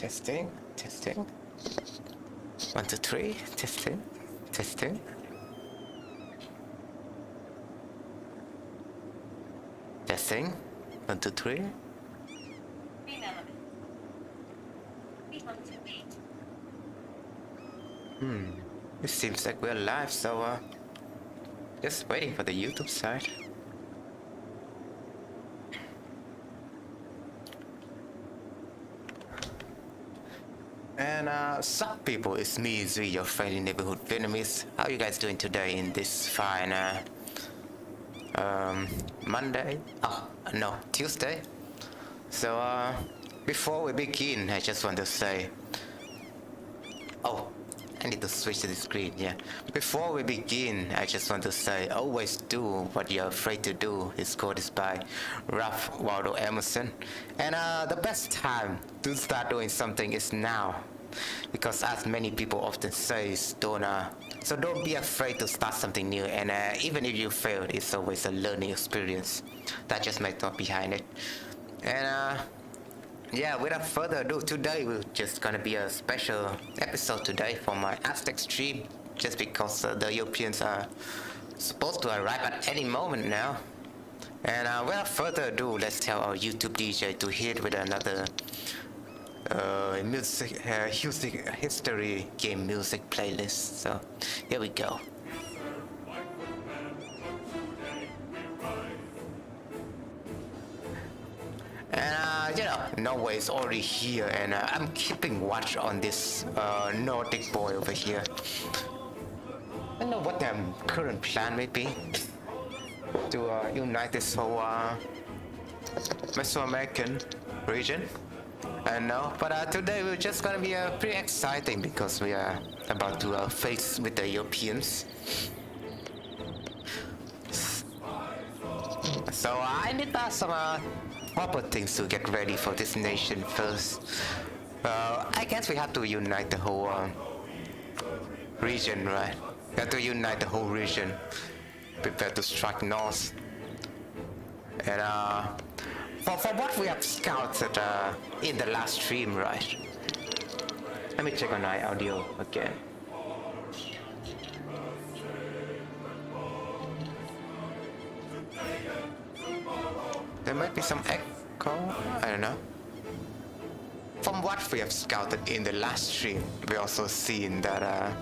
Testing, testing. 1, 2, 3. Testing, testing. Testing. 1, 2, 3. It seems like we're live, so just waiting for the YouTube side. And sup people, it's me Zui, your friendly neighborhood Vietnamese. How you guys doing today in this fine Monday? Oh no, Tuesday. So before we begin, I just want to say, oh, I need to switch to the screen, yeah. Before we begin, I just want to say, always do what you're afraid to do. This quote is by Ralph Waldo Emerson. And the best time to start doing something is now. Because as many people often say, so don't be afraid to start something new. And even if you fail, it's always a learning experience. That's just my thought behind it. And yeah, without further ado, today we're just gonna be a special episode today for my Aztec stream, just because the Europeans are supposed to arrive at any moment now. And without further ado, let's tell our YouTube DJ to hit with another music, history game music playlist. So here we go. And you know, Norway is already here, and I'm keeping watch on this Nordic boy over here. I don't know what their current plan may be to unite this whole Mesoamerican region. I don't know, but today we're just gonna be pretty exciting because we are about to face with the Europeans. So I need some proper things to get ready for this nation first. I guess we have to unite the whole region, right? We have to unite the whole region, prepare to strike north. And for what we have scouted in the last stream, right? Let me check on my audio again. There might be some echo, I don't know. From what we have scouted in the last stream, we also seen that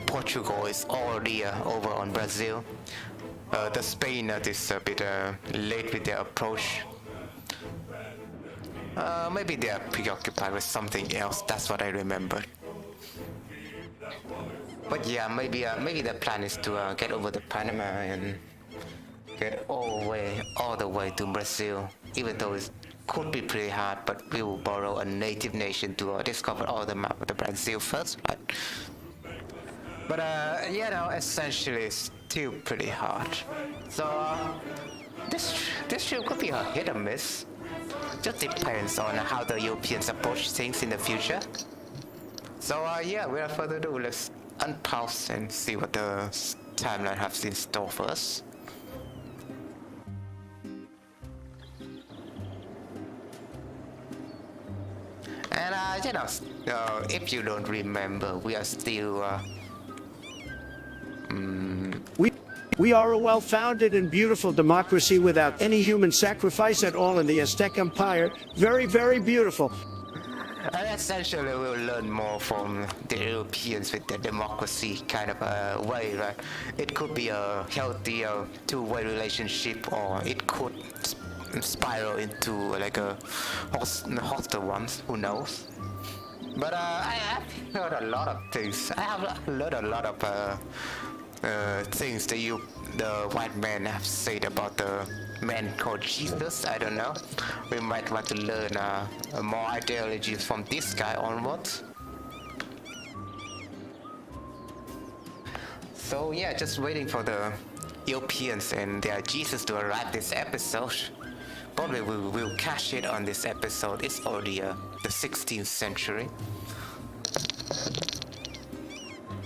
Portugal is already over on Brazil. The Spain is a bit late with their approach. Maybe they are preoccupied with something else, that's what I remembered. But yeah, maybe the plan is to get over the Panama and get all the way to Brazil, even though it could be pretty hard, but we will borrow a native nation to discover all the map of the Brazil first, right? But you know, essentially it's still pretty hard. So this trip could be a hit or miss. Just depends on how the Europeans approach things in the future. So yeah, without further ado, let's unpause and see what the timeline has in store for us. And you know, if you don't remember, we are still We are a well-founded and beautiful democracy without any human sacrifice at all in the Aztec Empire. Very, very beautiful. And essentially we'll learn more from the Europeans with the democracy kind of way, right? It could be a healthy two-way relationship, or it could spiral into like a hostile ones, who knows? But I have heard a lot of things. I have learned a lot of things that the white men have said about the man called Jesus. I don't know. We might want to learn more ideologies from this guy onwards. So yeah, just waiting for the Europeans and their Jesus to arrive this episode. Probably we will cash it on this episode. It's already the 16th century.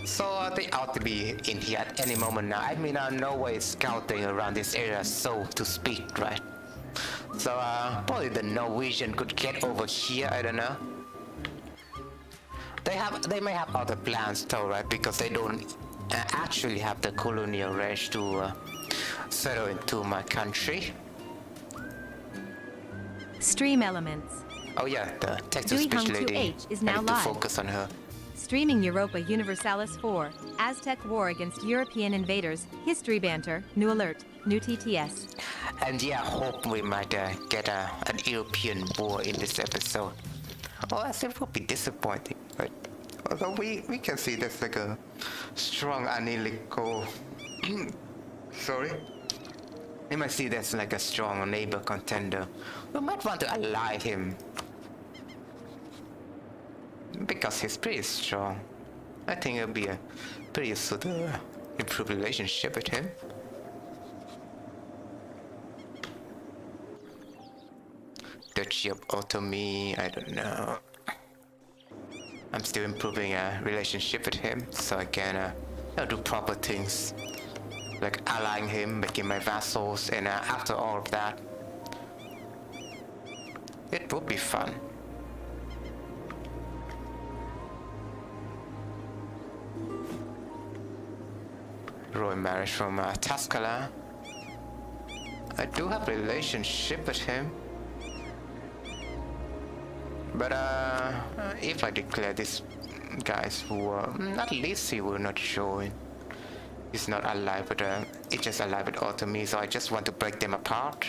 So they ought to be in here at any moment now. I mean, Norway is scouting around this area, so to speak, right? So probably the Norwegian could get over here, I don't know. They may have other plans though, right? Because they don't actually have the colonial range to settle into my country. Stream elements. Oh yeah, the text to Dui speech Hung lady. 2H is I now need to live. focus on her. Streaming Europa Universalis 4, Aztec War against European invaders, history banter, new alert, new TTS. And yeah, hope we might get an European war in this episode. Oh, I think it will be disappointing, right? Although we can see there's like a strong analytical. Sorry. We might see there's like a strong neighbor contender. We might want to ally him. Because he's pretty strong. I think it'll be a pretty useful to improve relationship with him. Duchy of Otomi, I don't know. I'm still improving a relationship with him so I can do proper things. Like allying him, making my vassals, and after all of that, it would be fun. Royal marriage from Tuscala. I do have a relationship with him. But if I declare this guy's war, at least he will not join. He's not alive with it's just alive with Otomi, so I just want to break them apart.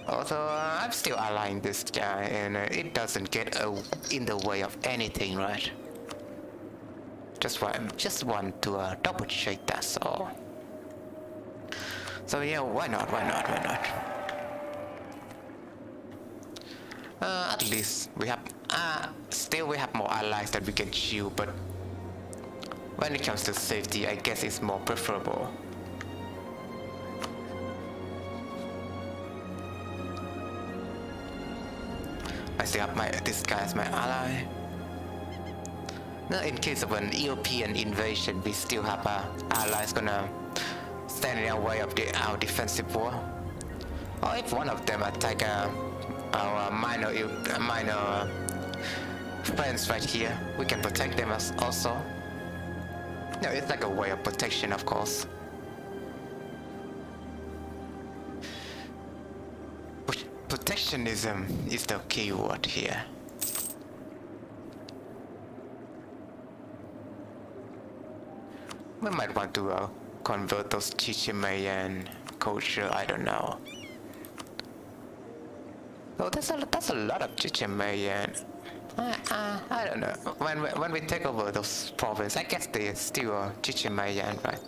Although I'm still allying this guy, and it doesn't get in the way of anything, right? Just want to double check, that's all. So yeah, why not? At least we have still we have more allies that we can chew, but when it comes to safety, I guess it's more preferable. I still have this guy as my ally. Now, in case of an European invasion, we still have allies gonna stand in our way of our defensive war. Or if one of them attack our minor friends right here, we can protect them also. No, it's like a way of protection, of course. Protectionism is the key word here. We might want to convert those Chichimayan culture, I don't know. Oh, that's a lot of Chichimayan. I don't know. When we take over those provinces, I guess they still are Chichimayan, right?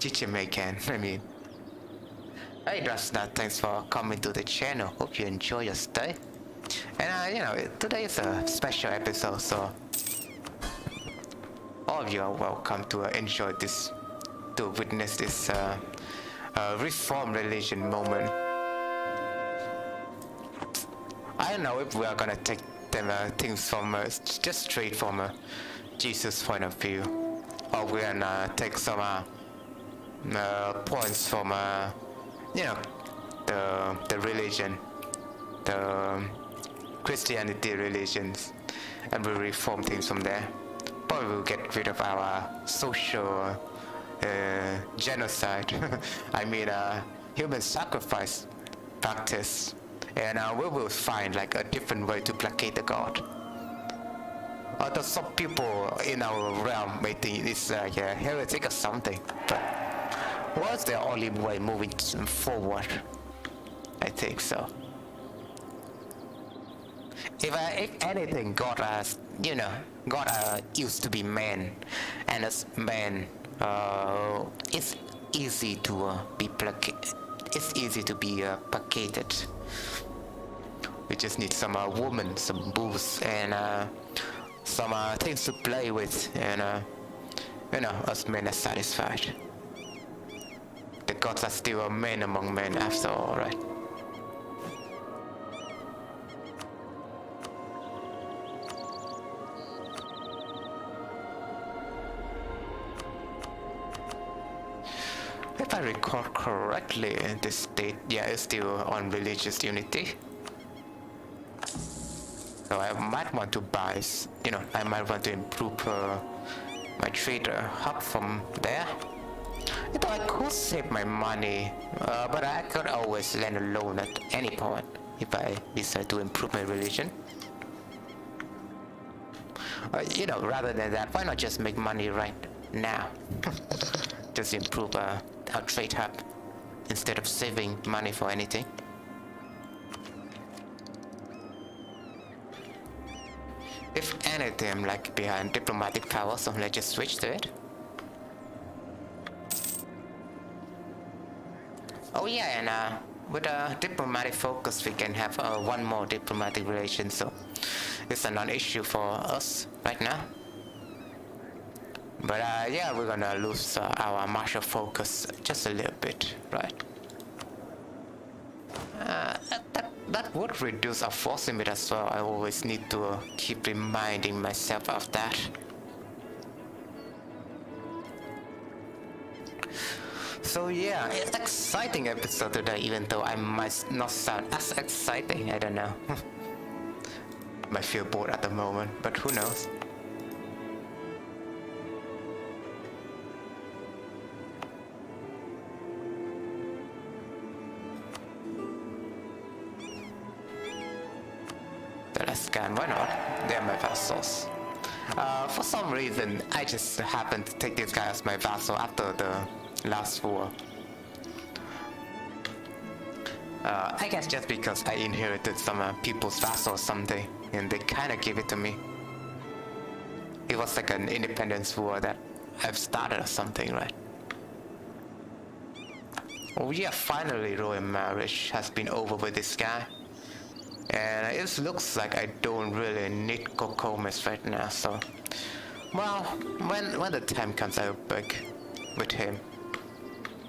Chichimayan, I mean. Hey, Drasna, thanks for coming to the channel. Hope you enjoy your stay. And today is a special episode, so all of you are welcome to enjoy this, to witness this reform religion moment. I don't know if we are gonna take them things from just straight from Jesus' point of view, or we're gonna take some points from the religion, the Christianity religions, and we'll reform things from there. But we'll get rid of our social genocide. I mean human sacrifice practice, and we will find like a different way to placate the god. Although some people in our realm may think it's like a heretic or something, but what's the only way moving forward? I think so. If anything, God used to be man, and as man, it's easy to be placated. We just need some woman, some booze, and some things to play with, and us men are satisfied. The gods are still a man among men after all, right? If I recall correctly, this state, yeah, is still on religious unity. So I might want to buy, you know, I might want to improve my trader hub from there. You know, I could save my money, but I could always land a loan at any point if I decide to improve my religion. You know, rather than that, why not just make money right now? Just improve our trade hub instead of saving money for anything. If anything, I'm like behind diplomatic power, so let's just switch to it. Oh yeah, and with a diplomatic focus, we can have one more diplomatic relation, so it's a non-issue for us right now. But yeah, we're gonna lose our martial focus just a little bit, right? That would reduce our force limit as well. I always need to keep reminding myself of that. So yeah, it's an exciting episode today, even though I might not sound as exciting, I don't know. Might feel bored at the moment, but who knows. Let's scan, why not? They're my vassals. For some reason, I just happened to take this guy as my vassal after the last war. I guess just because I inherited some people's vassal or something, and they kinda gave it to me. It was like an independence war that I've started or something, right? Oh yeah, finally royal marriage has been over with this guy. And it looks like I don't really need Kokomis right now, so... Well, when the time comes, I'll beg with him.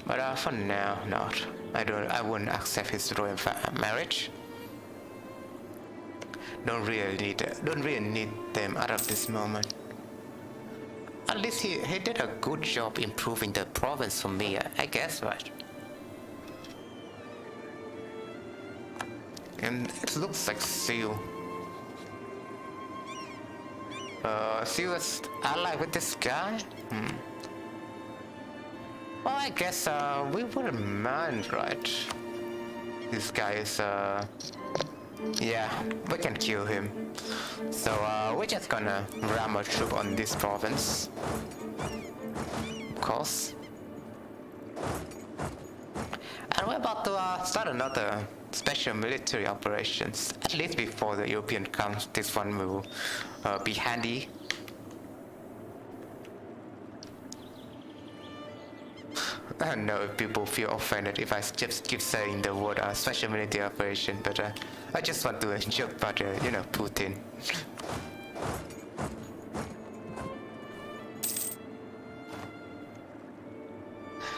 But for now, not. I wouldn't accept his royal marriage. Don't really need them out of this moment. At least he did a good job improving the province for me, I guess, right? And it looks like Seal. Seal is allied with this guy? Well, I guess we wouldn't mind, right? This guy is yeah, we can kill him. So we're just gonna ram a troop on this province. Of course. And we're about to start another special military operations. At least before the European comes, this one will be handy. I don't know if people feel offended if I just keep saying the word special military operation, but I just want to joke about, you know, Putin.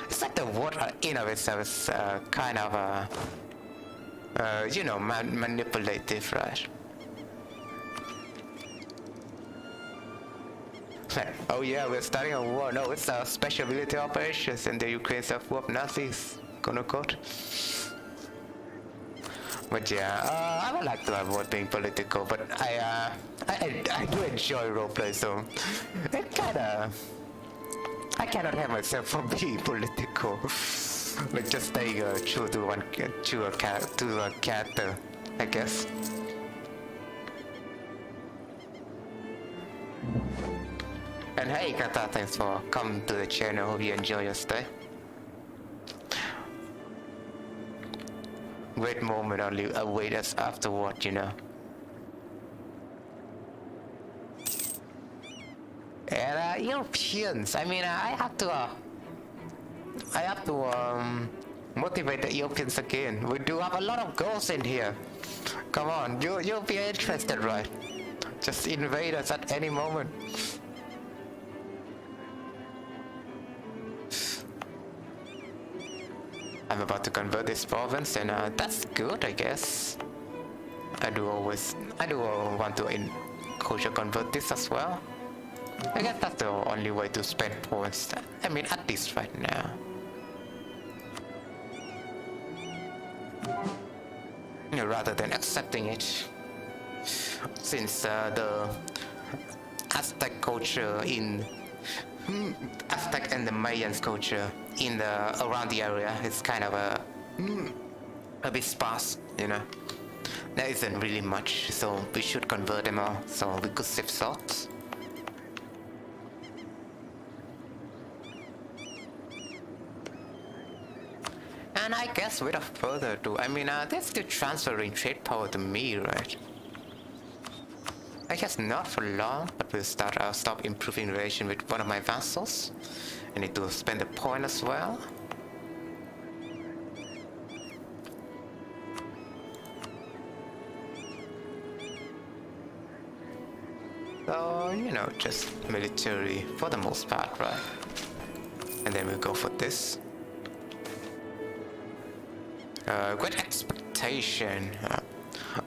It's like the word in of itself is kind of you know, manipulative, right? Oh yeah, we're starting a war. No, it's a special military operations in the Ukraine self-war Nazis, quote. But yeah, I would like to avoid being political, but I do enjoy roleplay, so it kinda... I cannot have myself from being political. Like just staying true to a character, I guess. And hey Kata, thanks for coming to the channel. Hope you enjoy your stay. Great moment only await us afterward, you know. And Europeans, I mean, I have to motivate the Europeans again. We do have a lot of goals in here. Come on, you'll be interested, right? Just invade us at any moment. I'm about to convert this province, and that's good, I guess. I do want to culture convert this as well. I guess that's the only way to spend points. I mean, at least right now. rather than accepting it. Since the Aztec culture in Aztec and the Mayans culture in the around the area is kind of a bit sparse, you know. There isn't really much, so we should convert them all so we could save salt. And I guess without further ado, I mean, they're still transferring trade power to me, right? I guess not for long, but we'll stop improving relation with one of my vassals. I need to spend a point as well. So, you know, just military for the most part, right? And then we'll go for this. Great expectation.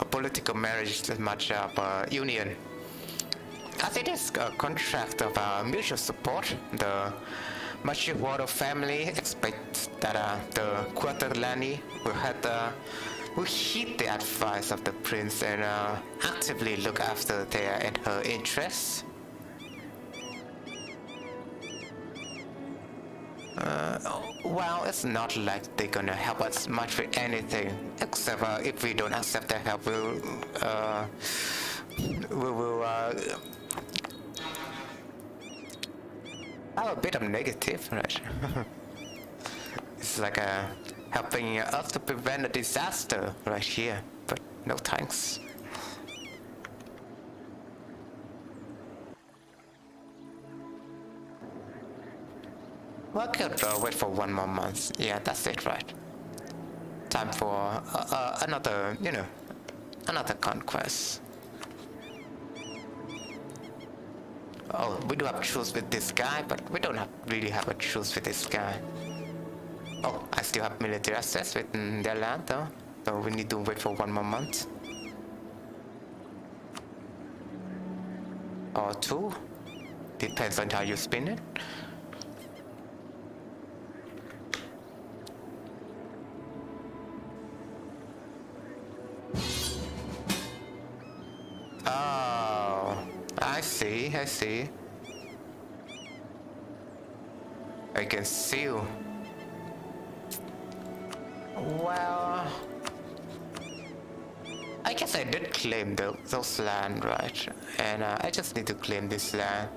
A political marriage is much of a union. As it is a contract of mutual support, the Machihuaro family expects that the Quaterlani will heed the advice of the prince and actively look after their and her interests. Well, it's not like they're gonna help us much with anything, except if we don't accept their help, we will have a bit of negative, right? It's like helping us to prevent a disaster right here, but no thanks. Well, I could wait for 1 more month. Yeah, that's it, right? Time for another, you know, another conquest. Oh, we do have truce with this guy, but we don't really have a truce with this guy. Oh, I still have military access within their land though, so we need to wait for 1 more month. Or 2. Depends on how you spin it. Oh, I see. I can seal. Well, I guess I did claim those land, right? And I just need to claim this land.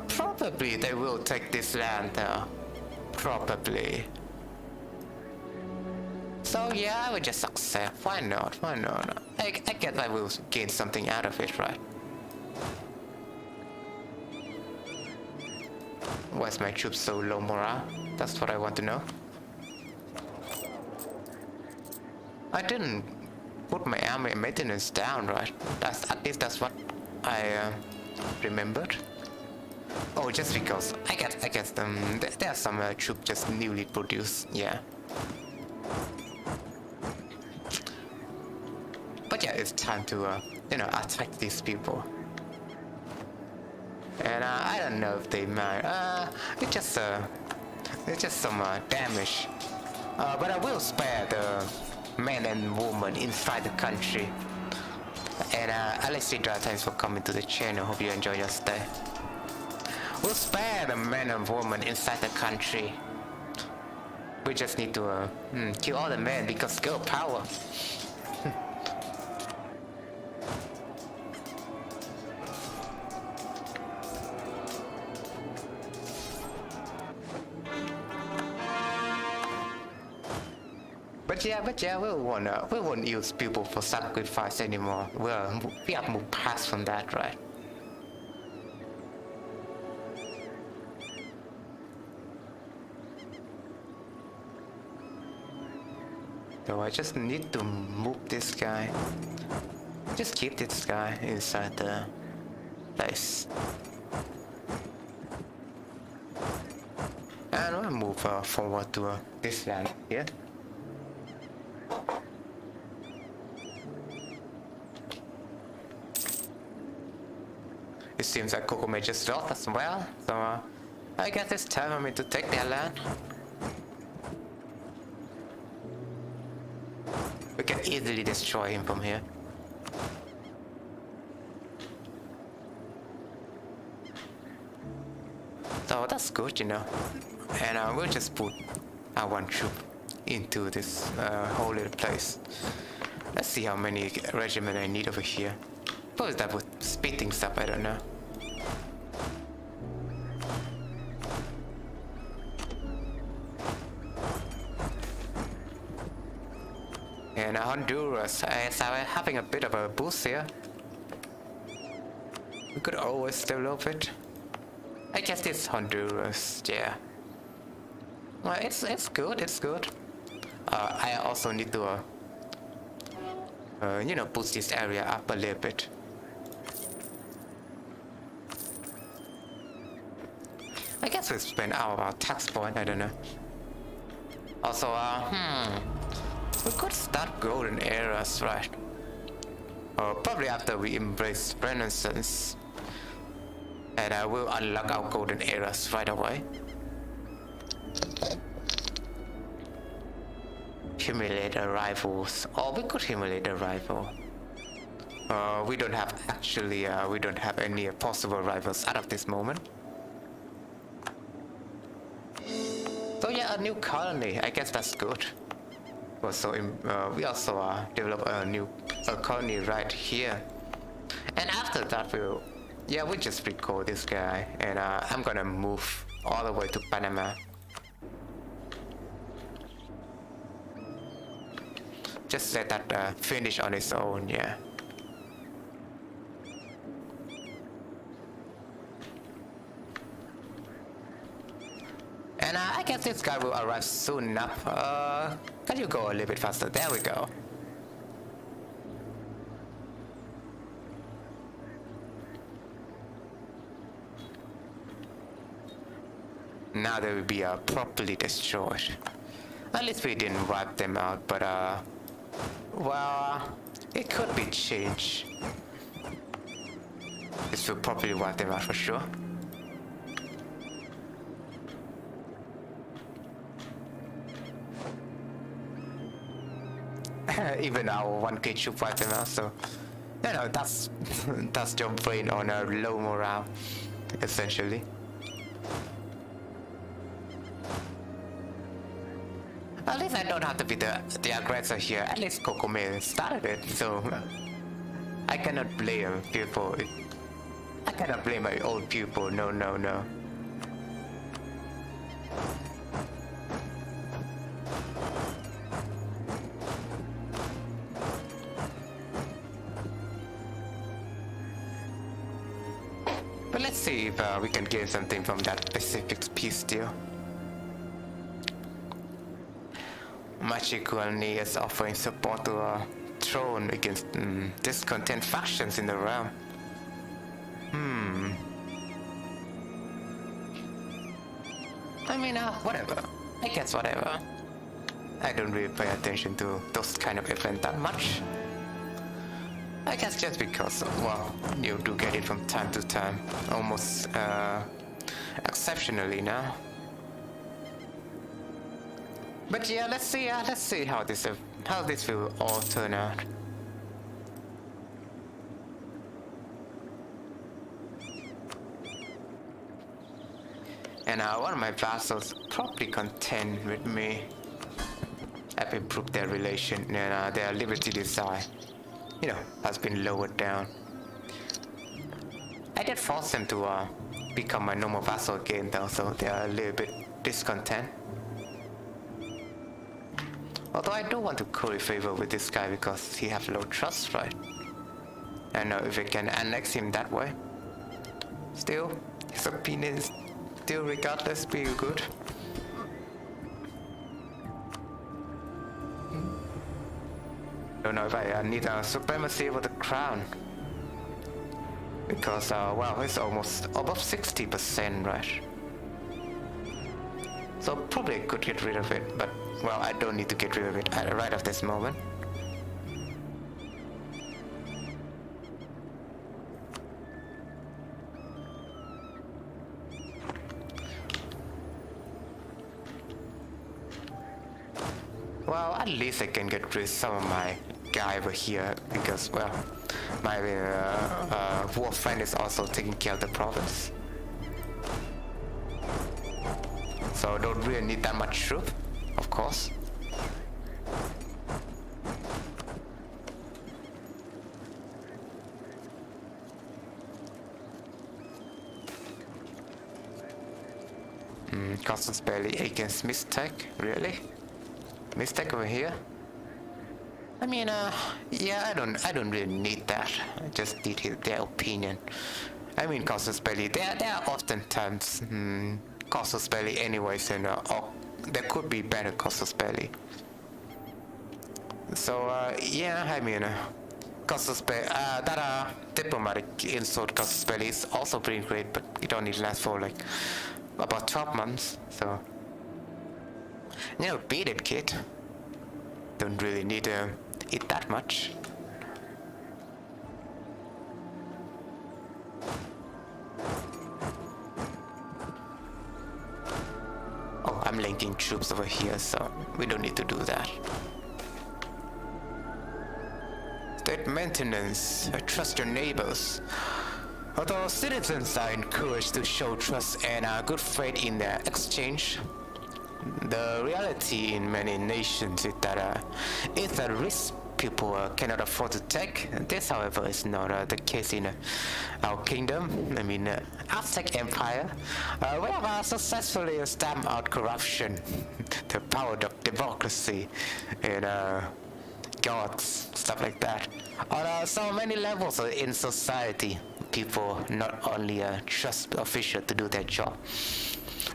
Probably they will take this land, probably. So yeah, I would just accept. Why not? I guess I will gain something out of it, right? Why is my troops so low morale? That's what I want to know. I didn't put my army maintenance down, right? At least that's what I remembered. Oh, just because I guess there are some troops just newly produced, yeah. But yeah, it's time to you know, attack these people. And I don't know if they might. It's just some damage. But I will spare the men and women inside the country. And Alexandra, thanks for coming to the channel. Hope you enjoy your stay. We'll spare the men and women inside the country. We just need to kill all the men because girl power. But yeah, we won't use people for sacrifice anymore. We have moved past from that, right? So I just need to move this guy. Just keep this guy inside the place. And I'll move forward to this land here. It seems like Coco may just lost as well, so I guess it's time for me to take their land. We can easily destroy him from here. So that's good, you know. And we'll just put our one troop into this whole little place. Let's see how many regiment I need over here. Probably that would speed things up, I don't know. And Honduras, as I'm having a bit of a boost here. We could always develop it. I guess it's Honduras, yeah. Well, it's good, it's good. I also need to, you know, boost this area up a little bit. I guess we spend our tax point, I don't know. Also, we could start golden eras, right? Probably after we embrace Renaissance. And I will unlock our golden eras right away. Humiliate a rivals. Or we could humiliate a rival. We don't have actually, we don't have any possible rivals out of this moment. So yeah, a new colony. I guess that's good. Also, we also develop a new colony right here. And after that, we'll just recall this guy. And I'm gonna move all the way to Panama. Just let that finish on its own, yeah. And I guess this guy will arrive soon enough. Can you go a little bit faster? There we go. Now they will be properly destroyed. At least we didn't wipe them out, but well, it could be changed. This will probably wipe them out for sure. Even our 1K should wipe them out, so you know, that's your brain on a low morale, essentially. At least I don't have to be the aggressor here. At least Kokome started it, so I cannot blame people. I cannot blame my old pupil. No, no, no. But let's see if we can gain something from that specific peace deal. Magically is offering support to a throne against discontent factions in the realm. I mean, whatever. I guess whatever. I don't really pay attention to those kind of events that much. I guess just because, well, you do get it from time to time, almost exceptionally now. But yeah, let's see how this will all turn out. And one of my vassals probably contend with me. I've improved their relation and their liberty desire, you know, has been lowered down. I did force them to become my normal vassal again though, so they are a little bit discontent. Although I do want to curry favor with this guy because he has low trust, right? And if I can annex him that way. Still, his opinion is still regardless be good. Don't know if I need a supremacy over the crown. Because, well, it's almost above 60%, right? So probably I could get rid of it, but, well, I don't need to get rid of it right at this moment. Well, at least I can get rid of some of my guy over here because, well, my war friend is also taking care of the province. So don't really need that much troop, of course. Costas barely against Mistake, really? Mistake over here? I mean, yeah, I don't really need that. I just need their opinion. I mean, Costas barely, there are oftentimes Costas barely anyways, and or there could be better Costas barely. So, yeah, I mean, Costas barely, that diplomatic insult Costas barely is also pretty great, but it only lasts for like about 12 months, so you know, beat it, kid. Don't really need it that much. Oh, I'm linking troops over here, so we don't need to do that. State maintenance. Trust your neighbors. Although citizens are encouraged to show trust and good faith in their exchange, the reality in many nations is that it's a risk people cannot afford to take. This, however, is not the case in our kingdom. I mean, Aztec Empire. We have successfully stamped out corruption, the power of democracy, and gods, stuff like that. On so many levels in society, people not only trust officials to do their job,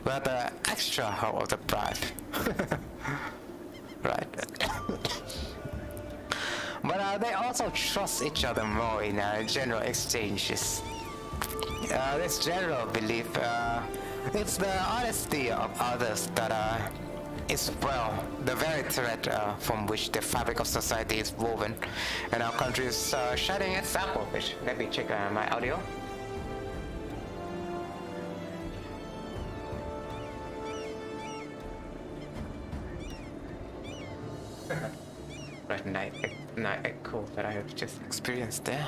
but extra help of the bribe. Right. But they also trust each other more in general exchanges. This general belief, it's the honesty of others that is, well, the very thread from which the fabric of society is woven, and our country is shining example of it. Let me check my audio. Right, night echo that I have just experienced there.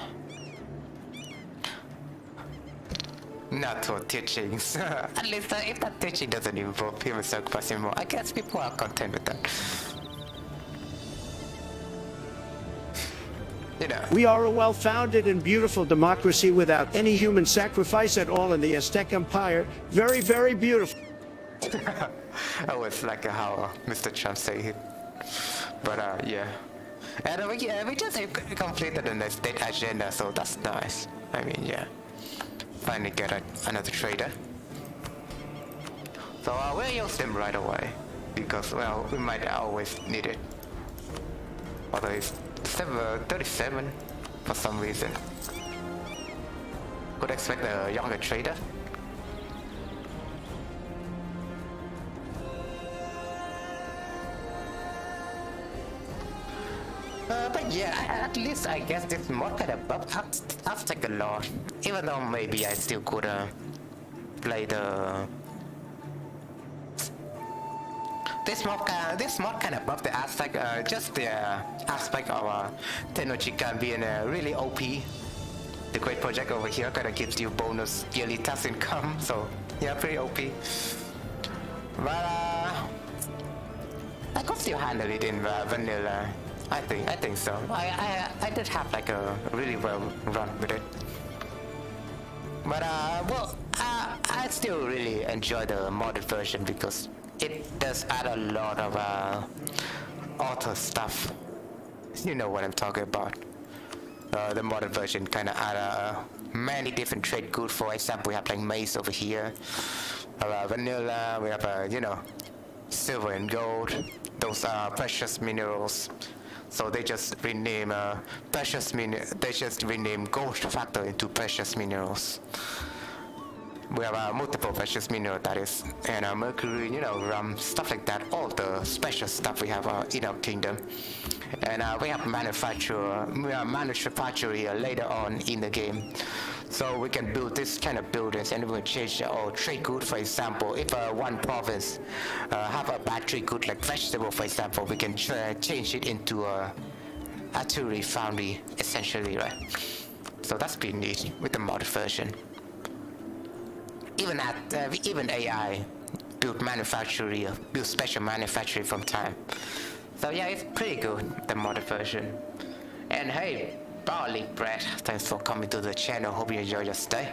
Not for teachings. At least if that teaching doesn't involve human sacrifice anymore, I guess people are content with that. You know. We are a well-founded and beautiful democracy without any human sacrifice at all in the Aztec Empire. Very, very beautiful. Oh, it's like how Mr. Trump said it. But yeah. And we just completed the state agenda, so that's nice. I mean, yeah. Finally get another trader. So we'll use them right away, because, well, we might always need it. Although it's 37 for some reason. Could expect a younger trader. But yeah, at least I guess this mod kind of buff Aztec a lot. Even though maybe I still could play the... This mod kind of buff the Aztec, just the aspect of Tenochtitlan being really OP. The great project over here kind of gives you bonus yearly tax income, so yeah, pretty OP. But I could still handle it in vanilla. I think so. I did have like a really well run with it. But well, I still really enjoy the modded version because it does add a lot of auto stuff. You know what I'm talking about. The modded version kind of add many different trade goods. For example, we have like maize over here. Vanilla, we have you know, silver and gold. Those are precious minerals. So they just rename gold factor into precious minerals. We have multiple precious mineral, that is, and mercury, stuff like that. All the special stuff we have in our kingdom, and we have manufacturer here later on in the game, so we can build this kind of buildings, and we will change our trade good. For example, if one province have a bad trade good like vegetable, for example, we can change it into a artillery foundry, essentially, right? So that's pretty neat with the mod version. Even AI build manufacturing, build special manufacturing from time. So yeah, it's pretty good, the mod version. And hey, Barley Bread, thanks for coming to the channel. Hope you enjoy your stay.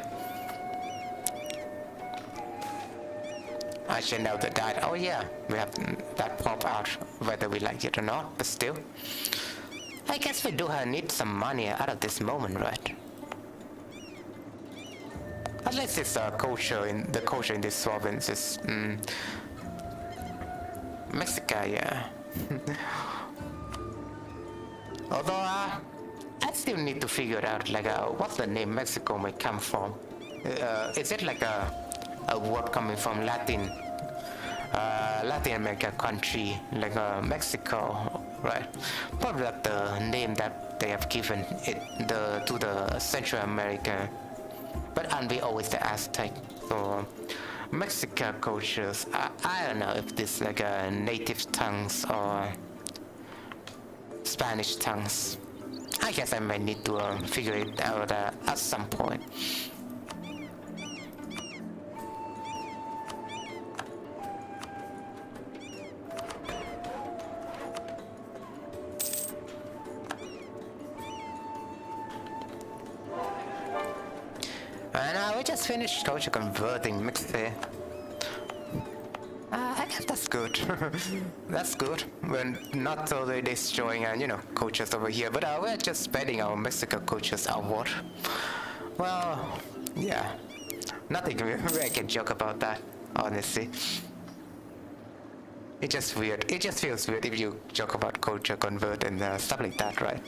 I should know that. Oh yeah, we have that pop out, whether we like it or not. But still, I guess we do need some money out of this moment, right? At least it's culture in this province is Mexico, yeah. Although I still need to figure out like what the name Mexico may come from. Is it like a word coming from Latin America country like Mexico, right? Probably like the name that they have given it to the Central America. But aren't we always the Aztec? So Mexican cultures, I don't know if this like a native tongues or Spanish tongues. I guess I might need to figure it out at some point. And we just finished culture converting mixer. I guess that's good. That's good. We're not totally destroying, cultures over here, but we're just spreading our Mexican cultures outward. Well, yeah. Nothing I can joke about that, honestly. It's just weird. It just feels weird if you joke about culture convert and stuff like that, right?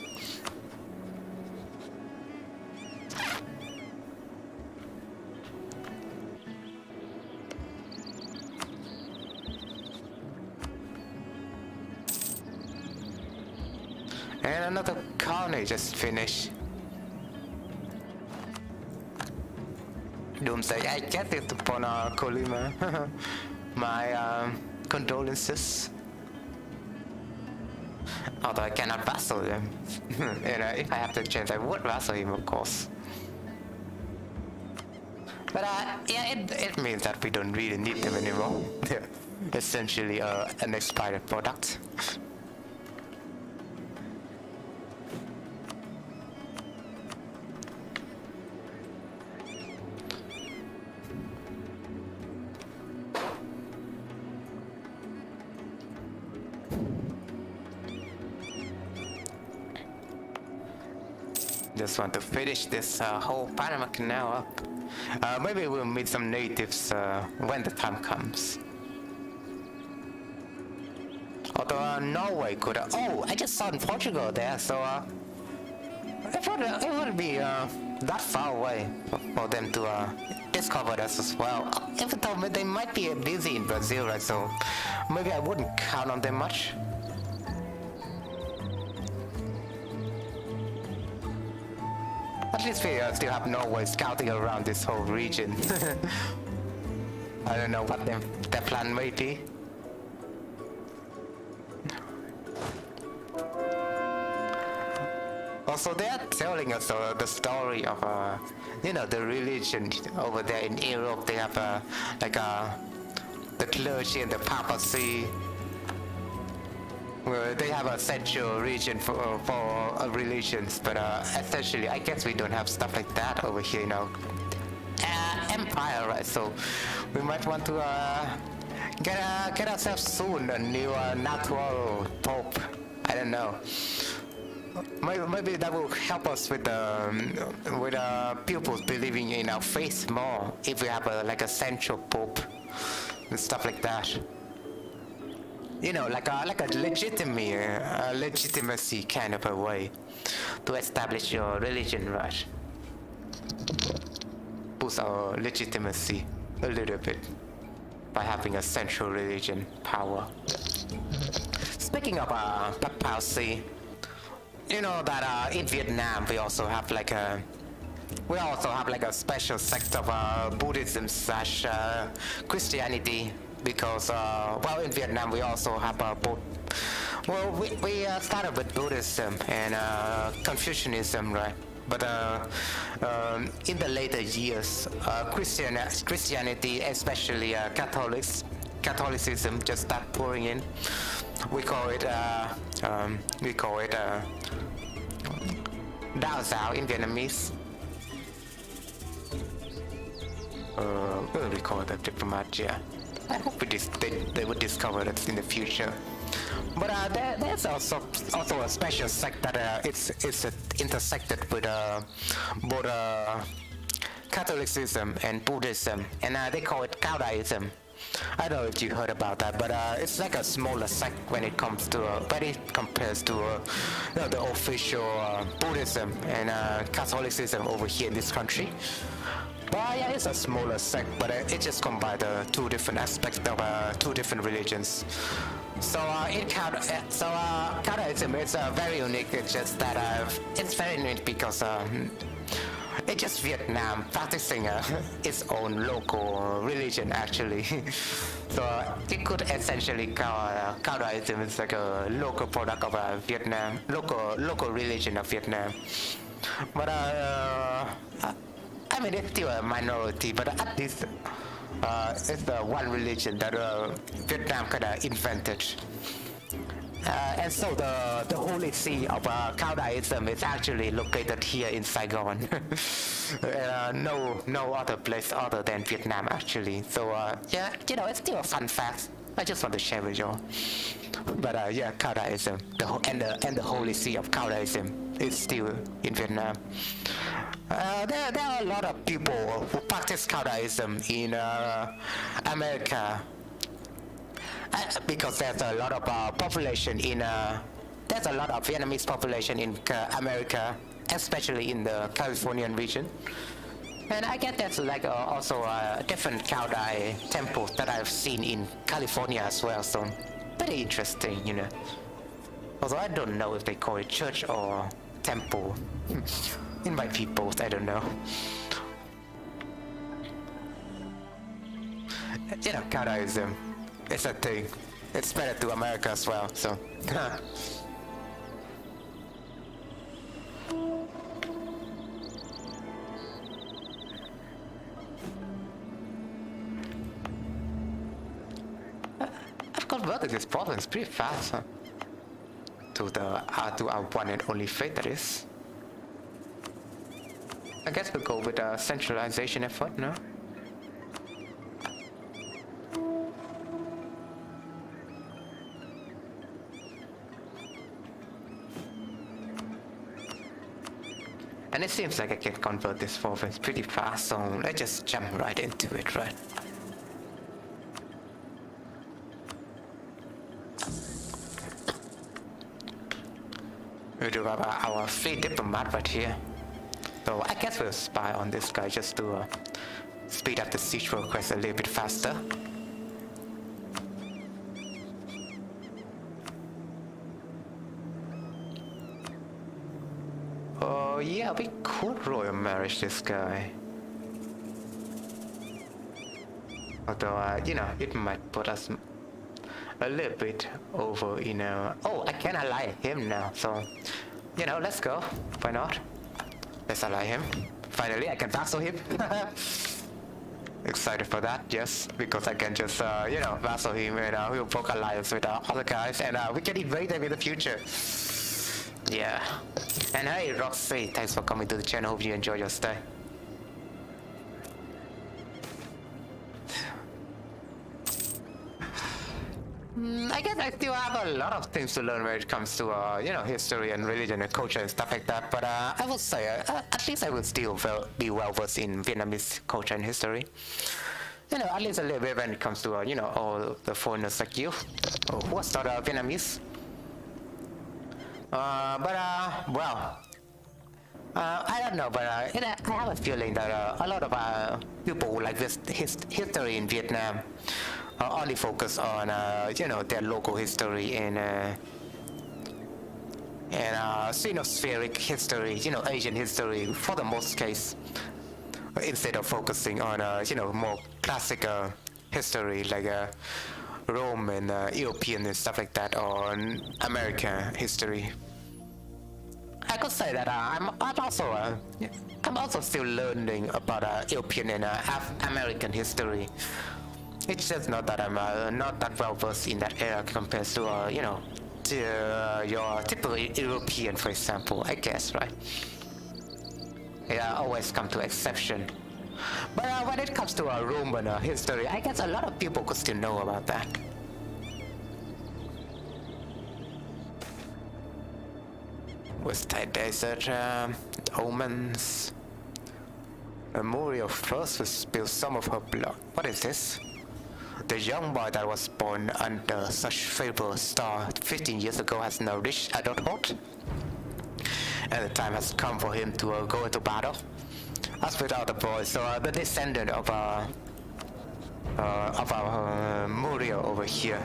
And another colony just finished. Doomsday, I get it upon Kolima. My condolences. Although I cannot vassal them. If I have the chance, I would vassal him, of course. But yeah, it means that we don't really need them anymore. They're essentially an expired product. Just want to finish this whole Panama Canal up. Maybe we'll meet some natives when the time comes. Although Norway could. Oh, I just saw in Portugal there, so it wouldn't be that far away for them to discover us as well. Even though they might be busy in Brazil, right? So maybe I wouldn't count on them much. At least we still have Norway scouting around this whole region. I don't know what their plan may be. Also, they are telling us the story of, the religion over there in Europe. They have the clergy and the papacy. Well, they have a central region for religions, but essentially, I guess we don't have stuff like that over here, empire, right? So we might want to get ourselves soon a new natural pope. I don't know. Maybe that will help us with pupils believing in our faith more if we have a central pope and stuff like that. Like a legitimacy kind of a way to establish your religion, right? boost our legitimacy a little bit by having a central religion power. Speaking of papacy, you know that in Vietnam we also have like a special sect of Buddhism slash Christianity, because well, in Vietnam we also have both. Well, we started with Buddhism and Confucianism, right? But in the later years, Christianity, especially Catholicism, just started pouring in. We call it Dao Zao in Vietnamese. We call it a diplomat, yeah. I hope they would discover that in the future. But there's also a special sect that it's intersected with both Catholicism and Buddhism, and they call it Taoism. I don't know if you heard about that, but it's like a smaller sect when it comes to when it compares to the official Buddhism and Catholicism over here in this country. Well, yeah, it's a smaller sect, but it just combines two different aspects of two different religions. So Taoism is very unique. It's just that it's very unique because it's just Vietnam practicing its own local religion, actually. So you could essentially call Taoism is like a local product of Vietnam, local religion of Vietnam. But I mean, it's still a minority, but at least it's the one religion that Vietnam kind of invented. And so the holy see of Taoism is actually located here in Saigon. No other place other than Vietnam, actually. So yeah, you know, it's still a fun fact. I just want to share with y'all. But yeah, Taoism, and the holy see of Taoism is still in Vietnam. There are a lot of people who practice Taoism in America, because there's a lot of population in there's a lot of Vietnamese population in America, especially in the Californian region. And I guess there's like also different Cao Dai temples that I've seen in California as well. So very interesting, you know. Although I don't know if they call it church or temple. It might be both, I don't know. You know, Taoism, it's a thing. It's spread to America as well, so. I've converted this province pretty fast, huh? To our one and only faith, that is. I guess we'll go with a centralization effort, no? And it seems like I can convert this province pretty fast, so let's just jump right into it, right? We do have our free diplomat right here. So I guess we'll spy on this guy just to speed up the siege progress a little bit faster. Oh yeah, we could royal marriage this guy. Although, you know, it might put us a little bit over, you know. Oh, I can ally him now, so, you know, let's go. Why not? Let's ally him. Finally, I can vassal him. Excited for that, yes, because I can just, you know, vassal him and we'll book alliance with other guys and we can invade them in the future. Yeah. And hey, Roxy, thanks for coming to the channel. Hope you enjoy your stay. I guess I still have a lot of things to learn when it comes to, you know, history and religion and culture and stuff like that. But I will say, at least I will still be well versed in Vietnamese culture and history. You know, at least a little bit when it comes to, you know, all the foreigners like you, who are sort of Vietnamese. Well, I don't know, but I have a feeling that a lot of people who like this history in Vietnam only focus on their local history and xenospheric history, Asian history for the most case, instead of focusing on more classical history like Rome and European and stuff like that, or American history. I could say that I'm also still learning about European and American history. It's just not that I'm not that well versed in that area compared to your typical European, for example, I guess, right? Yeah, always come to exception. But when it comes to Roman history, I guess a lot of people could still know about that. West Tide Desert, omens. Memorial first will spill some of her blood. What is this? The young boy that was born under such favorable star 15 years ago has now reached adulthood, and the time has come for him to go into battle. As with other boys, so the descendant of our Muriel over here.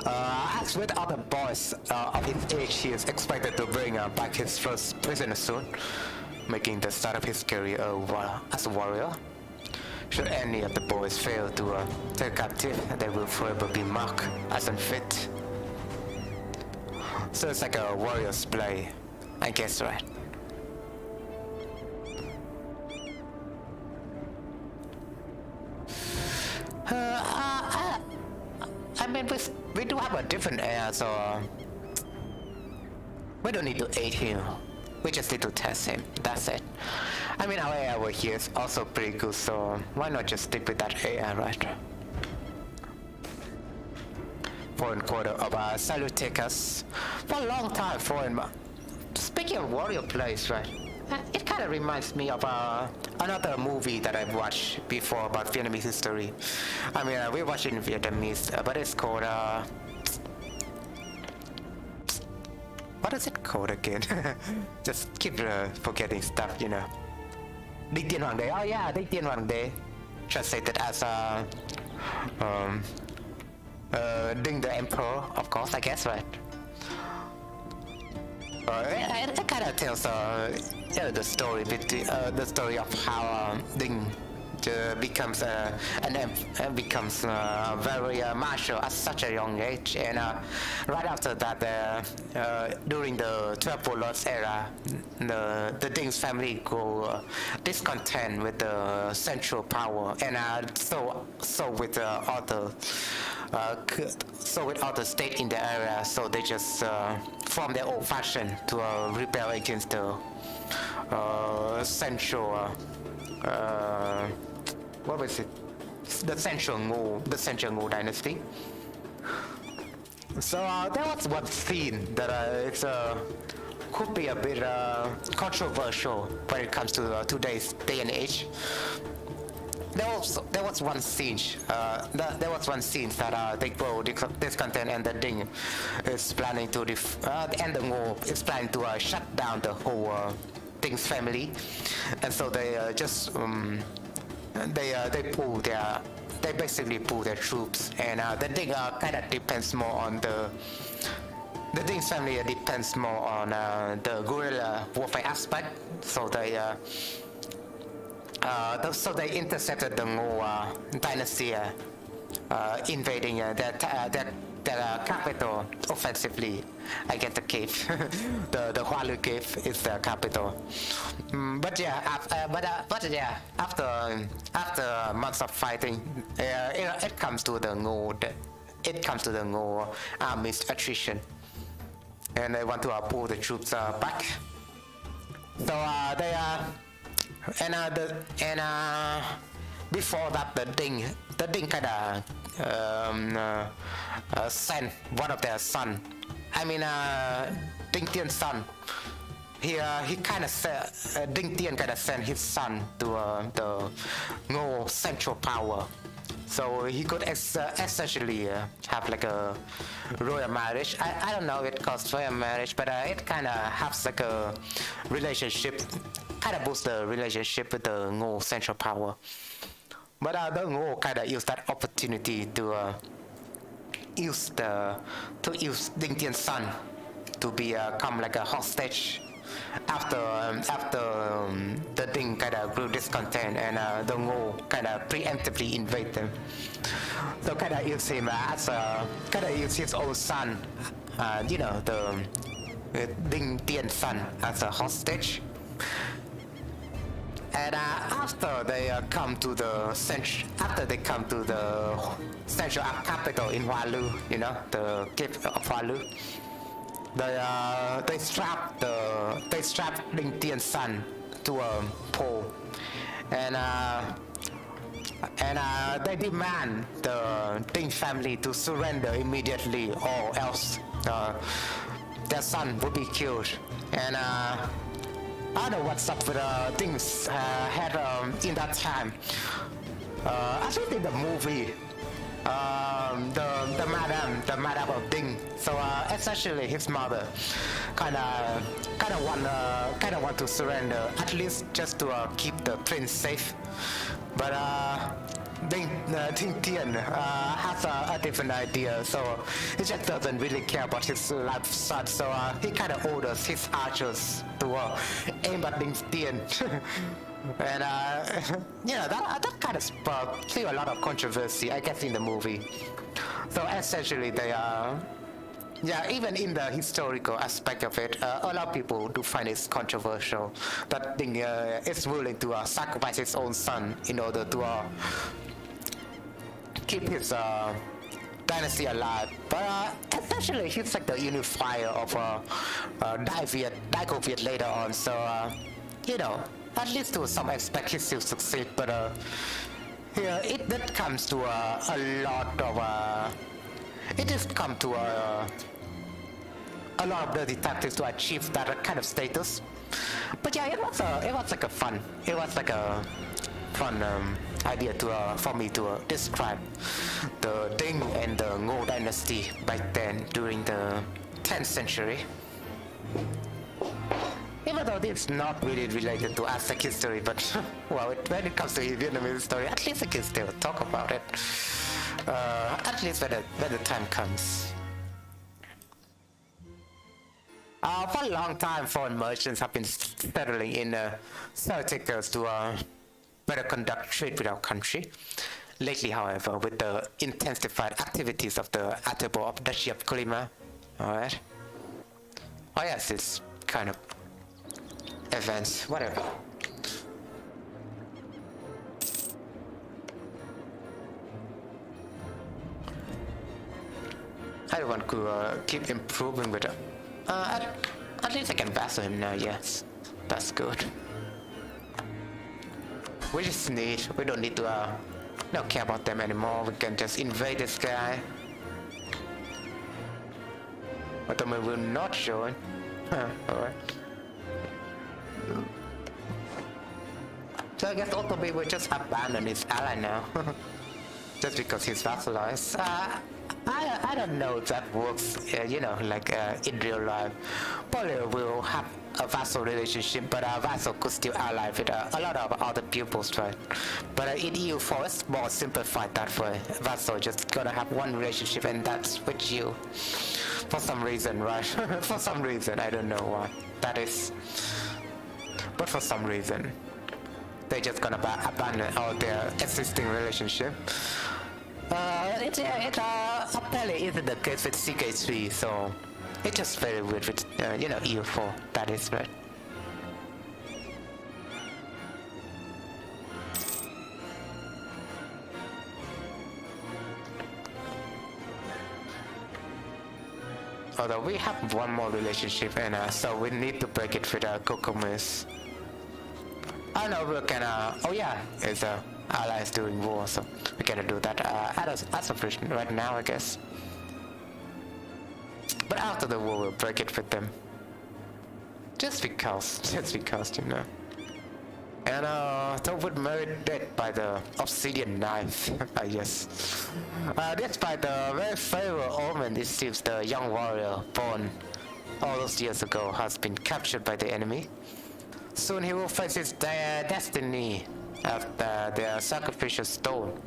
As with other boys of his age, he is expected to bring back his first prisoner soon, making the start of his career as a warrior. Should any of the boys fail to take captive, they will forever be marked as unfit. So it's like a warrior's play, I guess, right? I mean, we do have a different air, so we don't need to aid him. We just need to test him. That's it. I mean, our air over here is also pretty good, so why not just stick with that air, right? Foreign quarter of Salutecas. For a long time, speaking of warrior plays, right? It kind of reminds me of another movie that I've watched before about Vietnamese history. I mean, we watch it in Vietnamese, but it's called what is it called again? Just keep forgetting stuff, Đinh Tiên Hoàng Đế. Oh yeah, Đinh Tiên Hoàng Đế. Translated as Ding the Emperor, of course, I guess, right? It kind of tells the story of how Ding becomes very martial at such a young age, and right after that, during the 12 Warlords era, the Ding's family go discontent with the central power, and so with other state in the area, so they just form their own faction to rebel against the central. What was it? The Central Ngô dynasty. So there was one scene that could be a bit controversial when it comes to today's day and age. There was one scene that they grow discontent, and the Ding is planning to and the Ngô is planning to shut down the whole Ding's family, and so they they basically pull their troops, and the Ding kind of depends more on the Ding's family depends more on the guerrilla warfare aspect, so they intercepted the Ngô dynasty invading their capital offensively. I get the cave. the Hoa Lư cave is their capital. But after months of fighting, it comes to the Ngô army's attrition, and they want to pull the troops back. So before that, the Ding kind of sent one of their son. I mean, Ding Tien's son. He kind of Ding Tien kind of sent his son to the Ngô central power So he could essentially have like a royal marriage. I don't know if it calls royal marriage, but it kind of has like a relationship, kind of boosts the relationship with the Ngô central power. But the Ngô kind of use that opportunity to use Ding Tian's son to become like a hostage after the Ding kind of grew discontent and the Ngô kind of preemptively invade them. So kind of use him as use his own son, the Ding Tian's son as a hostage. And after they come to the central capital in Hoa Lu, the cape of Hoa Lu, they strap Ding Tian's son to a pole, and they demand the Ding family to surrender immediately, or else their son would be killed. And I don't know what's up with things had in that time. I think in the movie, the madam of Ding. So essentially, his mother kind of want to surrender, at least just to keep the prince safe. But Ding Tian has a different idea, so he just doesn't really care about his life son. So he kind of orders his archers to aim at Ding Tian. And that kind of sparked a lot of controversy, I guess, in the movie. So essentially, they even in the historical aspect of it, a lot of people do find it controversial that Ding is willing to sacrifice his own son in order to keep his dynasty alive. But essentially, he's like the unifier of Daiko Viet later on. So at least to some aspect, he still succeed. But it comes to a lot of it just come to a lot of the detectives to achieve that kind of status. But yeah, it was like a fun idea for me to describe the Ding and the Ngô dynasty back then during the 10th century. Even though it's not really related to Aztec history, but well, when it comes to Vietnamese history, at least I can still talk about it. At least when the time comes. For a long time, foreign merchants have been settling in Celticus to better conduct trade with our country. Lately, however, with the intensified activities of the Atebo of Duchy of Colima, alright? Oh yes, it's kind of events, whatever. I want to keep improving with it. At least I can vassal him now, yes. That's good. We just we don't need to not care about them anymore. We can just invade this guy. Ottoman will not join. Alright. So I guess Ottoman will just abandon his ally now. Just because he's vassalized. I don't know if that works, in real life. Probably will have a vassal relationship, but a vassal could still ally with a lot of other pupils, right? But in EU4, it's more simplified that way. Vassal just gonna have one relationship, and that's with you. For some reason, right? For some reason, I don't know why that is. But for some reason, they're just gonna abandon all their existing relationship. It apparently isn't the case with CK3, so it's just very weird with, EU4, that is right. Although we have one more relationship, and so we need to break it with Kokomis. I know we can, oh yeah, it's allies during war, so we can do that as of right now, I guess. But after the war, we'll break it with them. Just because, And they were married dead by the obsidian knife, I guess. Despite the very favorable omen, it seems the young warrior born all those years ago has been captured by the enemy. Soon he will face his destiny after their sacrificial stone.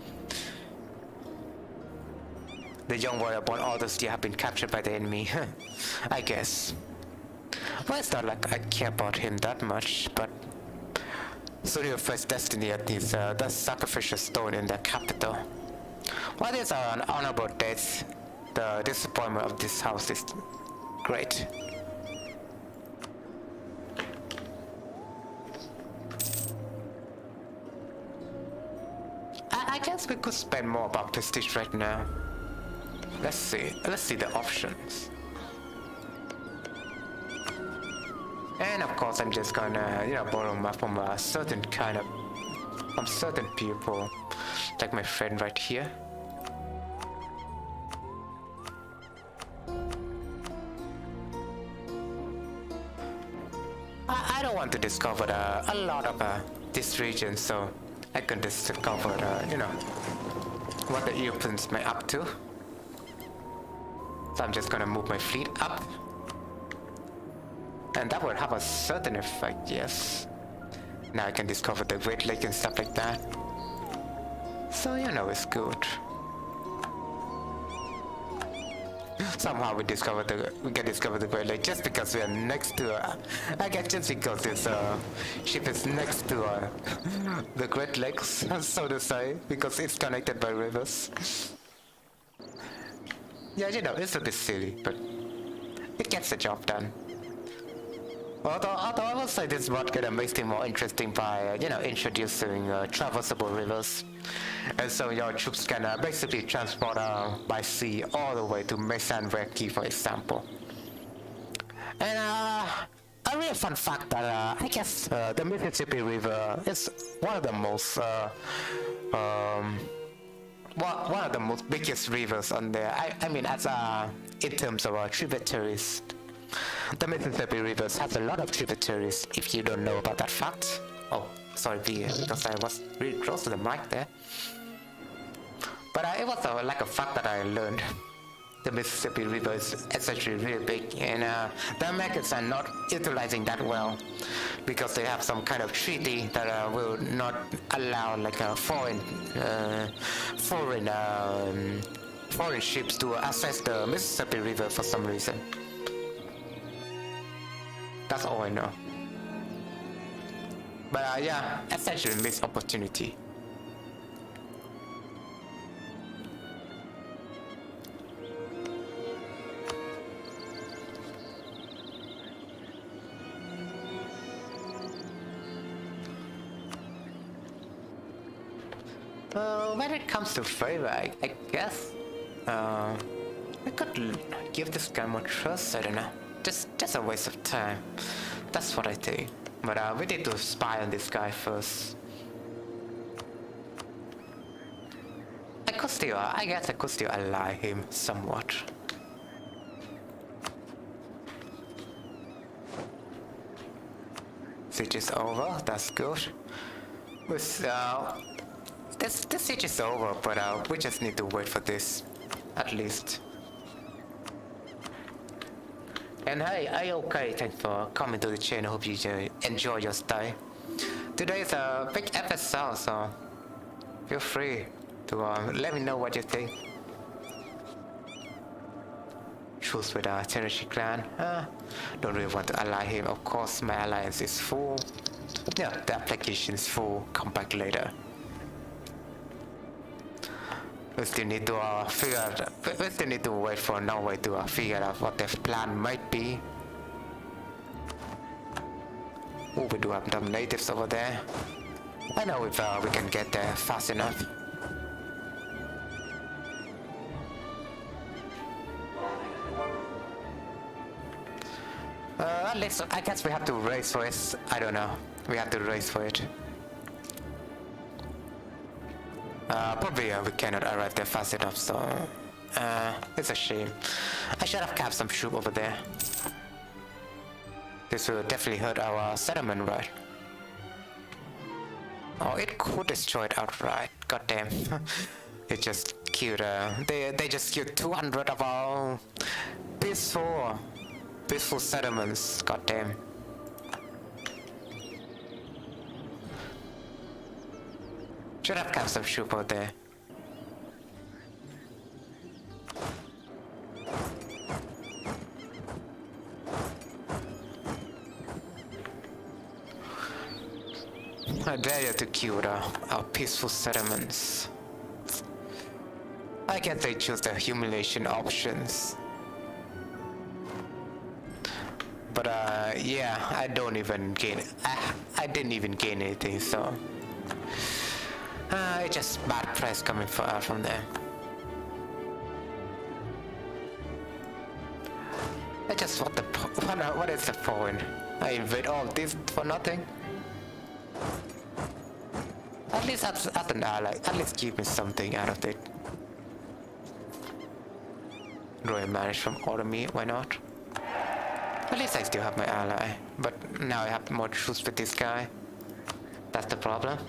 The young warrior born all those years have been captured by the enemy, I guess. Well, it's not like I care about him that much, but soon he will face destiny at his the sacrificial stone in the capital. While these are an honorable death, the disappointment of this house is great. I guess we could spend more about prestige right now. Let's see the options. And of course I'm just gonna, borrow from a certain from certain people, like my friend right here. I don't want to discover a lot of this region, so I can discover, what the Europeans may up to. So I'm just gonna move my fleet up. And that would have a certain effect, yes. Now I can discover the Great Lake and stuff like that. So, it's good. Somehow we can discover the Great Lake just because we are next to I guess just because this ship is next to the Great Lakes, so to say, because it's connected by rivers. Yeah, it's a bit silly, but it gets the job done. Although I will say this mod kind of makes it more interesting by, introducing traversable rivers. And so your troops can basically transport by sea all the way to Mesa and Reki, for example. And a real fun fact that I guess the Mississippi River is one of the most one of the most biggest rivers on there. I mean, as in terms of tributaries. The Mississippi River has a lot of tributaries, if you don't know about that fact. Oh, sorry, because I was really close to the mic there. But it was like a fact that I learned. The Mississippi River is essentially really big, and the Americans are not utilizing that well because they have some kind of treaty that will not allow like a foreign ships to access the Mississippi River for some reason. That's all I know. But yeah, essentially missed opportunity. When it comes to favor, I guess I could give this guy more trust. I don't know. Just a waste of time. That's what I think. But we need to spy on this guy first. I guess I could still ally him somewhat. Siege is over. That's good. With this siege is over, but we just need to wait for this, at least. And hey, are you okay? Thanks for coming to the channel. Hope you enjoy your stay. Today is a big episode, so feel free to let me know what you think. Choose with our Tennessee clan. Don't really want to ally him. Of course, my alliance is full. Yeah, the application is full. Come back later. We still need to we still need to wait for Norway to figure out what their plan might be. Oh, we do have some natives over there. I know if we can get there fast enough. At least I guess we have to race for it. I don't know. We have to race for it. Probably we cannot arrive there fast enough, so it's a shame. I should have kept some troop over there. This will definitely hurt our settlement, right? Oh, it could destroy it outright. God damn. It just killed, they just killed 200 of our peaceful settlements. God damn. Should have kept some troop out there. I dare you to kill our peaceful settlements. I guess they choose the humiliation options. But yeah, I don't even gain. I didn't even gain anything, so it's just bad press coming from there. I just what is the point? I invade all this for nothing. At least as an ally, at least give me something out of it. Royal marriage from Oremy, why not? At least I still have my ally, but now I have more troops with this guy. That's the problem.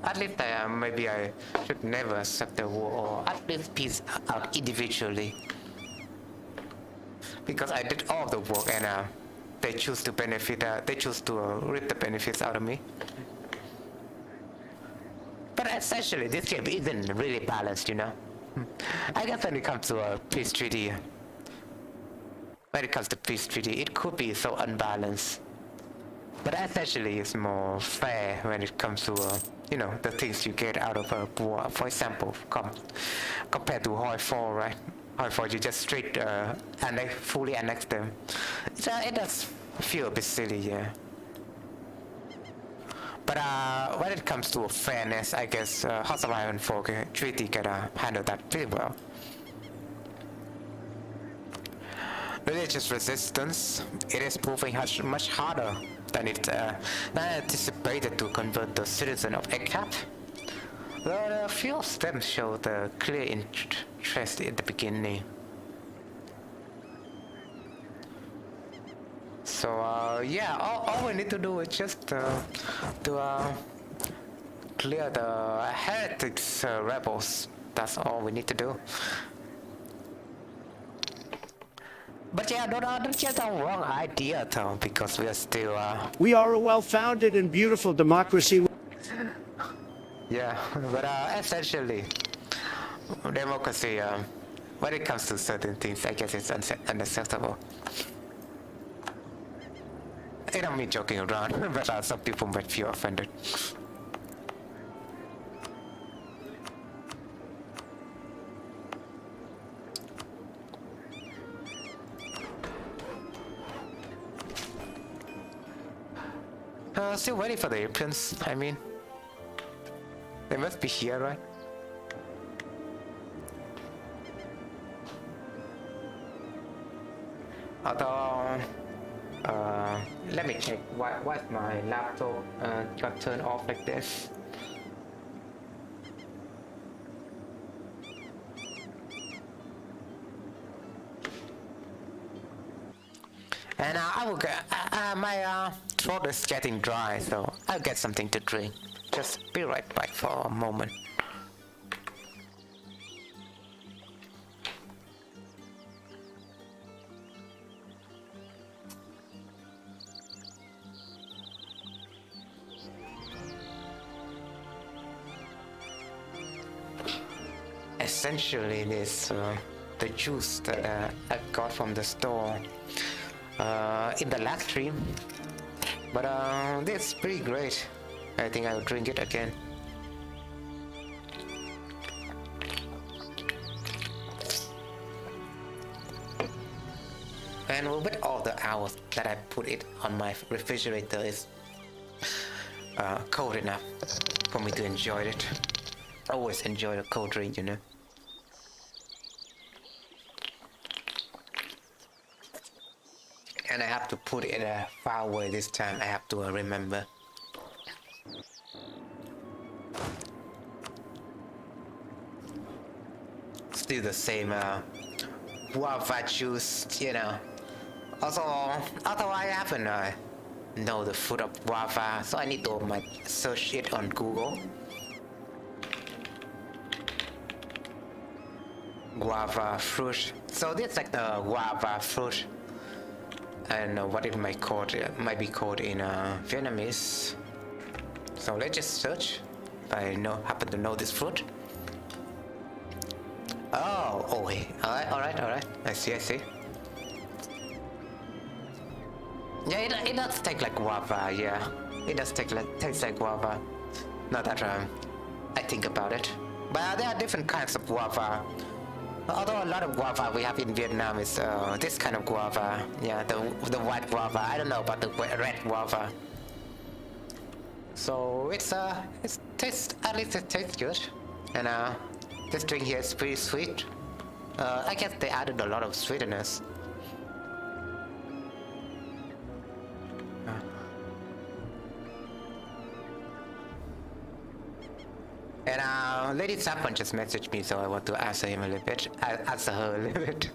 At least maybe I should never accept the war, or at least peace out individually. Because I did all the work and they choose to benefit, they choose to reap the benefits out of me. But essentially, this game isn't really balanced, you know? I guess when it comes to a peace treaty, it could be so unbalanced. But essentially, it's more fair when it comes to, you know, the things you get out of a war. For example, compared to Hoi 4, right? Hoi 4, you just straight fully annex them. It does feel a bit silly, yeah. But when it comes to fairness, I guess House of Iron 4 treaty can handle that pretty well. Religious resistance, it is proving much harder than anticipated to convert the citizen of ECAP. Though a few of them showed a clear interest in the beginning. So yeah, all we need to do is just to clear the heretics rebels. That's all we need to do. But yeah, don't get the wrong idea though, because we are still We are a well-founded and beautiful democracy. yeah, but essentially, democracy, when it comes to certain things, I guess it's unacceptable. I don't mean joking around, but some people might feel offended. Still waiting for the Europeans, I mean. They must be here, right? Although, let me check why my laptop got turned off like this. And I will get my throat is getting dry, so I'll get something to drink. Just be right back for a moment. Essentially, this the juice that I got from the store in the last stream, but this is pretty great. I think I'll drink it again. And with all the hours that I put it on my refrigerator is cold enough for me to enjoy it. I always enjoy a cold drink, you know. And I have to put it far away this time. I have to remember. Still the same guava juice, you know. Also I haven't know the fruit of guava, so I need to search it on Google. Guava fruit. So this is like the guava fruit. I don't know what it might be called in Vietnamese. So let's just search. If I happen to know this fruit. Oh, hey. All right. I see. Yeah, it does taste like guava. Yeah, it does taste like guava. Not that I think about it. But there are different kinds of guava. Although a lot of guava we have in Vietnam is this kind of guava. Yeah, the white guava. I don't know about the red guava. So it tastes, at least it tastes good. And this drink here is pretty sweet. I guess they added a lot of sweetness. And Lady Sapon just messaged me, so I want to answer him a little bit. Answer her a little bit.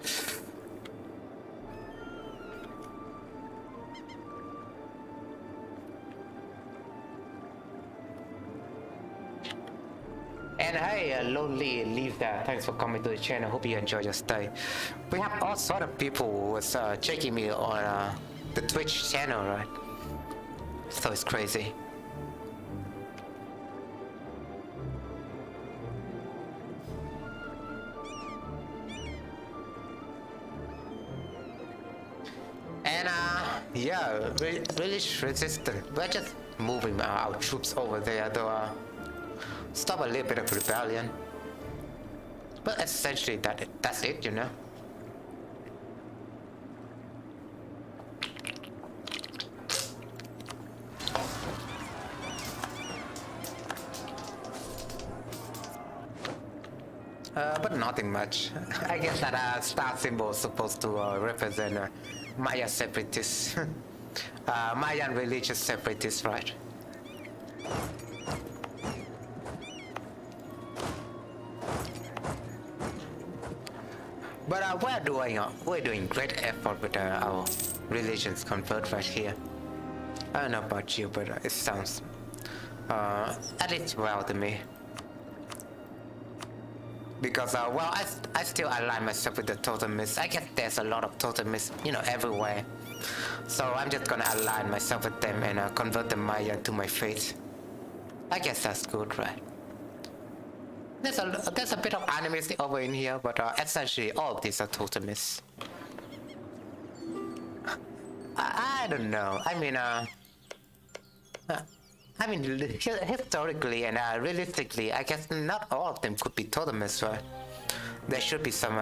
And hey, Lonely Lisa, thanks for coming to the channel. Hope you enjoy your stay. We have all sort of people who was checking me on the Twitch channel, right? So it's crazy. And yeah, really resistant. We're just moving our troops over there to stop a little bit of rebellion. But essentially that's it, you know. But nothing much. I guess that star symbol is supposed to represent Maya separatists. Mayan religious separatists, right? But we're doing great effort with our religions convert right here. I don't know about you, but it sounds at least well to me. Because well, I still align myself with the totemists. I guess there's a lot of totemists, you know, everywhere. So I'm just gonna align myself with them and convert the Maya to my faith. I guess that's good, right? There's a bit of animism over in here, but essentially all of these are totemists. I don't know. I mean, historically and realistically, I guess not all of them could be totemists, right? There should be some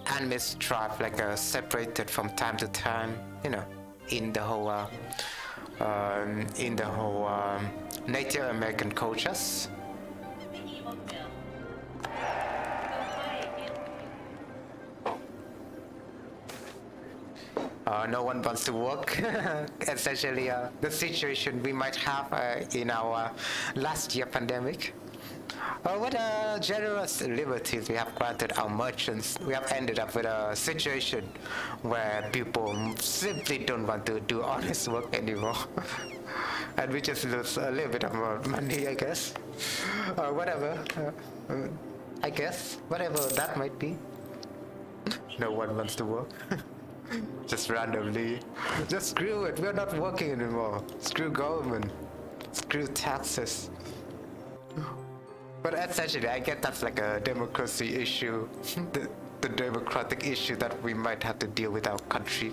animist tribe, like separated from time to time, you know, in the whole Native American cultures. No one wants to work. Essentially, the situation we might have in our last year pandemic. With generous liberties we have granted our merchants, we have ended up with a situation where people simply don't want to do honest work anymore. And we just lose a little bit of more money, I guess. Or whatever. I guess. Whatever that might be. No one wants to work. Just randomly. Just screw it. We're not working anymore. Screw government. Screw taxes. But essentially, I guess that's like a democracy issue. The democratic issue that we might have to deal with our country.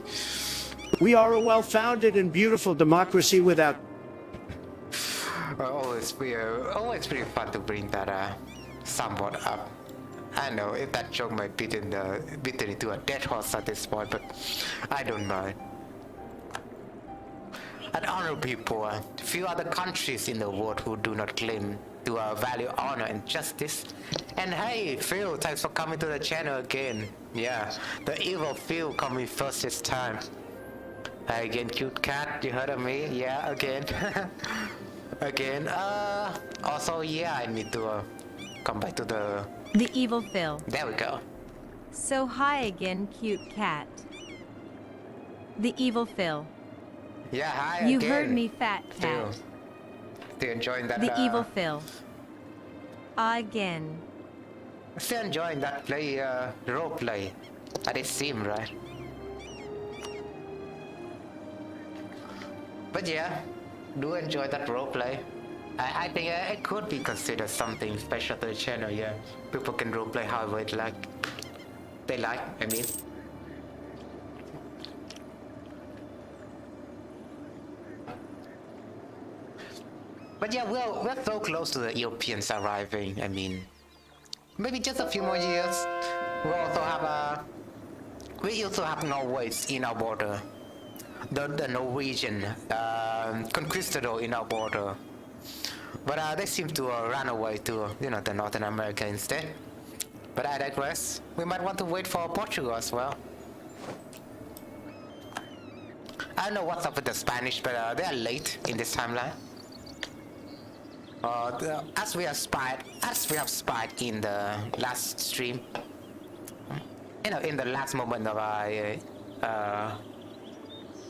We are a well-founded and beautiful democracy without... always pretty fun to bring that somewhat up. I know if that joke might beat it into a dead horse at this point, but I don't mind. And honor people, few other countries in the world who do not claim to value honor and justice. And hey, Phil, thanks for coming to the channel again. Yeah, the evil Phil coming first this time. Again, cute cat, you heard of me? Yeah, again. Again, also, yeah, I need to come back to the evil Phil. There we go. So hi again, cute cat. The evil Phil. Yeah, hi You again. heard me, Fat Cat. Still enjoying that. The evil Phil. Again. Still enjoying that role play. That it seemed, right? But yeah, do enjoy that role play. I think it could be considered something special to the channel. Yeah, people can role play however they like. I mean. But yeah, we're so close to the Europeans arriving. I mean, maybe just a few more years. We also have Norways in our border. The Norwegian conquistador in our border. But they seem to run away to the Northern America instead. But I digress. We might want to wait for Portugal as well. I don't know what's up with the Spanish, but they are late in this timeline. As we have spied in the last stream, in the last moment of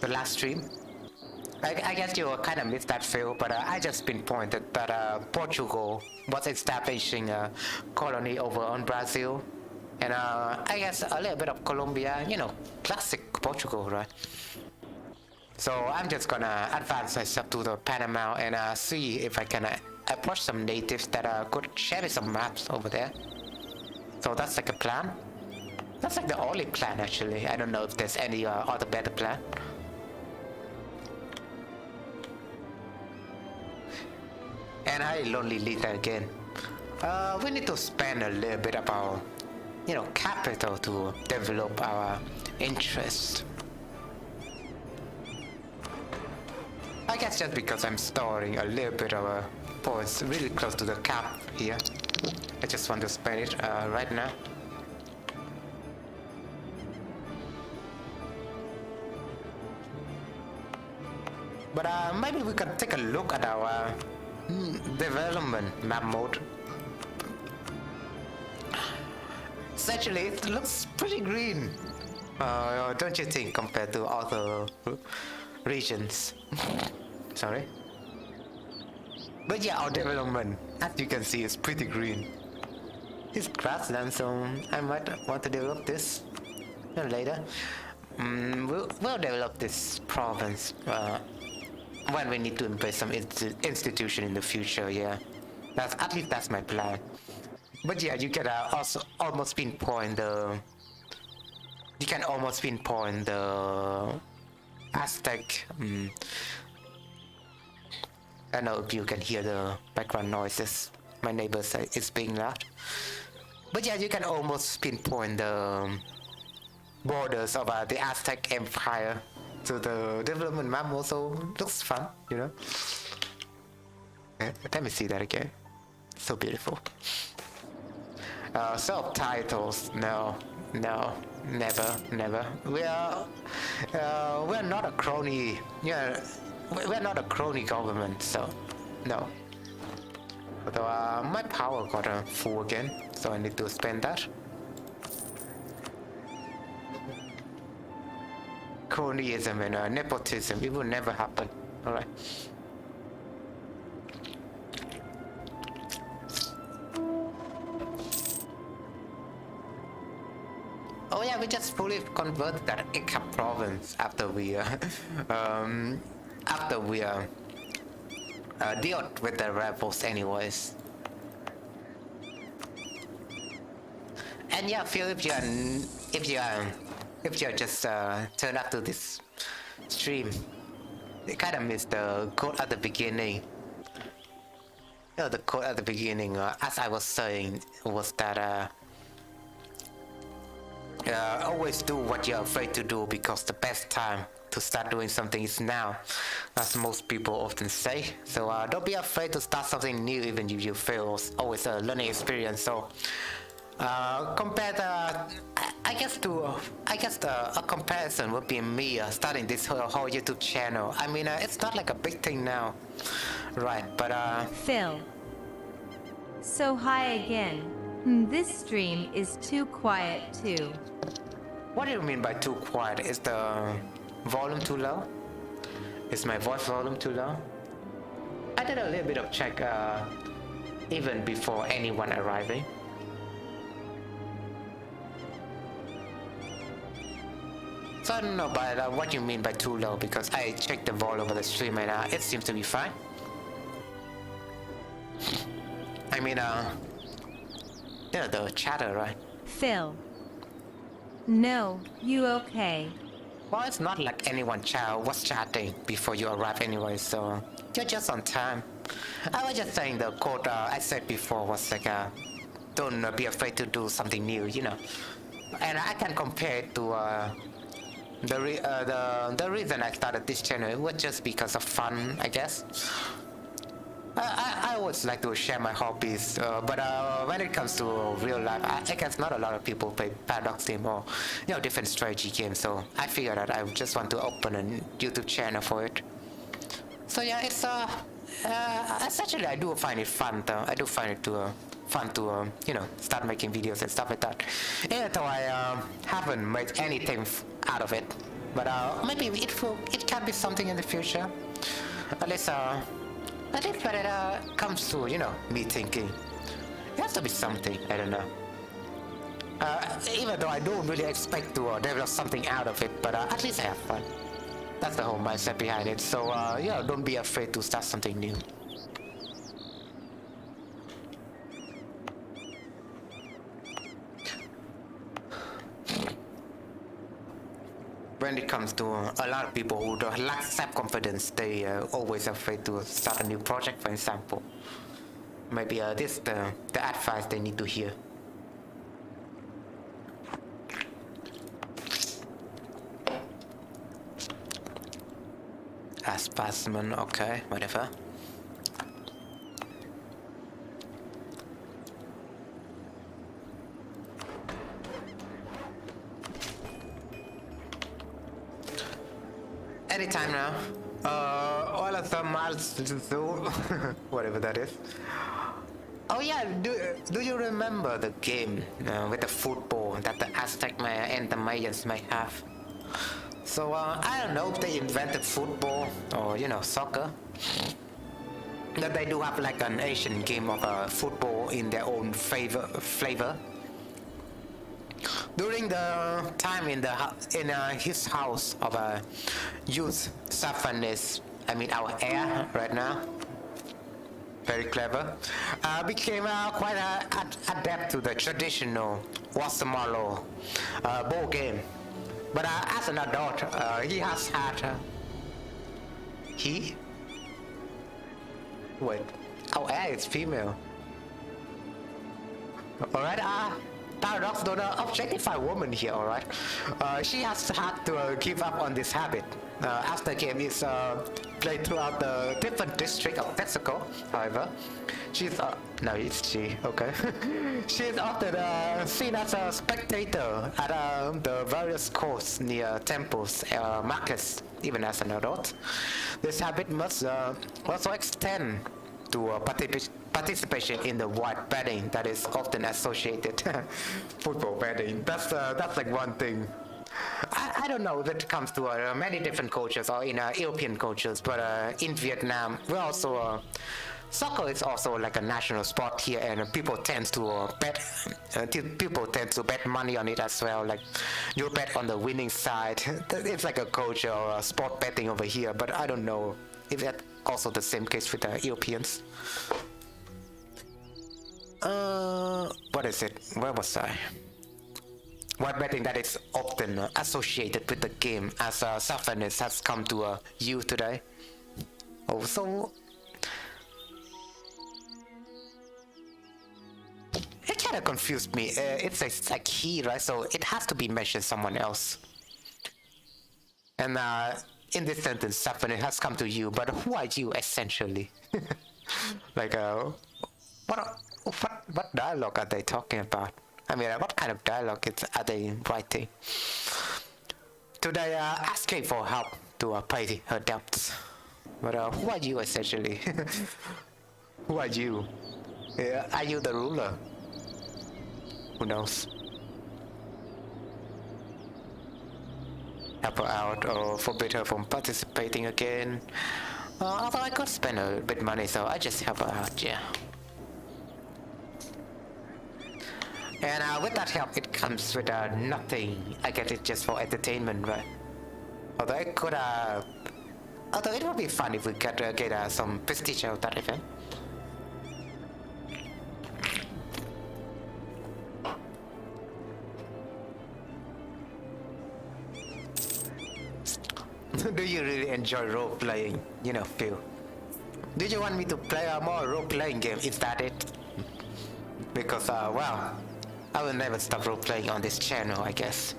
the last stream, I guess you kind of missed that feel, but I just pinpointed that Portugal was establishing a colony over on Brazil, and I guess a little bit of Colombia, classic Portugal, right? So I'm just gonna advance myself to the Panama and see if I can approach some natives that could share me some maps over there. So that's like a plan. That's like the only plan actually. I don't know if there's any other better plan. And hi, Lonely Lita again. We need to spend a little bit of our, capital to develop our interest. I guess just because I'm storing a little bit of points really close to the cap here. I just want to spend it right now. But maybe we can take a look at our development map mode. Actually, it looks pretty green. Don't you think, compared to other regions? Sorry. But yeah, our development, as you can see, is pretty green. It's grassland, so I might want to develop this later. We'll develop this province when we need to invade some institution in the future. Yeah, at least that's my plan. But yeah, you can also almost pinpoint the. You can almost pinpoint the Aztec. I don't know if you can hear the background noises. My neighbor say it's being loud. But yeah, you can almost pinpoint the borders of the Aztec Empire. So the development map also looks fun, Let me see that again. So beautiful. Subtitles, no, never. We're not a crony. Yeah, we're not a crony government, so no. Although my power got full again, so I need to spend that. Cronyism and nepotism, it will never happen. Alright. Oh yeah, we just fully converted that Icap province after we dealt with the rebels anyways. And yeah, Phil, if you just turn up to this stream, you kind of missed the quote at the beginning. The quote at the beginning, as I was saying, was that always do what you're afraid to do, because the best time to start doing something is now, as most people often say. So don't be afraid to start something new, even if you fail. It's always a learning experience. So compared, I guess a comparison would be me starting this whole YouTube channel. I mean, it's not like a big thing now, right? But Phil. So hi again. This stream is too quiet too. What do you mean by too quiet? Is the volume too low? Is my voice volume too low? I did a little bit of check even before anyone arriving. So I don't know what you mean by too low, because I checked the volume of the stream and it seems to be fine. I mean, yeah, the chatter, right? Phil. No, you okay? Well, it's not like anyone was chatting before you arrived anyway, so you're just on time. I was just saying the quote I said before was like, don't be afraid to do something new, you know. And I can compare it to the reason I started this channel was just because of fun, I guess. I always like to share my hobbies, but when it comes to real life, I guess not a lot of people play Paradox game or different strategy games. So I figured that I just want to open a YouTube channel for it. So yeah, it's essentially I do find it fun though. I do find it fun to start making videos and stuff like that. Even though I haven't made anything out of it, but maybe it can be something in the future. At least when it comes to me thinking, it has to be something. I don't know. Even though I don't really expect to develop something out of it, but at least I have fun. That's the whole mindset behind it. So don't be afraid to start something new. When it comes to a lot of people who don't lack self-confidence, they always afraid to start a new project, for example. Maybe this the advice they need to hear. Aspassman, okay, whatever. Anytime now. All of the miles to whatever that is. Oh yeah, do you remember the game with the football that the Aztec and the Mayans may have? So I don't know if they invented football or soccer. That they do have like an Asian game of football in their own flavor. During the time in his house of youth Safanis, I mean our heir right now, very clever, became quite adept to the traditional Wasamalo ball game. But as an adult, he has had wait, our heir is female. Alright, Paradox don't objectify women here, alright? She has had to give up on this habit. As the game is played throughout the different districts of Mexico, however, she's no, it's she, okay. She is often seen as a spectator at the various courts near temples, markets, even as an adult. This habit must also extend to participation in the white betting that is often associated football betting. That's like one thing. I don't know if it comes to many different cultures or in European cultures, but in Vietnam we also soccer is also like a national sport here, and people tend to bet money on it as well. Like you bet on the winning side. It's like a culture or a sport betting over here, but I don't know if that's also the same case with the Europeans. What is it? Where was I? White betting that is often associated with the game, as Safanis has come to you today. Also, it kind of confused me. It says like he, right? So it has to be mentioned someone else. And in this sentence, Safanis has come to you, but who are you essentially? Like, what dialogue are they talking about? I mean, what kind of dialogue are they writing? Today, asking for help to pay her debts. But who are you essentially? Who are you? Are you the ruler? Who knows? help her out or forbid her from participating again. Although I could spend a bit money, so I just help her out, yeah. And with that help, it comes with nothing. I get it just for entertainment, right? Although I could, although it would be fun if we could get some prestige out of that event. Do you really enjoy role-playing? You know, Phil. Do you want me to play a more role-playing game? Is that it? Because, well, I will never stop role-playing on this channel, I guess.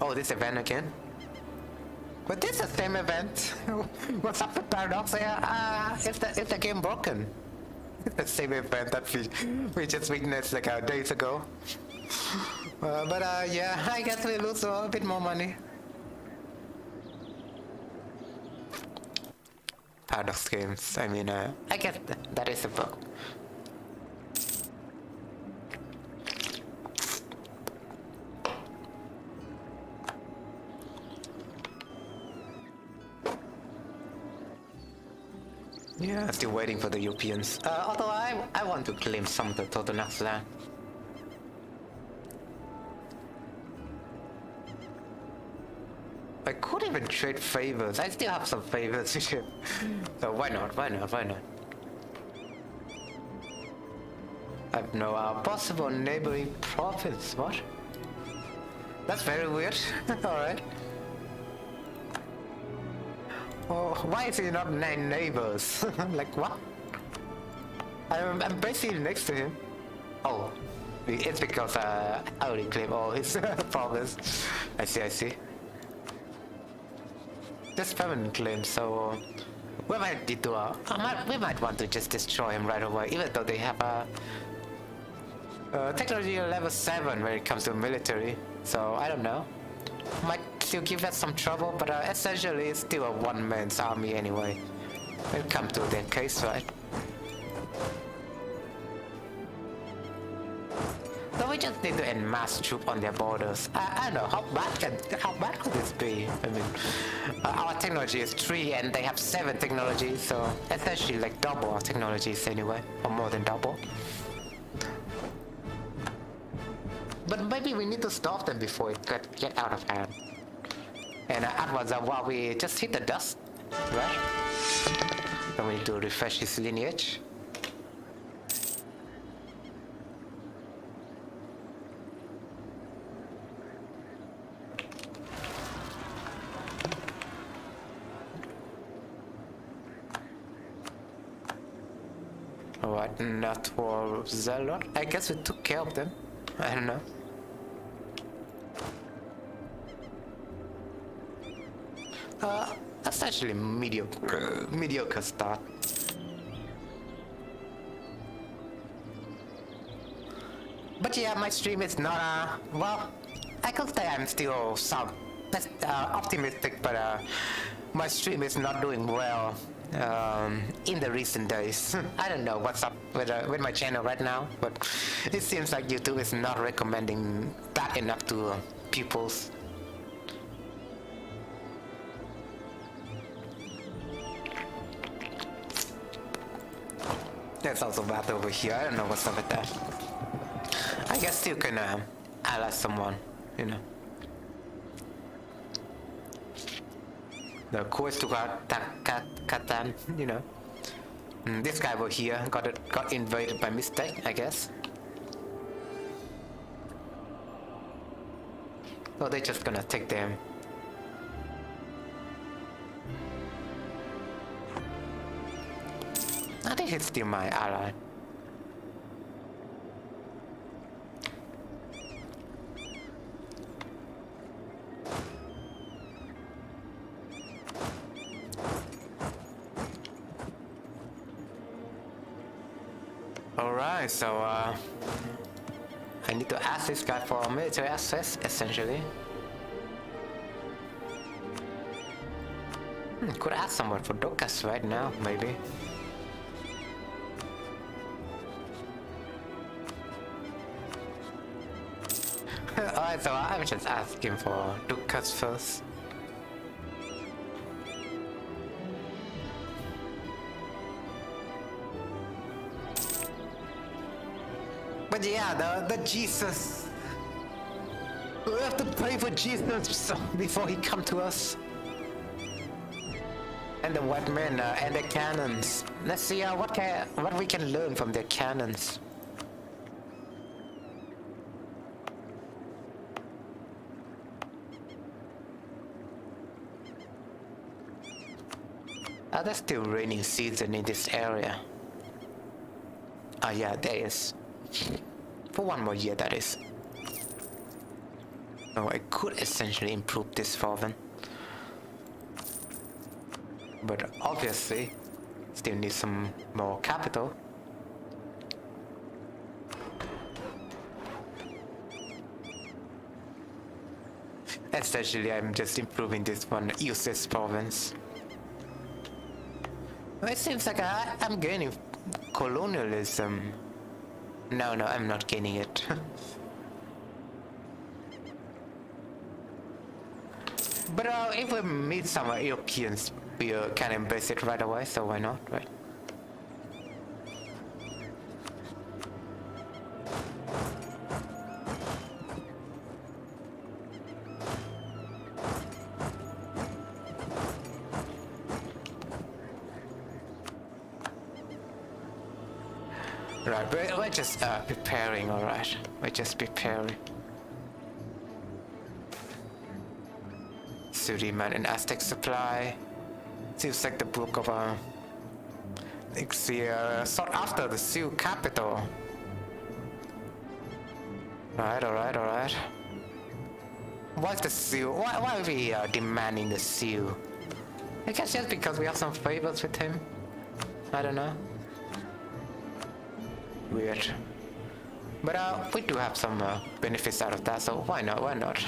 Oh, this event again? But this is the same event. What's up with Paradox here? If the game broken? The same event that we just witnessed like days ago. But yeah, I guess we lose a bit more money. Paradox games, I mean, I guess that is a bug. Yeah, still waiting for the Europeans. Although I want to claim some of the total next land. I could even trade favors. I still have some favors. So why not? Why not? Why not? I have no possible neighboring province. What? That's very weird. Alright. Oh, why is he not neighbors? Like what? I'm basically next to him. Oh, it's because I already claimed all his province. I see, I see. This permanent claim, so we might need to, we might want to just destroy him right away, even though they have technology level 7 when it comes to military. So I don't know. Might still give us some trouble, but essentially it's still a one-man's army anyway. When it comes to their case, right? So we just need to enmass troops on their borders. I don't know, how bad could this be? I mean, our technology is 3 and they have 7 technologies, so essentially like double our technologies anyway, or more than double. But maybe we need to stop them before it could get out of hand. And afterwards, while we just hit the dust, right? Then we need to refresh his lineage. What? Not for Zealot? I guess we took care of them. I don't know. That's actually mediocre start. But yeah, my stream is not, well, I could say I'm still optimistic, but my stream is not doing well in the recent days. I don't know what's up with my channel right now, but it seems like YouTube is not recommending that enough to pupils. There's also battle over here. I don't know what's up with that. I guess you can ally someone, you know. The quest to Katan, you know. This guy over here got invaded by mistake, I guess. So they're just gonna take them. I think it's still my ally. Alright, so I need to ask this guy for military access, essentially. Could ask someone for Dokas right now, maybe. Alright, so I'm just asking for ducats first. But yeah, the Jesus. We have to pray for Jesus before he come to us. And the white men and the cannons. Let's see what we can learn from their cannons. There's still raining season in this area. Oh yeah, there is. For 1 more year, that is. Oh, I could essentially improve this for them. But obviously, still need some more capital. Essentially, I'm just improving this one useless province. Well, it seems like I'm gaining colonialism. No, I'm not gaining it. But if we meet some Europeans, we can embrace it right away, so why not, right? Right, we're just preparing, alright? We're just preparing. Suleiman and Aztec supply. Seems like the book of it's sought after the Sioux capital. Alright. What's the Sioux? Why are we demanding the Sioux? I guess just because we have some favors with him. I don't know. Weird. But we do have some benefits out of that, so why not?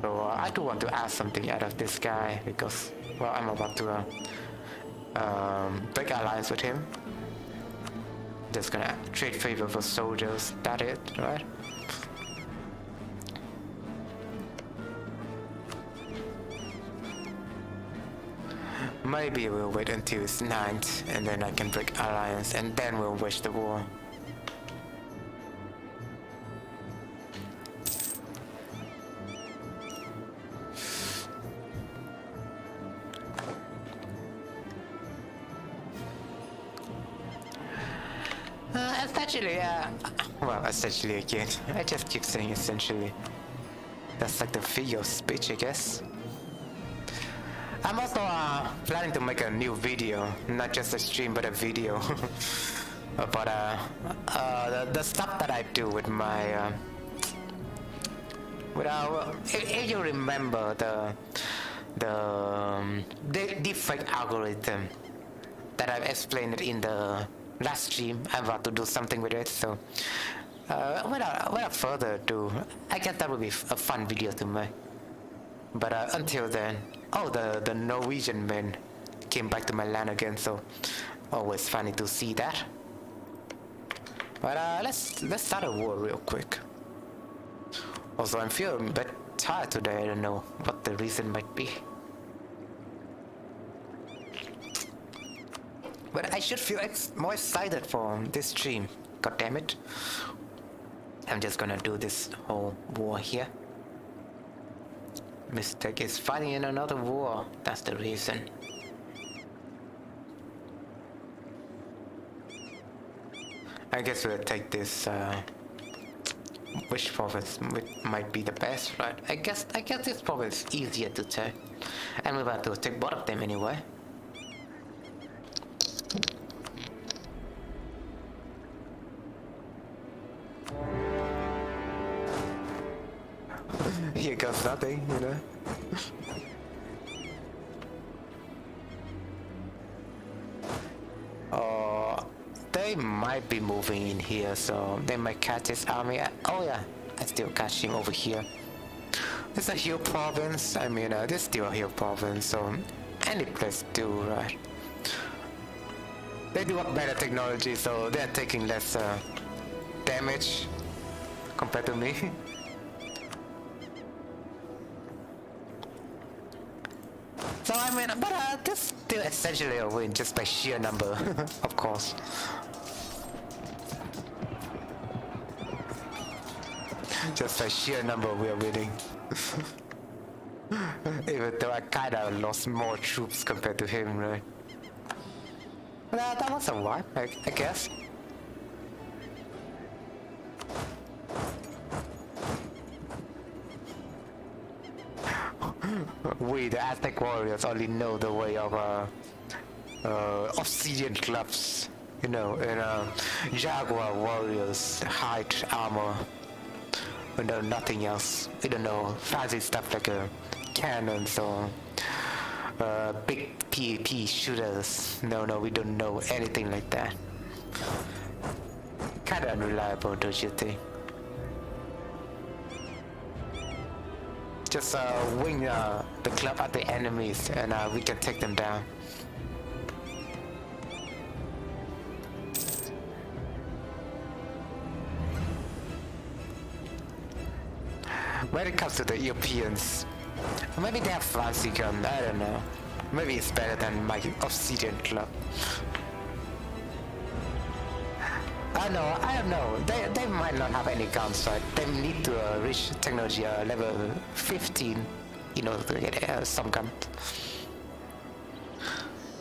So I do want to ask something out of this guy because, well, I'm about to break alliance with him. Just gonna trade favor for soldiers. That it, right? Maybe we'll wait until it's 9th and then I can break alliance and then we'll wage the war. Essentially again. I just keep saying essentially. That's like the figure of speech, I guess. I'm also planning to make a new video, not just a stream, but a video about the stuff that I do with my. If you remember the deepfake algorithm that I've explained it in the last stream, I'm about to do something with it. So without further ado, I guess that would be a fun video to make. But until then, the Norwegian men came back to my land again, so always funny to see that. But let's start a war real quick. Also, I'm feeling a bit tired today. I don't know what the reason might be. But I should feel more excited for this stream. God damn it. I'm just gonna do this whole war here. Mistake is fighting in another war. That's the reason. I guess we'll take this. Which province might be the best, right? I guess this province is easier to take, and we're about to take both of them anyway. Here goes nothing, you know. They might be moving in here, so they might catch his army. Oh yeah, I still catch him over here. It's a hill province. I mean, this is still a hill province, so any place do, right? They do have better technology, so they're taking less damage compared to me. So I mean, but this still essentially a win just by sheer number, of course. Just by sheer number we are winning. Even though I kinda lost more troops compared to him, right? But that was a wipe, I guess. We, the Aztec warriors, only know the way of obsidian clubs, you know, and jaguar warriors, hide armor. We know nothing else. We don't know fancy stuff like cannons or big PvP shooters. No, we don't know anything like that. Kinda unreliable, don't you think? Just wing the club at the enemies and we can take them down. When it comes to the Europeans, maybe they have fancy gun, I don't know. Maybe it's better than my obsidian club. I don't know. They might not have any guns, right? They need to reach technology level 15 in order to get some gun.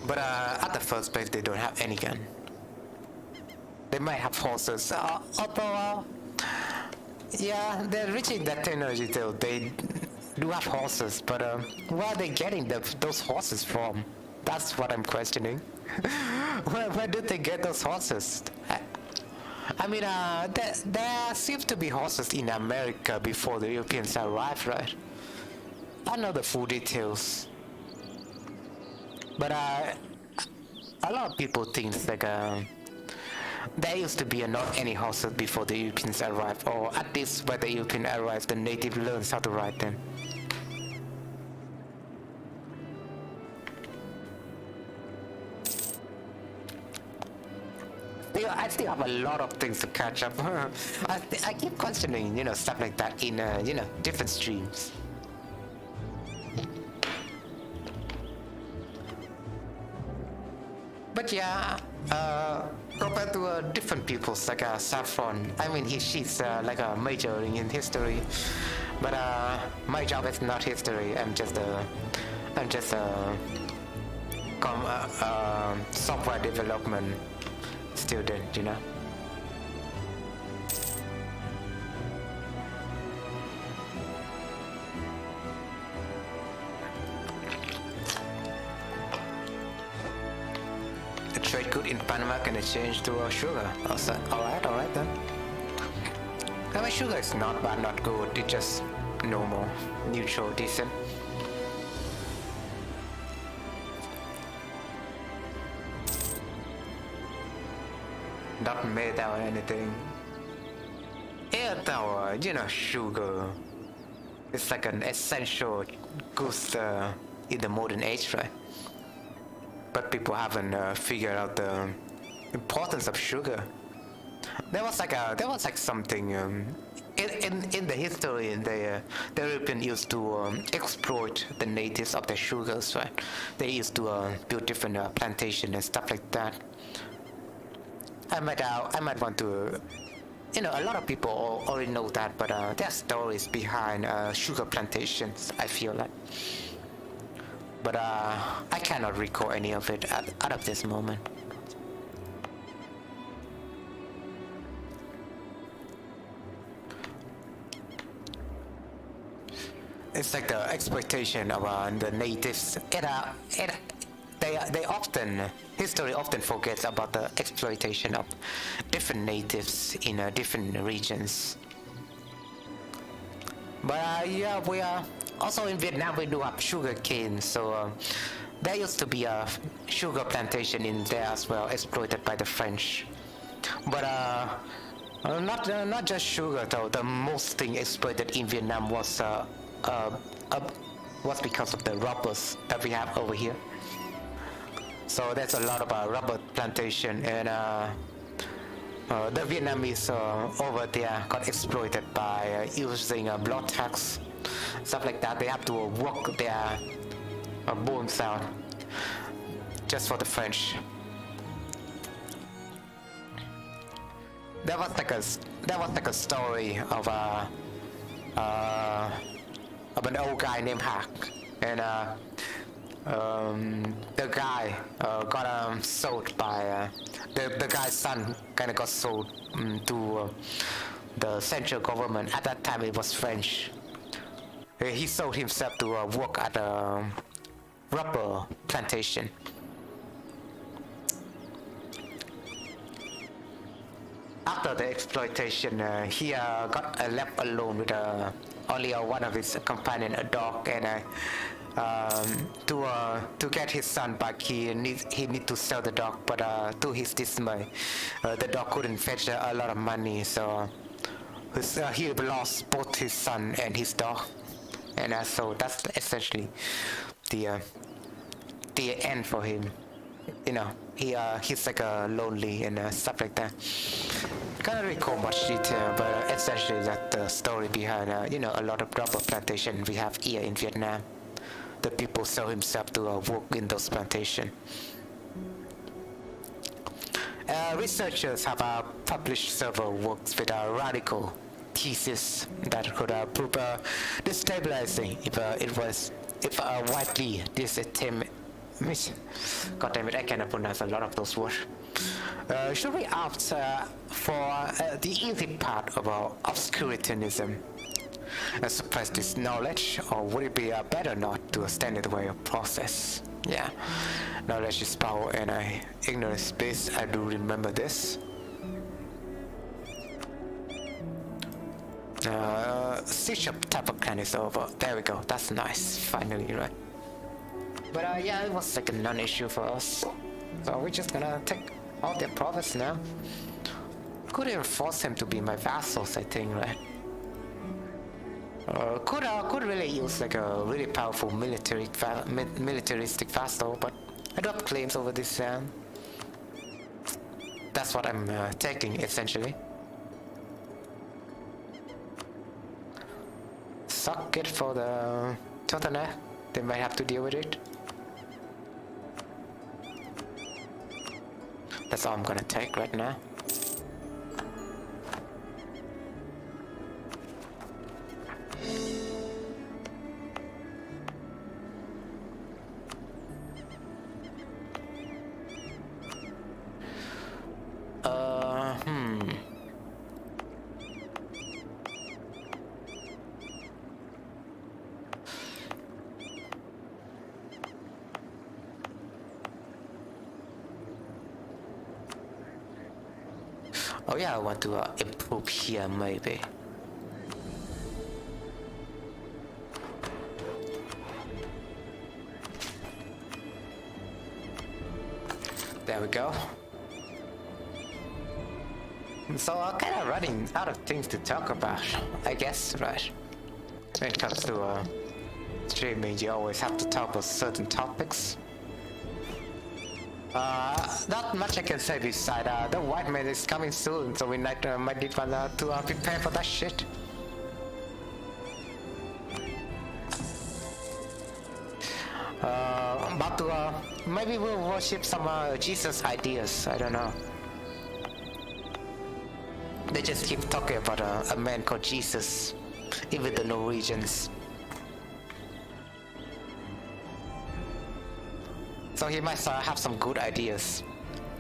But at the first place, they don't have any gun. They might have horses, although yeah, they're reaching that technology though. They do have horses, but where are they getting those horses from? That's what I'm questioning. where did they get those horses? I mean, there seems to be horses in America before the Europeans arrived, right? I know the full details, but a lot of people think like there used to be not any horses before the Europeans arrived, or at least when the Europeans arrived, the native learns how to ride them. I still have a lot of things to catch up. I keep questioning, you know, stuff like that in, you know, different streams. But yeah, compared to different peoples like Saffron, I mean, she's like a majoring in history, but my job is not history. I'm just a software development student, you know. The trade good in Panama can exchange to sugar. Also, alright then. I mean, sugar is not bad, not good. It's just normal, neutral, decent. Not made out or anything. Yeah, though, you know, sugar. It's like an essential goods in the modern age, right? But people haven't figured out the importance of sugar. There was like something in the history, the Europeans used to exploit the natives of their sugars, right? They used to build different plantations and stuff like that. I might want to, you know, a lot of people already know that, but there are stories behind sugar plantations, I feel like. But I cannot recall any of it out of this moment. It's like the exploitation of the natives. History often forgets about the exploitation of different natives in different regions. But yeah, we are also in Vietnam. We do have sugar cane, so there used to be a sugar plantation in there as well, exploited by the French. But not just sugar though. The most thing exploited in Vietnam was because of the rubbers that we have over here. So there's a lot of rubber plantation, and the Vietnamese over there got exploited by using blood tax, stuff like that. They have to work their bones out just for the French. That was like a story of an old guy named Hack, and the guy got sold by the guy's son kind of got sold to the central government. At that time it was French. He sold himself to work at a rubber plantation. After the exploitation, he got left alone with only one of his companion, a dog, and to get his son back, he need to sell the dog. But to his dismay, the dog couldn't fetch a lot of money, so he lost both his son and his dog, and so that's essentially the end for him. You know, he's like lonely and stuff like that. Can't recall much detail, but essentially that's the story behind a lot of rubber plantation we have here in Vietnam. The people sell himself to work in those plantations. Researchers have published several works with a radical thesis that could prove destabilizing if widely disseminated. God damn it, I cannot pronounce a lot of those words. Should we opt for the easy part of obscurantism and suppress this knowledge, or would it be better not to a standard way of process? Yeah, knowledge is power, and ignorance is bliss. I do remember this. Siege of Tabakan is over. There we go. That's nice. Finally, right? But yeah, it was like a non-issue for us. So we're just gonna take all their profits now. Could even force him to be my vassals, I think, right? Could really use like a really powerful militaristic vassal, but I don't have claims over this land. That's what I'm taking, essentially. Suck it for the Totana. They might have to deal with it. That's all I'm gonna take right now. Oh yeah, I want to improve here maybe. There we go. So I'm kind of running out of things to talk about, I guess, right? When it comes to streaming, you always have to talk about certain topics. Not much I can say beside the white man is coming soon, so we might need to prepare for that shit. But maybe we'll worship some Jesus ideas, I don't know. They just keep talking about a man called Jesus, even the Norwegians. So he might have some good ideas.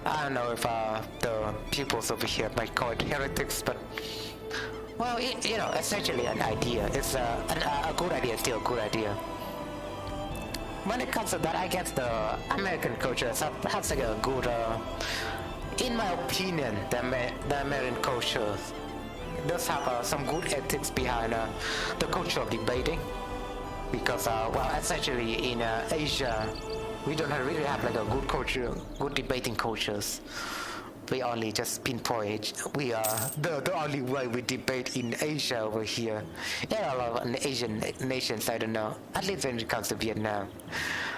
I don't know if the pupils over here might call it heretics, but well, essentially an idea. It's a good idea, still a good idea. When it comes to that, I guess the American culture has like a good, in my opinion, the American culture does have some good ethics behind the culture of debating, because well, essentially in Asia, we don't really have like a good culture, good debating cultures. We only just pinpoint. We are the only way we debate in Asia over here. There are a lot of Asian nations, I don't know. At least when it comes to Vietnam,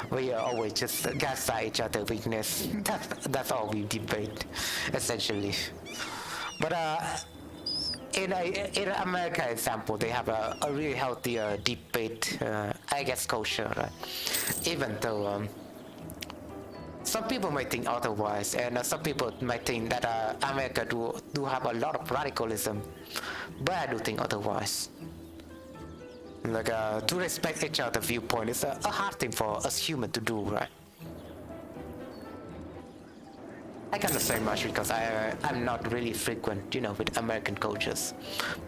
we always just gaslight each other weakness. That's all we debate, essentially. But in America example, they have a really healthy debate, I guess, culture, right? Even though some people might think otherwise, and some people might think that America do have a lot of radicalism, but I do think otherwise. Like to respect each other's viewpoint is a hard thing for us humans to do, right? I cannot say much because I'm not really frequent, with American cultures,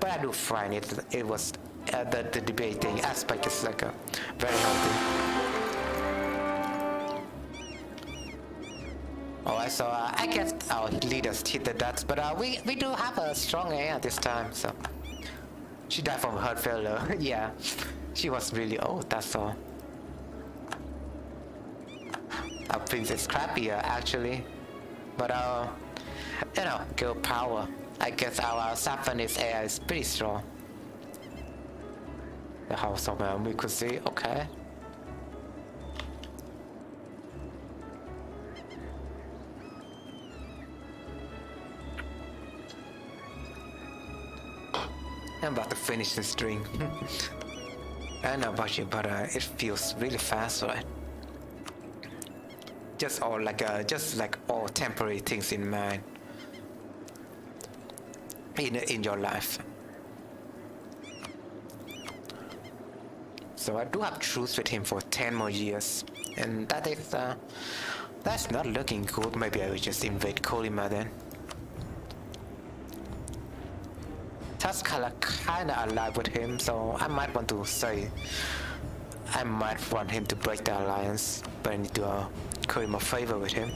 but I do find it was the debating aspect is like a very healthy. Alright, so I guess our leaders hit the dots, but we do have a strong AI this time, so she died from heart failure. Yeah, she was really old. That's all. Our princess crappier actually. But girl power. I guess our Japanese AI is pretty strong. The house of we could see, okay. I'm about to finish the string. I don't know about you, but it feels really fast, right? Just like all temporary things in mind in your life. So I do have truce with him for 10 more years, and that's not looking good. Maybe I will just invade Kolima then. Tuscala kinda alive with him, so I might want to say I might want him to break the alliance, but I need to curry my favor with him,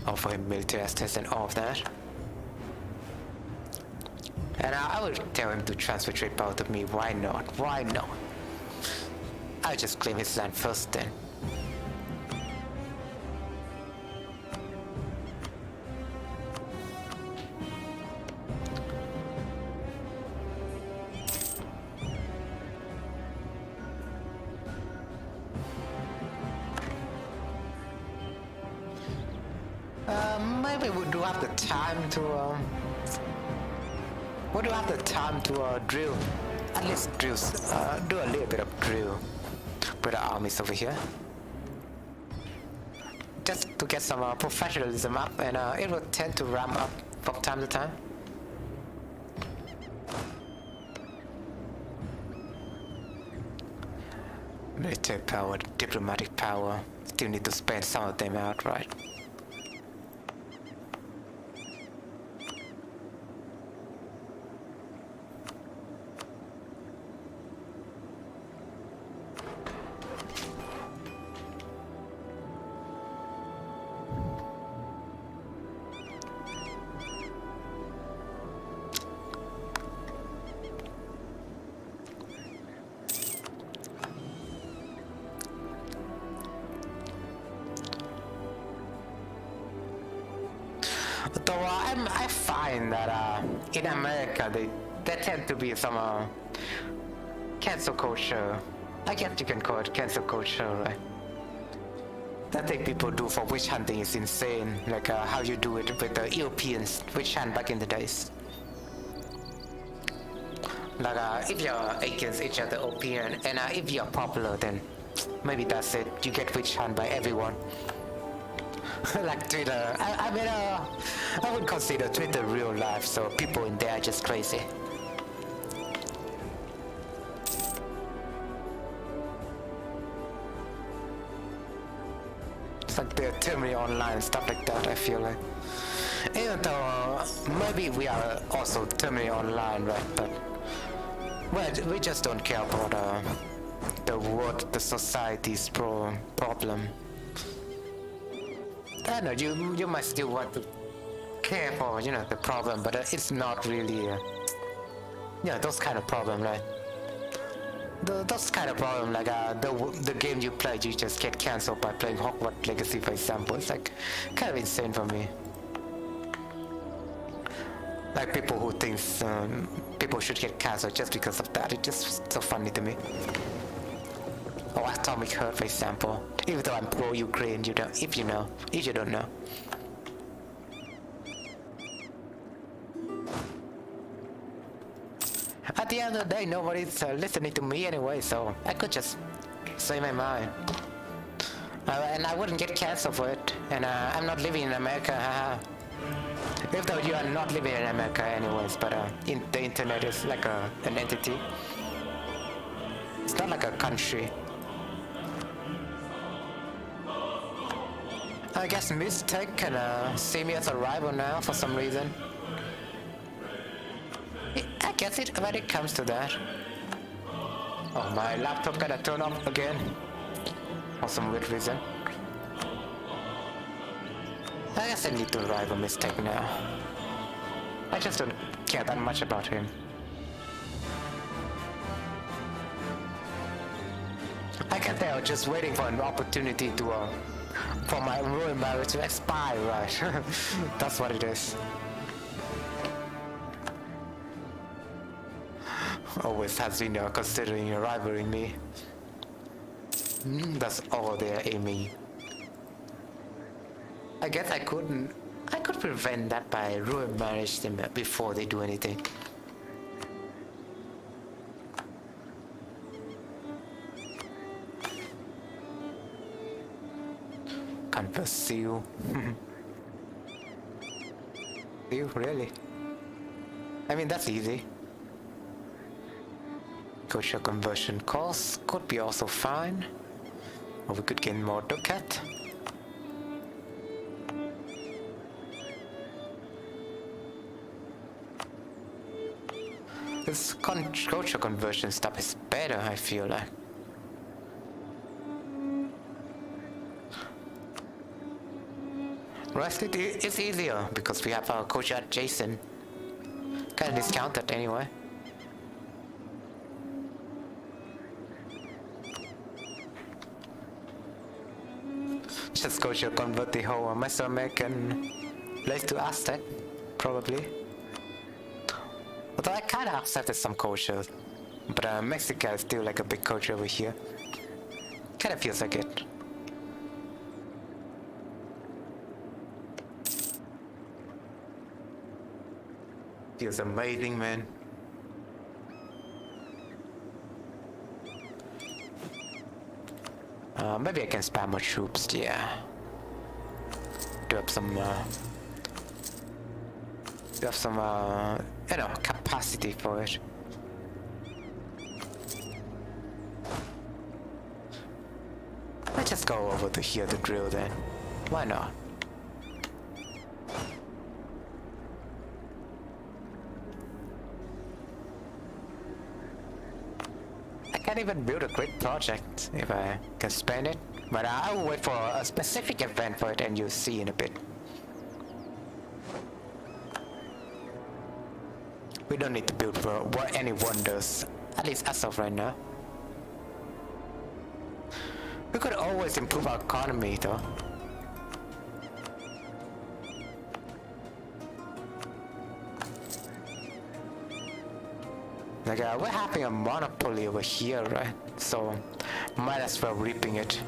offer him military assistance and all of that. And I will tell him to transfer trade power to me. Why not? Why not? I'll just claim his land first then. Maybe we do have the time to drill, at least do a little bit of drill with the armies over here, just to get some professionalism up, and it will tend to ramp up from time to time. Military power, diplomatic power, still need to spend some of them out, right? Though I find that in America there tend to be some cancel culture. I guess you can call it cancel culture, right? That thing people do for witch hunting is insane, like how you do it with the Europeans witch hunt back in the days. Like if you're against each other opinion, and if you're popular, then maybe that's it. You get witch hunt by everyone. Like Twitter, I mean, I would consider Twitter real life, so people in there are just crazy. It's like they're terminally online and stuff like that, I feel like. Even though maybe we are also terminally online, right? But well, we just don't care about the society's problem. I know you might still want to care for the problem, but it's not really those kind of problem, right? Those kind of problem, like the game you play, you just get cancelled by playing Hogwarts Legacy, for example. It's like kind of insane for me. Like people who think people should get cancelled just because of that. It's just so funny to me. Or Atomic Heart, for example. Even though I'm pro-Ukraine, if you don't know. At the end of the day, nobody's listening to me anyway, so I could just say my mind. And I wouldn't get canceled for it. And I'm not living in America, haha. Even though you are not living in America anyways, but the internet is like an entity. It's not like a country. I guess Mistake can see me as a rival now for some reason. I guess when it comes to that. Oh, my laptop gotta turn off again. For some weird reason. I guess I need to rival Mistake now. I just don't care that much about him. I guess they are just waiting for an opportunity to for my ruined marriage to expire, right? That's what it is. Always has been considering rivaling me. That's all they're aiming. I guess I could prevent that by ruin marriage them before they do anything. Can't pursue. You really? I mean, that's easy. Culture conversion costs could be also fine. Or we could gain more ducat. This culture conversion stuff is better, I feel like. Rest it's easier because we have our culture adjacent. Kinda discounted anyway. Just culture convert the whole Mesoamerican place to Aztec, probably. Although I kinda accepted some cultures, but Mexico is still like a big culture over here. Kinda feels like it. Feels amazing, man. Maybe I can spam more troops, yeah. Do have some, you know, capacity for it. Let's just go over to here to drill then. Why not? I can't even build a great project if I can spend it, but I will wait for a specific event for it and you'll see in a bit. We don't need to build for any wonders, at least as of right now. We could always improve our economy though. Like, we're having a monopoly over here, right? So, might as well reaping it.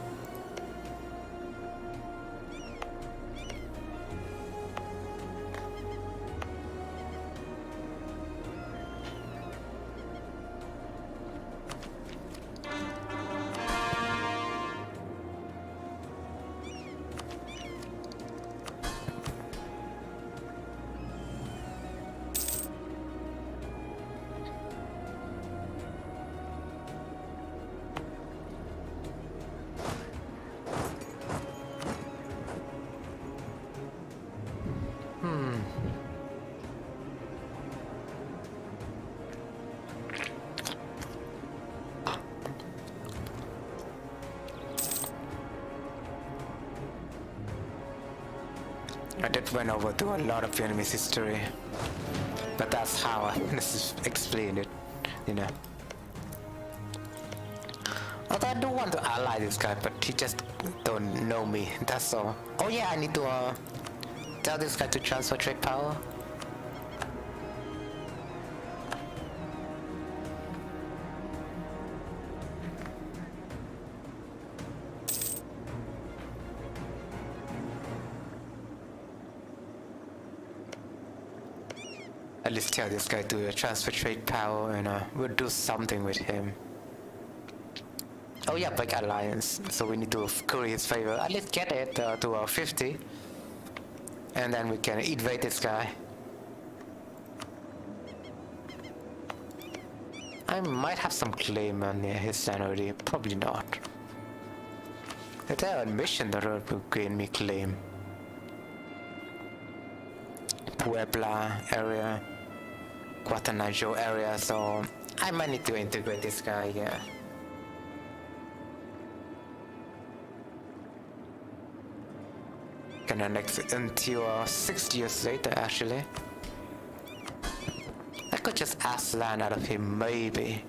I did went over to a lot of Vietnamese history, but that's how I explain it, you know. Although I do want to ally this guy, but he just don't know me, that's all. Oh yeah, I need to tell this guy to transfer trade power. At least tell this guy to transfer trade power and we'll do something with him. Oh yeah, big alliance. So we need to curry his favor. At least get it to 50. And then we can invade this guy. I might have some claim on his sanity. Probably not. If there are a mission that will gain me claim. Puebla area. Guatemala area. So I might need to integrate this guy, yeah. Can annex it until 6 years later, actually. I could just ask land out of him, maybe.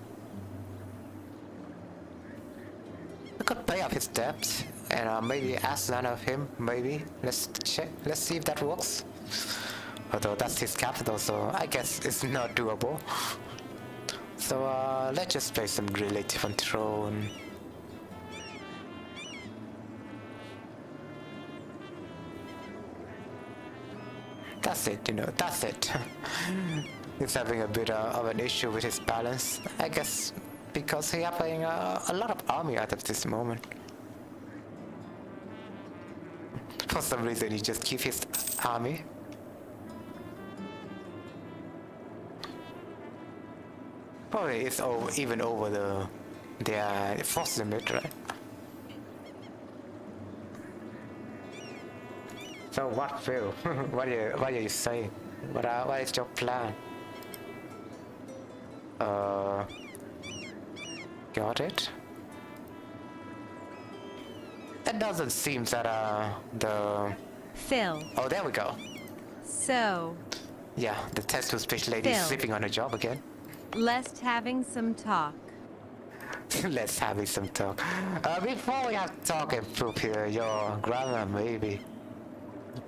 I could pay off his debts and maybe ask land out of him, maybe. Let's check. Let's see if that works. Although that's his capital, so I guess it's not doable. So let's just play some relative on throne. That's it, you know, that's it. He's having a bit of an issue with his balance, I guess, because he's having a lot of army at this moment. For some reason, he just keeps his army. Probably it's even over their force limit, right? So what, Phil? what are you saying? What is your plan? Got it. It doesn't seem that the Phil. Oh, there we go. So. Yeah, the test to speech lady is Phil. sleeping on a job again. Let's having some talk. Let's have some talk. Before we have talk, improve your grammar, maybe.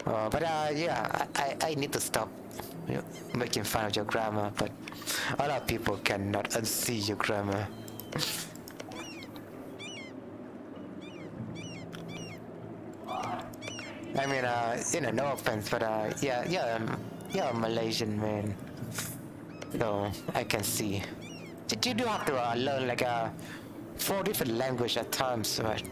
But yeah, I need to stop making fun of your grammar, but a lot of people cannot unsee your grammar. I mean, you know, no offense, but yeah, you're a Malaysian man, so I can see. You do have to learn like 4 different languages at times, right?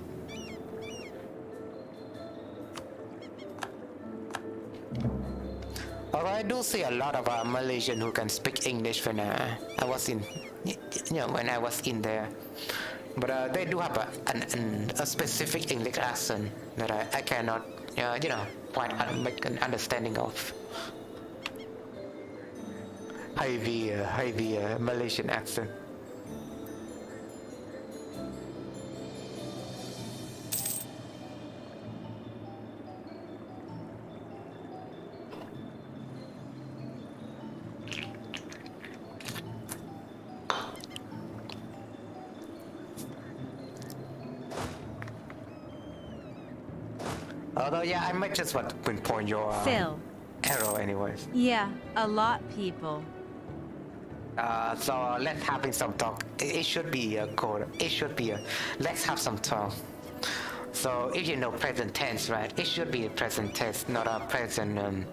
Although I do see a lot of Malaysian who can speak English when I was in, when I was in there. But they do have a specific English accent that I cannot, quite make an understanding of. Heavy Malaysian accent. Although, yeah, I might just want to pinpoint your Phil. arrow anyways. Yeah, a lot people. So let's having some talk. It should be a code. It should be a let's have some talk. So if you know present tense, right? It should be a present tense, not a present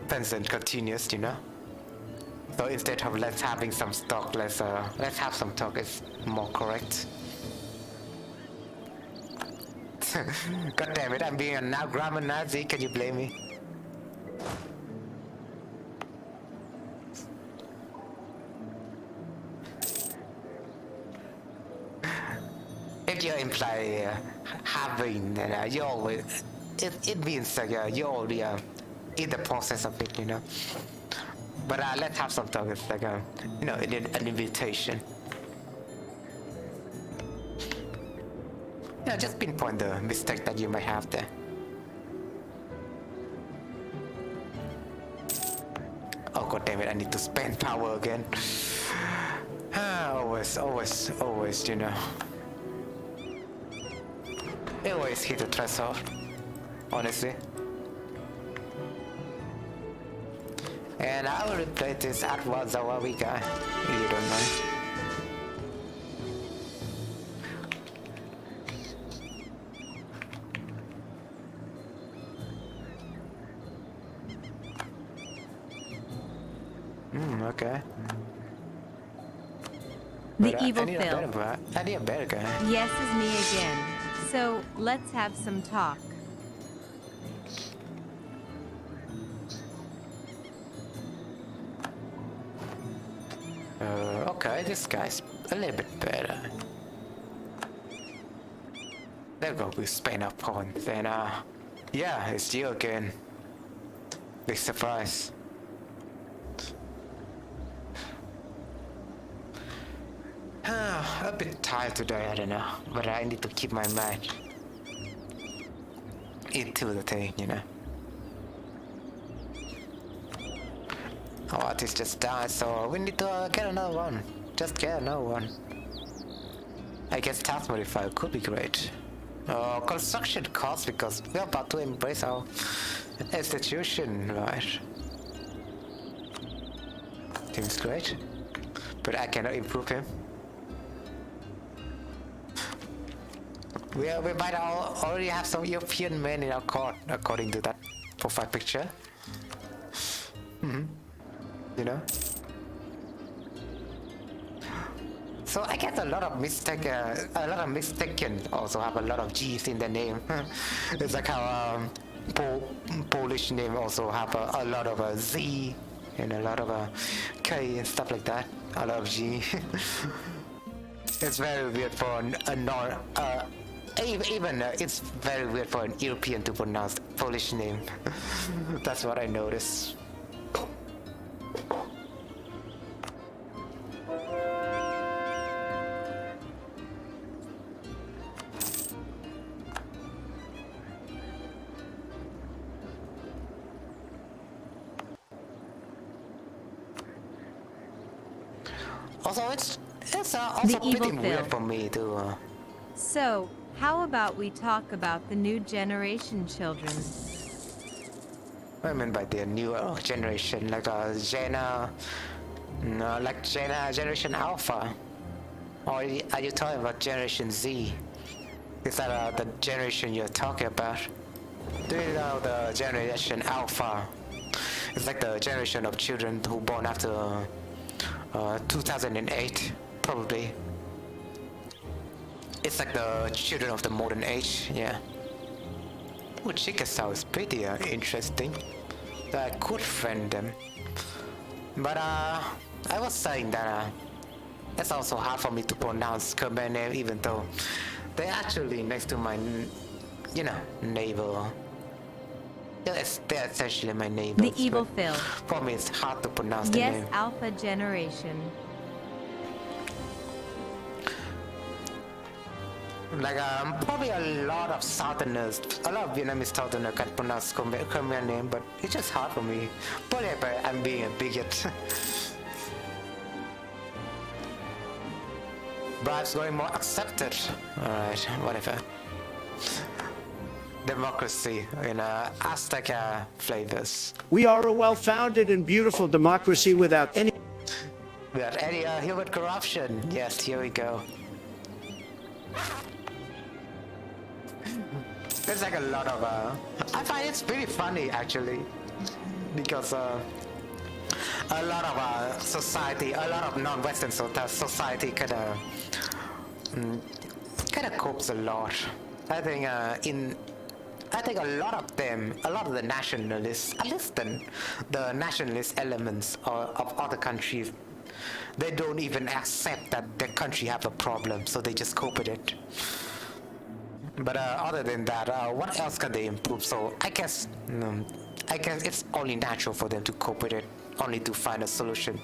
present continuous, you know. So instead of let's having some talk, let's have some talk is more correct. God damn it! I'm being a now grammar Nazi. Can you blame me? If you imply having, then you always it means like you're already in the process of it, you know. But let's have some talk. It's like an invitation. Yeah, just pinpoint the mistake that you might have there. Oh god damn it! I need to spend power again. Always, you know. It always hit the threshold, honestly. And I will replay this at Wazawawika, if you don't mind. Okay. The But, evil I need Phil. I need a better guy. Yes is me again. So, let's have some talk. Okay, this guy's a little bit better. There we go with Spain up on. Then, yeah, it's you again. Big surprise. A bit tired today, I don't know. But I need to keep my mind into the thing, you know. Our artist just died, so we need to get another one. Just get another one. I guess task modifier could be great. Construction costs because we're about to embrace our institution, right? Seems great. But I cannot improve him. We might already have some European men in our court, according to that profile picture. You know? So I guess a lot of mistaken also have a lot of G's in their name. It's like how Polish name also have a lot of Z and a lot of K and stuff like that. A lot of G. It's very weird for it's very weird for an European to pronounce Polish name. That's what I noticed. Also, it's also The evil pretty weird Phil. for me to. So, how about we talk about the new generation children? What I mean by the new generation, like Generation Alpha, or are you talking about Generation Z? Is that the generation you're talking about? Do you know the Generation Alpha? It's like the generation of children who born after 2008, probably. It's like the children of the modern age, yeah. Oh, Chickasaw is pretty interesting. I could friend them. But I was saying that it's also hard for me to pronounce Khmer name, even though they're actually next to my, neighbor. They're essentially my neighbors. The evil but Phil. For me, it's hard to pronounce the Yes, name. Alpha Generation. Like probably a lot of Southerners, a lot of Vietnamese Southerners can pronounce Khmer name, but it's just hard for me. Probably I'm being a bigot. Bribes going more accepted. Alright, whatever. Democracy in Aztec flavors. We are a well-founded and beautiful democracy without any Without any human corruption. Yes, here we go. There's like a lot of I find it's pretty funny actually, because a lot of society, a lot of non-Western society kind of copes a lot. I think a lot of them, a lot of the nationalists, at least the nationalist elements of other countries, they don't even accept that their country have a problem, so they just cope with it. But other than that, what else can they improve? So I guess it's only natural for them to cope with it, only to find a solution,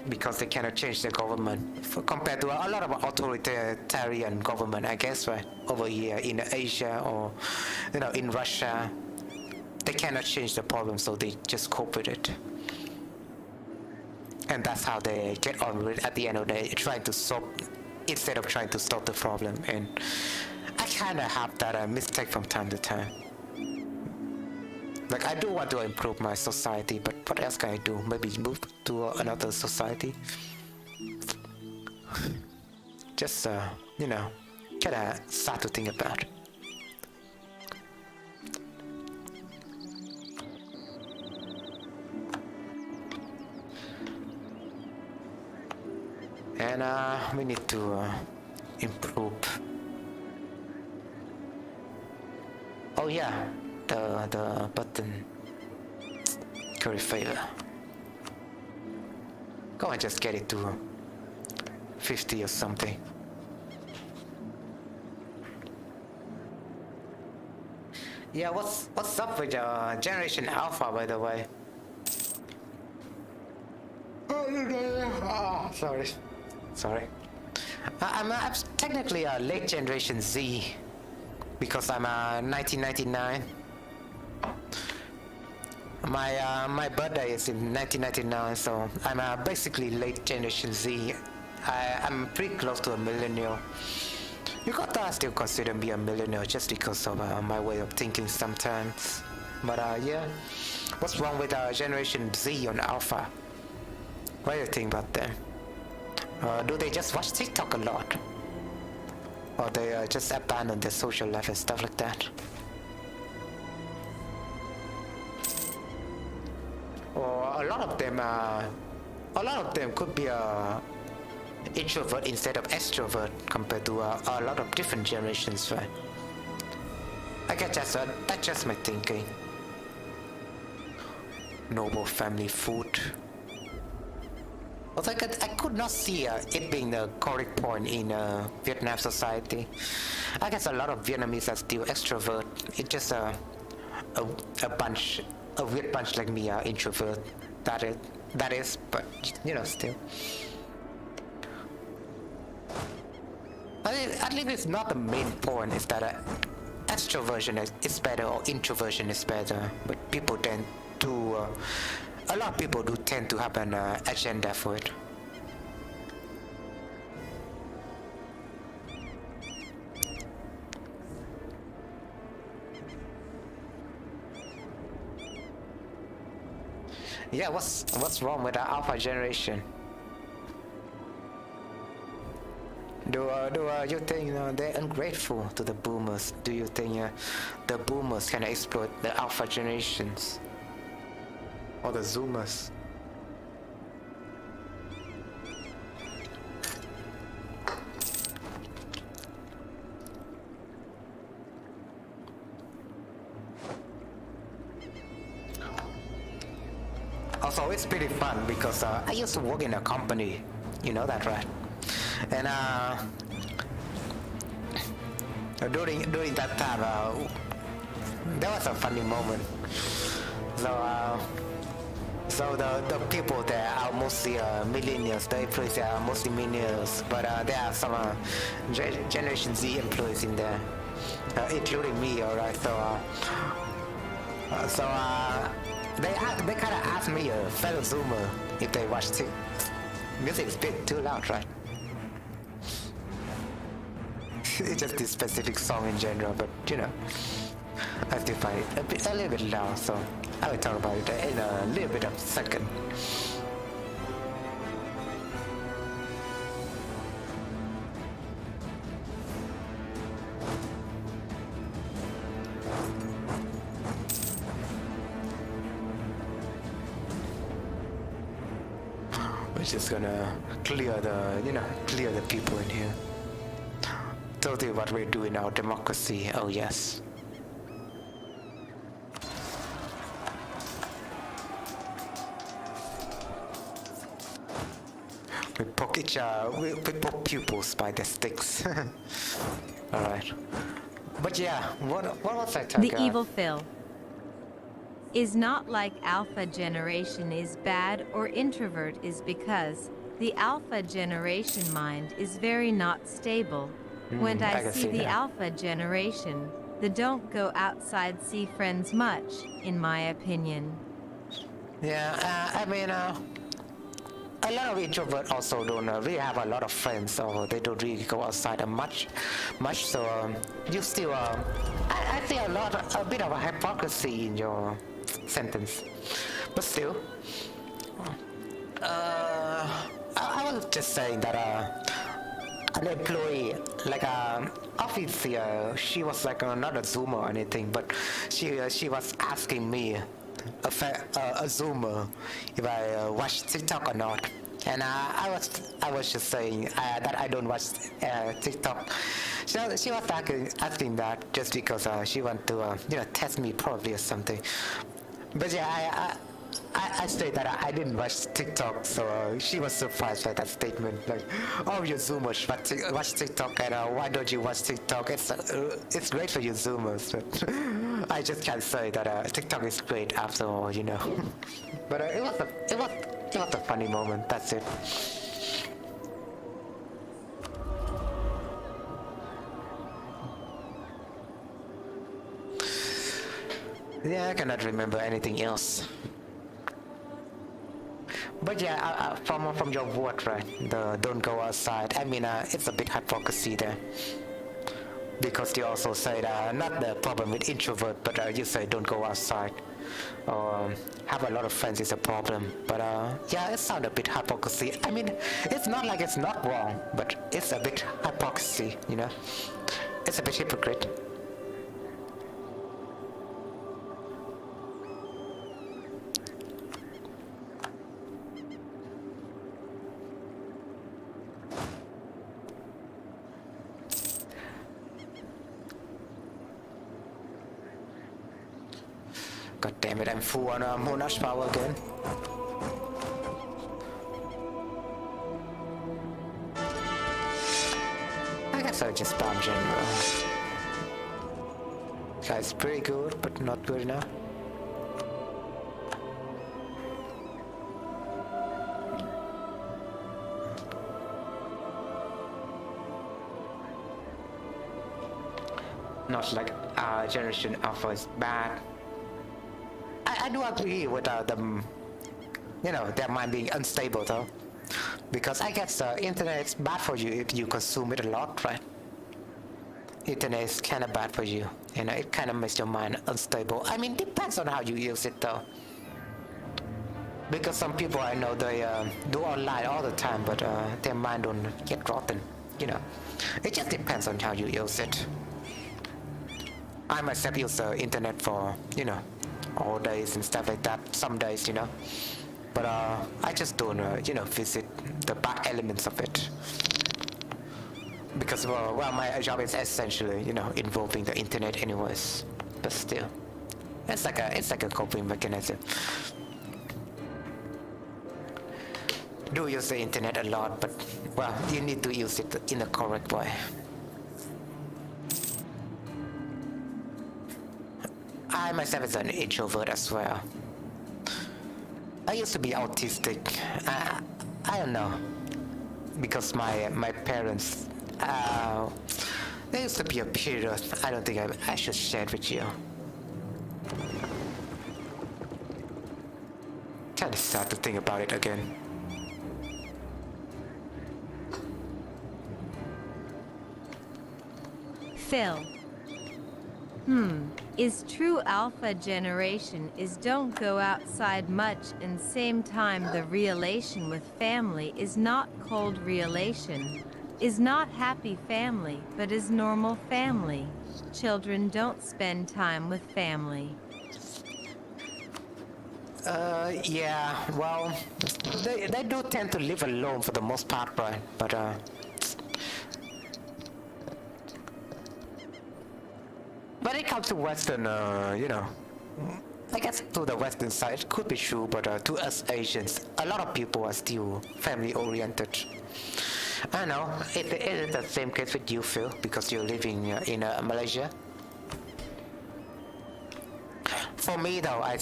because they cannot change their government compared to a lot of authoritarian government, I guess, right, over here in Asia or in Russia. They cannot change the problem, so they just cope with it. And that's how they get on with it at the end of the day, trying to solve instead of trying to stop the problem. And I kind of have that mistake from time to time. Like, I do want to improve my society, but what else can I do? Maybe move to another society? Just, kind of start to think about it. And we need to improve. Oh yeah, the button. Curry favor. Go and just get it to 50 or something. Yeah, what's up with Generation Alpha, by the way? Oh, sorry. I'm technically a late Generation Z because I'm 1999. My birthday is in 1999, so I'm basically late Generation Z. I'm pretty close to a millennial. You gotta still consider me a millennial just because of my way of thinking sometimes. But yeah, what's wrong with Generation Z on Alpha? What do you think about them? Do they just watch TikTok a lot? Or they just abandon their social life and stuff like that? Or a lot of them could be introvert instead of extrovert compared to a lot of different generations, right? I guess that's just my thinking. Noble family food. Although I could not see it being the correct point in Vietnam society. I guess a lot of Vietnamese are still extrovert. It's just a weird bunch like me are introvert. That is, but you know, still. At least it's not the main point. Is that extroversion is better or introversion is better? But people tend to. A lot of people do tend to have an agenda for it. Yeah, what's wrong with the Alpha generation? Do you think they're ungrateful to the boomers? Do you think the boomers can exploit the Alpha generations? Or the Zoomers? Also, it's pretty fun because I used to work in a company, you know that, right? And during that time, there was a funny moment. So the people there are mostly millennials. The employees there are mostly millennials, but there are some Generation Z employees in there, including me. Alright, so they kind of asked me, a fellow Zoomer, if they watched it. Music's a bit too loud, right? It's just this specific song in general, but you know, I still find it a little bit loud, so I will talk about it in a little bit of a second. We're just gonna clear the people in here. Totally what we do in our democracy. Oh yes. We poke pupils by the sticks. Alright. But yeah, what was I talking about? The evil Phil is not like Alpha generation is bad or introvert is because the Alpha generation mind is very not stable. When I see the Alpha generation, they don't go outside see friends much, in my opinion. Yeah, I mean, a lot of introverts also don't really have a lot of friends, so they don't really go outside much. So you still, I see a bit of a hypocrisy in your sentence, but still, I was just saying that an employee, like obviously she was like not a Zoomer or anything, but she was asking me, a Zoomer, if I watch TikTok or not. And I was just saying that I don't watch TikTok. So she was asking that just because she want to test me probably or something. But yeah, I said that I didn't watch TikTok, so she was surprised by that statement. Like, oh, you Zoomers watch TikTok, and why don't you watch TikTok? It's great for you Zoomers, but I just can't say that TikTok is great after all, you know. But it was a funny moment. That's it. Yeah, I cannot remember anything else. But yeah, from your word, right? The don't go outside. I mean, it's a bit hypocrisy there. Because you also say not the problem with introvert, but you say don't go outside. Or have a lot of friends is a problem. But yeah, it sounds a bit hypocrisy. I mean, it's not like it's not wrong, but it's a bit hypocrisy, you know? It's a bit hypocrite. God damn it, I'm full on Monash power again. I guess I'll just spam general. Guy's pretty good, but not good enough. Not like Generation Alpha is bad. I do agree with them, their mind being unstable though. Because I guess internet is bad for you if you consume it a lot, right? Internet is kind of bad for you, it kind of makes your mind unstable. I mean, depends on how you use it though. Because some people I know, they do online all the time, but their mind don't get rotten, It just depends on how you use it. I myself use the internet for, all days and stuff like that, some days, but I just don't visit the bad elements of it, because my job is essentially involving the internet anyways. But still, it's like a coping mechanism. Do use the internet a lot, but you need to use it in a correct way. I myself is an introvert as well. I used to be autistic. I don't know, because my parents, there used to be a period. I don't think I should share it with you. Kind of sad to think about it again. Phil. Is true alpha generation is don't go outside much, and same time the relation with family is not cold relation, is not happy family, but is normal family. Children don't spend time with family. Yeah, well, they do tend to live alone for the most part, right? But when it comes to Western, I guess to the Western side it could be true, but to us Asians, a lot of people are still family-oriented. I don't know, is it the same case with you, Phil, because you're living in Malaysia? For me though, I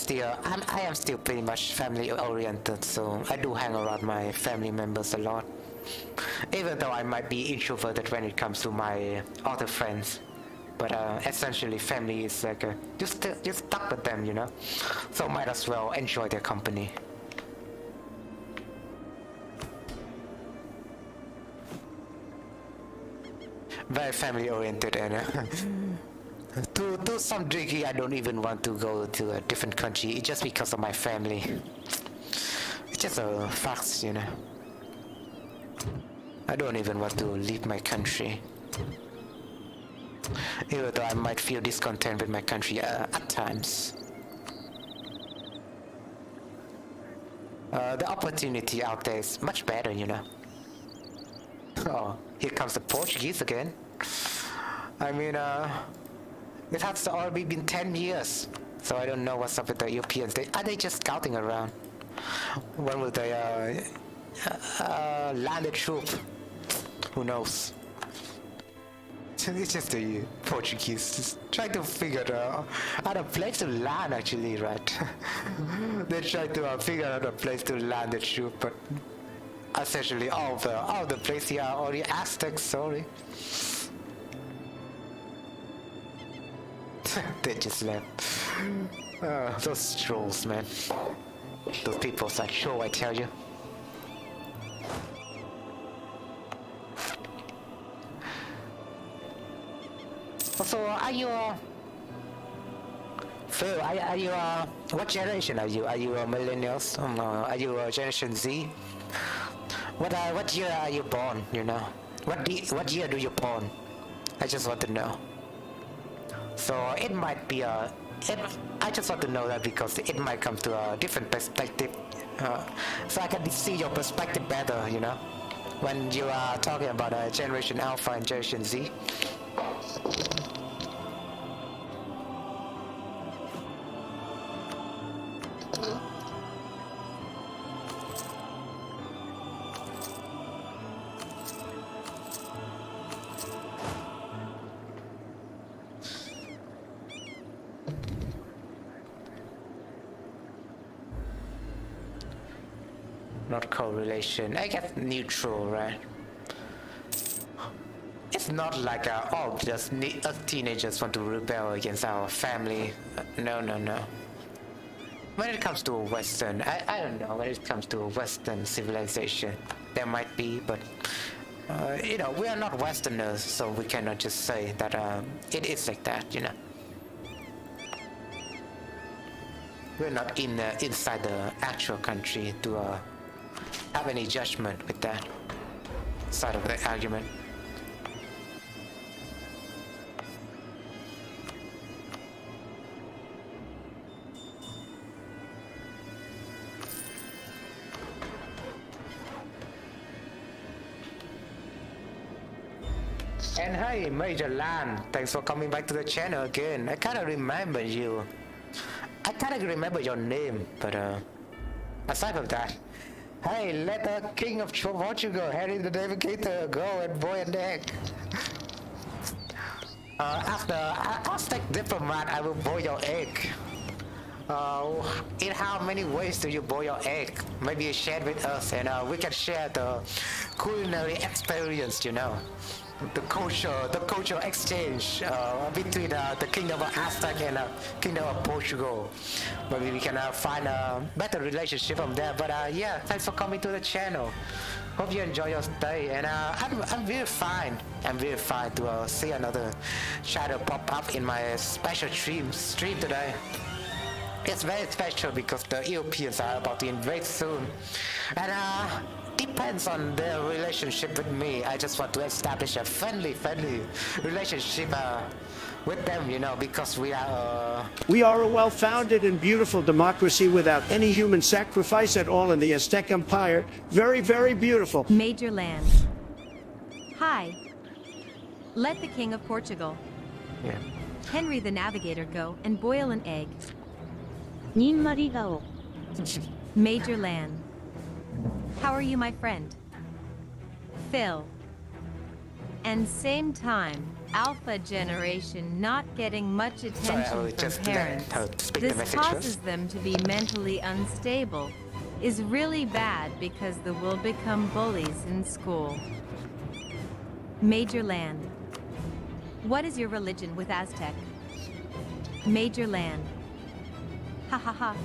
am still pretty much family-oriented, so I do hang around my family members a lot. Even though I might be introverted when it comes to my other friends. But essentially family is like you're stuck with them, so might as well enjoy their company. Very family oriented, and to some degree I don't even want to go to a different country just because of my family. It's just a fact, I don't even want to leave my country. Even though I might feel discontent with my country at times. the opportunity out there is much better, you know. Oh, here comes the Portuguese again. I mean, it has already been 10 years, so I don't know what's up with the Europeans. Are they just scouting around? When will they land a troop? Who knows? It's just the Portuguese just trying to figure out a place to land, actually, right? They try to figure out a place to land the troop, but essentially all the places here are already Aztec. Sorry. They just left. Those trolls, man. Those people are troll, I tell you. So, are you Phil? Are you what generation are you? Are you millennials? Are you Generation Z? What year are you born? You know, what year do you born? I just want to know. So it might be I just want to know that because it might come to a different perspective, so I can see your perspective better. You know, when you are talking about Generation Alpha and Generation Z. Not correlation, I guess neutral, right? It's not like just us teenagers want to rebel against our family. No. When it comes to Western, I don't know, when it comes to Western civilization, there might be, but you know, we are not Westerners, so we cannot just say that it is like that, you know. We're not inside the actual country to have any judgment with that side of the argument. And hey, Major Lan, thanks for coming back to the channel again. I kind of remember you. I kind of remember your name, but aside from that, hey, let the King of Portugal, Harry the Navigator, go and boil an egg. After Aztec diplomat, I will boil your egg. In how many ways do you boil your egg? Maybe you share it with us, and we can share the culinary experience, you know. The cultural exchange between the Kingdom of Aztec and Kingdom of Portugal. Maybe we can find a better relationship from there. But yeah, thanks for coming to the channel. Hope you enjoy your stay. And I'm really fine. I'm really fine to see another shadow pop up in my special stream today. It's very special because the Europeans are about to invade soon. And depends on their relationship with me. I just want to establish a friendly relationship with them, you know, because we are a well-founded and beautiful democracy without any human sacrifice at all in the Aztec Empire. Very, very beautiful. Major Land. Hi. Let the King of Portugal, yeah. Henry the Navigator, go and boil an egg. Major Land. How are you, my friend? Phil. And same time, Alpha generation not getting much attention from parents. This causes them to be mentally unstable. Is really bad because they will become bullies in school. Major Land. What is your religion with Aztec? Major Land. Ha ha ha.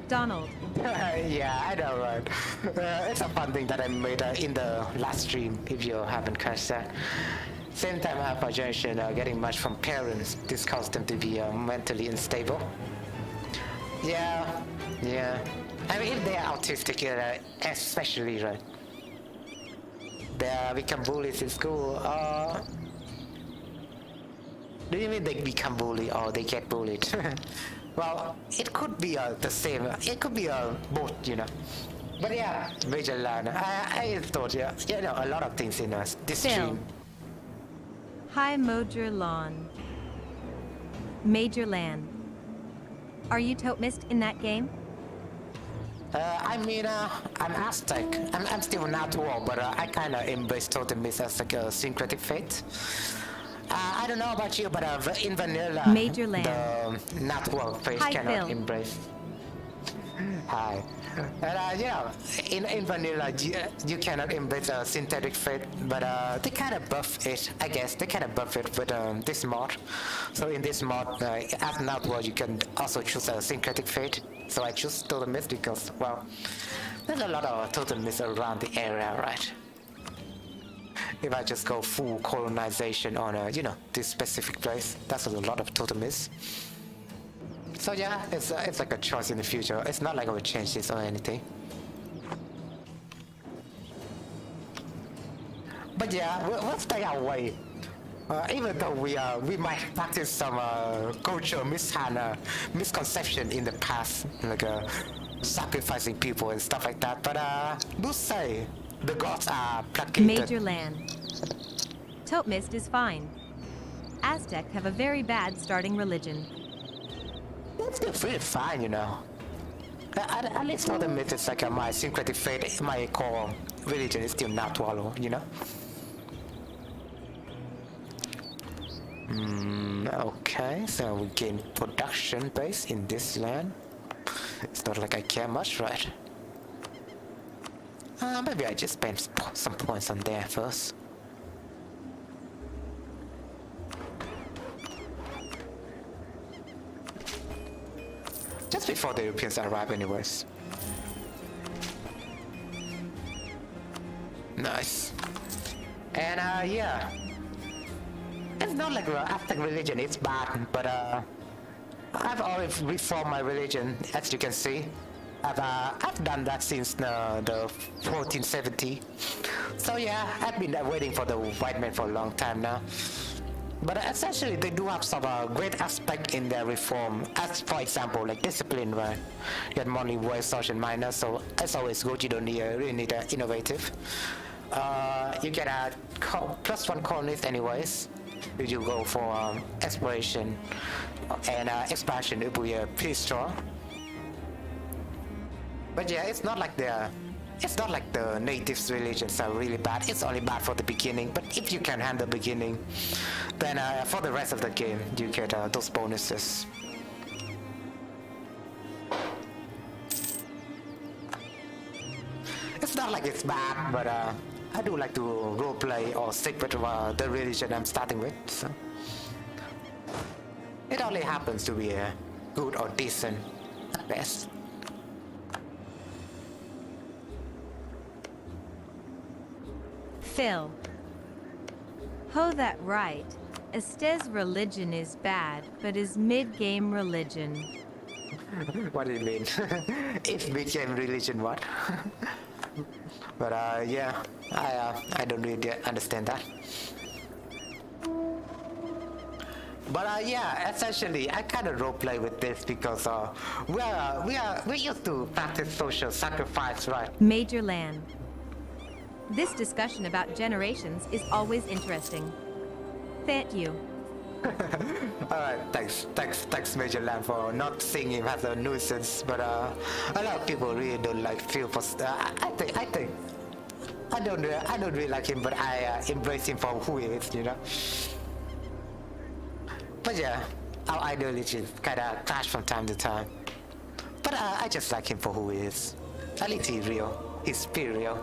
Donald. Yeah, I know, right? It's a fun thing that I made in the last stream, if you haven't catch that. Same time, Alpha generation getting much from parents. This causes them to be mentally unstable. Yeah. I mean, if they are autistic, especially, right? They become bullies in school. Do you mean they become bullied or they get bullied? well, it could be the same. It could be both, you know. But yeah, major land. I thought, yeah, you know, a lot of things in this Phil. stream. Hi, Mojer Lawn. Major Land. Are you Totmist in that game? I mean, I'm Aztec. I'm still not war, but I kind of embrace Totemism as like a syncretic fate. I don't know about you, but in vanilla, Major land. the not war phase Hi, cannot Phil. embrace. Hi. And yeah, in vanilla, you cannot embrace a synthetic fate, but they kind of buff it, I guess. They kind of buff it with this mod. So in this mod, as not war, you can also choose a syncretic fate. So I choose Totemist because, well, there's a lot of Totemists around the area, right? If I just go full colonization on, you know, this specific place, that's a lot of Totemists. So yeah, it's like a choice in the future. It's not like I would change this or anything. But yeah, we'll stay away. Even though we might practice some cultural misconception in the past, like sacrificing people and stuff like that. But we'll say the gods are placated. Major Land. Totmist is fine. Aztec have a very bad starting religion. It's still pretty fine, you know. At least for the myth, it's like my syncretic fate, my core religion is still not wallow, you know. Okay, so we gain production base in this land. It's not like I care much, right? Maybe I just spend some points on there first. Just before the Europeans arrive anyways. Nice. And yeah. It's not like the Aztec religion is bad, but I've always reformed my religion, as you can see. I've done that since the 1470. So yeah, I've been waiting for the white man for a long time now. But essentially, they do have some great aspect in their reform. As for example, like discipline, right? You get money, voice, social, minor. So it's always good. You don't need really need innovative. You get a +1 colonist anyways. If you go for exploration and expansion, it will be pretty strong. But yeah, it's not like the natives' religions are really bad. It's only bad for the beginning. But if you can handle the beginning, then for the rest of the game, you get those bonuses. It's not like it's bad, but I do like to roleplay or stick with the religion I'm starting with. So it only happens to be good or decent at best. Phil. Ho, that right. Estez religion is bad, but is mid-game religion. What do you mean? It's mid-game religion, what? But yeah, I don't really understand that. But yeah, essentially, I kind of roleplay with this because we used to practice social sacrifice, right? Major Land. This discussion about generations is always interesting. Thank you. Alright, thanks Major Lamb for not seeing him as a nuisance, but a lot of people really don't like Phil for I don't really like him, but I embrace him for who he is, you know. But yeah, our ideology kinda clash from time to time. But I just like him for who he is. At least he's real. He's pretty real.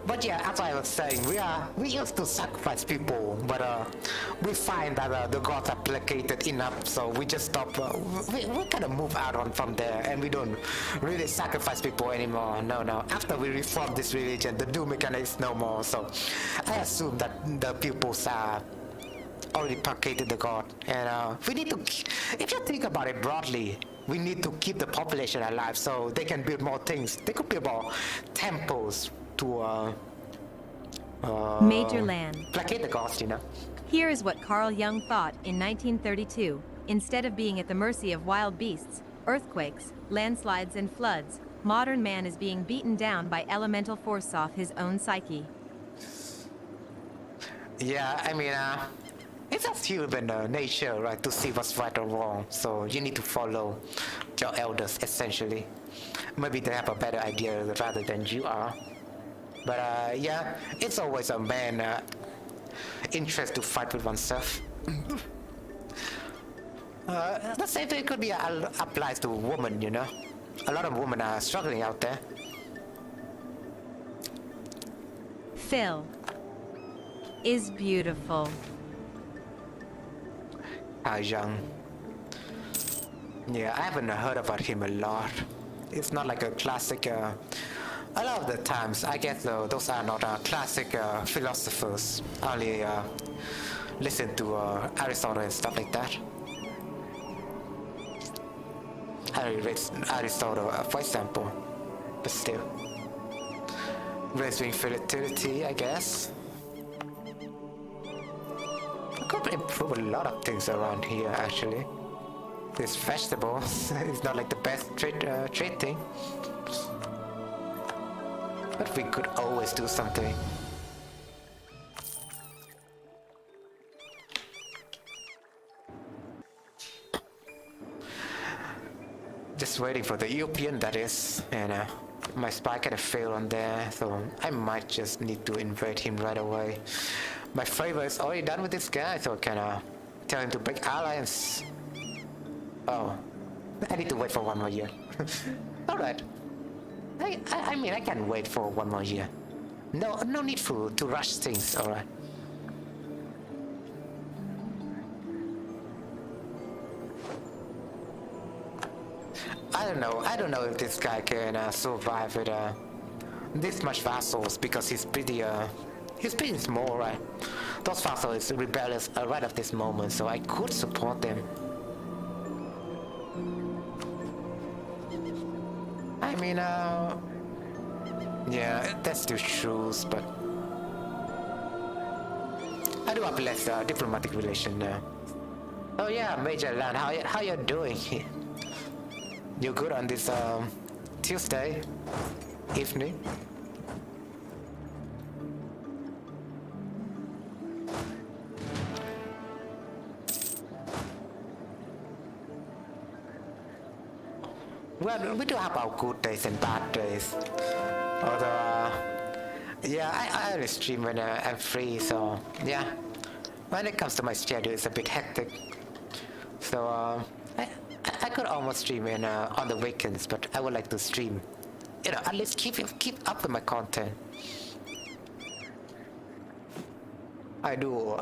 But yeah, as I was saying, we used to sacrifice people, but we find that the gods are placated enough, so we just stop. We kind of move out on from there, and we don't really sacrifice people anymore. No. After we reform this religion, the doom mechanics no more. So I assume that the pupils are already placated the god, and we need to. If you think about it broadly, we need to keep the population alive so they can build more things. They could build more temples to Major Land. placate the gods, you know. Here is what Carl Jung thought in 1932 Instead of being at the mercy of wild beasts, earthquakes, landslides, and floods, modern man is being beaten down by elemental force off his own psyche. Yeah, I mean, it's just human nature, right, to see what's right or wrong. So you need to follow your elders, essentially. Maybe they have a better idea rather than you are. But yeah, it's always a man interest to fight with oneself. The same thing could be applies to women, you know. A lot of women are struggling out there. Phil is beautiful. Young. Yeah, I haven't heard about him a lot. It's not like a classic. A lot of the times, I guess those are not classic philosophers. I only listen to Aristotle and stuff like that. I read Aristotle, for example, but still. Raising fertility, I guess. I could improve a lot of things around here, actually. This vegetable is not like the best trade thing. But we could always do something. Just waiting for the European, that is, and my spy kind of failed on there, so I might just need to invade him right away. My favor is already done with this guy, so I can tell him to break alliance. Oh, I need to wait for 1 more year. Alright. I mean, I can wait for 1 more year. No need to rush things, alright. I don't know if this guy can survive with this much vassals, because he's pretty small, right? Those vassals is rebellious right at this moment, so I could support them. I mean, yeah, that's the truth, but I do have less diplomatic relation now. Oh yeah, Major Land, how you doing? You good on this Tuesday evening? Well, we do have our good days and bad days. Although, yeah, I only stream when I'm free, so yeah. When it comes to my schedule, it's a bit hectic. So I could almost stream on the weekends, but I would like to stream, you know, at least keep up with my content. I do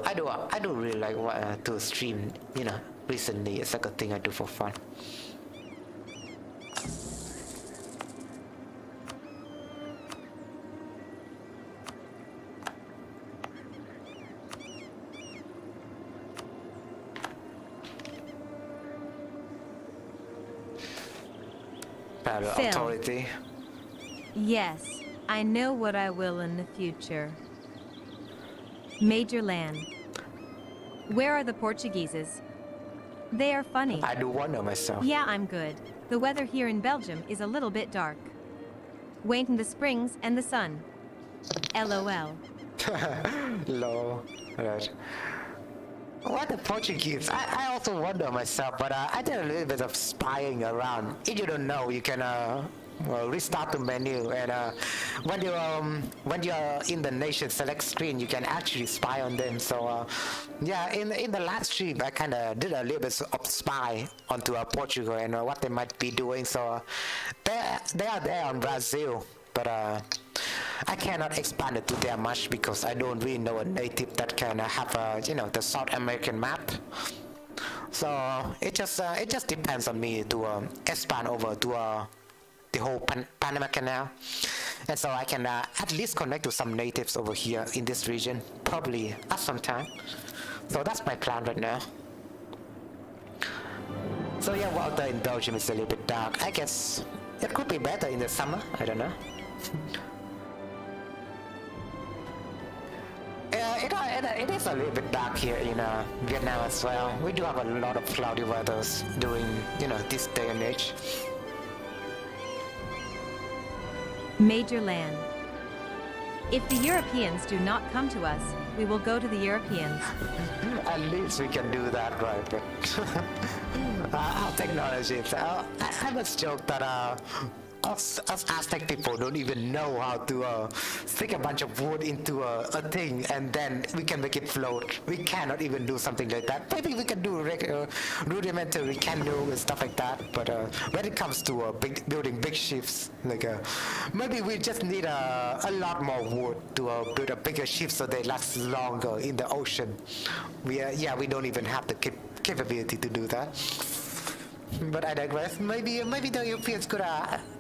really like to stream, you know. Recently, it's like a thing I do for fun. Phil. Authority. Yes, I know what I will in the future. Major Land. Where are the Portugueses? They are funny. I do wonder myself. Yeah, I'm good. The weather here in Belgium is a little bit dark. Waiting the springs and the sun. LOL. Lol. Right. What the Portuguese? I also wonder myself, but I did a little bit of spying around. If you don't know, you can restart the menu, and when you're in the nation select screen, you can actually spy on them. So yeah, in the last stream, I kind of did a little bit of spy onto Portugal and what they might be doing. So they are there on Brazil, but I cannot expand it to that much because I don't really know a native that can have you know, the South American map. So it just depends on me to expand over to the whole Panama Canal, and so I can at least connect to some natives over here in this region, probably at some time. So that's my plan right now. So yeah, water in Belgium is a little bit dark. I guess it could be better in the summer. I don't know. it is a little bit dark here in Vietnam as well. We do have a lot of cloudy weathers during, this day and age. Major land. If the Europeans do not come to us, we will go to the Europeans. At least we can do that, right? But our technology. I must joke that us Aztec people don't even know how to stick a bunch of wood into a thing and then we can make it float. We cannot even do something like that. Maybe we can do rudimentary canoe and stuff like that. But when it comes to building big ships, like maybe we just need a lot more wood to build a bigger ship so they last longer in the ocean. We don't even have the capability to do that. But I digress. Maybe the Europeans could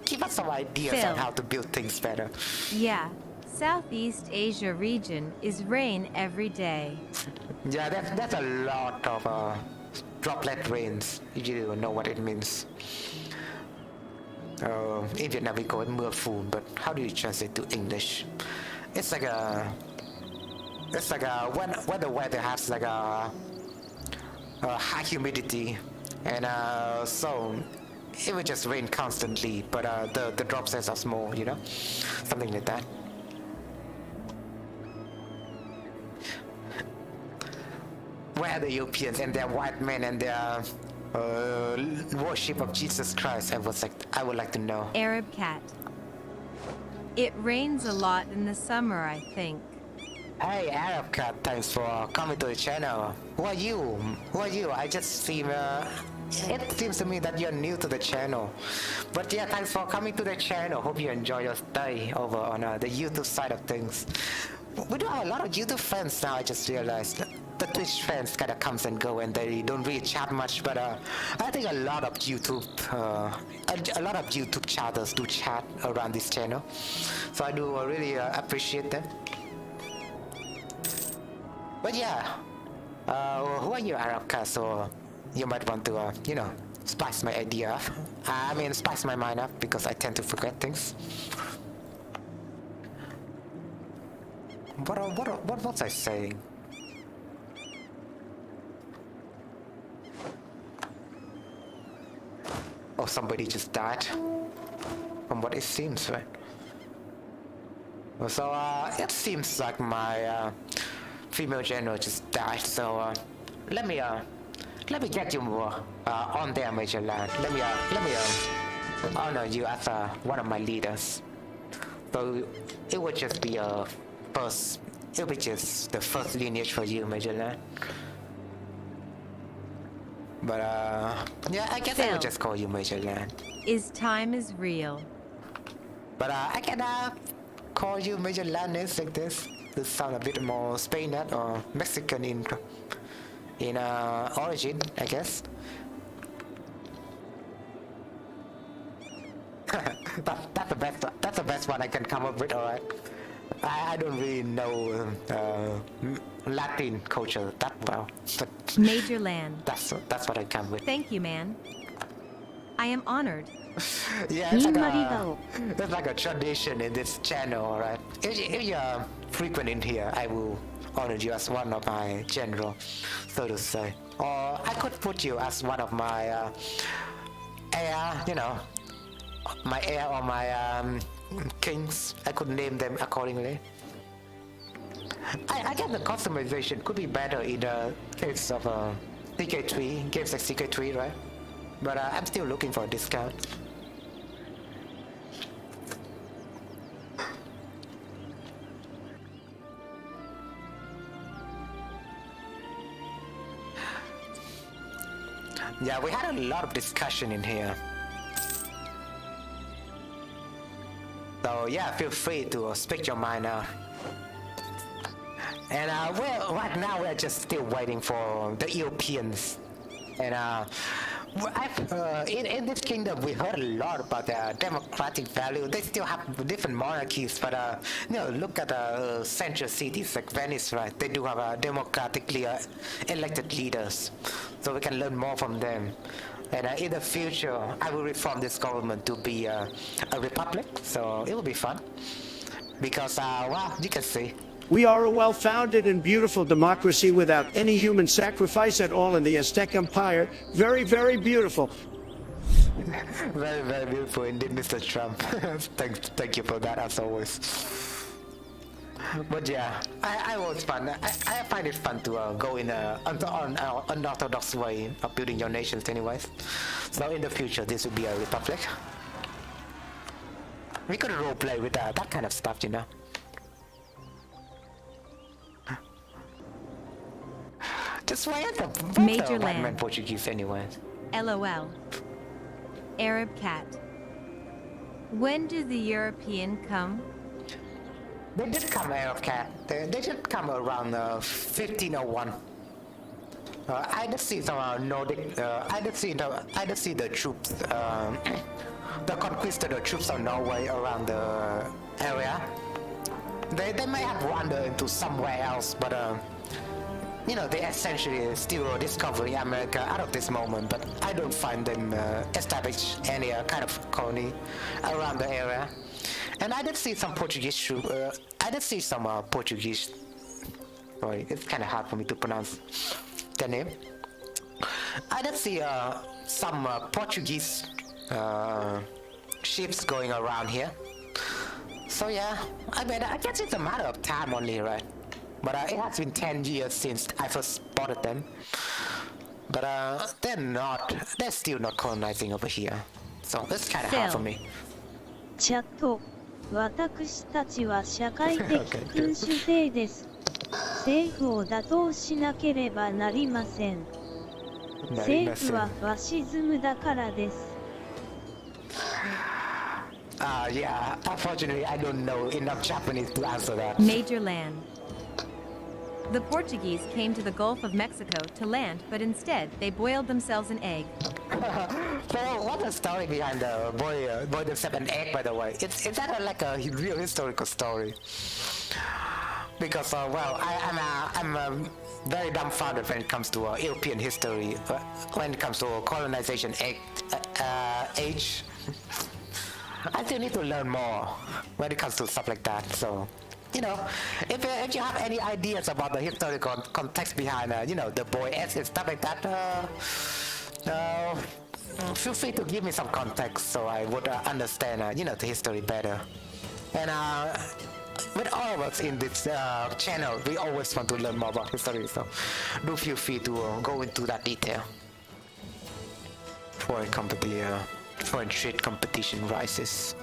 give us some ideas Phil. on how to build things better. Yeah, Southeast Asia region is rain every day. Yeah, that's a lot of droplet rains. You know what it means. In Vietnam we call it mưa phùn, but how do you translate to English? It's like when the weather has like a high humidity. And so it would just rain constantly, but the drop size are small, something like that. Where are the Europeans and their white men and their worship of Jesus Christ? I would like to know. Arab cat. It rains a lot in the summer, I think. Hey, Arab Cat, thanks for coming to the channel. Who are you? I just seem, it seems to me that you're new to the channel. But yeah, thanks for coming to the channel. Hope you enjoy your stay over on the YouTube side of things. We do have a lot of YouTube fans now, I just realized. The Twitch fans kind of comes and go and they don't really chat much, but I think a lot of YouTube chatters do chat around this channel. So I do really appreciate them. But yeah, who are you, Arab Cat? So you might want to, spice my idea up. Spice my mind up because I tend to forget things. What was I saying? Oh, somebody just died. From what it seems, right? So it seems like my female general just died, so let me get you on there, Major Land. Let me honor you as one of my leaders. So it would just be just the first lineage for you, Major Land. But yeah, I guess I would just call you Major Land. Time is real. But I can call you Major Landis like this. This sound a bit more Spanish or Mexican in origin, I guess. That's the best. That's the best one I can come up with. All right. I don't really know Latin culture that well, but Major Land. that's what I come with. Thank you, man. I am honored. Yeah, it's like a tradition in this channel, alright? If you're frequent in here, I will honor you as one of my general, so to say. Or I could put you as one of my heir, my heir or my kings. I could name them accordingly. I guess the customization could be better in the case of CK3, games like CK3, right? But I'm still looking for a discount. Yeah, we had a lot of discussion in here. So yeah, feel free to speak your mind out. And right now we're just still waiting for the Europeans. And in this kingdom, we heard a lot about their democratic value. They still have different monarchies, but look at central cities like Venice, right? They do have democratically elected leaders, so we can learn more from them. And in the future, I will reform this government to be a republic, so it will be fun. Because, well, you can see, We are a well-founded and beautiful democracy without any human sacrifice at all in the Aztec Empire. Very, very beautiful. Very, very beautiful indeed, Mr. Trump. Thank you for that, as always. But yeah, I was fun. I find it fun to go in an unorthodox way of building your nations anyways. So in the future, this will be a republic. We could roleplay with that kind of stuff, you know. Just why are the Major white man land. Portuguese anyways? LOL. Arab cat. When do the European come? They did come, Arab cat. They did come around 1501. I just see some Nordic. I just see the troops, the conquistador troops of Norway around the area. They may have wandered into somewhere else, but you know, they essentially still discovering America out of this moment. But I don't find them establish any kind of colony around the area. And I did see some Portuguese troops. I did see some Portuguese. Sorry, it's kind of hard for me to pronounce the name. I did see some Portuguese ships going around here. So yeah, I mean, I guess it's a matter of time only, right? But it has been 10 years since I first spotted them. But they're still not colonizing over here. So it's kind of hard for me. チャット、私たちは社会的君主制です。政府を打倒しなければなりません。政府はファシズムだからです。Yeah, unfortunately I don't know enough Japanese to answer that. Major land. The Portuguese came to the Gulf of Mexico to land, but instead they boiled themselves an egg. So what's the story behind the boy themselves an egg, by the way? Is that like a real historical story? Because well, I'm very dumbfounded when it comes to European history, when it comes to colonization age. I still need to learn more when it comes to stuff like that. So, you know, if you have any ideas about the historical context behind, you know, the boy S and stuff like that, feel free to give me some context so I would understand, you know, the history better. And with all of us in this channel, we always want to learn more about history, so do feel free to go into that detail. Foreign trade competition rises.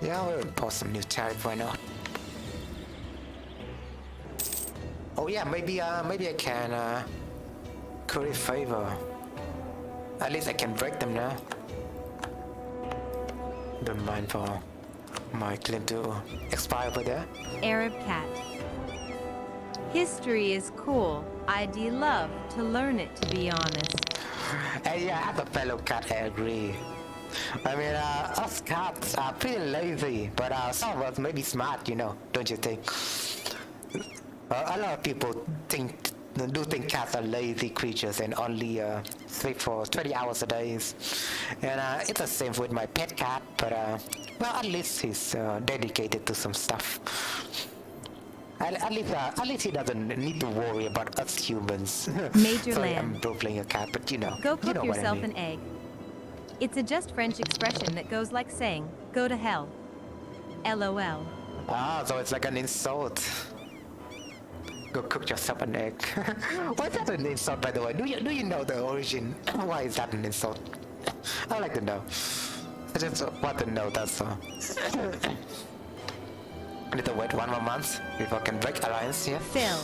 Yeah, we'll impose some new tariff, why not? Oh yeah, maybe I can curry favor. At least I can break them now. Don't mind for my claim to expire over there. Arab cat. History is cool. I'd love to learn it, to be honest. Yeah, as a fellow cat, I agree. I mean, us cats are pretty lazy, but some of us may be smart, you know, don't you think? A lot of people do think cats are lazy creatures and only sleep for 20 hours a day. And it's the same with my pet cat, but well, at least he's dedicated to some stuff. At least he doesn't need to worry about us humans. Major Sorry, land. I'm playing a cat, but you know. Go cook you know yourself what I mean. an egg. It's a just French expression that goes like saying, go to hell. LOL. Ah, so it's like an insult. Go cook yourself an egg. Why is that an insult, by the way? Do you know the origin? Why is that an insult? I'd like to know. I just want to know, that's all. I need to wait 1 more month before I can break alliance here. Phil.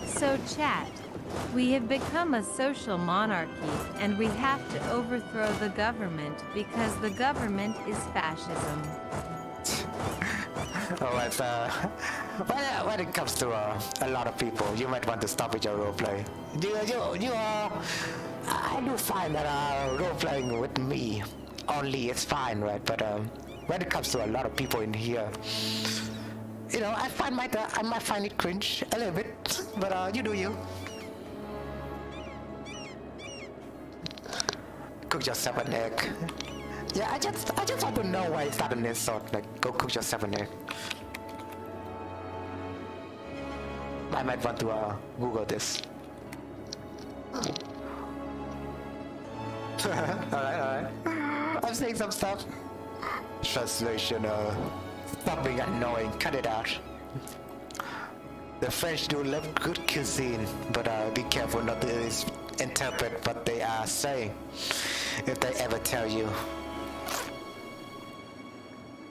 So chat, we have become a social monarchy and we have to overthrow the government because the government is fascism. Alright, when it comes to a lot of people, you might want to stop with your roleplay. I do find that roleplaying with me only is fine, right? But when it comes to a lot of people in here, you know, I might find it cringe a little bit, but you do you. Cook yourself an egg. Yeah, I just want to know no way it's not an insult. Like, go cook yourself an egg. I might want to Google this. Alright. I'm saying some stuff. Translation, stop being annoying, cut it out. The French do love good cuisine, but be careful not to interpret what they are saying if they ever tell you.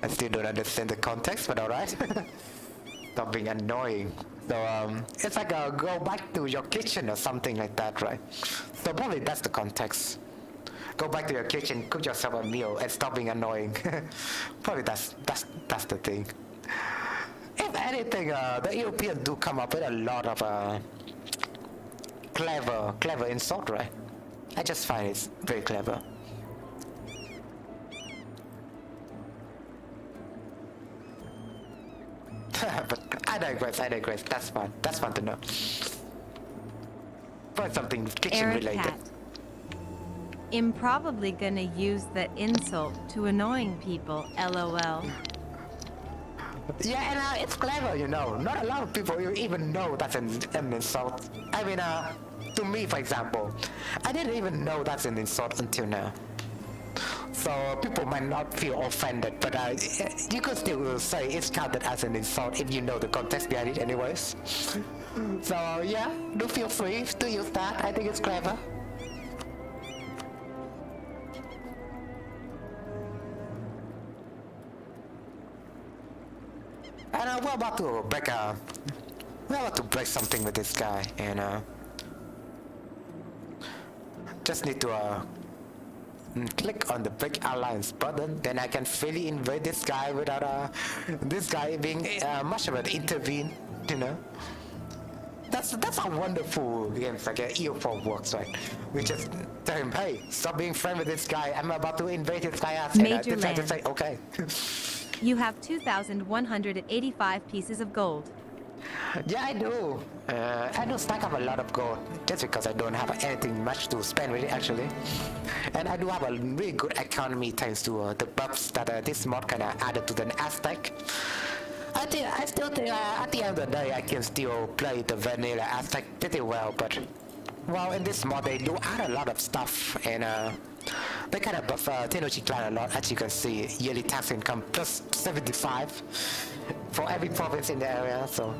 I still don't understand the context, but alright. Stop being annoying. So it's like a go back to your kitchen or something like that, right? So probably that's the context. Go back to your kitchen, cook yourself a meal, and stop being annoying. Probably that's the thing. If anything, the Europeans do come up with a lot of clever insult, right? I just find it's very clever. But I digress. That's fun. That's fun to know. Find something kitchen related. Cat. I'm probably gonna use that insult to annoying people, lol. Yeah, and it's clever, you know. Not a lot of people even know that's an insult. I mean, to me, for example, I didn't even know that's an insult until now. So people might not feel offended, but you could still say it's counted as an insult if you know the context behind it anyways. So yeah, do feel free to use that. I think it's clever. And we're about to break something with this guy, and just need to click on the break alliance button. Then I can freely invade this guy without this guy being much of an intervene. You know, that's how wonderful games like EU4 works, right? We just tell him, hey, stop being friends with this guy. I'm about to invade this guy out, and I decide to say, okay. You have 2,185 pieces of gold. Yeah, I do. I do stack up a lot of gold just because I don't have anything much to spend with it actually. And I do have a really good economy thanks to the buffs that this mod kind of added to the Aztec. I still think at the end of the day I can still play the vanilla Aztec pretty well, but well, in this mod they do add a lot of stuff, and they kind of buff Tenochtitlan a lot. As you can see, yearly tax income plus 75 for every province in the area, so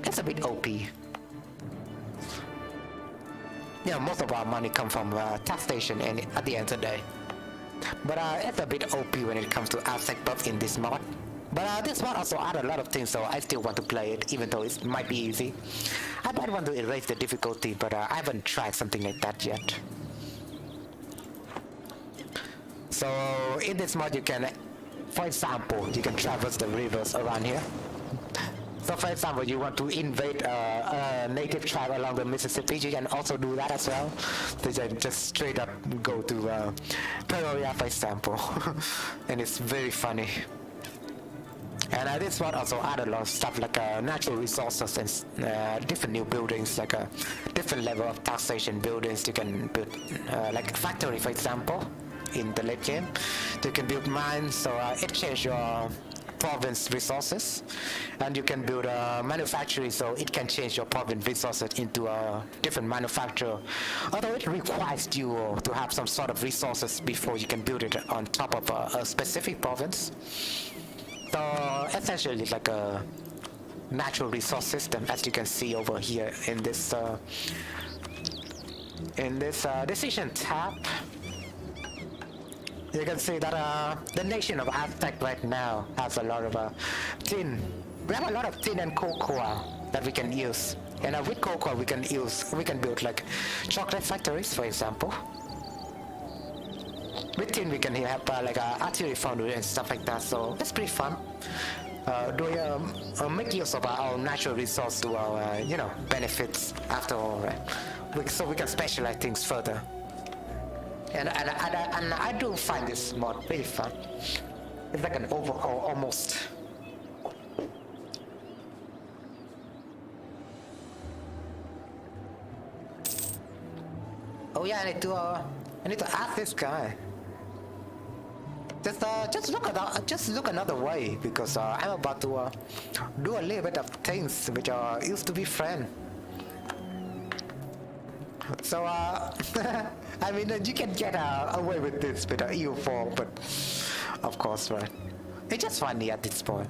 it's a bit OP. Yeah, most of our money comes from taxation and at the end of the day. But it's a bit OP when it comes to Aztec buff in this mod. But this mod also adds a lot of things, so I still want to play it, even though it might be easy. I might want to erase the difficulty, but I haven't tried something like that yet. So in this mod you can, for example, you can traverse the rivers around here. So for example, you want to invade a native tribe along the Mississippi, you can also do that as well. So you can just straight up go to Peoria, for example. And it's very funny. And this one also add a lot of stuff like natural resources and different new buildings, like a different level of taxation buildings. You can build like a factory, for example, in the late game. You can build mines, so it changes your province resources, and you can build a manufacturing, so it can change your province resources into a different manufacturer. Although it requires you to have some sort of resources before you can build it on top of a specific province. So essentially it's like a natural resource system, as you can see over here in this decision tab. You can see that the nation of Aztec right now has a lot of tin. We have a lot of tin and cocoa that we can use, and with cocoa we can build like chocolate factories, for example. With tin we can have like artillery foundry and stuff like that, so it's pretty fun. Make use of our natural resource to our benefits after all, right? So we can specialize things further. And I do find this mod really fun. It's like an overhaul almost. Oh yeah, I need to ask this guy. just look another way because I'm about to do a little bit of things which used to be friend. So I mean you can get away with this with EU4, but of course, right? It's just funny at this point.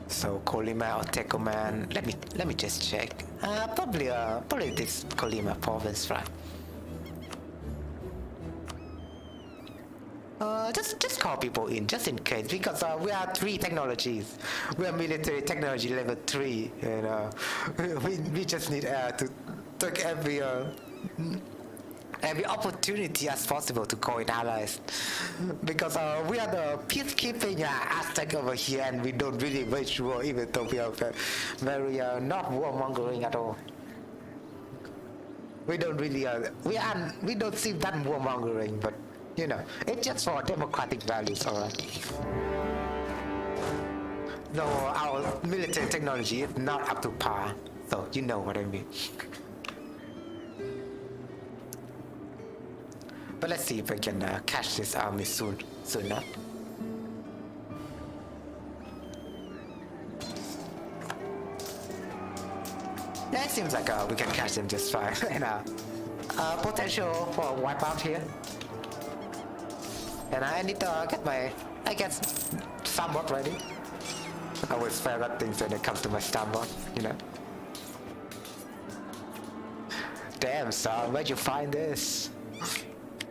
So Colima or Tekoman, let me just check. Probably this Colima province, right? Just call people in, just in case, because we are 3 technologies. We are military technology level 3, and we just need to take every opportunity as possible to call in allies, because we are the peacekeeping Aztec over here, and we don't really wage war, even though we are very not warmongering at all. We don't really we don't see that warmongering, but you know, it's just for democratic values, alright. No, our military technology is not up to par, so you know what I mean. But let's see if I can catch this army soon enough. Yeah, it seems like we can catch them just fine. And potential for a wipeout here. And I need to get my, I guess, Stambot ready. I always fail at things when it comes to my Stambot, you know. Damn, son, where'd you find this?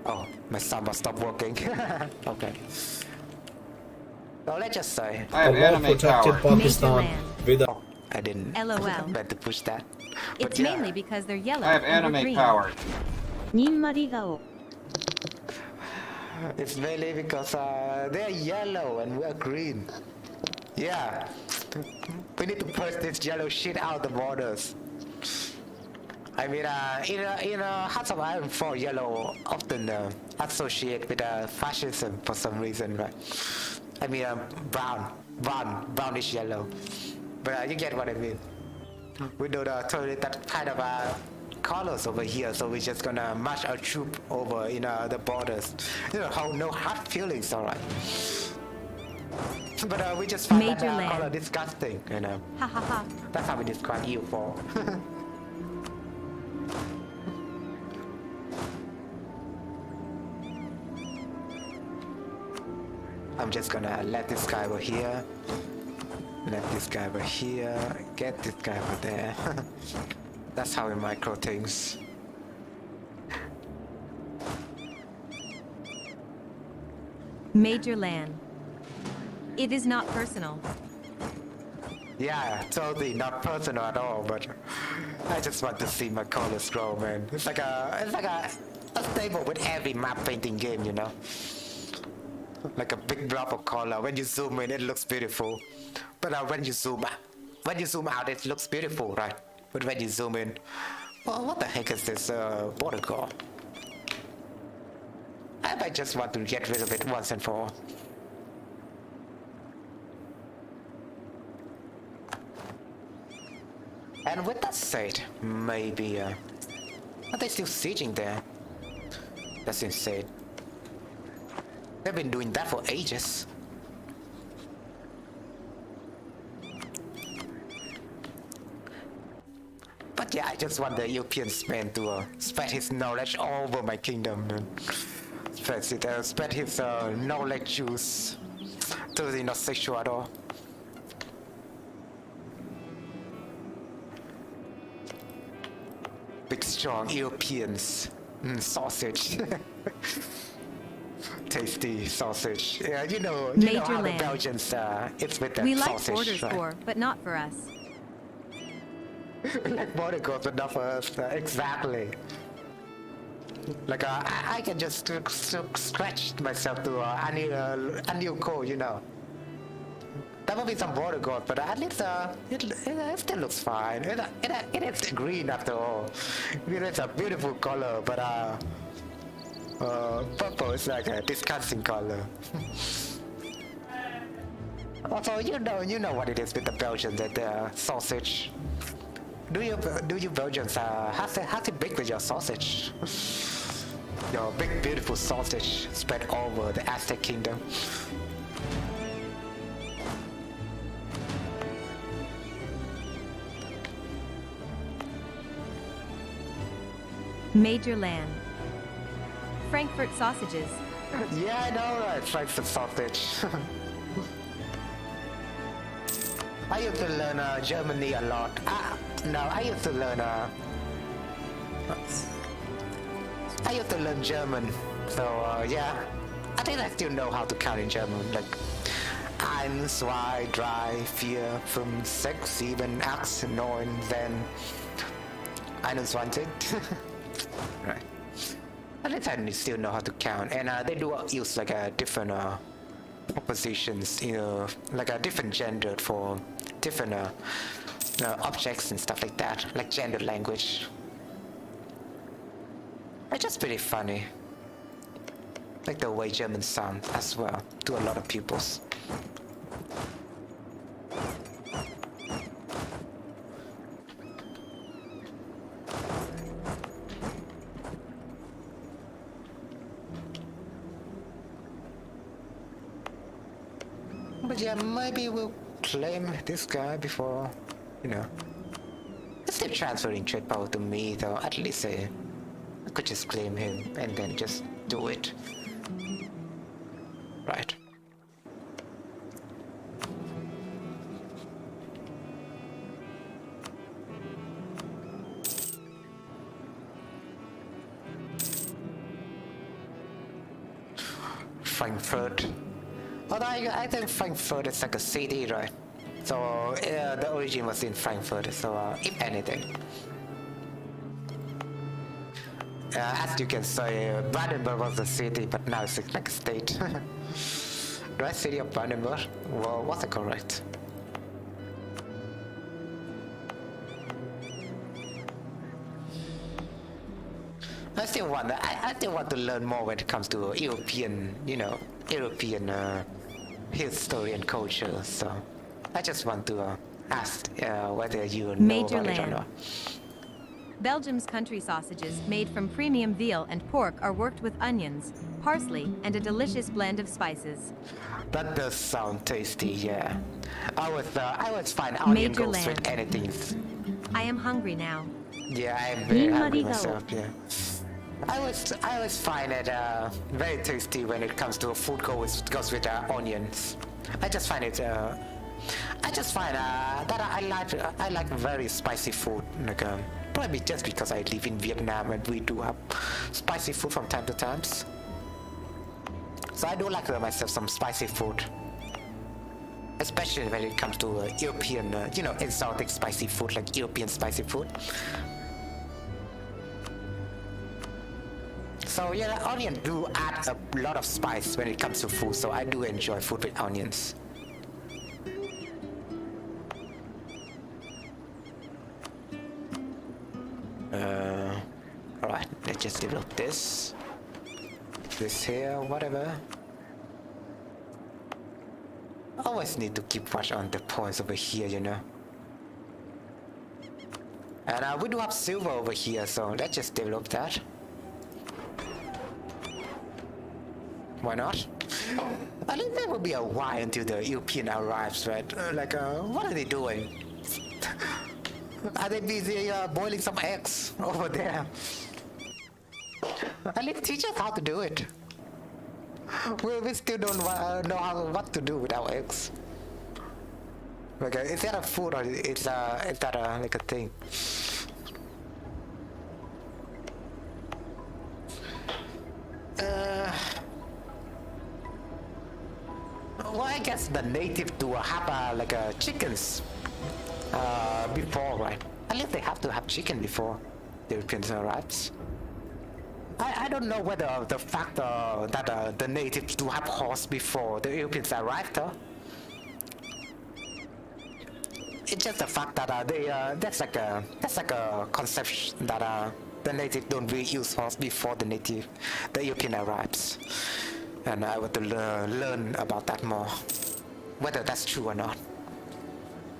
Oh, my Stambot stopped working. Okay. So let's just say. I have anime power. Pakistan. Oh, I didn't LOL. meant to push that. But It's yeah. mainly because they're yellow. I have and we're anime green. power. にんまり顔 It's mainly because they're yellow and we're green. Yeah. We need to push this yellow shit out the borders. I mean, in Hearts of Iron 4, yellow often associated with fascism for some reason, right? I mean, brownish yellow. But you get what I mean. We don't tolerate that kind of colors over here, so we're just gonna march our troop over the borders. You know, no hard feelings, alright. But we just find Major that land. color disgusting, you know. Ha ha ha. That's how we describe EU4. I'm just gonna let this guy over here. Let this guy over here. Get this guy over there. That's how we micro things. Major land. It is not personal. Yeah, totally not personal at all, but I just want to see my colors grow, man. It's like a staple with every map painting game, you know? Like a big blob of color. When you zoom in, it looks beautiful. But when you zoom out, it looks beautiful, right? But when you zoom in, well, what the heck is this border call? I might just want to get rid of it once and for all. And with that said, maybe are they still sieging there? That's insane. They've been doing that for ages. But yeah, I just want the European man to spread his knowledge all over my kingdom. And spread his knowledge juice. Totally not sexual at all. Big strong Europeans. Sausage. Tasty sausage. Yeah, you know Major how land. the Belgians it's with that We like sausage, borders right? for, but not for us. We like border goals, but not for us. Exactly. Like I can just scratch myself to a new code, you know. That would be some border goals, but at least it still looks fine. It is green after all. It's a beautiful color, but purple is like a disgusting color. Also, you know what it is with the Belgians, the sausage. Do you Belgians how's it big with your sausage? Your big beautiful sausage spread over the Aztec kingdom. Major land. Frankfurt sausages. Yeah, I know, right? Frankfurt sausage. I used to learn Germany a lot. No, I used to learn German. So yeah, I think I still know how to count in German. Like 1, 2, 3, 4, 5, 6, 7, 8, 9, 10, 21. Right. At least I still know how to count, and they do use like a different propositions, you know, like a different gender for different objects and stuff like that, like gendered language. It's just pretty funny, like the way German sound as well to a lot of pupils. But yeah, maybe we'll claim this guy before, you know. It's still transferring trade power to me, though. At least I could just claim him and then just do it. Right. Frankfurt. Although I think Frankfurt is like a city, right? So the origin was in Frankfurt, so if anything. As you can say, Brandenburg was a city, but now it's like a state. Right, city of Brandenburg? Well, was it correct? I still want to learn more when it comes to European, you know, European history and culture. So I just want to ask whether you know Major about it or land. not. Belgium's country sausages, made from premium veal and pork, are worked with onions, parsley, and a delicious blend of spices. That does sound tasty, yeah. I was fine onion Major goes with land. anything. I am hungry now. Yeah, I'm very hungry Marigao. myself, yeah. I always find it very tasty when it comes to food goes with onions. I just find that I like very spicy food. Like probably just because I live in Vietnam and we do have spicy food from time to time. So I do like myself some spicy food, especially when it comes to European, you know, exotic spicy food like European spicy food. So yeah, the onion do add a lot of spice when it comes to food, so I do enjoy food with onions. Alright, let's just develop this here, whatever. Always need to keep watch on the points over here, you know. And we do have silver over here, so let's just develop that. Why not? I think there will be a while until the European arrives, right? What are they doing? Are they busy boiling some eggs over there? At least teach us how to do it. We still don't know what to do with our eggs. Okay, is that a food or is that like a thing? Well, I guess the native do have like chickens before, right? At least they have to have chicken before the Europeans arrives. I don't know whether the fact that the natives do have horse before the Europeans arrived, though. It's just the fact that that's like a conception that the natives don't really use horse before the European arrives. And I want to learn about that more. whether that's true or not.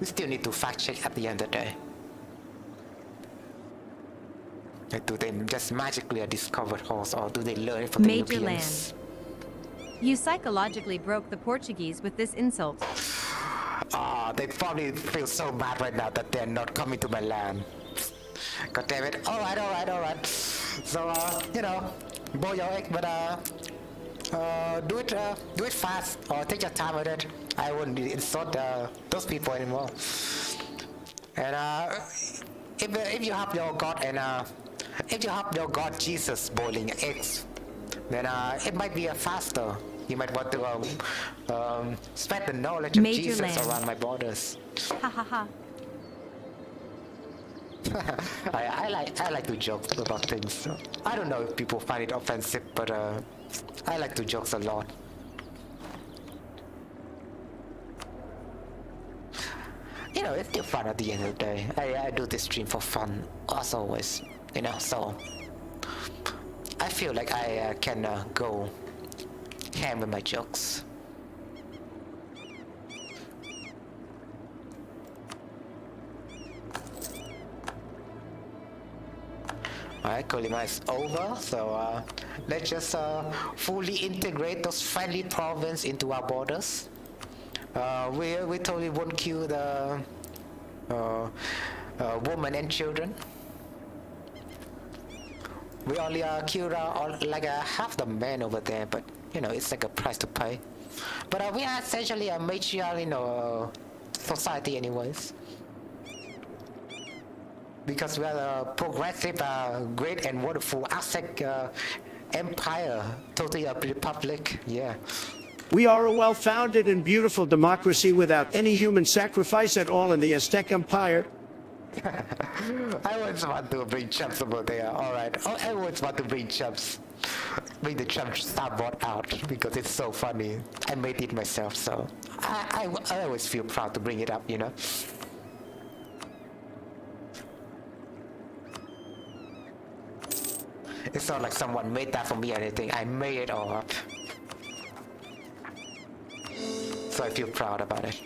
We still need to fact check at the end of the day. Like, do they just magically discover horse, or do they learn it from the Major Europeans? Land. You psychologically broke the Portuguese with this insult. They probably feel so mad right now that they're not coming to my land. God damn it. Alright. So, you know, boil your egg, but, do it fast, or take your time with it. I wouldn't insult, those people anymore. And, if you have your God and, if you have your God Jesus boiling eggs, then, it might be faster. You might want to, spread the knowledge of Major Jesus land. around my borders. Ha ha ha. I like to joke about things. So I don't know if people find it offensive, but I like to joke a lot. You know, it's still fun at the end of the day. I do this stream for fun, as always. You know, so I feel like I can go ham with my jokes. Alright, Kolima is over, so let's just fully integrate those friendly provinces into our borders. We totally won't kill the women and children. We only kill like half the men over there, but you know, it's like a price to pay. But we are essentially a matriarchal, you know, society anyways. Because we are a progressive, great and wonderful Aztec empire, totally a republic, yeah. We are a well-founded and beautiful democracy without any human sacrifice at all in the Aztec Empire. I always want to bring chumps over there, alright. I always want to bring chumps. Bring the chump starboard out because it's so funny. I made it myself, so I always feel proud to bring it up, you know. It's not like someone made that for me or anything. I made it all up. So I feel proud about it.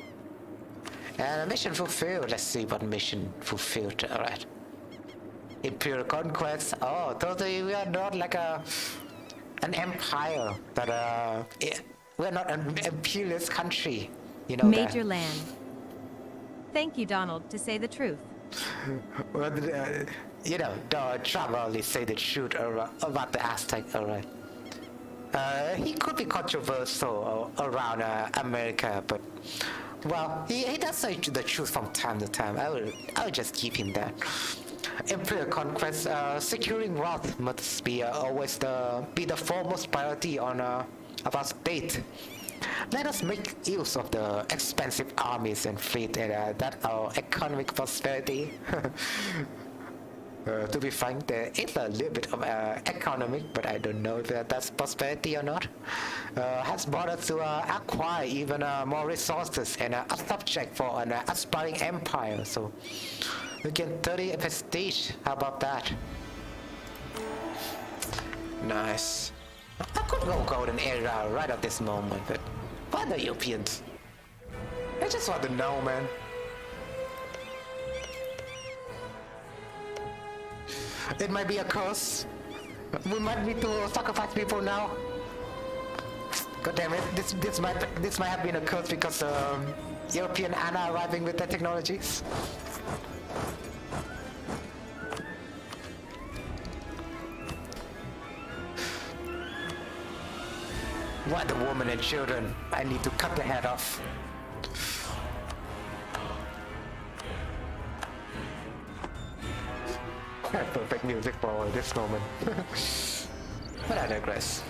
And mission fulfilled. Let's see what mission fulfilled. Alright. Imperial conquest. Oh, totally. We are not like an empire. But we're not an imperialist country. You know Major that. land. Thank you, Donald, to say the truth. Well, you know, Trump only say the truth about the Aztec, alright. He could be controversial around America, but well, he does say the truth from time to time. I will just keep him that. Imperial conquest, securing wealth must be always be the foremost priority on of our state. Let us make use of the expensive armies and fleet, and that our economic prosperity. To be frank, there is a little bit of economic, but I don't know if that's prosperity or not. Has brought us to acquire even more resources and a subject for an aspiring empire. So we get 30 prestige. How about that? Nice. I could go golden era right at this moment, but why the Europeans? I just want to know, man. It might be a curse. We might need to sacrifice people now. God damn it! This might have been a curse because European Anna arriving with their technologies. What the women and children? I need to cut the head off. Perfect music for this moment. But I digress.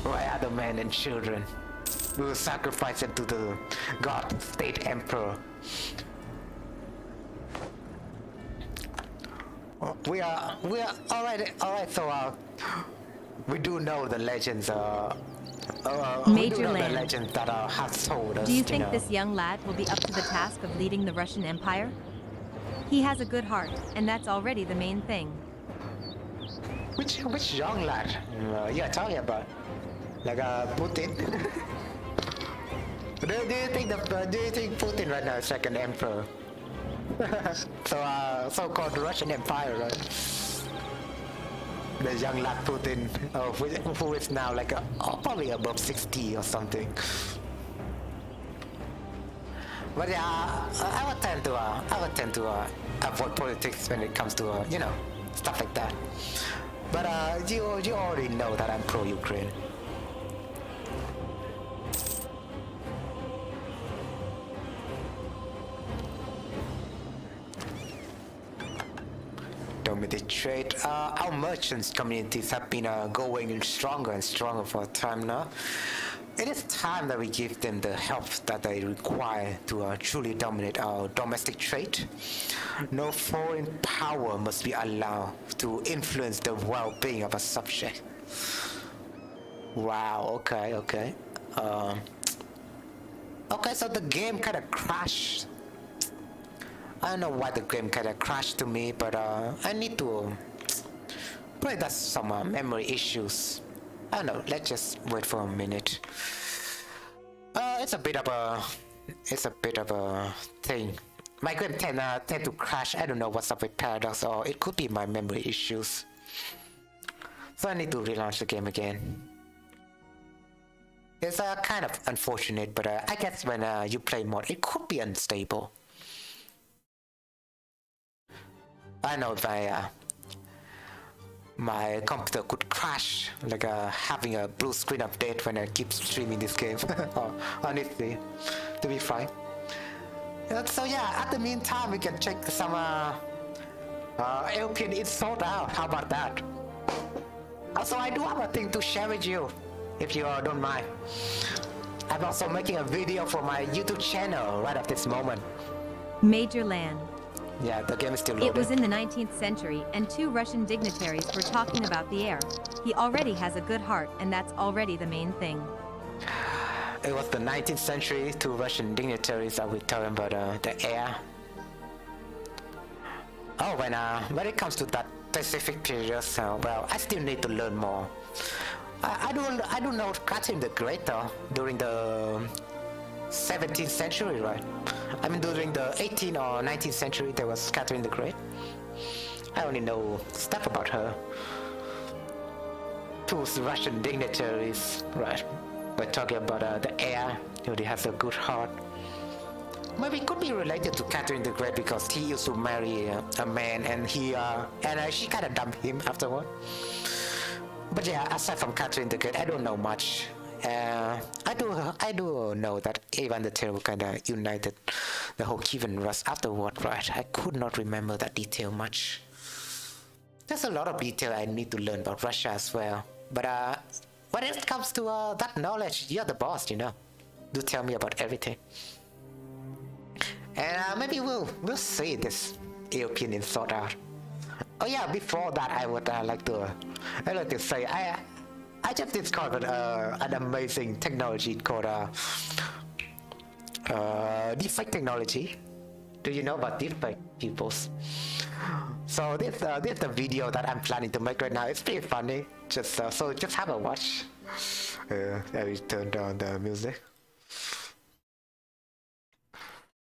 Why are the men and children? We will sacrifice them to the god, state emperor. We are alright. So we do know the legends. We do know the legends that have told us. Do you think this young lad will be up to the task of leading the Russian Empire? He has a good heart, and that's already the main thing. Which young lad you're talking about? Like Putin. do you think Putin right now is like an emperor? So-called Russian Empire, right? The young lad Putin, who is now like probably above 60 or something. But yeah, I would tend to avoid politics when it comes to stuff like that. But you already know that I'm pro-Ukraine. Dominated trade. Our merchants communities have been going stronger and stronger for a time now. It is time that we give them the help that they require to truly dominate our domestic trade. No foreign power must be allowed to influence the well-being of a subject. Wow, okay. Okay, so the game kind of crashed. I don't know why the game kind of crashed to me, but I need to... Probably that's some memory issues. I don't know, let's just wait for a minute. It's a bit of a thing. My game tend to crash. I don't know what's up with Paradox, or it could be my memory issues. So I need to relaunch the game again. It's kind of unfortunate, but I guess when you play mod, it could be unstable. I know if my computer could crash, like having a blue screen update when I keep streaming this game. Honestly, to be frank. So yeah, at the meantime, we can check some European insult out. How about that? Also, I do have a thing to share with you, if you don't mind. I'm also making a video for my YouTube channel right at this moment. Major Land. Yeah, the game is still loading. It was in the 19th century, and two Russian dignitaries were talking about the air. He already has a good heart, and that's already the main thing. It was the 19th century, two Russian dignitaries that were talking about the air. Oh, when it comes to that specific period, well, I still need to learn more. I don't know Catherine the Great during the 17th century, right? I mean, during the 18th or 19th century, there was Catherine the Great. I only know stuff about her. Two Russian dignitaries, right? We're talking about the air. He has a good heart. Maybe it could be related to Catherine the Great because he used to marry a man, and she kind of dumped him afterward. But yeah, aside from Catherine the Great, I don't know much. I do know that Ivan the Terrible kind of united the whole Kievan Rus afterward, right? I could not remember that detail much. There's a lot of detail I need to learn about Russia as well. But when it comes to that knowledge, you're the boss, you know. Do tell me about everything. And maybe we'll see this European insult out. Oh yeah, before that, I would like to say I just discovered an amazing technology called deepfake technology. Do you know about deepfake, peoples? So this the video that I'm planning to make right now. It's pretty funny. Just have a watch. Let me turn down the music.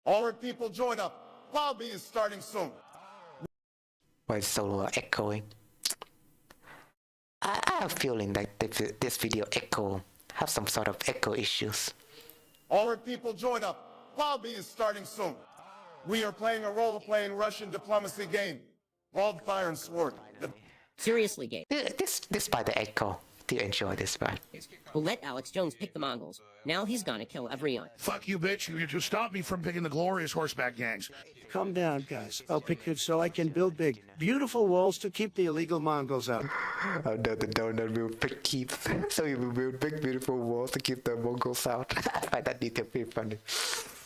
All right, people, join up. Lobby is starting soon. Why it's so echoing? I have a feeling that this video have some sort of echo issues. All right, people, join up. Lobby is starting soon. We are playing a role-playing Russian diplomacy game. Wildfire and Sword. Seriously, Gabe. Despite the echo, do you enjoy this, right? We'll let Alex Jones pick the Mongols. Now he's gonna kill everyone. Fuck you, bitch. You just stopped me from picking the glorious horseback gangs. Calm down, guys. I'll pick it so I can build big, beautiful walls to keep the illegal Mongols out. Oh no, the donut will keep. So we will build big, beautiful walls to keep the Mongols out. I find that detail pretty funny.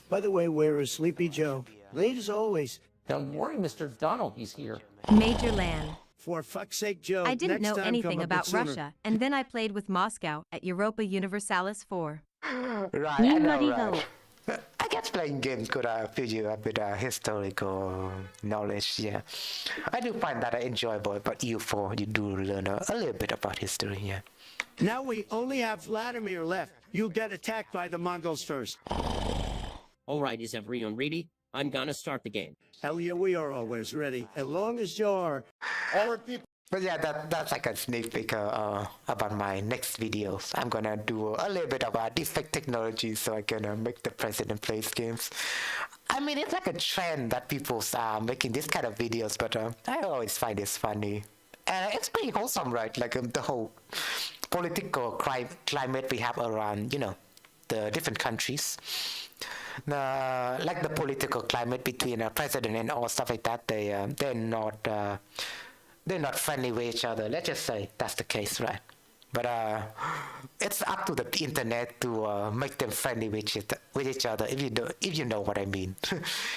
By the way, where is Sleepy Joe? Late as always. Don't worry, Mr. Donald, he's here. Major Land. For fuck's sake, Joe. I didn't next know time anything come a bit about sooner. Russia, and then I played with Moscow at Europa Universalis 4. Right, I know, right. I guess playing games could fill you up with historical knowledge. Yeah, I do find that enjoyable. But EU4, you do learn a little bit about history. Yeah. Now we only have Vladimir left. You'll get attacked by the Mongols first. Alright, is everyone ready? I'm gonna start the game. Hell yeah, we are always ready. As long as you're... All right, people. But yeah, that's like a sneak peek about my next videos. I'm gonna do a little bit about defect technology so I can make the president plays games. I mean, it's like a trend that people are making this kind of videos, but I always find this funny. And it's pretty wholesome, right? Like the whole political climate we have around, you know, the different countries. Like the political climate between a president and all stuff like that, they're not friendly with each other. Let's just say that's the case, right? But it's up to the internet to make them friendly with each other. If you know what I mean,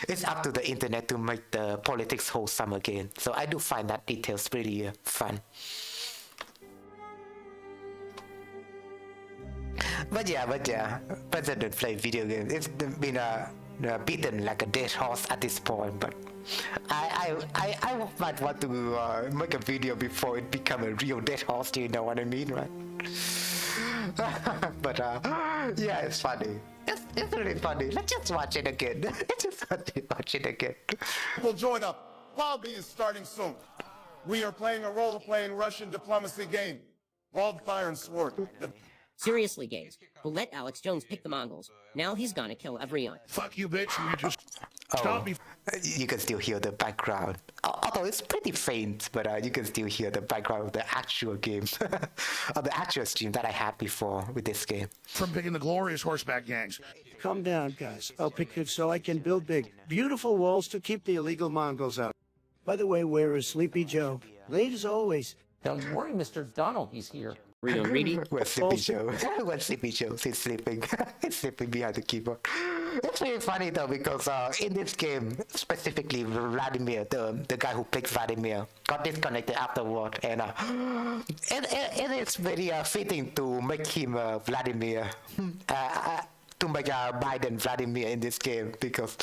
it's up to the internet to make the politics wholesome again. So I do find that details pretty fun. But yeah, President play video games. It's been beaten like a dead horse at this point. But I might want to make a video before it become a real dead horse. Do you know what I mean, right? But yeah, it's funny. It's really funny. Let's just watch it again. Let's just watch it again. People join up. Lobby is starting soon. We are playing a role-playing Russian diplomacy game. Wildfire and Sword. Seriously, gays, we'll let Alex Jones pick the Mongols. Now he's gonna kill everyone. Fuck you, bitch. You just stop me. You can still hear the background. Although it's pretty faint, but you can still hear the background of the actual game. Of the actual stream that I had before with this game. From picking the glorious horseback gangs. Calm down, guys. I'll pick it so I can build big, beautiful walls to keep the illegal Mongols out. By the way, where is Sleepy Joe? Late as always. Don't worry, Mr. Donald, he's here. Everyone ready? Where's Sleepy Joe? Where's Sleepy Joe? He's sleeping. He's sleeping behind the keyboard. It's really funny though because in this game, specifically Vladimir, the guy who played Vladimir, got disconnected afterward, and it is very fitting to make him Vladimir. To make Biden Vladimir in this game because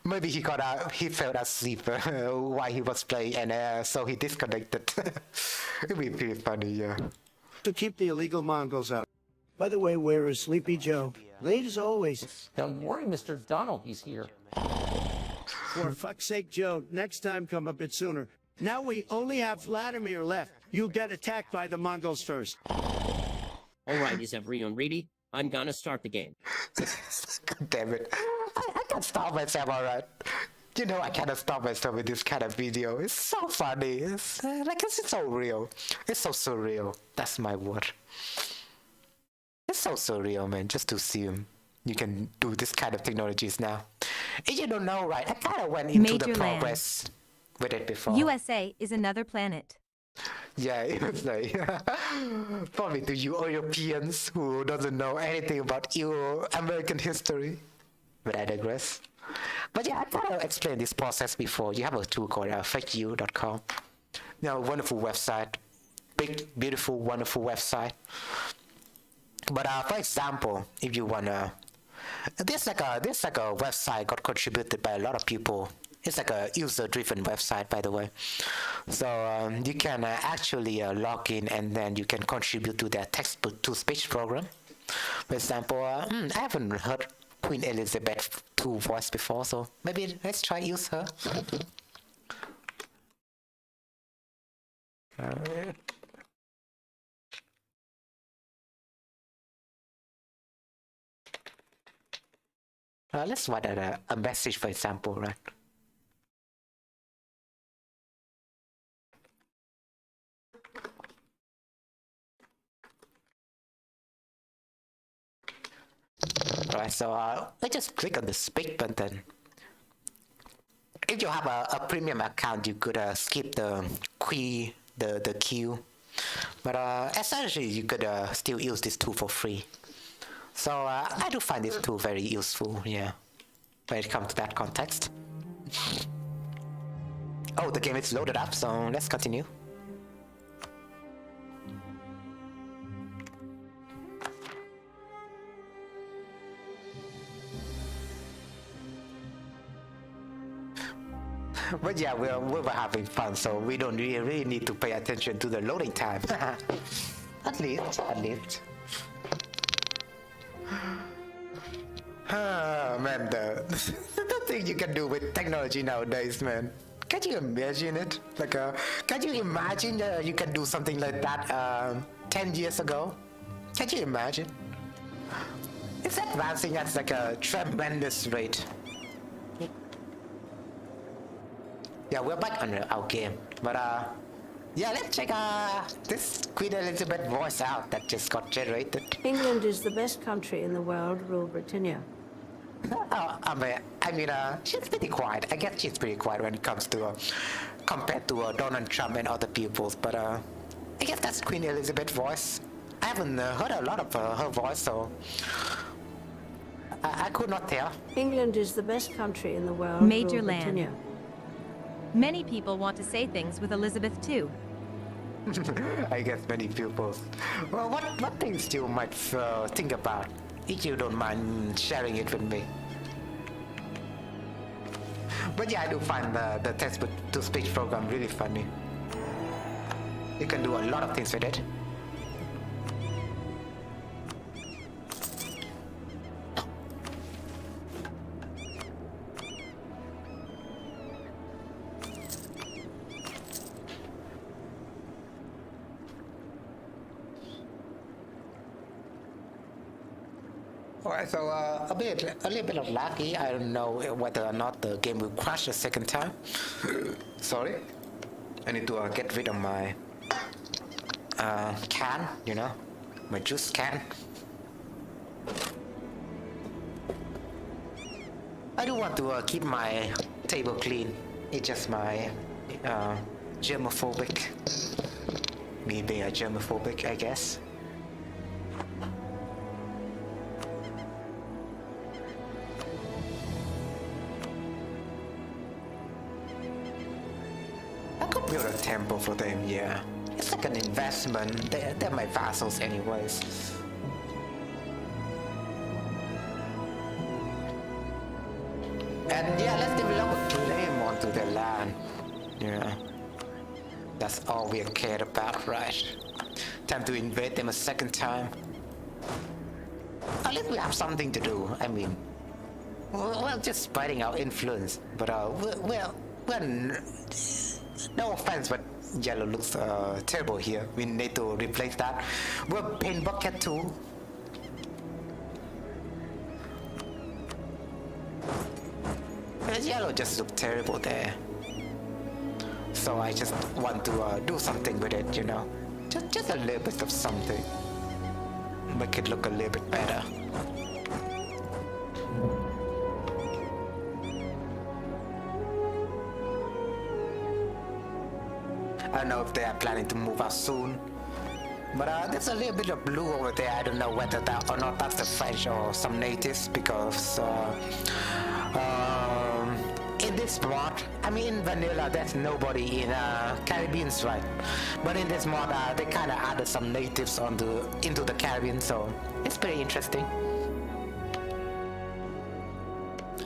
maybe he fell asleep while he was playing, and so he disconnected. It'd be pretty funny, yeah. To keep the illegal Mongols out. By the way, where is Sleepy Joe? Late as always. Don't worry, Mr. Donald, he's here. For fuck's sake, Joe, next time come a bit sooner. Now we only have Vladimir left. You'll get attacked by the Mongols first. Alright, is everyone ready? I'm gonna start the game. God damn it. I can't stop myself, alright. You know I cannot stop myself with this kind of video. It's so funny. It's it's so real. It's so surreal. That's my word. It's so surreal, man, just to see him. You can do this kind of technologies now. And you don't know, right? I kind of went into the progress with it before. USA is another planet. Yeah, it was like probably to you Europeans who doesn't know anything about American history. But I digress. But yeah, I kind of explained this process before. You have a tool called fakeu.com. Now, wonderful website, big, beautiful, wonderful website. But for example, if you wanna, this like a website got contributed by a lot of people. It's like a user-driven website, by the way. So you can actually log in and then you can contribute to their text-to-speech program. For example, I haven't heard Queen Elizabeth II voice before, so maybe let's try use her. Let's write a message, for example, right? Alright, so let's just click on the speak button. If you have a premium account, you could skip the queue, but essentially you could still use this tool for free. So I do find this tool very useful, yeah, when it comes to that context. Oh, the game is loaded up, so let's continue. But yeah, we were having fun, so we don't really need to pay attention to the loading time. At least. Man, the thing you can do with technology nowadays, man. Can you imagine it? Like, can you imagine you can do something like that 10 years ago? Can you imagine? It's advancing at like a tremendous rate. Yeah, we're back on our game, but yeah, let's check this Queen Elizabeth voice out that just got generated. England is the best country in the world, rule Britannia. Oh, I mean, she's pretty quiet. I guess she's pretty quiet when it comes to compared to Donald Trump and other people's. But I guess that's Queen Elizabeth's voice. I haven't heard a lot of her voice, so I could not tell. England is the best country in the world, Major rule land. Britannia. Many people want to say things with Elizabeth too. I guess many people. Well, what things you might think about? If you don't mind sharing it with me. But yeah, I do find the text-to-speech program really funny. You can do a lot of things with it. Alright, so a little bit of lucky. I don't know whether or not the game will crash a second time. Sorry. I need to get rid of my can, you know, my juice can. I do want to keep my table clean. It's just my germophobic. Me being a germophobic, I guess. Build a temple for them, yeah. It's like an investment. They're my vassals anyways. And yeah, let's develop a claim onto their land. Yeah. That's all we cared about, right? Time to invade them a second time. At least we have something to do. I mean, we're just spreading our influence. But we're no offense, but yellow looks terrible here. We need to replace that. We're paint bucket too. Yellow just looks terrible there. So I just want to do something with it, you know. Just a little bit of something. Make it look a little bit better. I don't know if they are planning to move out soon. But there's a little bit of blue over there. I don't know whether that or not that's the French or some natives, because in this mod, I mean in vanilla there's nobody in Caribbeans, right? But in this mod they kind of added some natives into the Caribbean, so it's pretty interesting.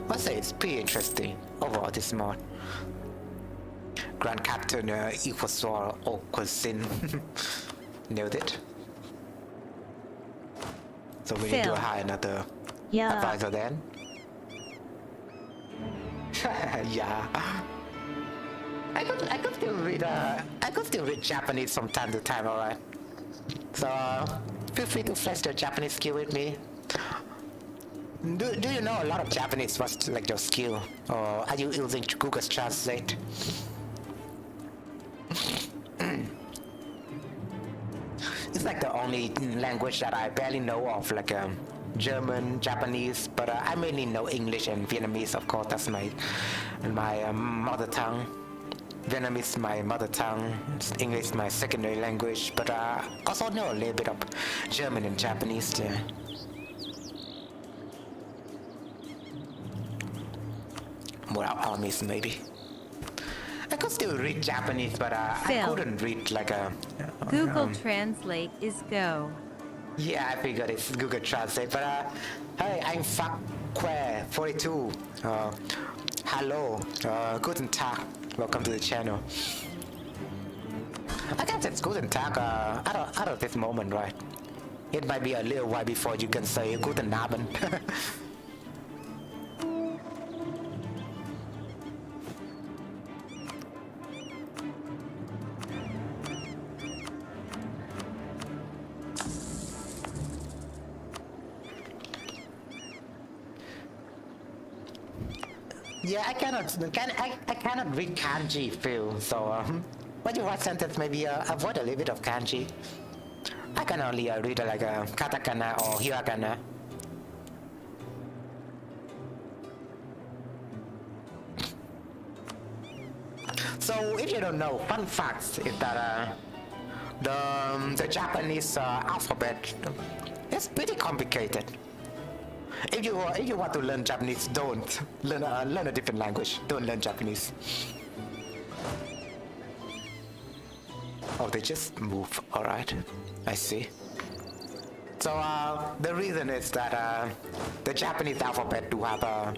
I'd say it's pretty interesting overall, this mod. Grand Captain EU4 or cuisine. Nailed it. So we need to hire another advisor then. Yeah. I could still read Japanese from time to time, alright. So feel free to flex your Japanese skill with me. Do you know a lot of Japanese? What's like your skill? Or are you using Google Translate? It's like the only language that I barely know of, like German, Japanese, but I mainly know English and Vietnamese, of course. That's my mother tongue. Vietnamese my mother tongue, English my secondary language, but I also know a little bit of German and Japanese too. More armies maybe. I could still read Japanese, but I couldn't read like a... Google Translate is go. Yeah, I figured it's Google Translate, but hey, I'm Fuckquare42. Hello, guten Tag. Welcome to the channel. I guess it's guten Tag out of this moment, right? It might be a little while before you can say guten Abend. Yeah, I cannot read kanji, Phil. So, when you write sentence, maybe avoid a little bit of kanji. I can only read like a katakana or hiragana. So, if you don't know, fun fact is that the Japanese alphabet is pretty complicated. If you want to learn Japanese, don't learn a different language. Don't learn Japanese. Oh, they just move. All right, I see. So the reason is that the Japanese alphabet do have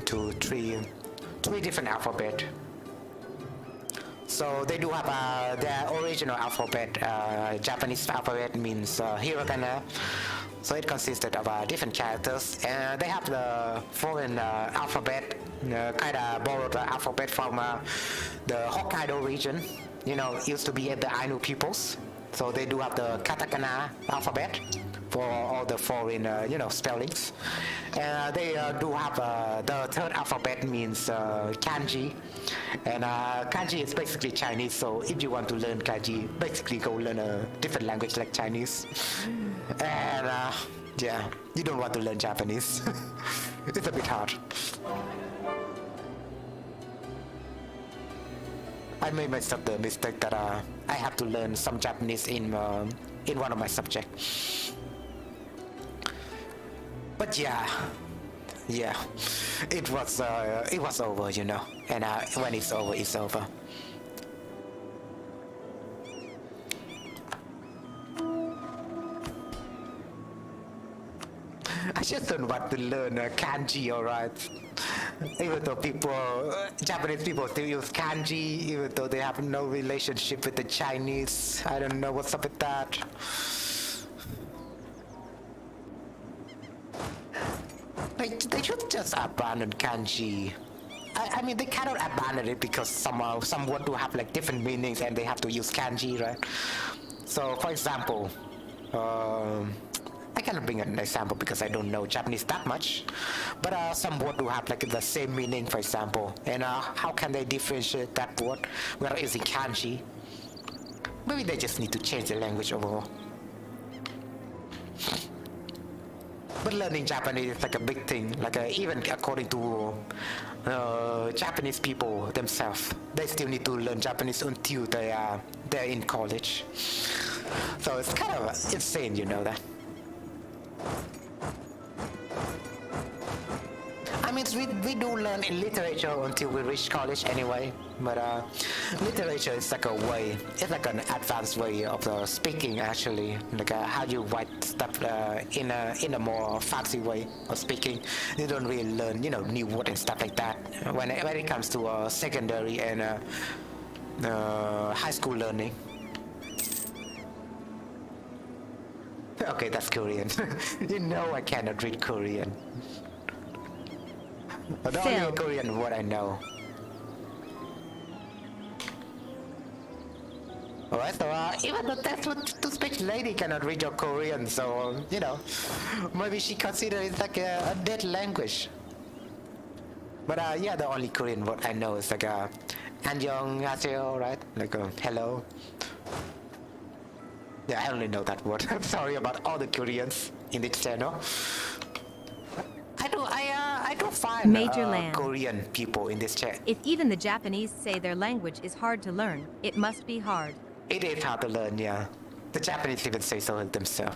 three different alphabet. So they do have their original alphabet. Japanese alphabet means hiragana. So it consisted of different characters, and they have the foreign alphabet, kind of borrowed the alphabet from the Hokkaido region. You know, it used to be the Ainu peoples. So they do have the katakana alphabet for all the foreign, spellings. And they do have the third alphabet means kanji. And kanji is basically Chinese, so if you want to learn kanji, basically go learn a different language like Chinese. And yeah, you don't want to learn Japanese. It's a bit hard. I made myself the mistake that I have to learn some Japanese in one of my subjects. But yeah, it was over, you know. And when it's over, it's over. I just don't want to learn kanji, alright? Even though Japanese people still use kanji, even though they have no relationship with the Chinese. I don't know what's up with that. They should just abandon kanji. I mean, they cannot abandon it because some want to have like different meanings and they have to use kanji, right? So, for example, I cannot bring an example because I don't know Japanese that much, but some word do have like the same meaning, for example, and how can they differentiate that word without using kanji? Maybe they just need to change the language overall. But learning Japanese is like a big thing, like even according to Japanese people themselves, they still need to learn Japanese until they're in college. So it's kind of insane, you know that. I mean, we do learn in literature until we reach college anyway, but literature is like it's like an advanced way of speaking actually, like how you write stuff in a more fancy way of speaking. You don't really learn, new words and stuff like that when it comes to secondary and high school learning. Okay, that's Korean. You know I cannot read Korean. But the only Korean word I know. Alright, so even the text-to-speech lady cannot read your Korean, so, maybe she considers it like a dead language. But yeah, the only Korean word I know is like 안녕하세요, right? Like hello. Yeah, I only know that word. I'm sorry about all the Koreans in this channel. I do find Major land. Korean people in this chat. If even the Japanese say their language is hard to learn, it must be hard. It is hard to learn, yeah. The Japanese even say so themselves.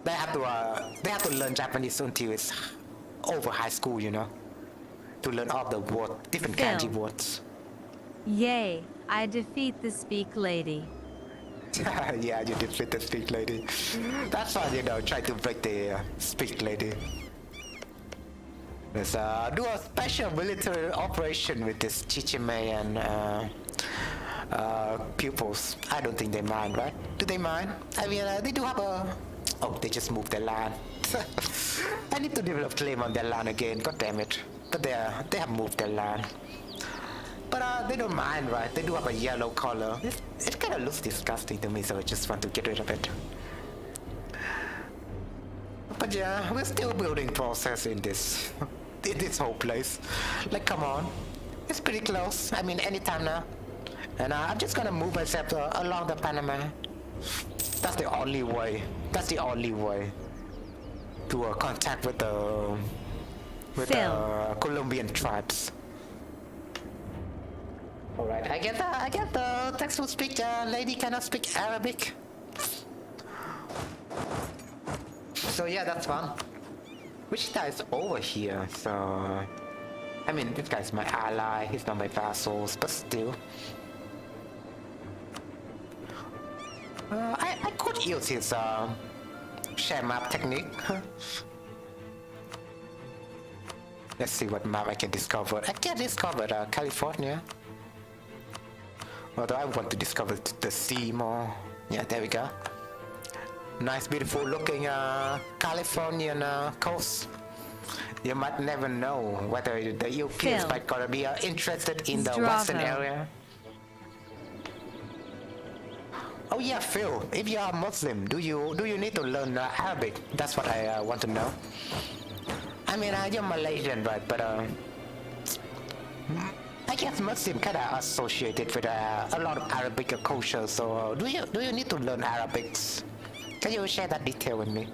They have to learn Japanese until it's over high school, to learn all the words, different kanji words. Yay, I defeat the speak lady. Yeah, you defeat the speak lady. That's fine, you know, try to break the speak lady. Let's do a special military operation with this Chichime and pupils. I don't think they mind, right? Do they mind? I mean, they do have a... Oh, they just moved their land. I need to develop claim on their land again, god damn it. But they have moved their land. But they don't mind, right? They do have a yellow color. It kind of looks disgusting to me, so I just want to get rid of it. But yeah, we're still building process in this whole place. Like, come on. It's pretty close. I mean, anytime now. And I'm just gonna move myself along the Panama. That's the only way. That's the only way to contact with the Colombian tribes. Alright, I get the textbook speak lady cannot speak Arabic. So yeah, that's fun. Which guy is over here, so... I mean, this guy's my ally, he's not my vassals, but still. I could use his share map technique. Let's see what map I can discover. I can discover California. Although I want to discover the sea more. Yeah, there we go. Nice, beautiful looking Californian coast. You might never know whether the Europeans might gonna be interested in the western area. Oh yeah, Phil, if you are Muslim, do you need to learn Arabic? That's what I want to know. I mean, you're Malaysian, right? But I guess Muslim kind of associated with a lot of Arabic culture. So do you need to learn Arabic? Can you share that detail with me?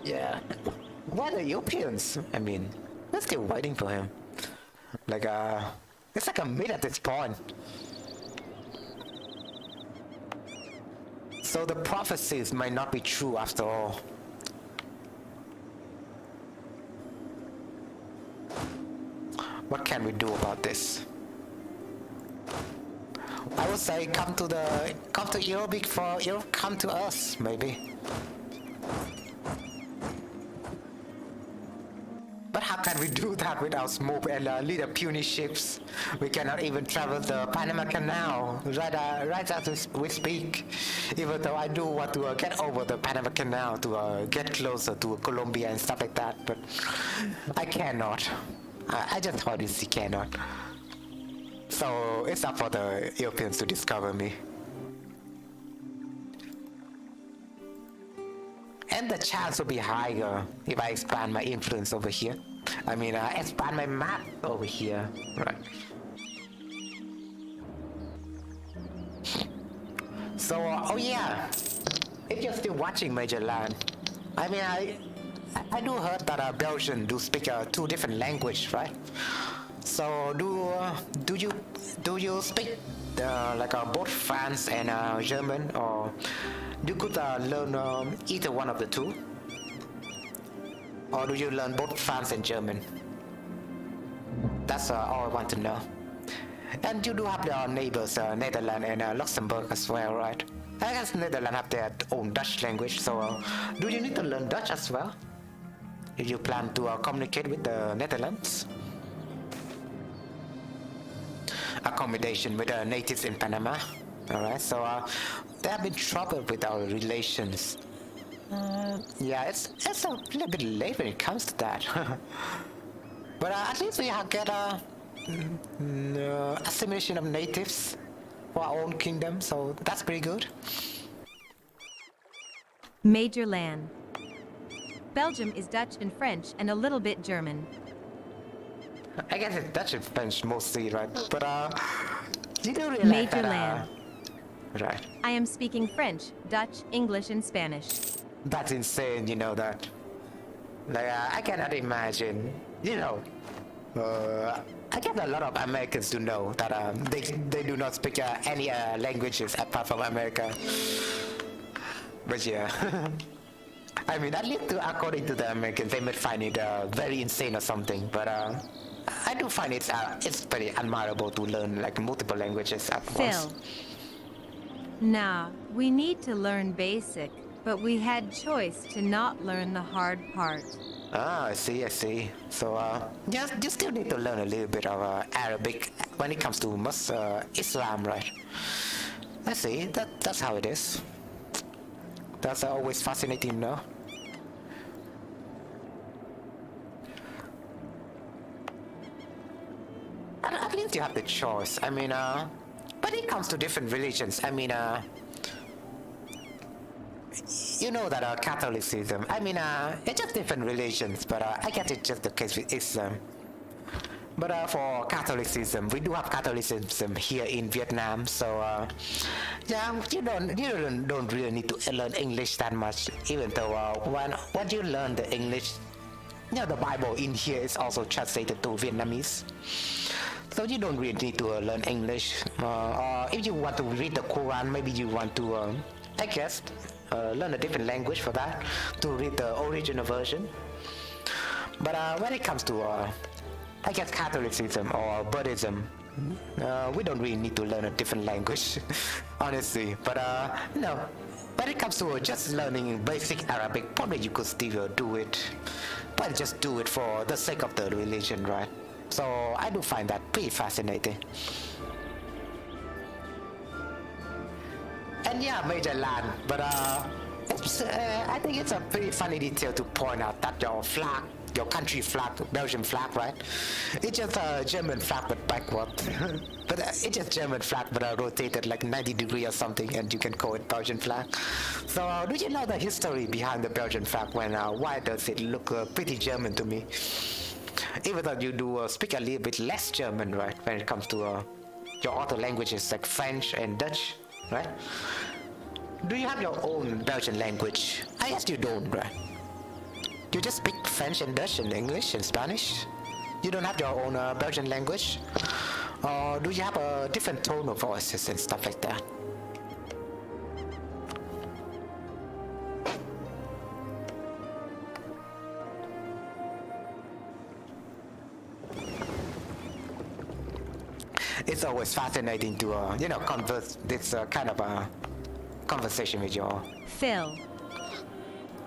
Yeah. Why the Europeans? I mean, we're still waiting for him. Like, it's like a myth at this point. So the prophecies might not be true after all. What can we do about this? I would say come to Europe before Europe come to us, maybe. But how can we do that without smoke and little puny ships? We cannot even travel the Panama Canal right as we speak. Even though I do want to get over the Panama Canal to get closer to Colombia and stuff like that, but I cannot. I just honestly cannot. So it's up for the Europeans to discover me. And the chance will be higher if I expand my influence over here. I mean, expand my map over here. Right. So, oh yeah. If you're still watching Major Land, I mean, I do heard that Belgian do speak 2 different languages, right? So do you speak like both French and German, or you could learn either one of the 2, or do you learn both French and German? That's all I want to know. And you do have your neighbors, Netherlands and Luxembourg as well, right? I guess Netherlands have their own Dutch language, so do you need to learn Dutch as well? If you plan to communicate with the Netherlands? Accommodation with the natives in Panama. Alright, so there have been trouble with our relations. Yeah, it's a little bit late when it comes to that. But at least we have get assimilation of natives for our own kingdom, so that's pretty good. Major Land. Belgium is Dutch and French and a little bit German. I guess it's Dutch and French mostly, right? But you do realize Major that, Land. Right. I am speaking French, Dutch, English, and Spanish. That's insane, you know that. Like, I cannot imagine, you know. I guess a lot of Americans do know that they do not speak any languages apart from America. But yeah. I mean, at least according to the Americans, they might find it very insane or something. But I do find it's very admirable to learn like multiple languages at once. Phil. Nah, we need to learn basic, but we had choice to not learn the hard part. Ah, I see. So, yeah, you still need to learn a little bit of Arabic when it comes to Islam, right? I see. That's how it is. That's always fascinating, no? At least you have the choice. I mean, when it comes to different religions, I mean, you know that Catholicism, I mean, it's just different religions, but I guess it's just the case with Islam. But for Catholicism, we do have Catholicism here in Vietnam, so yeah, you don't really need to learn English that much, even though when you learn the English, you know, the Bible in here is also translated to Vietnamese. So you don't really need to learn English. Or if you want to read the Quran, maybe you want to, I guess, learn a different language for that, to read the original version. But when it comes to, I guess, Catholicism or Buddhism, we don't really need to learn a different language, honestly. But no, when it comes to just learning basic Arabic, probably you could still do it, but just do it for the sake of the religion, right? So I do find that pretty fascinating. And yeah, Major Land, but I think it's a pretty funny detail to point out that your flag, your country flag, Belgian flag, right? It's just a German flag but backward. But it's just German flag but rotated like 90 degrees or something, and you can call it Belgian flag. So do you know the history behind the Belgian flag? Why does it look pretty German to me? Even though you do speak a little bit less German, right? When it comes to your other languages like French and Dutch, right? Do you have your own Belgian language? I guess you don't, right? You just speak French and Dutch and English and Spanish? You don't have your own Belgian language? Or do you have a different tone of voices and stuff like that? It's always fascinating to, converse this kind of a conversation with you all. Phil.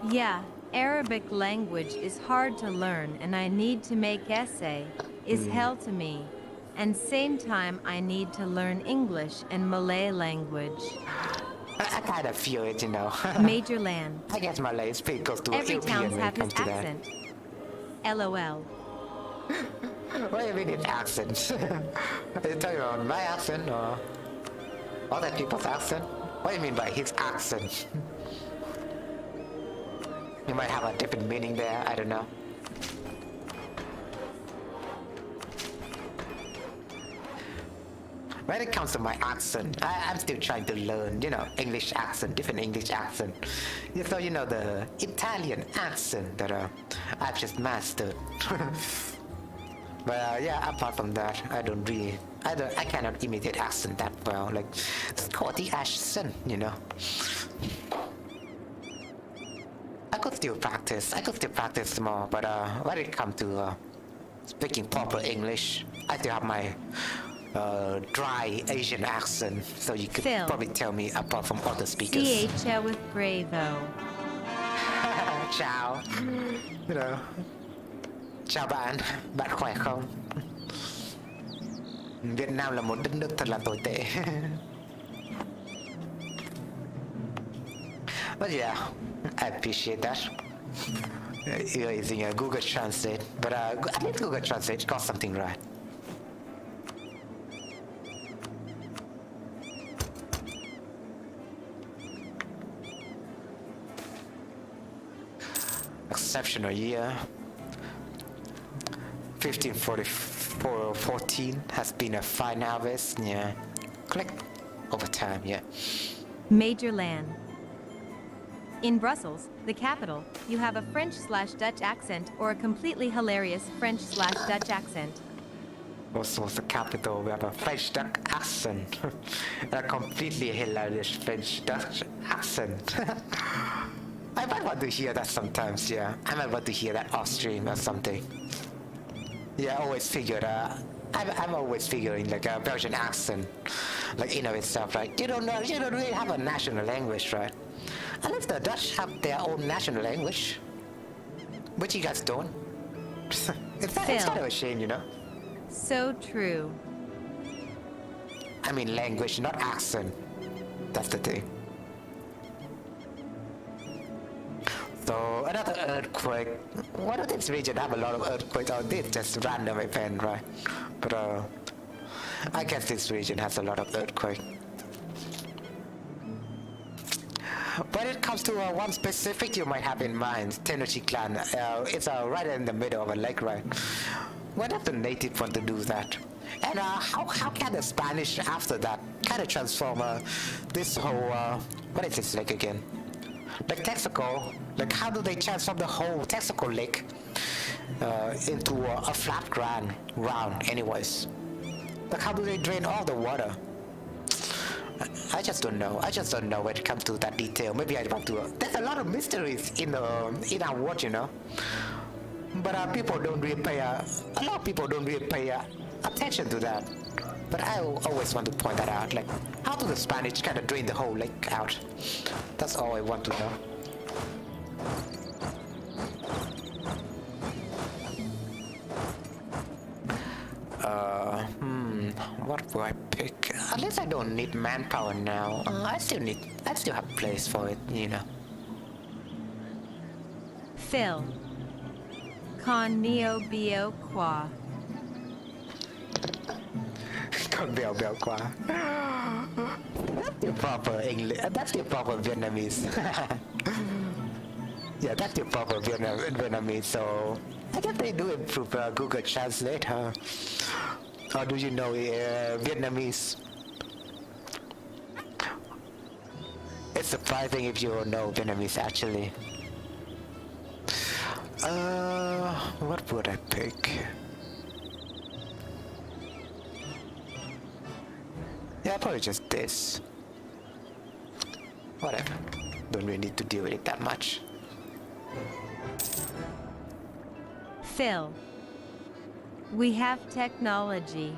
Yeah, Arabic language is hard to learn, and I need to make essay is hell to me. And same time, I need to learn English and Malay language. I kind of feel it, Major Land. I guess Malay is pretty close to Every European town's when it have his comes to that. accent. LOL. What do you mean it's accent? Are you talking about my accent or other people's accent? What do you mean by his accent? You might have a different meaning there, I don't know. When it comes to my accent, I'm still trying to learn, English accent, different English accent. So, the Italian accent that I've just mastered. But yeah, apart from that, I cannot imitate accent that well, like Scottish accent, I could still practice more, but when it comes to speaking proper English, I still have my dry Asian accent, so you could Phil. probably tell me apart from other speakers. CHL with Bravo. Ciao. Chào bạn, bạn khỏe không? Việt Nam là một đất nước thật là tồi tệ. But yeah, I appreciate that. You're using a Google Translate, but at least Google Translate got something right. Exceptional year. 1514 has been a fine harvest. Yeah, click over time. Yeah. Major Land. In Brussels, the capital, you have a French/Dutch accent or a completely hilarious French/Dutch accent. Brussels, the capital, we have a French-Dutch accent. A completely hilarious French-Dutch accent. I might want to hear that sometimes, yeah. I might want to hear that off stream or something. Yeah, I always figured, I'm always figuring like a Belgian accent, like Inuit stuff, right? You don't really have a national language, right? Unless the Dutch have their own national language, but you guys don't. It's kind of a shame, you know? So true. I mean language, not accent. That's the thing. So another earthquake. Why do this region have a lot of earthquakes? Or this just random event, right? But I guess this region has a lot of earthquakes. When it comes to one specific you might have in mind, Tenochtitlan, it's right in the middle of a lake, right? Why does the native want to do that? And how can the Spanish after that kind of transform this whole, what is this lake again? Like Texaco, like how do they transform the whole Texaco lake into a flat ground anyways? Like how do they drain all the water? I just don't know. I just don't know when it comes to that detail. Maybe I want to. There's a lot of mysteries in our world, you know. But people don't really pay. A lot of people don't really pay attention to that. But I always want to point that out. Like, how do the Spanish kind of drain the whole lake out? That's all I want to know. What will I pick? At least I don't need manpower now. I still have place for it, you know. Phil. Con neo bio qua. Con bio qua. That's the proper English. That's the proper Vietnamese. Yeah, that's the proper Vietnamese. So I guess they do improve Google Translate, huh? Or do you know Vietnamese? It's surprising if you know Vietnamese actually. What would I pick? Yeah, probably just this. Whatever. Don't really need to deal with it that much. Phil. We have technology.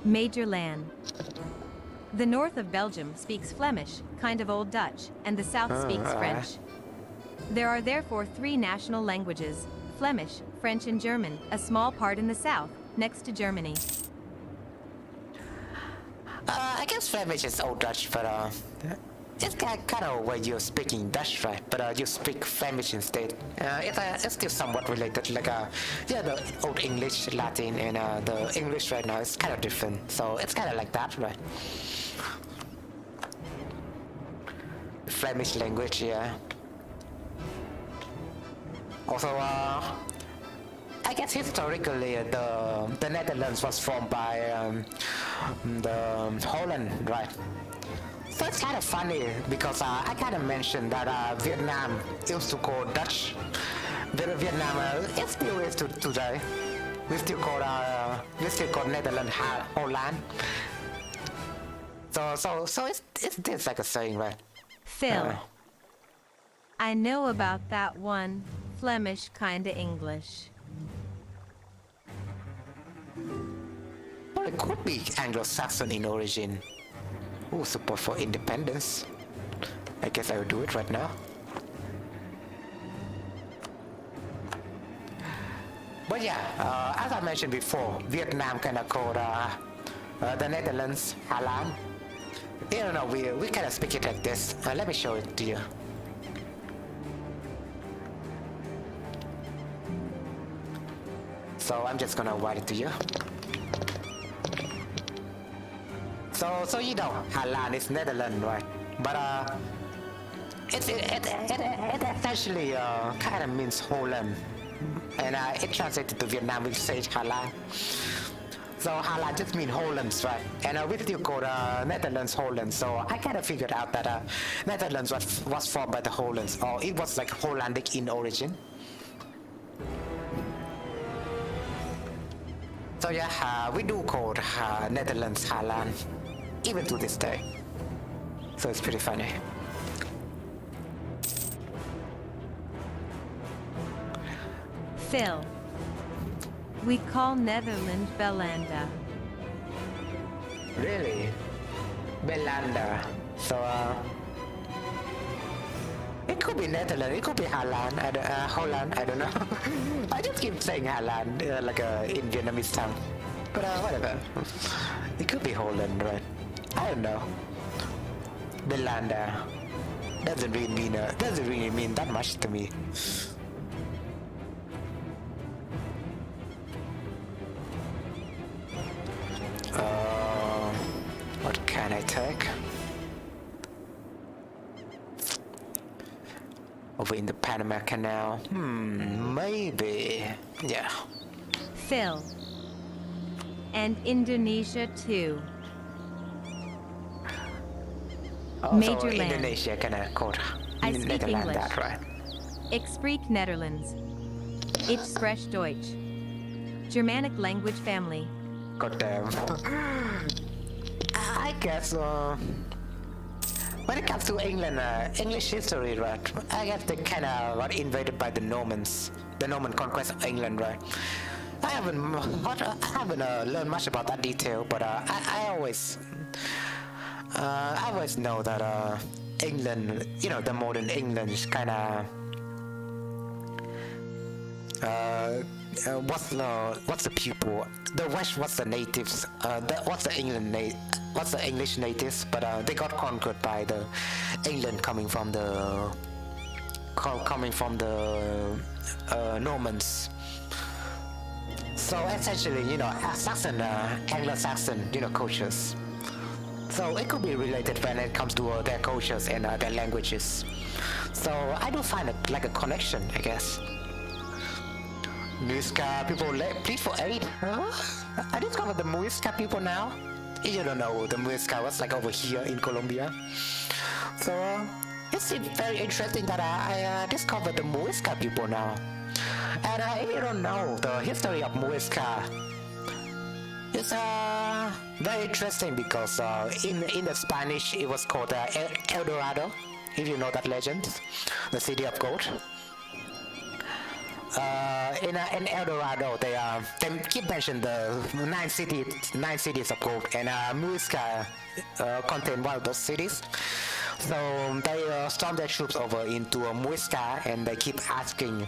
Major land. The north of Belgium speaks Flemish, kind of Old Dutch, and the south speaks French. There are therefore 3 national languages, Flemish, French, and German, a small part in the south, next to Germany. I guess Flemish is Old Dutch, but it's kind of where you're speaking Dutch, right? But you speak Flemish instead. It's still somewhat related, like yeah, the Old English, Latin, and the English right now is kind of different. So it's kind of like that, right? Flemish language, yeah. Also, I guess historically the Netherlands was formed by the Holland, right? So it's kind of funny because I kind of mentioned that Vietnam used to call Dutch. Vietnam it still is today. We still call Netherlands Holland. So it's like a saying, right? Phil. I know about that one. Flemish kinda English. Well, it could be Anglo-Saxon in origin. Ooh, support for independence. I guess I will do it right now. But yeah, as I mentioned before, Vietnam kind of called the Netherlands Holland. You know, we kind of speak it like this. Let me show it to you. So I'm just gonna write it to you. So you know, Holland is Netherlands, right? But it essentially kind of means Holland, and it translated to Vietnam, we say Holland. So Holland just means Hollands, right? And we still call Netherlands Holland. So I kind of figured out that Netherlands was formed by the Hollands, or it was like Hollandic in origin. So yeah, we do call Netherlands Holland, even to this day. So it's pretty funny. Phil. We call Netherlands Belanda. Really? Belanda. So, it could be Netherlands, it could be Holland, Holland, I don't know. I just keep saying Holland, in Vietnamese tongue. But whatever. It could be Holland, right? I don't know. Belanda. Doesn't really mean that much to me. What can I take? Over in the Panama Canal. Maybe. Yeah. Phil. And Indonesia too. Major so land. Indonesia kinda called I speak Netherlands, English. that right? Ich spreek Netherlands. Ich spreche Deutsch. Germanic language family. God damn. I guess when it comes to England, English history, right? I guess they kind of got invaded by the Normans, the Norman conquest of England, right? I haven't learned much about that detail, but I always know that England, the modern England is kind of what's the people? The West, what's the natives? What's the English natives? But they got conquered by the England coming from the Normans. So essentially, Anglo-Saxon, cultures. So it could be related when it comes to their cultures and their languages. So I do find it like a connection, I guess. Muisca people, please for aid. Huh? I discovered the Muisca people now. You don't know the Muisca was like over here in Colombia. So it's very interesting that I discovered the Muisca people now. And if you don't know the history of Muisca, it's very interesting because in the Spanish it was called El Dorado, if you know that legend, the city of gold. In El Dorado, they keep mentioning the nine cities of gold, and Muisca contain one of those cities. So they storm their troops over into Muisca, and they keep asking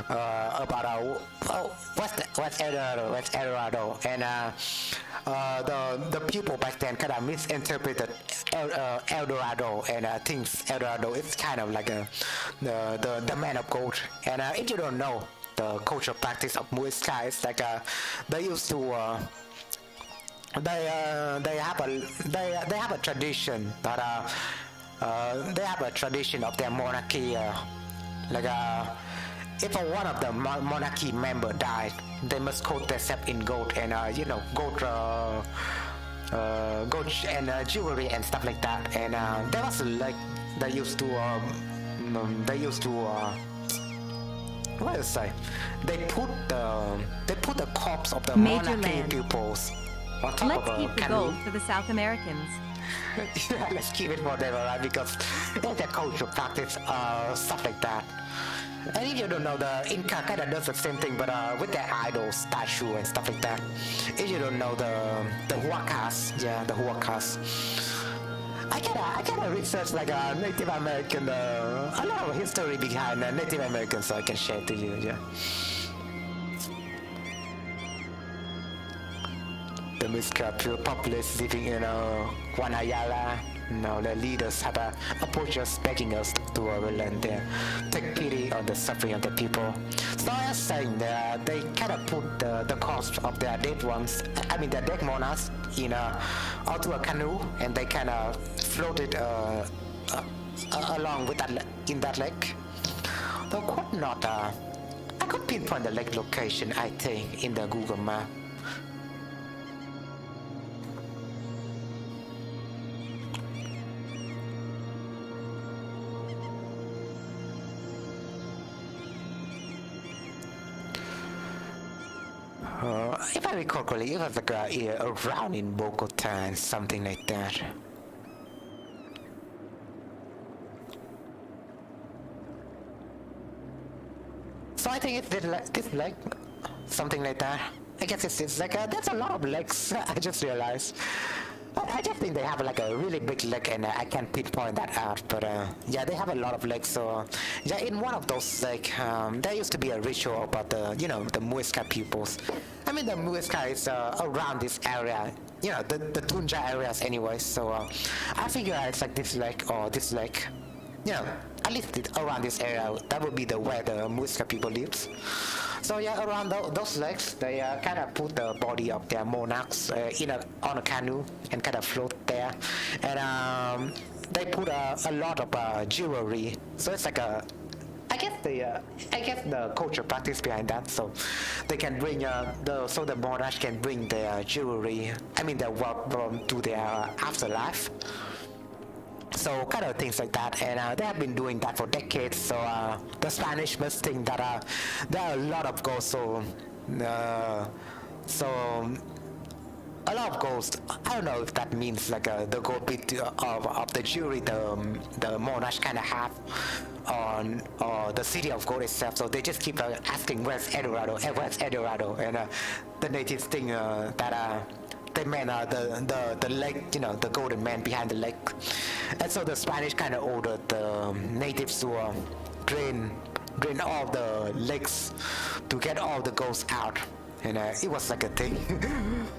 about what's El Dorado, and the people back then kind of misinterpreted El Dorado and thinks El Dorado is kind of like the man of gold. And if you don't know the cultural practice of Muisca, it's like they used to. They have a tradition that they have a tradition of their monarchy. If one of the monarchy member died, they must coat themselves in gold and gold and jewelry and stuff like that. And there was like they used to what do you say? They put the corpse of the Major monarchy land. pupils on top Let's of a keep the canoe. gold for the South Americans. Yeah, let's keep it for them, right? Because their cultural practice, stuff like that. And if you don't know, the Inca kind of does the same thing, but with their idols, statue, and stuff like that. If you don't know the Huacas, yeah, the Huacas. I gotta research like a Native American, a lot of history behind Native Americans, so I can share to you, yeah. The Muisca populace living in Guanayala. The leaders have approached us, begging us to relent there, take pity on the suffering of the people. So I was saying that they kind of put the corpse of their dead ones, their dead monarchs, onto a canoe, and they kind of floated along with that in that lake. Though I could pinpoint the lake location, I think, in the Google map. If I recall correctly, it was like around in Bogota and something like that. So I think it's this leg, something like that. I guess it's like that's a lot of legs. I just realized. I just think they have like a really big leg, and I can't pinpoint that out. But yeah, they have a lot of legs. So yeah, in one of those, like there used to be a ritual about the the Muisca peoples. I mean, the Muisca is around this area, the Tunja areas anyway. So I figure it's like this leg or this leg. At least around this area, that would be where the Muisca people lives. So yeah, around those lakes, they kind of put the body of their monarchs on a canoe and kind of float there, and they put a lot of jewelry. So it's like I guess the culture practice behind that. So they can bring the monarchs can bring their jewelry. I mean their wealth to their afterlife. So kind of things like that, and they have been doing that for decades. So the Spanish must think that there are a lot of ghosts. So a lot of ghosts. I don't know if that means like the gold bit of the jewelry the monarch kind of have on the city of gold itself. So they just keep asking where's Eldorado, where's Eldorado, and the natives think that. They meant the lake, the golden man behind the lake, and so the Spanish kind of ordered the natives to drain all the lakes to get all the ghosts out, and it was like a thing.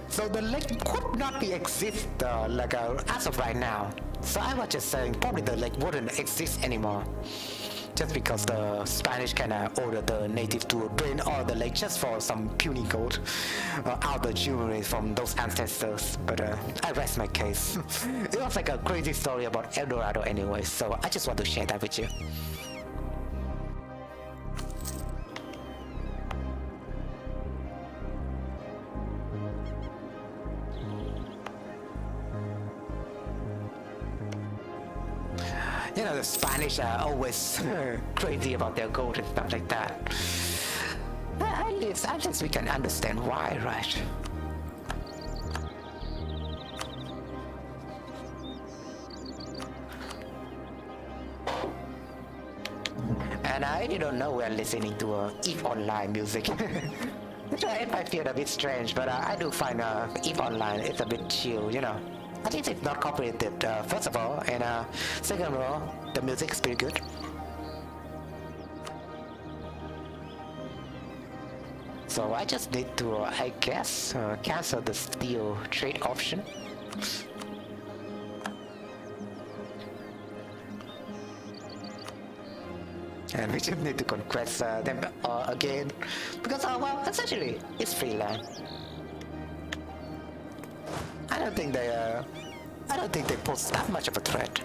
So the lake could not be exist as of right now. So I was just saying probably the lake wouldn't exist anymore. Just because the Spanish kind of ordered the natives to drain all the lake just for some puny gold out the jewelry from those ancestors. But I rest my case. It was like a crazy story about Eldorado anyway, so I just want to share that with you. The Spanish are always crazy about their gold and stuff like that. At least we can understand why, right? And I really don't know we're listening to EVE Online music. It might feel a bit strange, but I do find EVE Online is a bit chill, At least it's not copyrighted, first of all, and second of all, the music is pretty good. So I just need to, I guess, cancel the steel trade option. And we just need to conquest them again, because, well, essentially, it's free land. I don't think they pose that much of a threat.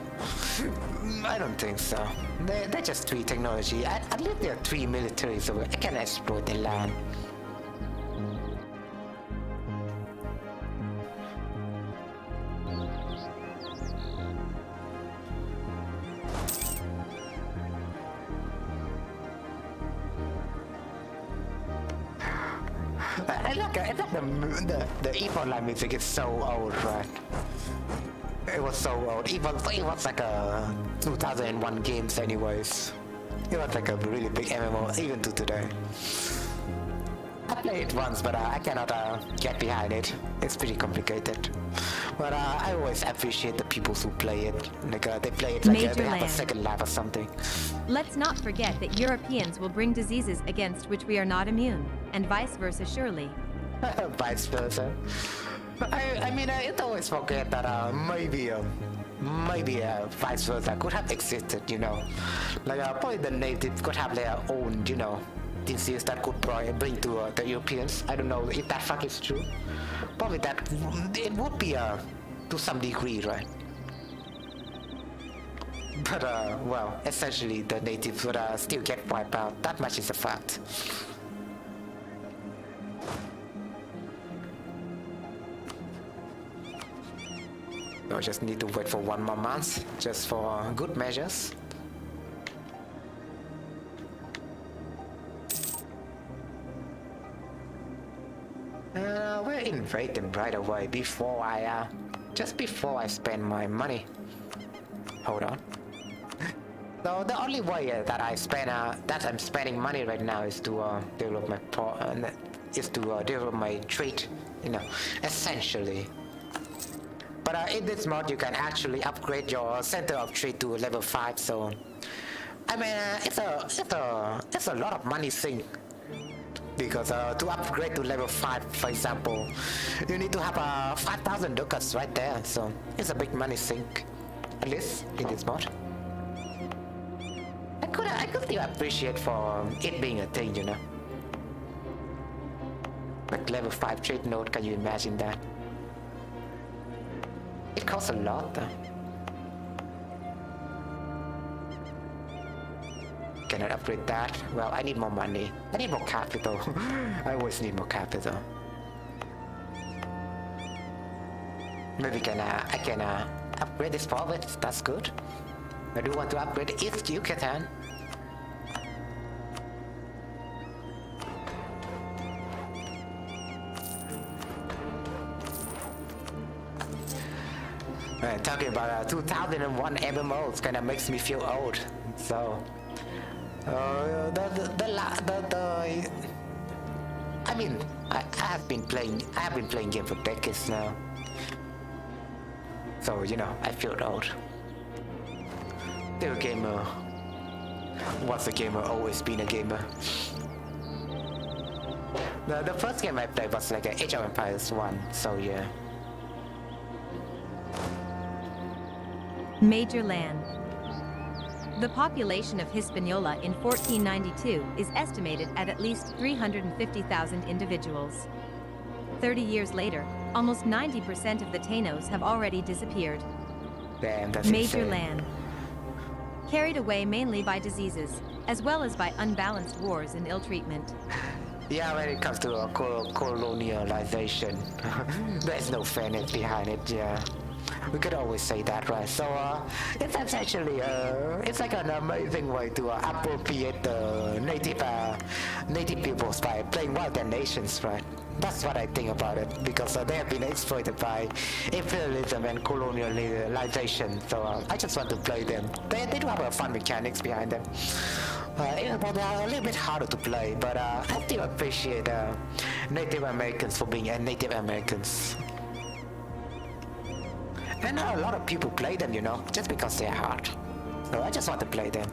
I don't think so. They're just 3 technology. At least they're 3 military, so I can exploit the land. The EVE Online music is so old, right? It was so old. It was like a 2001 games anyways. It was like a really big MMO even to today. I played it once, but I cannot get behind it. It's pretty complicated. But I always appreciate the people who play it. Like they play it like they have a second life or something. Let's not forget that Europeans will bring diseases against which we are not immune, and vice versa surely. Vice versa. I mean, I always forget that maybe vice versa could have existed, Like probably the natives could have their own, disease that could bring to the Europeans. I don't know if that fact is true. Probably that it would be to some degree, right? But well, essentially the natives would still get wiped out. That much is a fact. I just need to wait for 1 more month, just for good measures. We're invading right away before just before I spend my money. Hold on. So the only way that I'm spending money right now is to develop my trade, you know, essentially. But in this mod, you can actually upgrade your center of trade to level 5. So, I mean, it's a lot of money sink. Because to upgrade to level 5, for example, you need to have 5,000 ducats right there. So it's a big money sink, at least in this mod. I could still appreciate for it being a thing, you know. Like level 5 trade node, can you imagine that? It costs a lot though. Can I upgrade that? Well, I need more money. I need more capital. I always need more capital. Maybe I can upgrade this forward. That's good. I do want to upgrade East Yucatan. Talking about 2001 MMOs kind of makes me feel old. So, I mean, I have been playing game for decades now. So, you know, I feel old. Still a gamer. Once a gamer, always been a gamer. The first game I played was like Age of Empires 1, so yeah. Major land. The population of Hispaniola in 1492 is estimated at least 350,000 individuals. 30 years later, almost 90% of the Tainos have already disappeared. Damn, that's Major insane. land. Carried away mainly by diseases, as well as by unbalanced wars and ill treatment. Yeah, when it comes to colonialization, there's no fairness behind it, yeah. We could always say that, right? So, it's actually, it's like an amazing way to appropriate the native peoples by playing well their nations, right? That's what I think about it, because they have been exploited by imperialism and colonialization. So I just want to play them. They do have fun mechanics behind them. Even though they are a little bit harder to play, but I still appreciate Native Americans for being Native Americans. And a lot of people play them, you know, just because they're hard. So I just want to play them.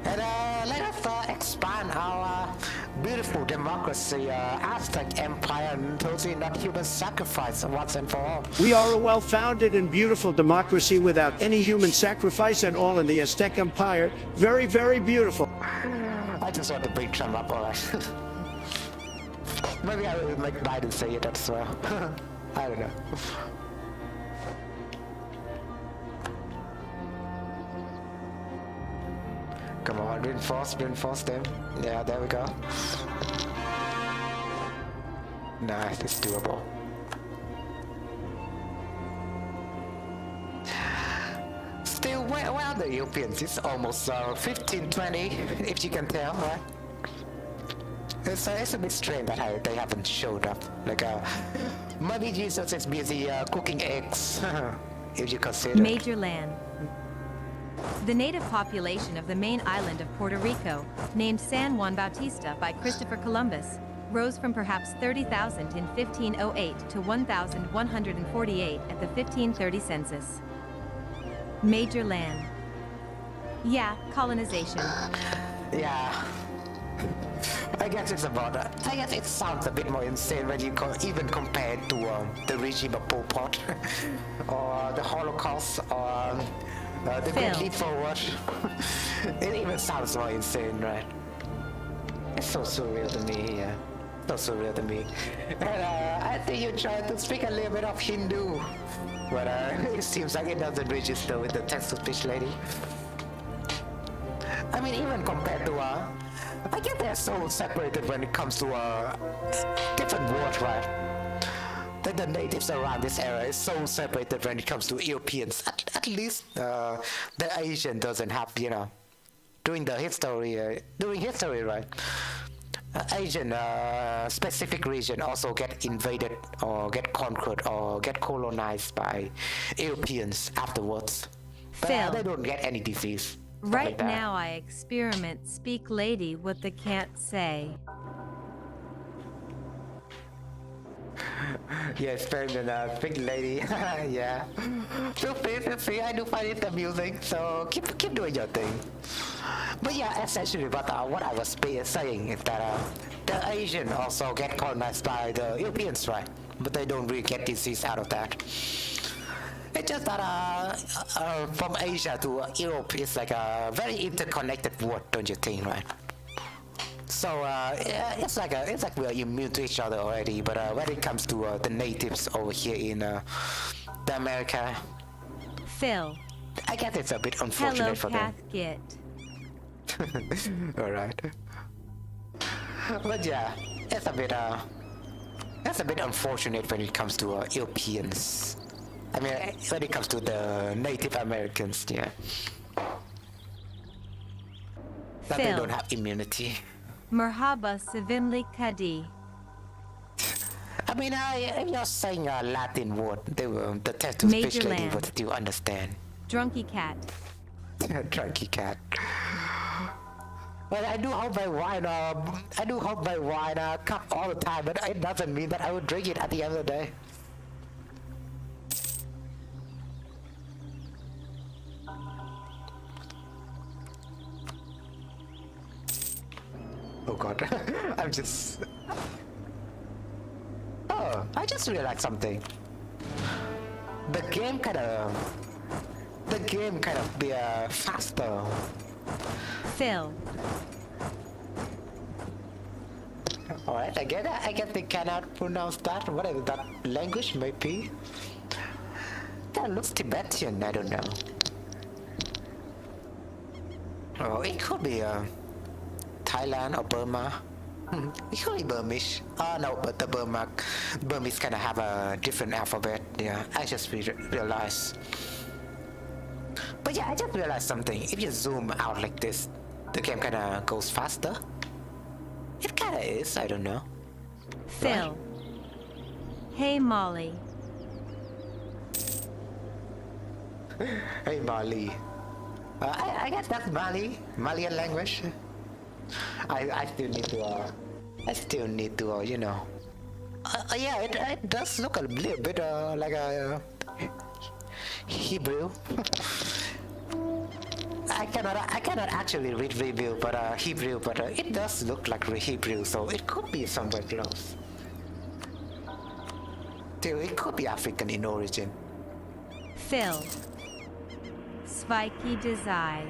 And let us expand our beautiful democracy, Aztec Empire, and totally not human sacrifice once and for all. We are a well-founded and beautiful democracy without any human sacrifice at all in the Aztec Empire. Very, very beautiful. I just want to bring Trump up, alright. Maybe I will make Biden say it as well. I don't know. Come on, reinforce them. Yeah, there we go. Nice, it's doable. Still, where are the Europeans? It's almost 15-20, if you can tell, right? It's a bit strange that they haven't showed up. Like, maybe Jesus is busy cooking eggs, if you consider. Major land. The native population of the main island of Puerto Rico, named San Juan Bautista by Christopher Columbus, rose from perhaps 30,000 in 1508 to 1,148 at the 1530 census. Major land. Yeah, colonization. Yeah. I guess it's about I guess it sounds a bit more insane when you even compare it to the regime of Pol Pot or the Holocaust or the Great Leap Forward. It even sounds more insane, right? It's so surreal to me, yeah. So surreal to me. And I think you tried to speak a little bit of Hindu, but it seems like it doesn't register with the text-to-speech lady. I mean, even compared to I guess they're so separated when it comes to different words, right? That the natives around this area is so separated when it comes to Europeans. At least the Asian doesn't have, you know, doing history, right? Asian specific region also get invaded or get conquered or get colonized by Europeans afterwards. But Phil. they don't get any disease. stuff Right like that. now I experiment speak lady what the can't say. Yeah, experiment big lady. Yeah. Feel free. I do find it amusing. So keep doing your thing. But yeah, essentially, what I was saying is that the Asian also get colonized by the Europeans, right? But they don't really get disease out of that. It's just that from Asia to Europe is like a very interconnected world, don't you think, right? So yeah, it's like we're immune to each other already. But when it comes to the natives over here in the America, Phil. I guess it's a bit Hello, unfortunate for them. Cathgit. All right. But yeah, it's a bit unfortunate when it comes to Europeans. I mean, when it comes to the Native Americans, yeah, that they Phil. don't have immunity. Merhaba Sevimli Kadi. I mean, if you're saying a Latin word, the tattoo Major speech lady land. would still understand. Drunky cat. Drunky cat. Well, I do hope my wine cup all the time, but it doesn't mean that I would drink it at the end of the day. Oh god, Oh, I just realized something. The game kind of be faster. Phil. Alright, I guess they cannot pronounce that, whatever that language may be. That looks Tibetan, I don't know. Oh, it could be Thailand or Burma. It could be Burmese. Oh no, but the Burmese kind of have a different alphabet. Yeah, I just realized. But yeah, I just realized something. If you zoom out like this, the game kind of goes faster. It kind of is, I don't know. Phil. Hey Molly. Hey Mali. I guess that's Malian language. I still need to, you know. Yeah, it does look a little bit like a Hebrew. I cannot actually read Hebrew, but it does look like Hebrew, so it could be somewhere close. Still, it could be African in origin. Phil. Spiky Desai.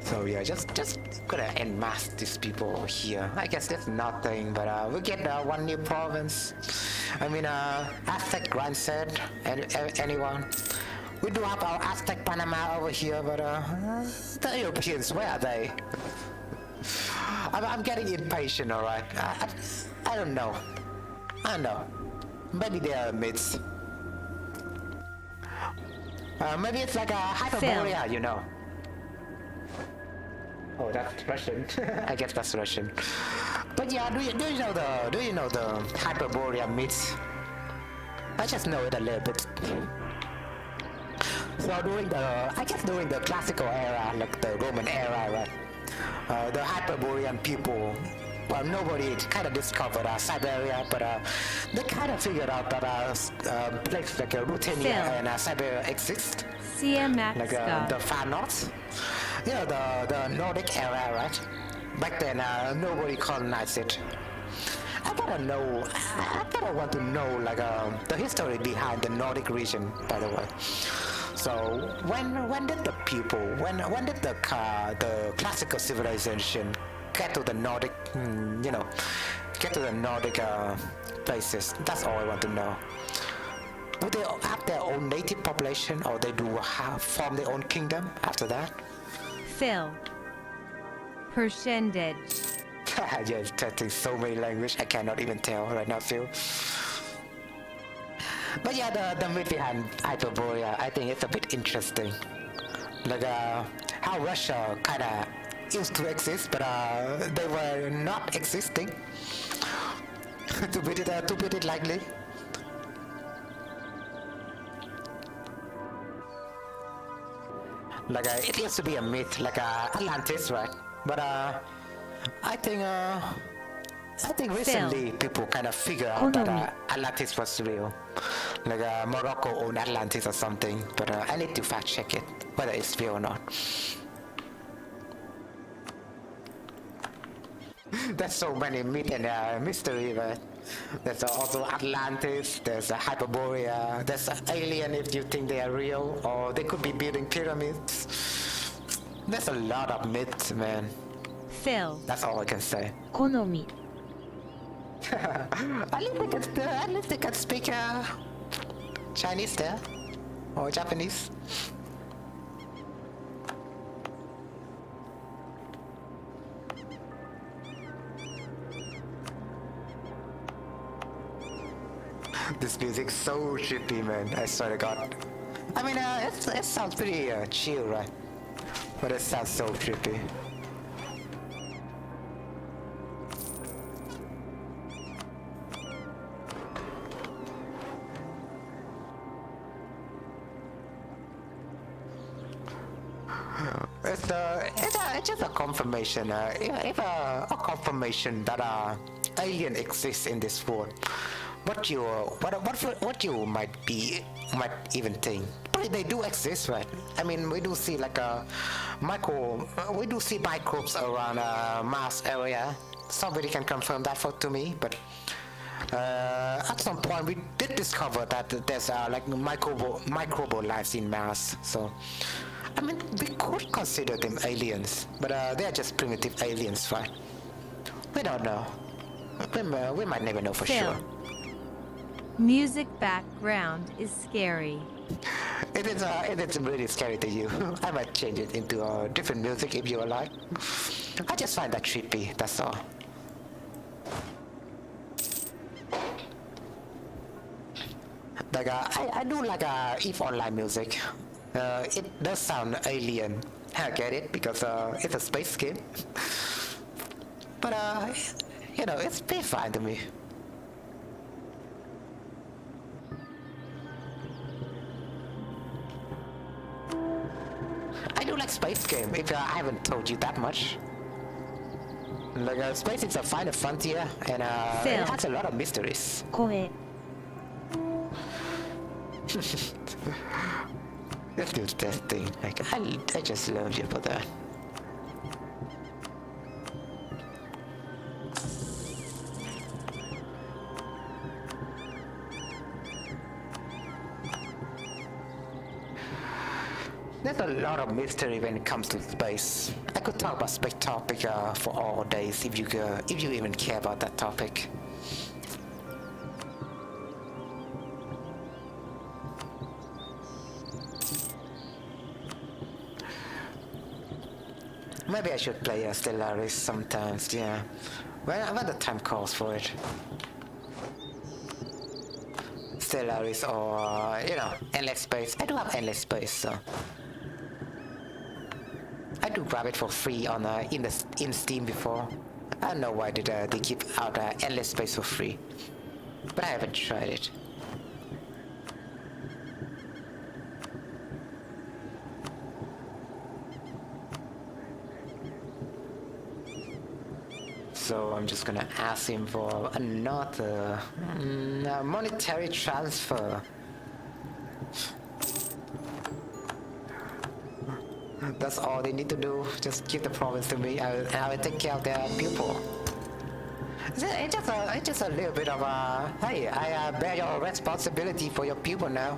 So yeah, just gonna enmask these people here. I guess that's nothing, but we get one new province. I mean, Aztec Grand said, anyone. We do have our Aztec Panama over here, but the Europeans, where are they? I'm getting impatient, alright. I don't know. I don't know. Maybe they are myths. Maybe it's like a Hyperborea, you know. Oh, that's Russian. I guess that's Russian. But yeah, do you know the Hyperborea myths? I just know it a little bit. So during the classical era, like the Roman era, right? The Hyperborean people, well, nobody kind of discovered Siberia, but they kind of figured out that places like Ruthenia and Siberia exist. Like the far north. You know, the Nordic era, right? Back then, nobody colonized it. I kinda want to know, like, the history behind the Nordic region, by the way. So, when did the people, when did the classical civilization get to the Nordic, get to the Nordic places? That's all I want to know. Would they have their own native population, or they do form their own kingdom after that? Phil. Percentage. You're testing so many languages, I cannot even tell right now, Phil. But yeah, the myth behind Hyperborea, I think it's a bit interesting. Like how Russia kind of used to exist, but they were not existing. to put it lightly. Like it used to be a myth, like Atlantis, right? But I think recently people kind of figure out that Atlantis was real. Like Morocco owned Atlantis or something, but I need to fact check it, whether it's real or not. There's so many myth and mystery, right? There's also Atlantis, there's a Hyperborea, there's an alien if you think they are real, or they could be building pyramids. There's a lot of myths, man. Phil. That's all I can say. 好み At least they can speak Chinese there, or Japanese. This music's so trippy, man. I swear to God. I mean, it sounds pretty chill, right? But it sounds so trippy. It's just a confirmation. If a confirmation that alien exists in this world. What you might even think, but they do exist, right? I mean, we do see like we do see microbes around Mars area. Somebody can confirm that to me, but at some point we did discover that there's like microbial lives in Mars. So I mean, we could consider them aliens, but they are just primitive aliens, right? We don't know. We might never know for sure. Music background is scary. It is really scary to you. I might change it into a different music if you like. I just find that trippy, that's all. Like I do like EVE Online music. It does sound alien. I get it because it's a space game. But you know, it's pretty fine to me. I do like space game, if I haven't told you that much. Like space is a final frontier, and it has a lot of mysteries. 声 Let's do this thing. Like I just love you for that. There's a lot of mystery when it comes to space. I could talk about space topic for all days if you even care about that topic. Maybe I should play Stellaris sometimes, yeah. When the time calls for it. Stellaris or, you know, Endless Space. I do have Endless Space, so I do grab it for free on in Steam before. I don't know why they keep out Endless Space for free, but I haven't tried it. So I'm just gonna ask him for another monetary transfer. That's all they need to do. Just give the province to me. I will take care of their people. It's just a little bit of hey, I bear your responsibility for your people now.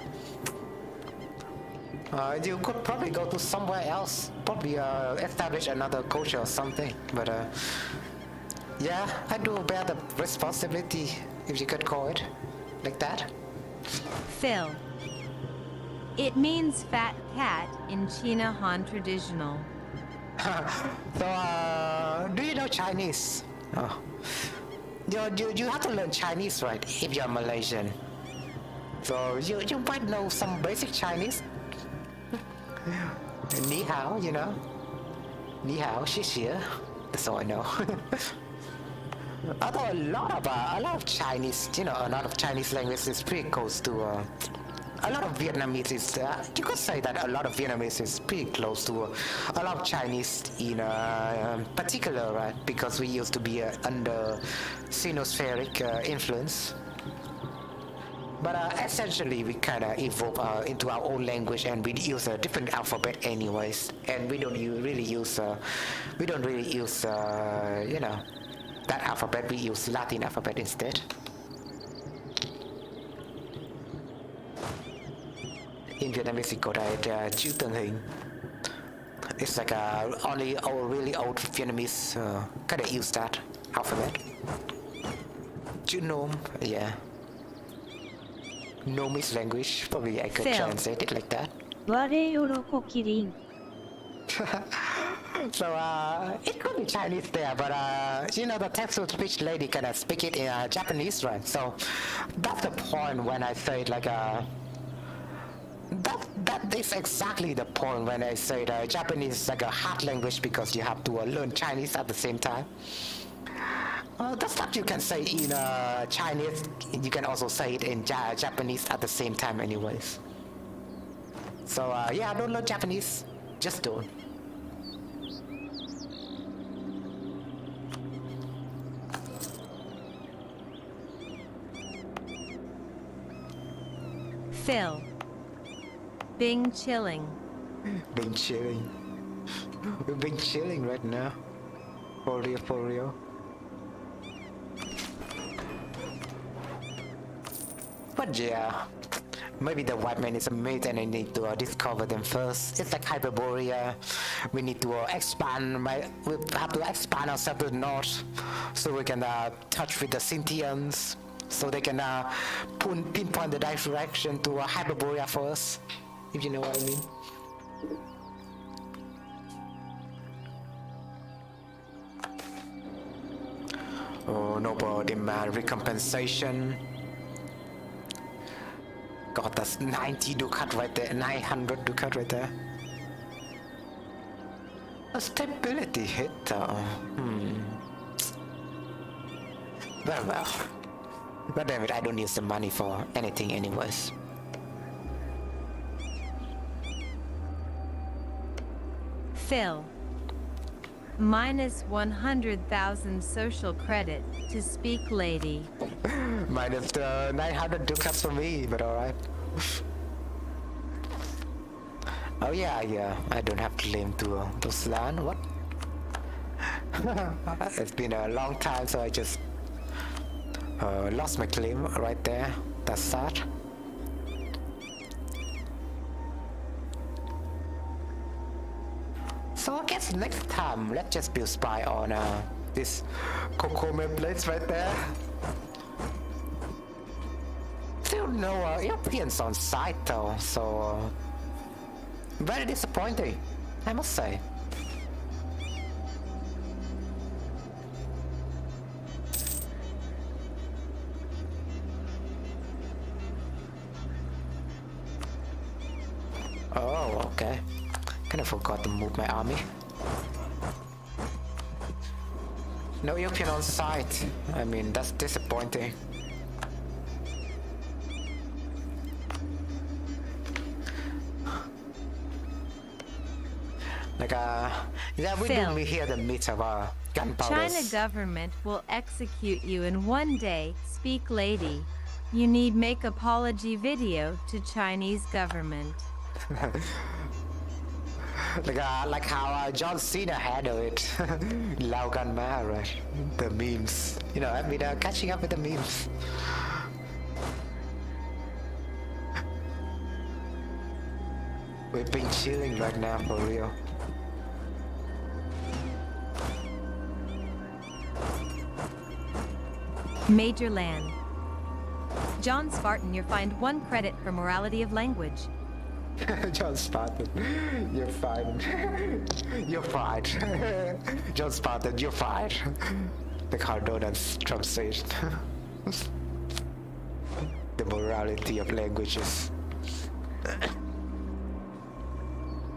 You could probably go to somewhere else, probably establish another culture or something. But yeah, I do bear the responsibility, if you could call it like that. Phil. It means fat cat in China Han traditional. So, do you know Chinese? Oh. You have to learn Chinese, right? If you're Malaysian. So you might know some basic Chinese. Ni hao, you know. Ni hao, xie. That's all I know. Although a lot of Chinese, you know, a lot of Chinese language is pretty close to a lot of Vietnamese is, you could say that a lot of Vietnamese is pretty close to a lot of Chinese in particular, right? Because we used to be under Sinospheric influence. But essentially, we kind of evolve into our own language, and we use a different alphabet, anyways. And we don't really use, you know, that alphabet. We use Latin alphabet instead. In Vietnamese, we call that chữ tượng hình. It's like only really old Vietnamese kind of use that alphabet. Chữ nôm, yeah. Nomi's language, probably I could translate it like that. 我喜キリン So it could be Chinese there, but you know, the text-to-speech lady kind of speak it in Japanese, right? So that's the point when I say like that is exactly the point when I say that Japanese is like a hard language because you have to learn Chinese at the same time. The stuff you can say in Chinese, you can also say it in Japanese at the same time anyways. So yeah, don't learn Japanese, just don't. Phil. Bing chilling. Bing chilling. We're being chilling right now. For real, for real. But yeah, maybe the white man is a myth and I need to discover them first. It's like Hyperborea. We need to expand, we have to expand ourselves to the north so we can touch with the Scythians, so they can pinpoint the direction to Hyperborea first, if you know what I mean. Oh, noble demand recompensation. God, that's 90 ducat right there, 900 ducat right there. A stability hit though. Well. But damn it, I don't use the money for anything anyways. Phil. Minus 100,000 social credit to speak lady. Minus 900 ducats for me, but alright. Oh yeah, I don't have claim to those land. What? It's been a long time, so I just lost my claim right there. That's sad. So I guess next time, let's just build spy on this Kokome place right there. Still no Europeans on site though, so very disappointing, I must say. Oh, okay. Kind of forgot to move my army. No European on site. I mean, that's disappointing. Like, yeah, we Phil. don't hear the myth of gunpowder. China government will execute you in one day, speak lady. You need make apology video to Chinese government. Like how John Cena handled it. Lao Gan Ma, right? The memes. You know, I've been catching up with the memes. We've been chilling right now, for real. Major land. John Spartan, you're fined 1 credit for morality of language. John Spartan, you're fine. You're fine. John Spartan, you're fine. Like how Donald Trump says. The morality of languages.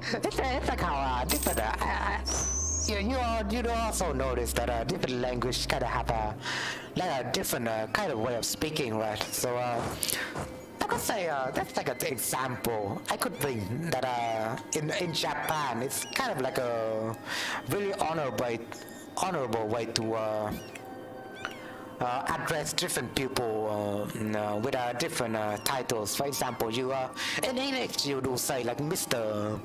It's like how different. You also notice that different language kind of have a different kind of way of speaking, right? So I could say that's like an example. I could think that in Japan it's kind of like a really honorable way to address different people with different titles. For example, you in English you do say like Mr.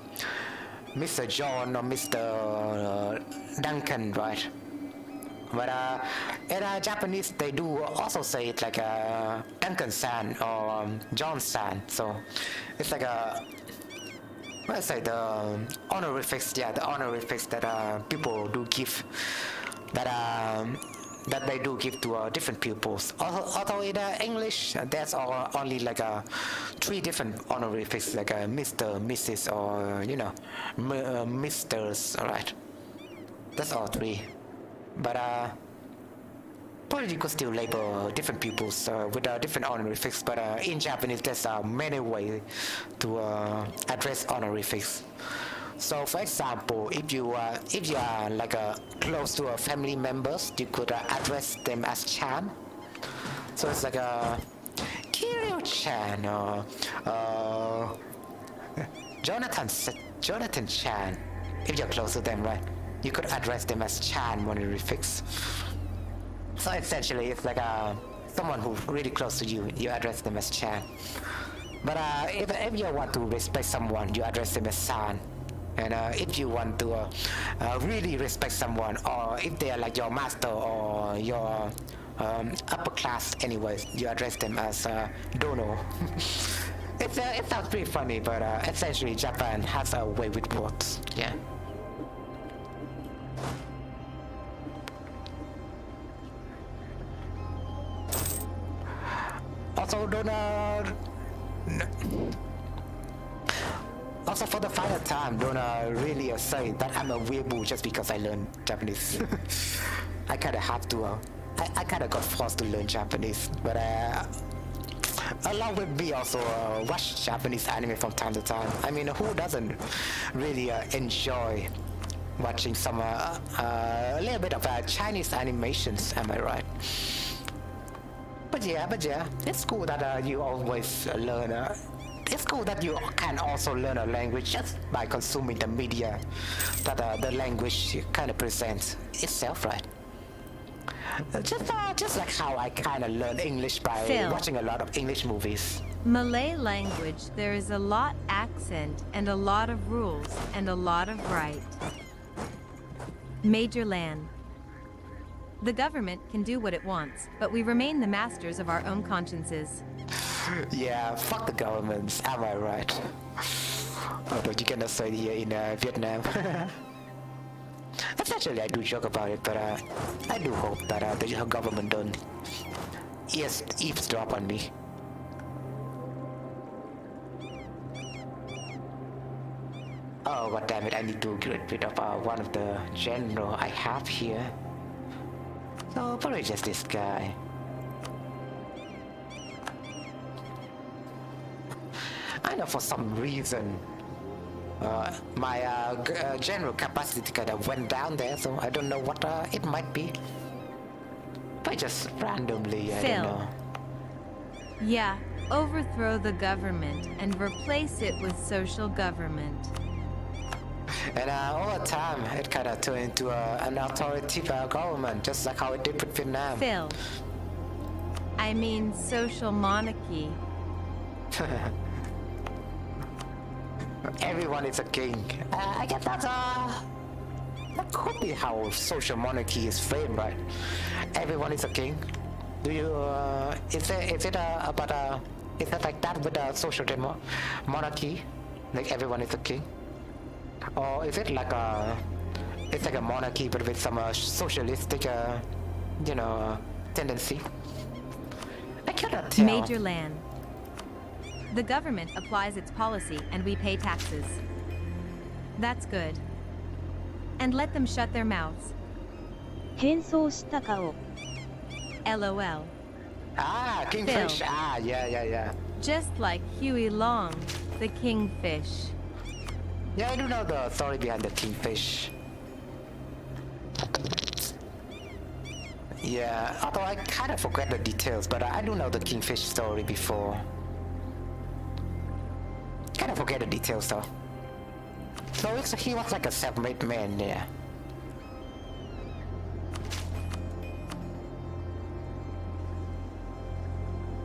John or Mr. Duncan, right? But in Japanese they do also say it like Duncan-san or John-san. So it's like let's say the honorifics, the honorifics that people do give, that they do give to different pupils. Although in English, there's only like 3 different honorifics, like Mr., Mrs., or Misters. Alright, that's all 3. But probably you could still label different pupils with different honorifics. But in Japanese, there's many ways to address honorifics. So, for example, if you are like close to family members, you could address them as Chan. So it's like Kiryu-chan or Jonathan Chan. If you're close to them, right? You could address them as Chan honorifics. So essentially, it's like someone who's really close to you. You address them as Chan. But if you want to respect someone, you address them as San. And if you want to really respect someone, or if they are like your master or your upper class anyways, you address them as Dono. It sounds pretty funny, but essentially Japan has a way with words. Yeah. Also, Also, for the final time, don't really say that I'm a weeaboo just because I learned Japanese. I kind of have to. I kind of got forced to learn Japanese, but along with me also watch Japanese anime from time to time. I mean, who doesn't really enjoy watching some a little bit of Chinese animations? Am I right? But yeah, it's cool that you always learn. It's cool that you can also learn a language just by consuming the media that the language kind of presents itself, right? Just like how I kind of learned English by watching a lot of English movies. Malay language, there is a lot accent and a lot of rules and a lot of right. Major Land. The government can do what it wants, but we remain the masters of our own consciences. Yeah, fuck the governments, am I right? Although you cannot say it here in Vietnam. Essentially, I do joke about it, but I do hope that the government don't eavesdrop on me. Oh, god damn it, I need to get rid of one of the general I have here. So, probably just this guy. I know for some reason my general capacity kind of went down there, so I don't know what it might be. But just randomly, I don't know. Yeah, overthrow the government and replace it with social government. And all the time, it kind of turned into an authoritative government, just like how it did with Vietnam. Phil. I mean social monarchy. Everyone is a king. I guess that could be how social monarchy is framed, right? Everyone is a king. Do you? Is it like that with a social monarchy? Like everyone is a king, or is it like it's like a monarchy but with some socialistic, tendency? I cannot tell. Major Land. The government applies its policy and we pay taxes. That's good. And let them shut their mouths. 変装した顔。 LOL. Ah, kingfish. Phil. Ah, yeah. Just like Huey Long, the kingfish. Yeah, I do know the story behind the kingfish. Yeah, although I kind of forget the details, but I do know the kingfish story before. Kind of forget the details though. So he was like a self-made man, yeah.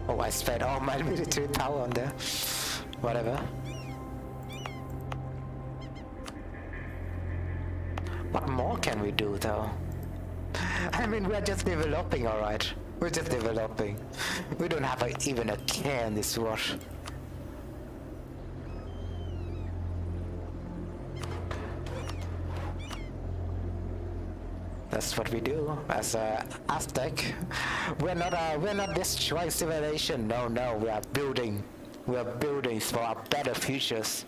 Oh, I spent all my military power on there. Whatever. What more can we do though? I mean, we're just developing, alright. We're just developing. We don't have even a care in this war. That's what we do as Aztec. We're not destroying civilization. No, we are building. We are building for our better futures.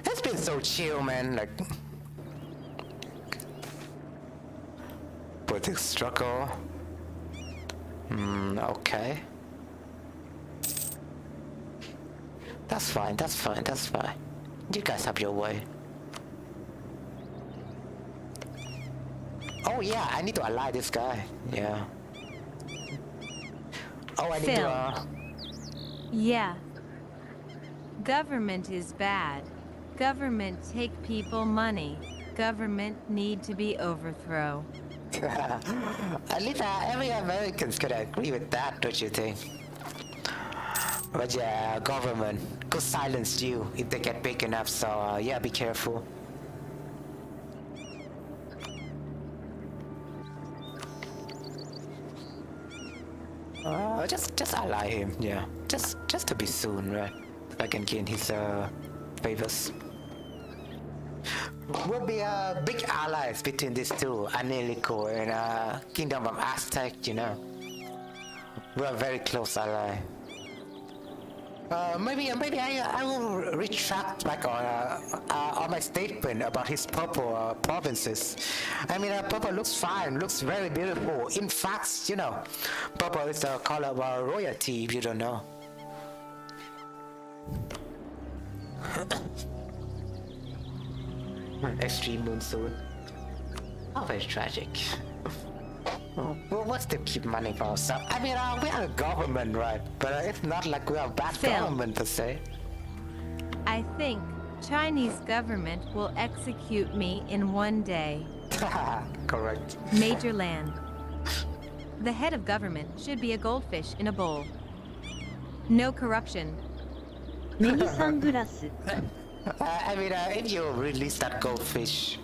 It's been so chill, man. Like. With the struggle. Okay. That's fine. You guys have your way. Oh yeah, I need to ally this guy. Yeah. Oh, I need Phil. to Yeah. Government is bad. Government take people money. Government need to be overthrown. At least every American's gonna agree with that, don't you think? But yeah, government could silence you if they get big enough, so yeah, be careful. Just ally him, yeah. Just to be soon, right? I can gain his favors. We'll be big allies between these two, Anelico and Kingdom of Aztec, you know. We're a very close ally. Maybe I will retract back on my statement about his purple provinces. I mean, purple looks fine, looks very beautiful. In fact, you know, purple is the color of royalty, if you don't know. Extreme monsoon. Oh, very tragic. Well, what's to keep money for ourselves? I mean, we are a government, right? But it's not like we are a bad Phil. government per se. I think Chinese government will execute me in one day. Correct. Major land. The head of government should be a goldfish in a bowl. No corruption. 目にサングラス。 I mean, if you release that goldfish,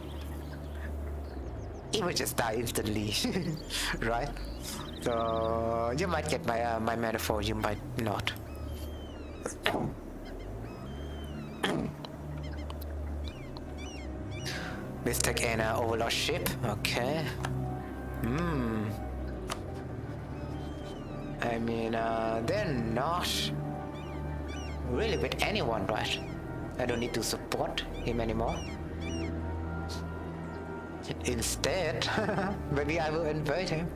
it will just die instantly, right? So you might get my metaphor, you might not. Mistake and overlord ship, okay. I mean, they're not really with anyone, right? I don't need to support him anymore. Instead, maybe I will invade him.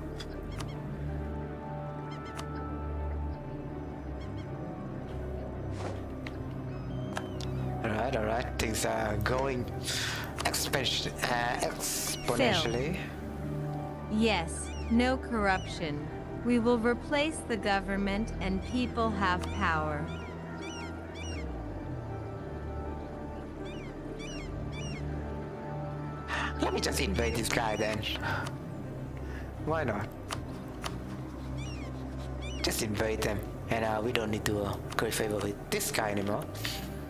Alright, things are going exponentially. Yes, no corruption. We will replace the government and people have power. Let me just invade this guy then. Why not? Just invade them, and we don't need to curry favor with this guy anymore.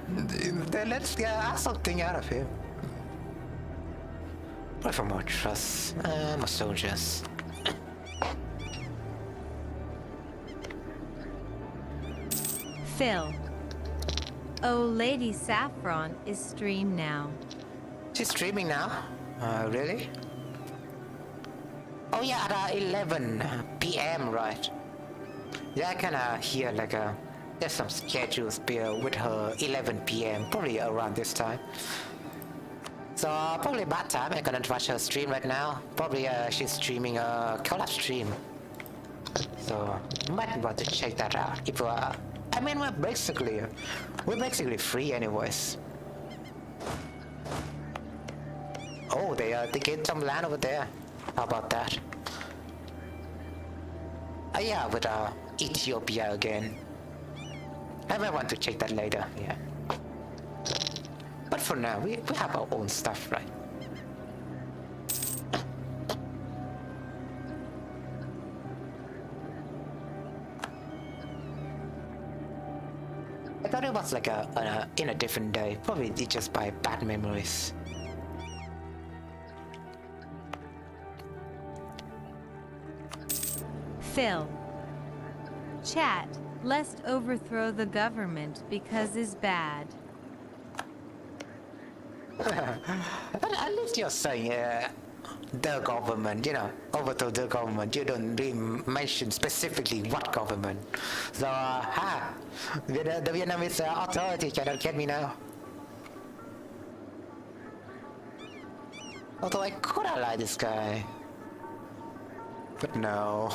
Then let's ask something out of him. Pray for more trust, more soldiers. Phil. Oh, Lady Saffron is streamed now. She's streaming now? Really? Oh Oh yeah, at 11 p.m. right? Yeah, I kinda hear like there's some schedules with her 11 p.m. probably around this time. So probably bad time. I couldn't watch her stream right now. Probably she's streaming a collab stream. So might want to check that out. If I mean we're basically free anyways. Oh, they get some land over there. How about that? Yeah, with Ethiopia again. I might want to check that later. Yeah. But for now, we have our own stuff, right? I thought it was like in a different day. Probably just by bad memories. Phil. Chat, lest overthrow the government because is bad. At least you're saying the government, you know, overthrow the government. You don't really mention specifically what government. So, the Vietnamese authority cannot get me now. Although I could ally this guy. But no.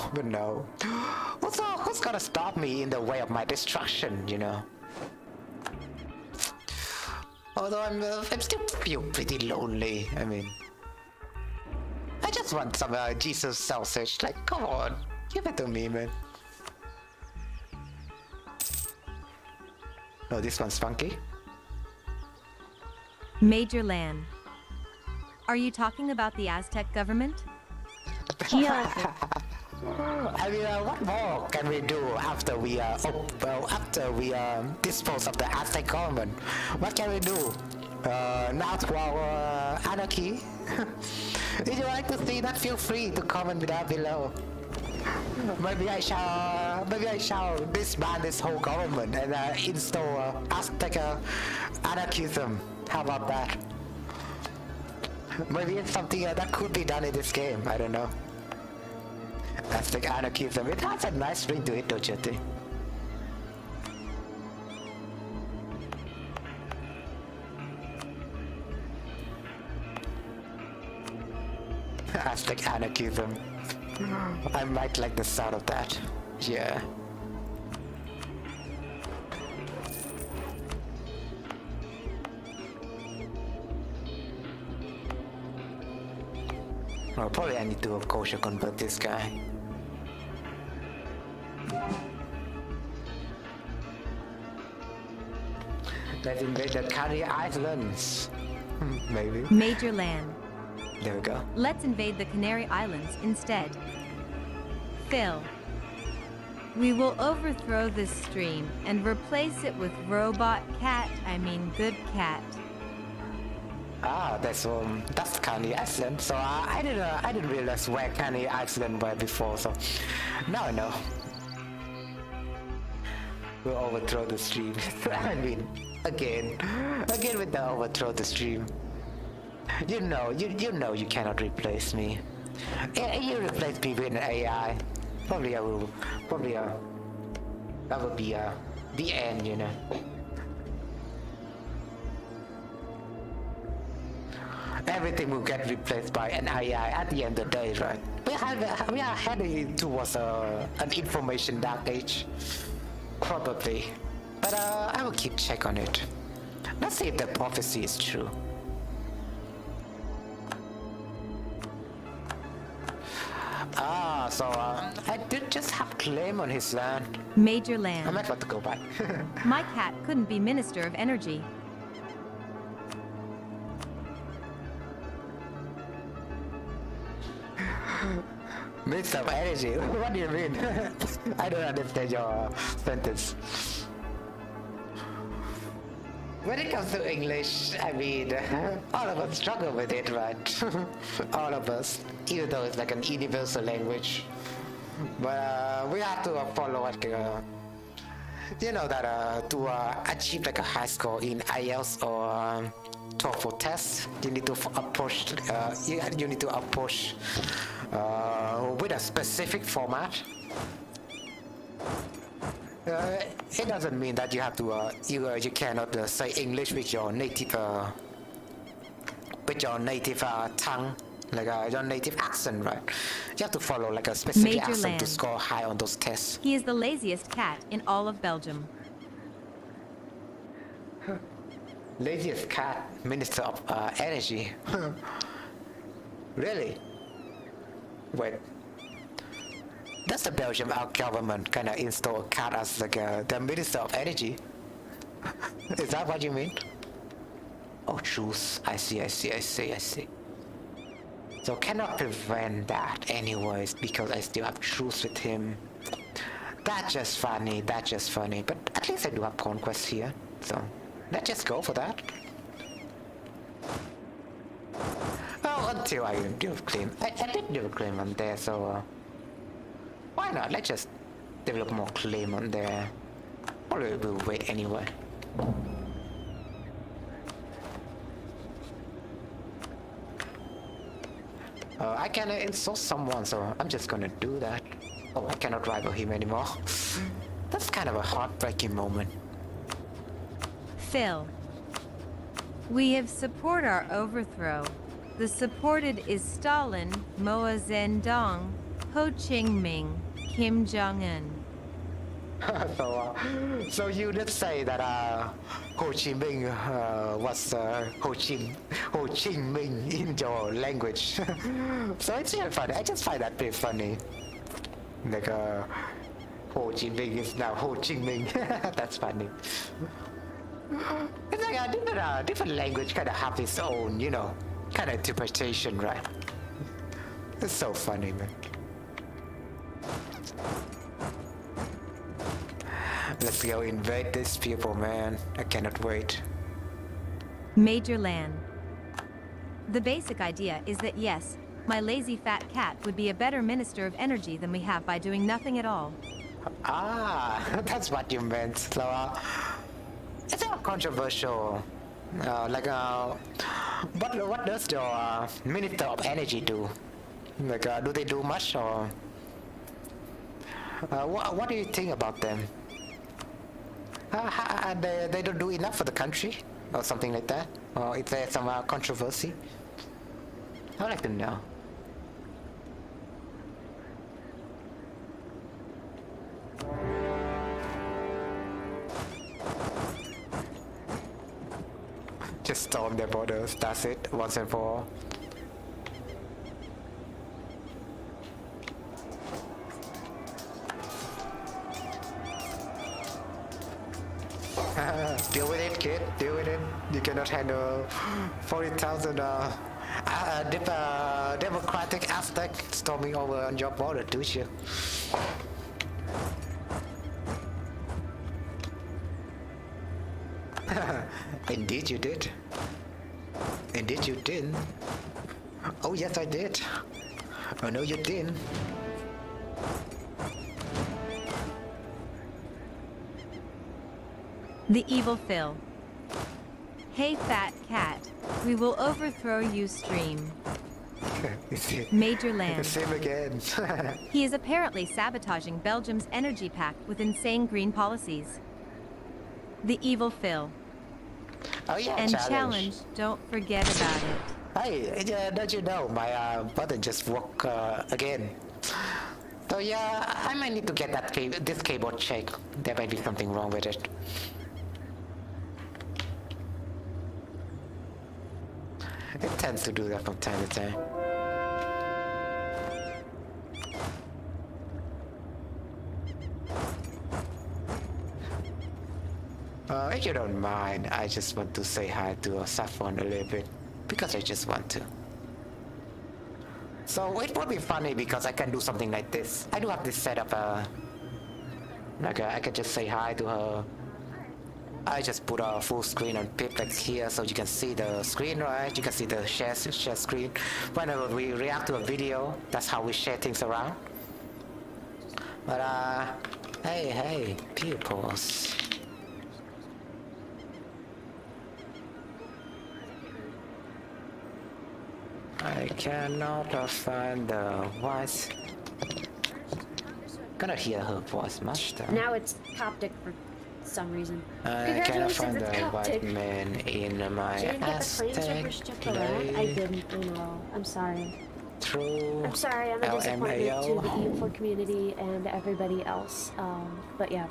Also, who's gonna stop me in the way of my destruction, you know? Although I'm still feel pretty lonely. I mean, I just want some Jesus sausage. Like, come on, give it to me, man. No, this one's funky. Major Lan. Are you talking about the Aztec government? I mean, what more can we do after we dispose of the Aztec government? What can we do? Now to our anarchy. If you like to see that, feel free to comment down below. Maybe I shall disband this whole government and install Aztec anarchism. How about that? Maybe it's something that could be done in this game. I don't know. Aztec anarchism. It has a nice ring to it, don't you think? Aztec anarchism. I might like the sound of that. Yeah. Well, probably I need to kosher convert this guy. Let's invade the Canary Islands. Maybe. Major Lan. There we go. Let's invade the Canary Islands instead. Phil. We will overthrow this stream and replace it with good cat. Ah, that's Canary Island. So I didn't realize where Canary Island were before. So now I know. We'll overthrow the stream. I mean, again with the overthrow the stream. You know you cannot replace me. You replace me with an AI. Probably that will be the end, you know. Everything will get replaced by an AI at the end of the day, right? We are heading towards an information dark age. Probably. But I will keep check on it. Let's see if the prophecy is true. So I did just have claim on his land. Major I Lan. might want to go back. My cat couldn't be Minister of Energy. Minister of Energy? What do you mean? I don't understand your sentence. When it comes to English, I mean, all of us struggle with it, right? All of us, even though it's like an universal language. But we have to follow like you know that to achieve like a high score in IELTS or TOEFL test, you need to approach with a specific format. It doesn't mean that you have to you cannot say English with your native tongue, like your native accent, right? You have to follow like a specific Major accent land. to score high on those tests. He is the laziest cat in all of Belgium. Laziest cat, Minister of Energy. Really? Wait. Does the Belgium government kind of install a cat as like the Minister of Energy? Is that what you mean? Oh, truce. I see. So cannot prevent that anyways because I still have truce with him. That's just funny. But at least I do have conquest here. So let's just go for that. Oh, until I do claim. I did do a claim on there, so why not? Let's just develop more claim on there. Or we'll wait anyway. I can insult someone, so I'm just gonna do that. Oh, I cannot rival him anymore. That's kind of a heartbreaking moment. Phil. We have support our overthrow. The supported is Stalin, Mao Zedong, Ho Chi Minh, Kim Jong-un. So you did say that Ho Chi Minh was Ho Chi Minh in your language. So it's really funny. I just find that pretty funny. Like Ho Chi Minh is now Ho Chi Minh. That's funny. It's like a different language kind of have its own, kind of interpretation, right? It's so funny, man. Let's go invade these people, man. I cannot wait. Major land. The basic idea is that yes, my lazy fat cat would be a better minister of energy than we have by doing nothing at all. Ah, that's what you meant. So, it's a controversial, what does your Minister of Energy do? Like, do they do much, or what do you think about them? They don't do enough for the country, or something like that? Or is there some controversy? I'd like to know. Just storm their borders, that's it, once and for all. Deal with it, kid, deal with it. You cannot handle 40,000 democratic Aztec storming over on your border, do you? Indeed you did. Indeed you did. Oh yes I did. Oh no you didn't. The evil Phil. Hey fat cat, we will overthrow you stream. Major land. Same again. He is apparently sabotaging Belgium's energy pact with insane green policies. The evil Phil. Oh yeah, And challenge, don't forget about it. Hey, don't you know, my button just worked again. So yeah, I might need to get that this keyboard checked. There might be something wrong with it. It tends to do that from time to time. If you don't mind, I just want to say hi to Saffron a little bit, because I just want to. So it would be funny because I can do something like this. I do have this setup, I can just say hi to her. I just put a full screen on Piplex here so you can see the screen, right? You can see the share screen. Whenever we react to a video, that's how we share things around. But hey, pupils. I cannot find the voice. Gonna hear her voice much though. Now it's Coptic for some reason. I cannot Congratulations, find it's the Coptic. white man in my Didn't get the claim Aztec servers to around. I play didn't. I know. I'm sorry. through I'm sorry. I'm a disappointment to the LMAO. EU4 community and everybody else. But yeah.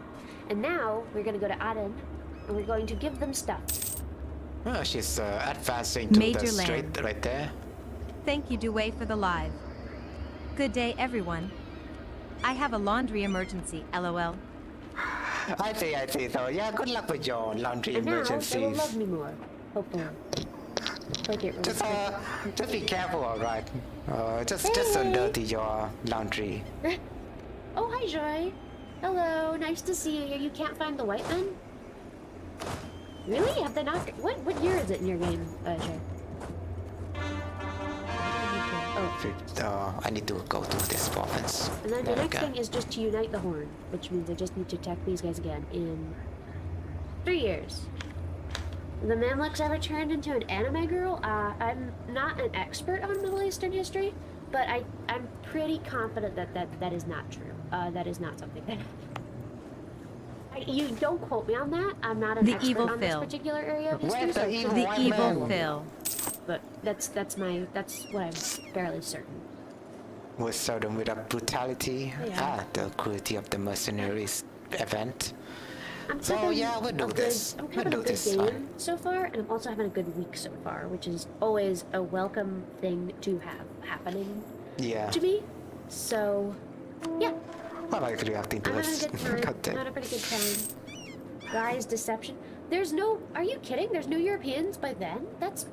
And now we're gonna go to Aden, and we're going to give them stuff. Oh, she's advancing to Major the street land. right there. Thank you, Dewey, for the live. Good day, everyone. I have a laundry emergency, lol. I see. So yeah, good luck with your laundry And now they will emergencies. love me more. Hopefully. Like it really Just be careful, alright? Just Hey. undirty your laundry. Oh, hi, Joy. Hello. Nice to see you. You can't find the white men? Really? Have they not? What year is it in your game, Joy? Oh. I need to go to this province. And then the There we next go. thing is just to unite the Horn, which means I just need to attack these guys again in 3 years. The Mamluks ever turned into an anime girl? I'm not an expert on Middle Eastern history, but I'm pretty confident that is not true. That is not something that you don't quote me on that. I'm not an The expert evil on this Phil. particular area of history. Where's the so- evil The white evil man? Phil. But that's what I'm fairly certain. We're certain with a brutality. Yeah. The cruelty of the mercenaries event. I'm So, having yeah, we'll do a good- this. I'm We'll having do a good this, game fine. so far, and I'm also having a good week so far, which is always a welcome thing to have happening Yeah. to me. So, yeah, What am I reacting to I'm having this? a good time. I'm Content. having a pretty good time. Rise, deception. There's no. Are you kidding? There's no Europeans by then. That's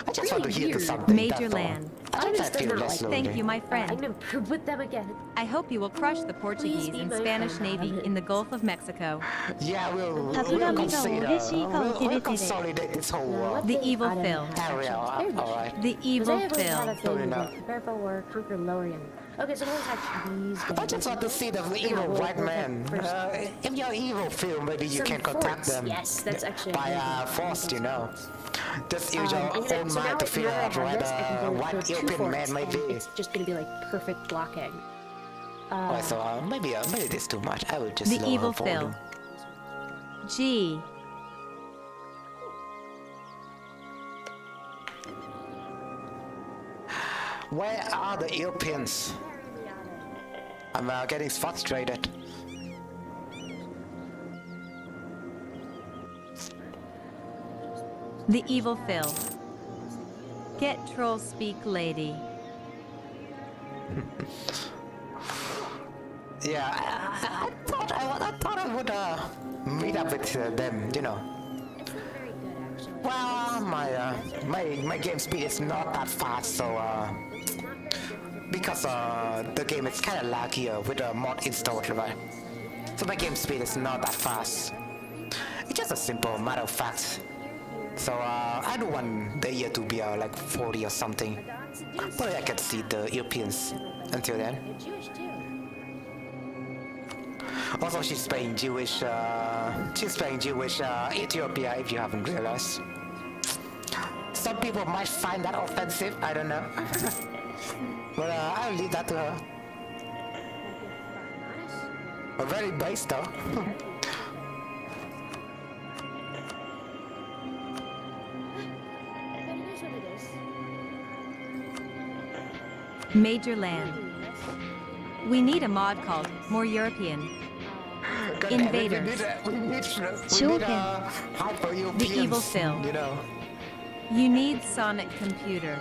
I just want to really hear weird. something. Major that's all. land. I Others just does feel not less like Thank lonely. you, my I'm friend. gonna improve with them again. I hope you will crush the Portuguese be and my Spanish friend. Navy in the Gulf of Mexico. Yeah, we'll タブラミが consider. 嬉しいかを照れ We'll てる。 consolidate this whole What The thing evil I don't Phil. have area. actions? They're Alright. The evil Because I have a Phil. thing enough. like prepare for war, conquer Lorien. Okay, so we'll attack these guys. I just want to see the evil we'll- white we'll man. attack first. If you're evil, Phil, maybe you Some can contact forts. them. Yes, that's actually by amazing. force, you know. Just use your I'm gonna- own so mind to figure now that out I have where this, I can the go white for 2 European forts, man may and be. it's just gonna be like perfect blocking. Alright, so maybe this is too much. I will just The lower evil volume. Phil. G. Where are the Europeans? I'm getting frustrated. The evil Phil. Get troll speak lady. Yeah, I thought I would meet up with them, you know. It's not very good actually. Well, my game speed is not that fast, so It's not very good. because the game is kind of laggy with a mod installed, right? So my game speed is not that fast. It's just a simple matter of fact. So I don't want the year to be like 40 or something. But I can see the Europeans until then. They're Jewish too. Also, she's playing Jewish Ethiopia, if you haven't realized. Some people might find that offensive, I don't know. But I'll leave that to her. Very base though. But it is what it is. Major land. We need a mod called More European. Invaders. We need Shogun. hyper Europeans, The evil Phil. you know. You need Sonic computer.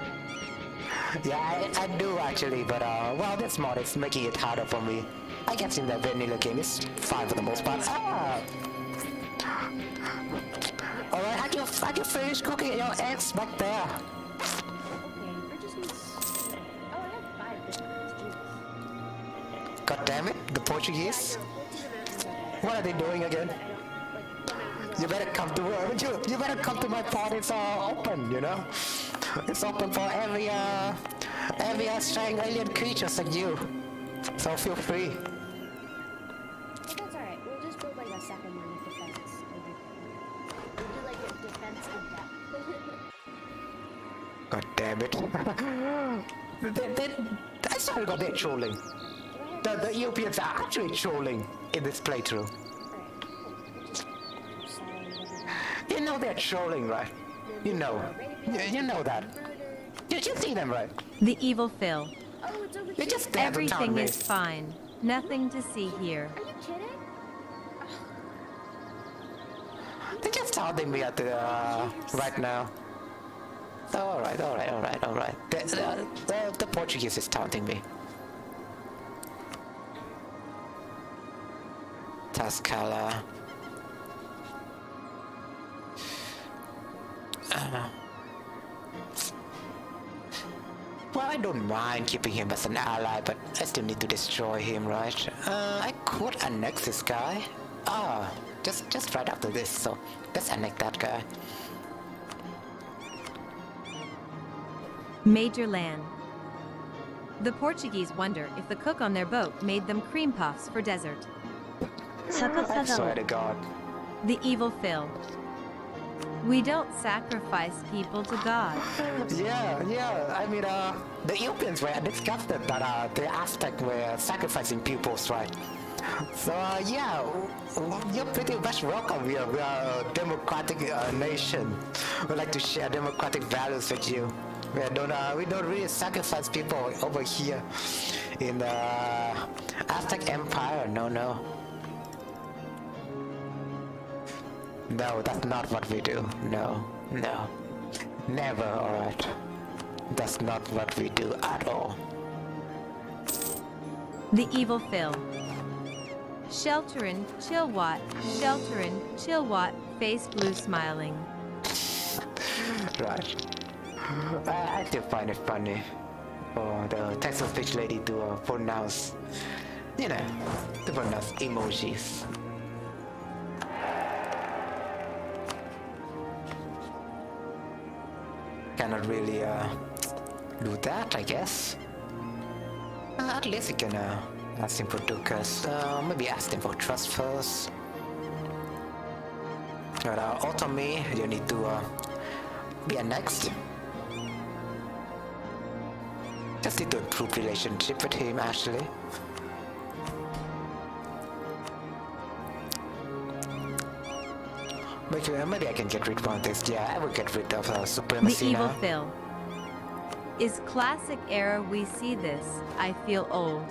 Yeah, I do actually, but well, this mod is making it harder for me. I guess in the vanilla game it's fine for the most part. Alright, had you finished cooking your eggs back there? Okay, we're just gonna. Oh, I have 5 different ones. Jesus. God damn it, the Portuguese? What are they doing again? You better come to you better come to my pod. It's open, you know. It's open for every strange alien creatures like you. So feel free. But that's alright. We'll just build like a second line of defense. We'll do like a defense in depth. God damn it. I swear to God, they're trolling. The Europeans are actually trolling in this playthrough. You know they're trolling, right? You know. You know that. Did you see them, right? The evil Phil. Oh, it's over They here. just there to taunt Everything me. is fine. Nothing to see here. Are you kidding? They're just taunting me at the right now. So, alright. The Portuguese is taunting me. Tascala. Well, I don't mind keeping him as an ally, but I still need to destroy him, right? I could annex this guy. Just right after this, so let's annex that guy. Major land. The Portuguese wonder if the cook on their boat made them cream puffs for desert. I swear to God. The evil Phil. We don't sacrifice people to God. Yeah. I mean, the Europeans were disgusted that the Aztec were sacrificing peoples, right? So, yeah, you're pretty much welcome. We are a democratic nation. We like to share democratic values with you. We don't really sacrifice people over here in the Aztec Empire. No. No, that's not what we do. No. Never, alright. That's not what we do at all. The evil Phil. Shelterin, Chilwat, face blue smiling. Right. I still find it funny for the text-to-speech lady to pronounce, emojis. Cannot really do that, I guess. At least you can ask him for Dukas. Maybe ask him for trust first. But Automy, you need to be annexed. Just need to improve relationship with him, actually. Maybe I can get rid of this. Yeah, I will get rid of supremacy. The evil now. Phil. Is classic era we see this, I feel old.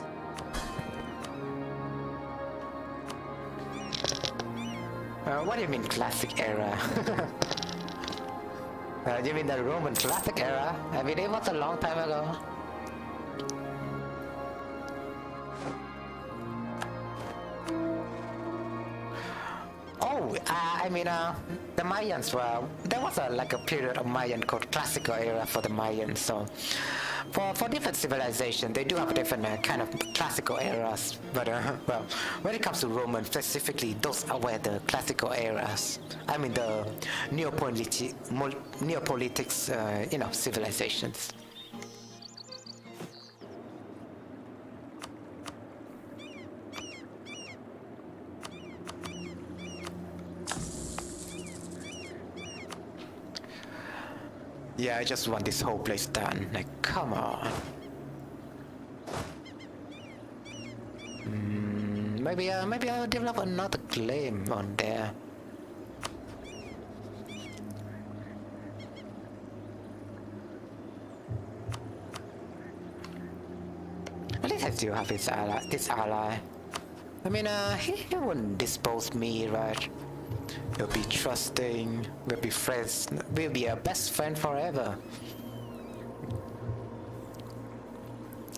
What do you mean classic era? You mean the Roman classic era? I mean, it was a long time ago. Oh, I mean, the Mayans were... There was like a period of Mayan called classical era for the Mayans, so... For different civilizations, they do have different kind of classical eras, but well, when it comes to Roman specifically, those are where the classical eras. I mean the Neopolitics, civilizations. Yeah, I just want this whole place done. Like, come on. Maybe I'll develop another claim on there. At least I still have this ally. I mean, he wouldn't dispose me, right? We'll be trusting, we'll be friends, we'll be a best friend forever.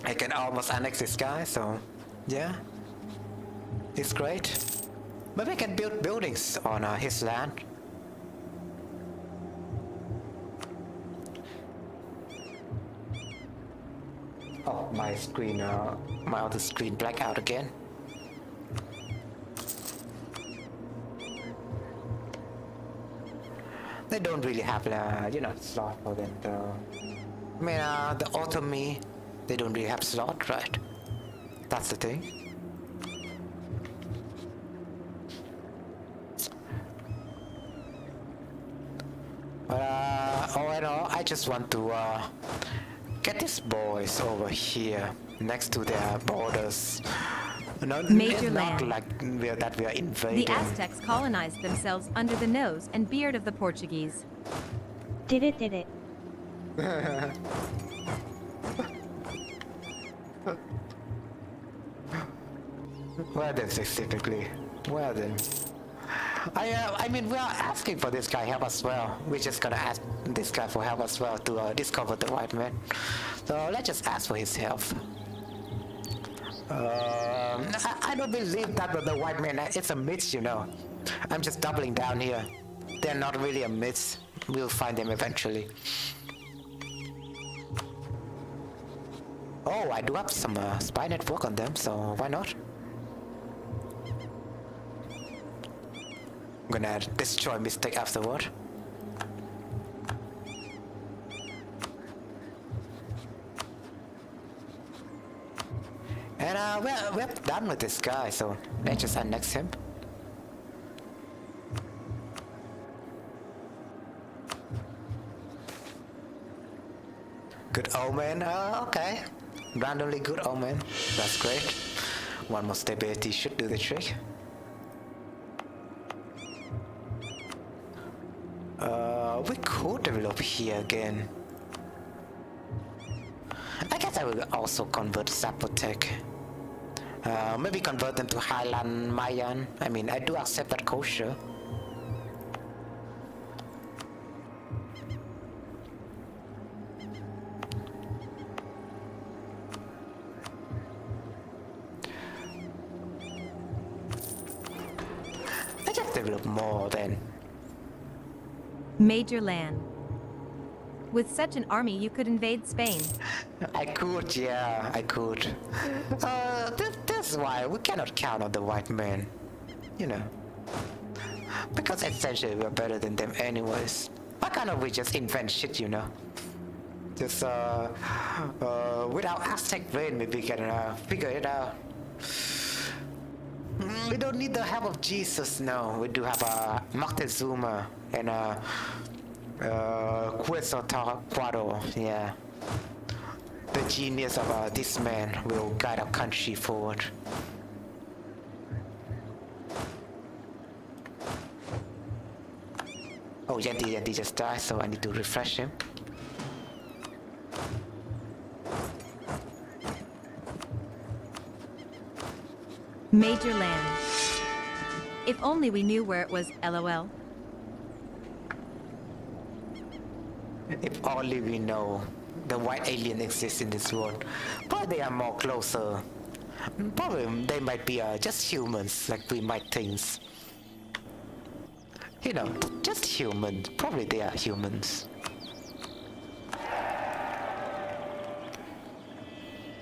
I can almost annex this guy, so yeah. It's great. Maybe I can build buildings on his land. Oh, my screen, my other screen blacked out again. They don't really have slot for them though. I mean, the Automy, they don't really have slot, right? That's the thing. But all in all, I just want to get these boys over here next to their borders. No, Major it's not land. like that we are invading. The Aztecs colonized themselves under the nose and beard of the Portuguese. てれてれ。 Where then specifically? Where then? I mean, we are asking for this guy help as well. We're just gonna ask this guy for help as well to discover the white man. So let's just ask for his help. I don't believe that the white man, it's a myth, you know. I'm just doubling down here. They're not really a myth. We'll find them eventually. Oh, I do have some spy network on them, so why not? I'm gonna destroy mistake afterward. And we're done with this guy, so let's just annex him. Good omen, okay. Randomly good omen, that's great. One more stability should do the trick. We could develop here again. I guess I will also convert Zapotec. Maybe convert them to Highland Mayan. I mean, I do accept that culture. I just develop more then. Major land. With such an army, you could invade Spain. I could, yeah, I could. That's why we cannot count on the white man, you know. Because essentially we're better than them anyways. Why can't we just invent shit, you know? Just, with our Aztec brain, maybe we can figure it out. We don't need the help of Jesus, no. We do have Moctezuma and Quetzalcoatl, yeah. The genius of this man will guide our country forward. Oh, Yanti just died, so I need to refresh him. Major land. If only we knew where it was, LOL. If only we know the white alien exists in this world. Probably they are more closer. Probably they might be just humans, like we might think. You know, just humans. Probably they are humans.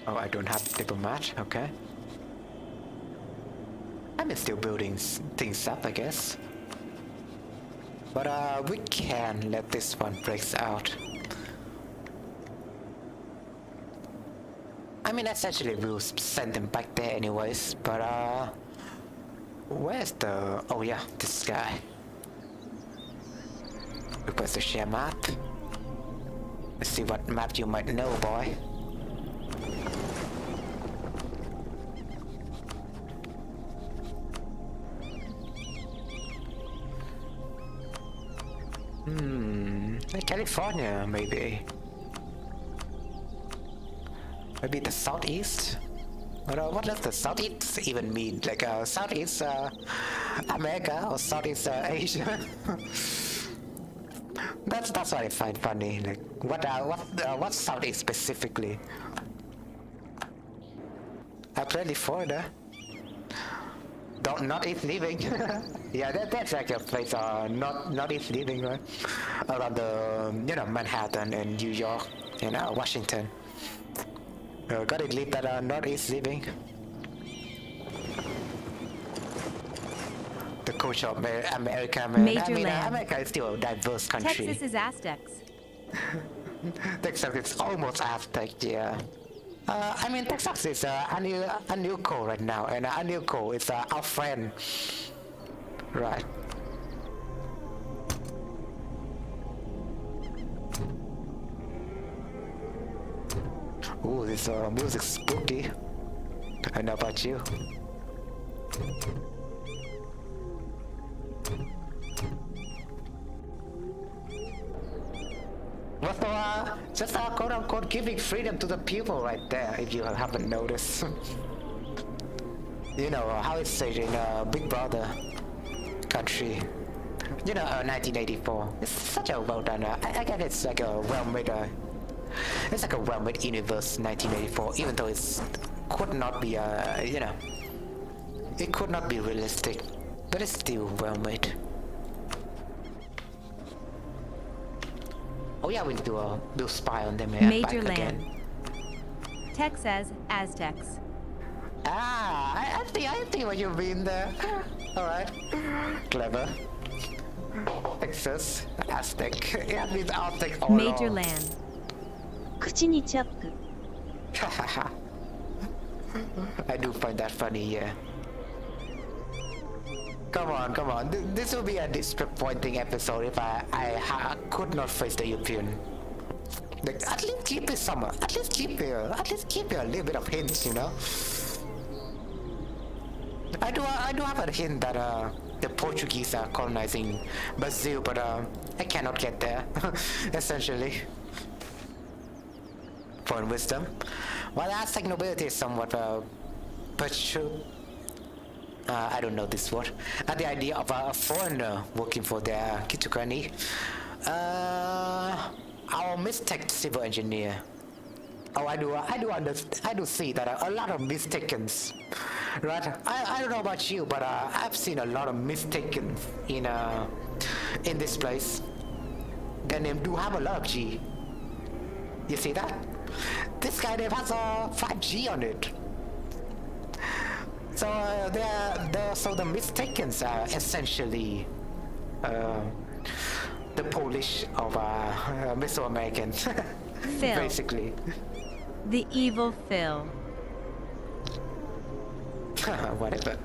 Oh, I don't have diplomat, okay. I'm still building things up, I guess. But we can let this one break out. I mean, essentially we'll send them back there anyways, but where's the... oh yeah, this guy. Request to share map. Let's see what map you might know, boy. California, maybe. Maybe the southeast? What does the southeast even mean? Like Southeast America or Southeast Asia? That's what I find funny. Like what's Southeast specifically? Apparently Florida. Not East Living. Yeah, that's like a place not East Living, right? Around the Manhattan and New York and Washington. Gotta leave that Northeast Living. The culture of America, man. Major land. America is still a diverse country. Texas is Aztecs. Texas is almost Aztec, yeah. I mean, Texas is Anuco right now, and Anuco is our friend. Right. Ooh, this music's spooky. I know about you. Well, so, just quote-unquote giving freedom to the people right there, if you haven't noticed. You know how it's said in Big Brother country. You know, 1984. It's such a well-done. I guess it's like a well-made. It's like a well-made universe, 1984. Even though it's could not be, you know, it could not be realistic, but it's still well-made. Oh yeah, we need to do spy on them. Major back land. again. Tech says Aztecs. Ah, I think what you mean there. All right, clever. Texas, Aztec. Yeah, it means Aztec all Major along. land. 口にチャック I do find that funny, yeah. Come on, come on. This will be a disappointing episode if I could not face the European. Like, at least keep it somewhere. At least keep it a little bit of hints, you know. I do have a hint that the Portuguese are colonizing Brazil, but I cannot get there. Essentially. Point wisdom. While Aztec nobility is somewhat I don't know this word. At the idea of a foreigner working for their Kitukani. Our mistake civil engineer. Oh, I do see that a lot of mistakens, right? I don't know about you, but I've seen a lot of mistakens in this place. Their name do have a lot of G. You see that? This guy name has a 5G on it. So so the mistakens are essentially the Polish of Mesoamerican, Phil. basically. The evil Phil. Whatever.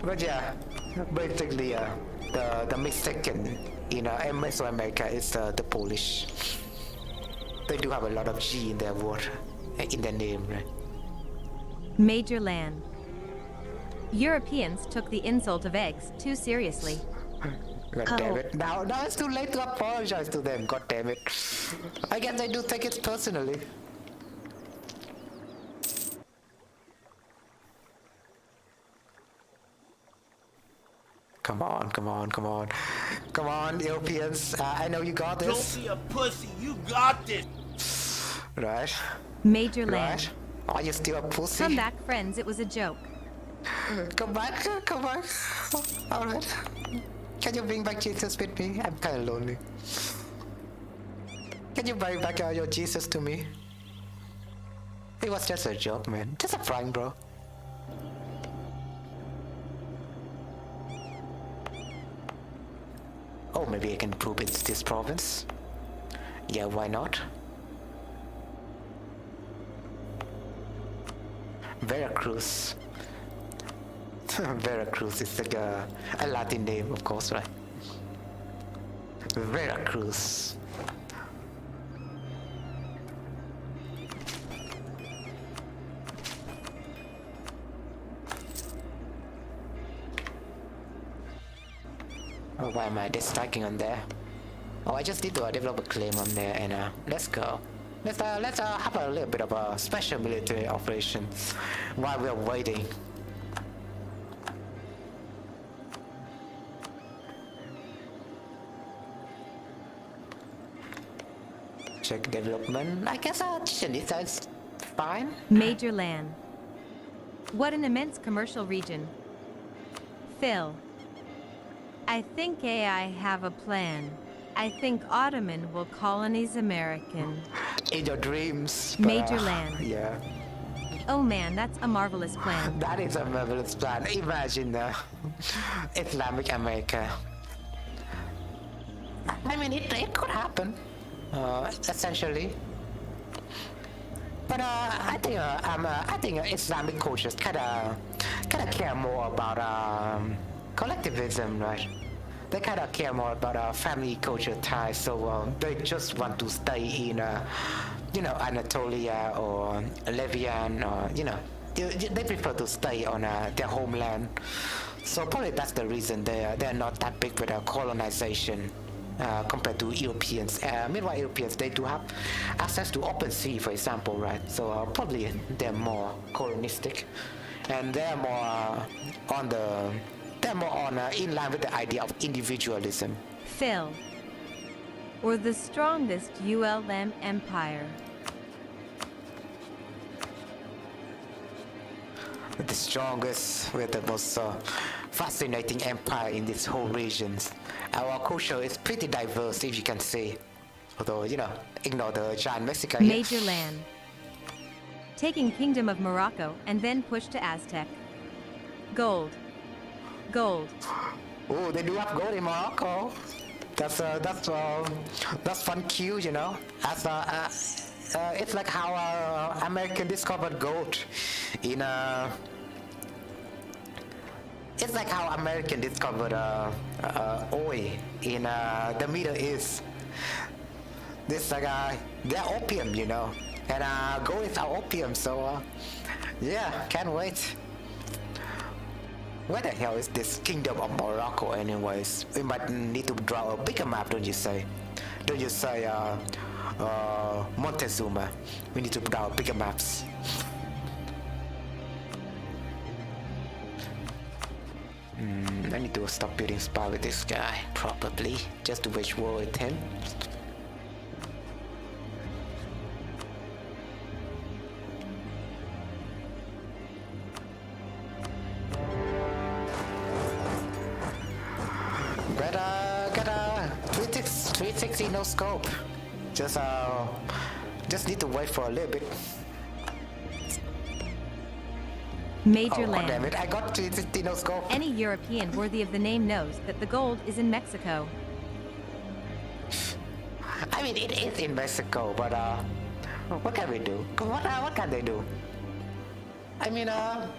But yeah, basically the mistaken in Mesoamerica is the Polish. They do have a lot of G in their word, in their name, right? Major land. Europeans took the insult of eggs too seriously. God damn it. Now it's too late to apologize to them, god damn it. I guess I do take it personally. Come on, come on, come on. Come on, Europeans. I know you got this. Don't be a pussy, you got this! Right? Major land. Right? Are you still a pussy? Come back, friends. It was a joke. Come back, come back. Alright. Can you bring back Jesus with me? I'm kinda lonely. Can you bring back your Jesus to me? It was just a joke, man. Just a prank, bro. Oh, maybe I can prove it's this province. Yeah, why not? Veracruz. Veracruz is like a Latin name, of course, right? Veracruz. Oh, why am I distracting on there? Oh, I just need to develop a claim on there, and let's go. Let's have a little bit of a special military operation while we're waiting. Check development. I guess Chinese is fine. Major land. What an immense commercial region. Phil. I think AI have a plan. I think Ottoman will colonize American. In your dreams. Major land. Yeah. Oh man, that's a marvelous plan. That is a marvelous plan. Imagine Islamic America. I mean, it could happen. Essentially. But I think Islamic cultures kind of care more about collectivism, right? They kind of care more about family culture ties, so they just want to stay Anatolia or Levian, or they prefer to stay on their homeland. So probably that's the reason they're not that big with colonization compared to Europeans. Meanwhile, Europeans, they do have access to open sea, for example, right? So probably they're more colonistic, and they're more in line with the idea of individualism. Phil, or the strongest ULM empire. The strongest, with the most fascinating empire in this whole region. Our culture is pretty diverse, if you can say. Although, ignore the giant Mexico here. Major land. Taking Kingdom of Morocco and then push to Aztec. Gold. Gold. Oh, they do have gold in Morocco. That's fun cue, it's like how American discovered gold in it's like how American discovered oil in the Middle East. This they're opium, and gold is our opium. So yeah, can't wait. Where the hell is this Kingdom of Morocco, anyways? We might need to draw a bigger map, don't you say? Don't you say, Montezuma? We need to draw bigger maps. I need to stop building spy with this guy, probably, just to wage war with him. Got a 360 no scope. Just need to wait for a little bit. Major Oh, land. damn it, I got 360 no scope. Any European worthy of the name knows that the gold is in Mexico. I mean, it is in Mexico, but what can we do? What can they do? I mean,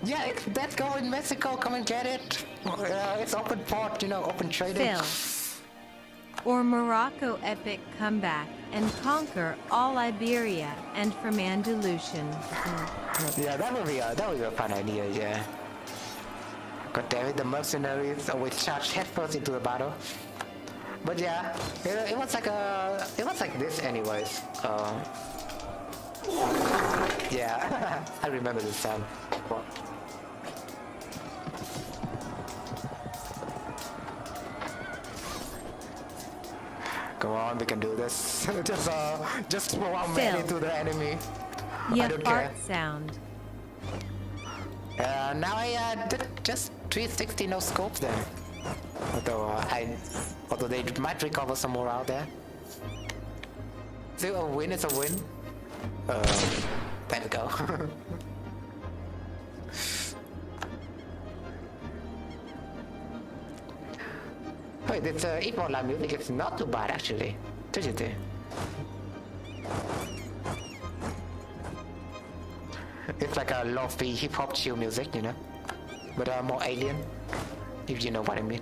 yeah, let's go in Mexico. Come and get it. It's open port, open trading. Phil. Or Morocco epic comeback and conquer all Iberia and from Andalusian. Yeah, that would be a fun idea. Yeah. God damn it, the mercenaries always charge headfirst into the battle. But yeah, it was like this, anyways. Yeah, I remember this sound. Come on, we can do this. just throw our man into the enemy. I Yeah, don't fart care. sound. Now I did just 360 no scope then. Although they might recover some more out there. Still a win is a win. There we go. Wait, this E4 live music is not too bad actually. Don't you think? It's like a lofi hip-hop chill music, but more alien, if you know what I mean.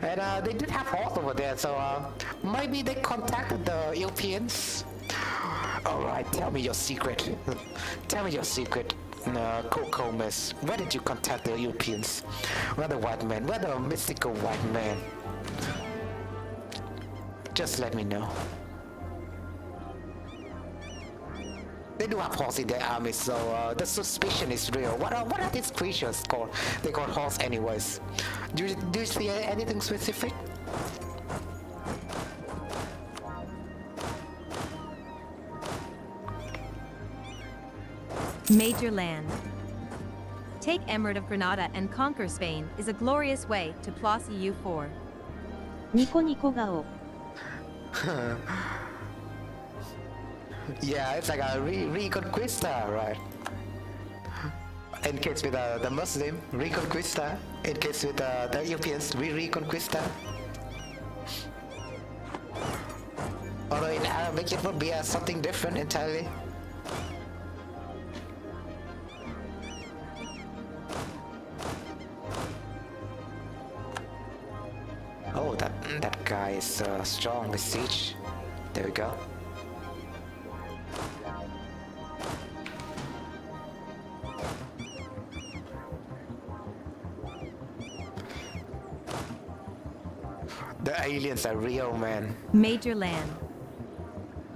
And they did have horse over there, so maybe they contacted the Europeans. Alright, tell me your secret. Tell me your secret, Coco Miss. Where did you contact the Europeans? Where the white man? Where the mystical white man? Just let me know. They do have horse in their army, so the suspicion is real. What are these creatures called? They call horse anyways. Do you see anything specific? Major land. Take Emirate of Granada and conquer Spain is a glorious way to plus EU4. ニコニコ顔 Yeah, it's like a reconquista, right? In case with the Muslim, reconquista. In case with the Europeans, reconquista. Although in Arabic it would be something different entirely. That guy is strong with siege. There we go. The aliens are real, man. Major land.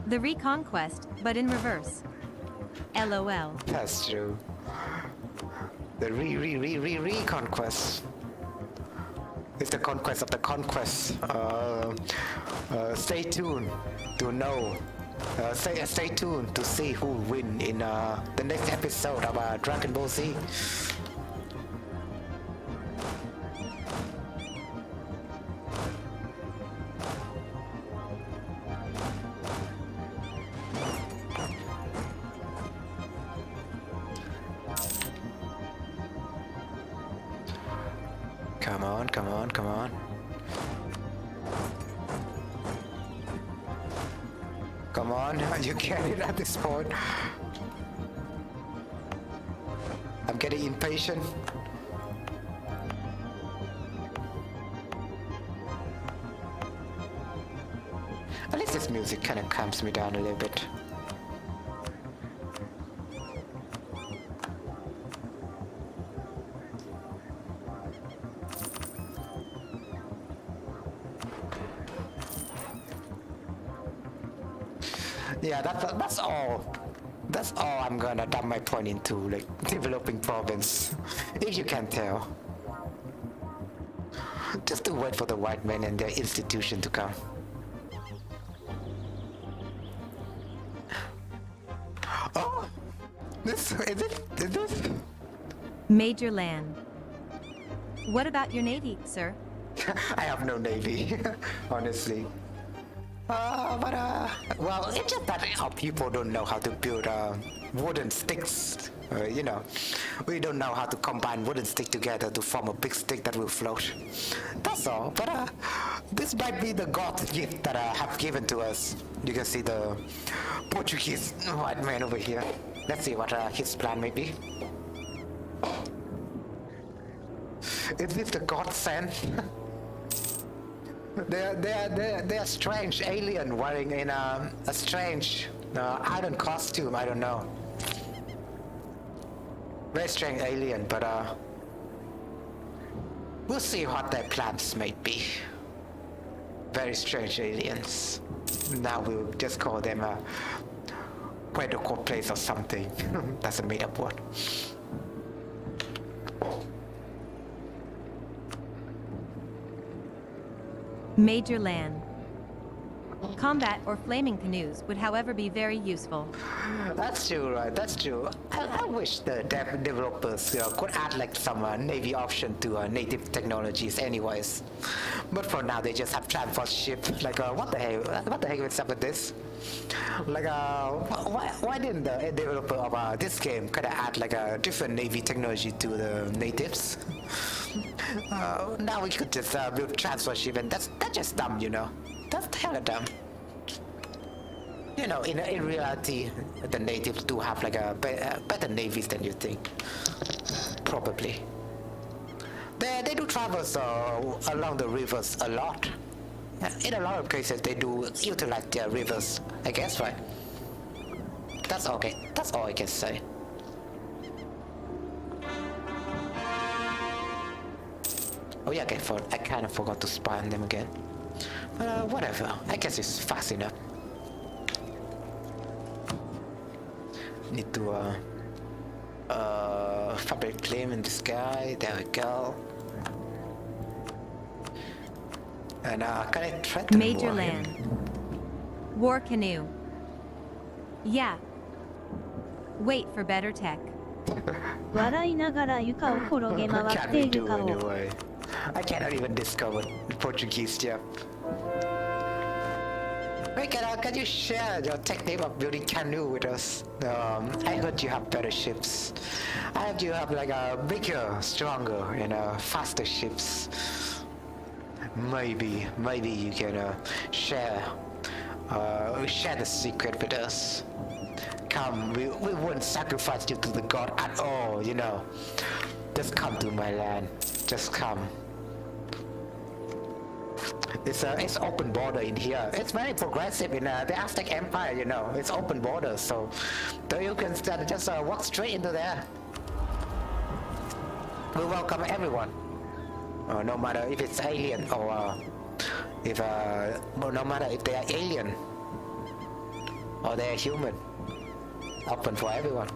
The reconquest, but in reverse. LOL. That's true. The reconquest. It's the conquest of the conquest. Stay tuned to know. Stay tuned to see who win in the next episode of Dragon Ball Z. Come on, come on, come on. Come on, you get it at this point. I'm getting impatient. At least this music kind of calms me down a little bit. Yeah, that's all. That's all I'm gonna dump my point into, like developing province, if you can tell. Just to wait for the white men and their institution to come. Oh, this is it? Is this? Major land. What about your navy, sir? I have no navy, honestly. Well, it's just that our people don't know how to build wooden sticks. You know, we don't know how to combine wooden stick together to form a big stick that will float. That's all. But this might be the god gift that have given to us. You can see the Portuguese white man over here. Let's see what his plan may be. Is this the god sent? They're strange alien wearing in a strange iron costume. I don't know. Very strange alien, but we'll see what their plans may be. Very strange aliens. Now we'll just call them a Puerto place or something. That's a made-up word. Major land. Combat or flaming canoes would, however, be very useful. That's true, right? That's true. I wish the developers could add like some navy option to native technologies, anyways. But for now, they just have transport ship. Like, what the hell? What the heck is up with this? Like, why didn't the developer of this game kind of add like a different navy technology to the natives? Now we could just build transport ship, and that's just dumb, you know. That's hella dumb. You know, in reality, the natives do have like a better navies than you think. Probably. They do travel along the rivers a lot. In a lot of cases, they do utilize their rivers, I guess, right? That's okay. That's all I can say. Oh yeah, I kind of forgot to spy on them again. Whatever. I guess it's fast enough. Need to fabric claim in the sky. There we go. And can I threaten Major land. War canoe. Yeah. Wait for better tech. 笑いながら床を転げ回 What っ can て we いる do 顔。 anyway? I cannot even discover Portuguese yet. Hey, can you share your technique of building canoe with us? I heard you have better ships. I heard you have like a bigger, stronger, and faster ships. Maybe you can share the secret with us. Come, we wouldn't sacrifice you to the god at all, you know. Just come to my land. Just come. It's open border in here. It's very progressive in the Aztec Empire, you know. It's open border, so you can just walk straight into there. We welcome everyone, no matter if it's alien or no matter if they are alien or they are human. Open for everyone.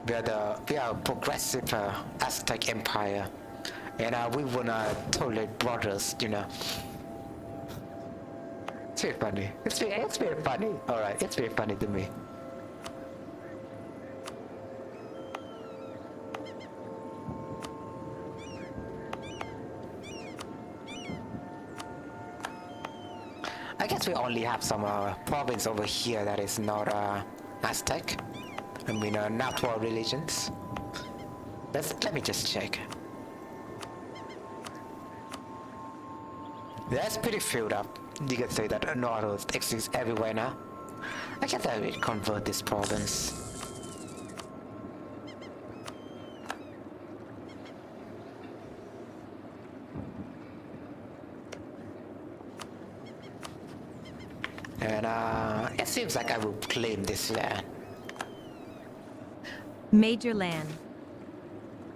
We are a progressive Aztec Empire, and we wanna tolerate brothers, you know. It's very funny. It's very funny. All right, it's very funny to me. I guess we only have some province over here that is not Aztec. I mean, natural religions. Let me just check. That's pretty filled up. You can say that North exists everywhere now. I guess I will convert this province. And it seems like I will claim this land. Major land.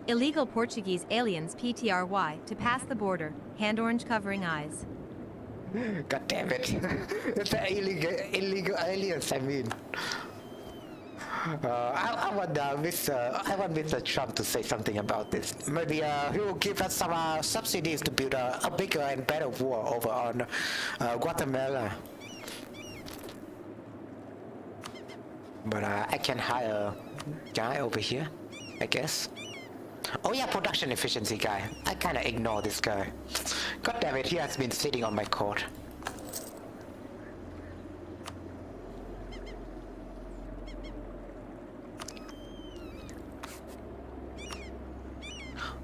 Illegal Portuguese aliens PTRY to pass the border. Hand orange covering eyes. God damn it. It's the illegal aliens, I mean. I want Mr. Trump to say something about this. Maybe he will give us some subsidies to build a bigger and better wall over on Guatemala. But I can hire a guy over here, I guess. Oh yeah, production efficiency guy. I kinda ignore this guy. God damn it, he has been sitting on my court.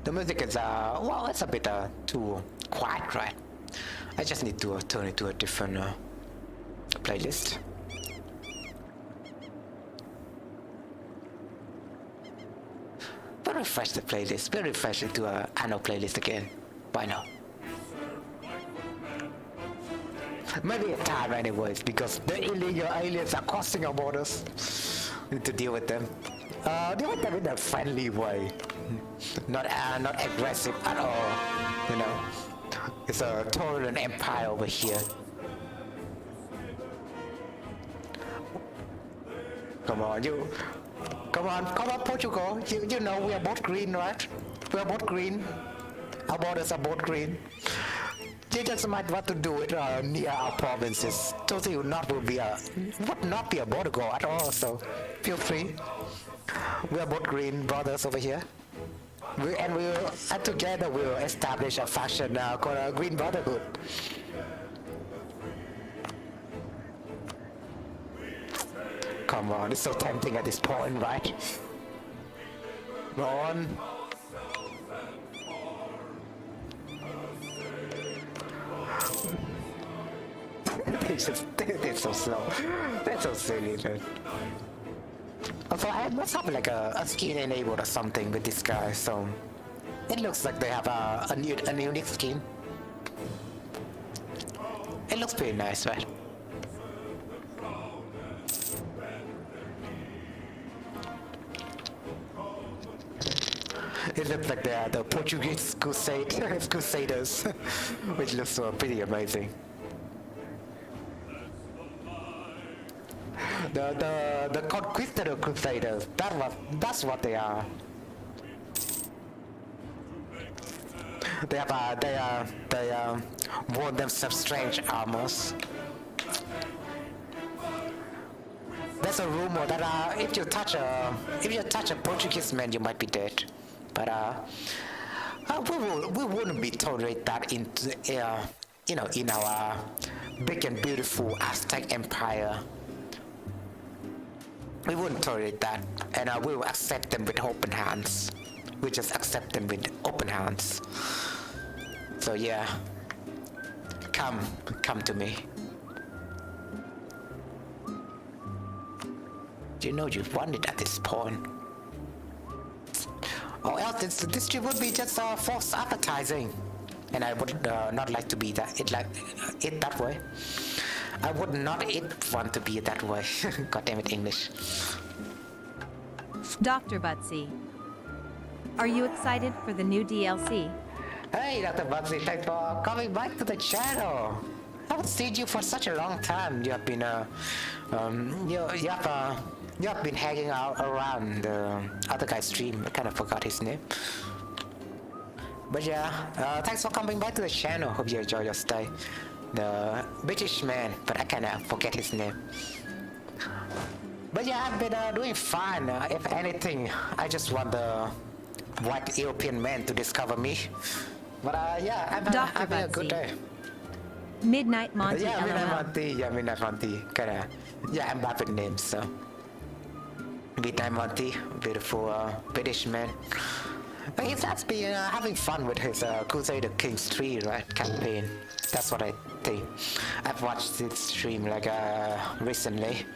The music is well, it's a bit too quiet, right? I just need to turn it to a different playlist. We'll refresh the playlist. We'll refresh it to a annual playlist again. Why not? Maybe a time anyways, because the illegal aliens are crossing our borders. We need to deal with them. Deal with them in a friendly way. Not aggressive at all. You know, it's a tolerant empire over here. Come on, Come on, Portugal. You know we are both green, right? We are both green. Our borders are both green. You just might want to do it near our provinces. Totally would not be a border goal at all. So feel free. We are both green brothers over here. And together we will establish a faction called Green Brotherhood. Come on, it's so tempting at this point, right? Go on. They're so slow. They're so silly, man. Also, I must have like a skin enabled or something with this guy, so it looks like they have a unique skin. It looks pretty nice, right? It looks like they are the Portuguese crusaders, which looks pretty amazing. The conquistador crusaders, that's what they are. They wore themselves strange armors. There's a rumor that if you touch a Portuguese man, you might be dead. But we wouldn't be tolerate that in our big and beautiful Aztec Empire. We wouldn't tolerate that, and we will accept them with open hands. We just accept them with open hands. So yeah, come to me. You know you've won it at this point. or else this trip would be just false advertising, and I would not like to be it that way. I would not want to be that way. God damn it, English. Dr. Butsy, are you excited for the new DLC? Hey, Dr. Bugsy, thanks for coming back to the channel. I haven't seen you for such a long time. You have been you have been hanging out around the other guy's stream. I kind of forgot his name. But yeah, thanks for coming back to the channel. Hope you enjoy your stay. The British man, but I kind of forget his name. But yeah, I've been doing fine. If anything, I just want the white European man to discover me. But yeah, I'm having a good day. Midnight Monty. Yeah, Midnight LOL. Monty. Yeah, Midnight Monty. Kinda. Yeah, I'm bad with names, so. Midnight Monty, beautiful British man. But he's has been having fun with his Crusader Kings 3 campaign. That's what I think. I've watched his stream recently.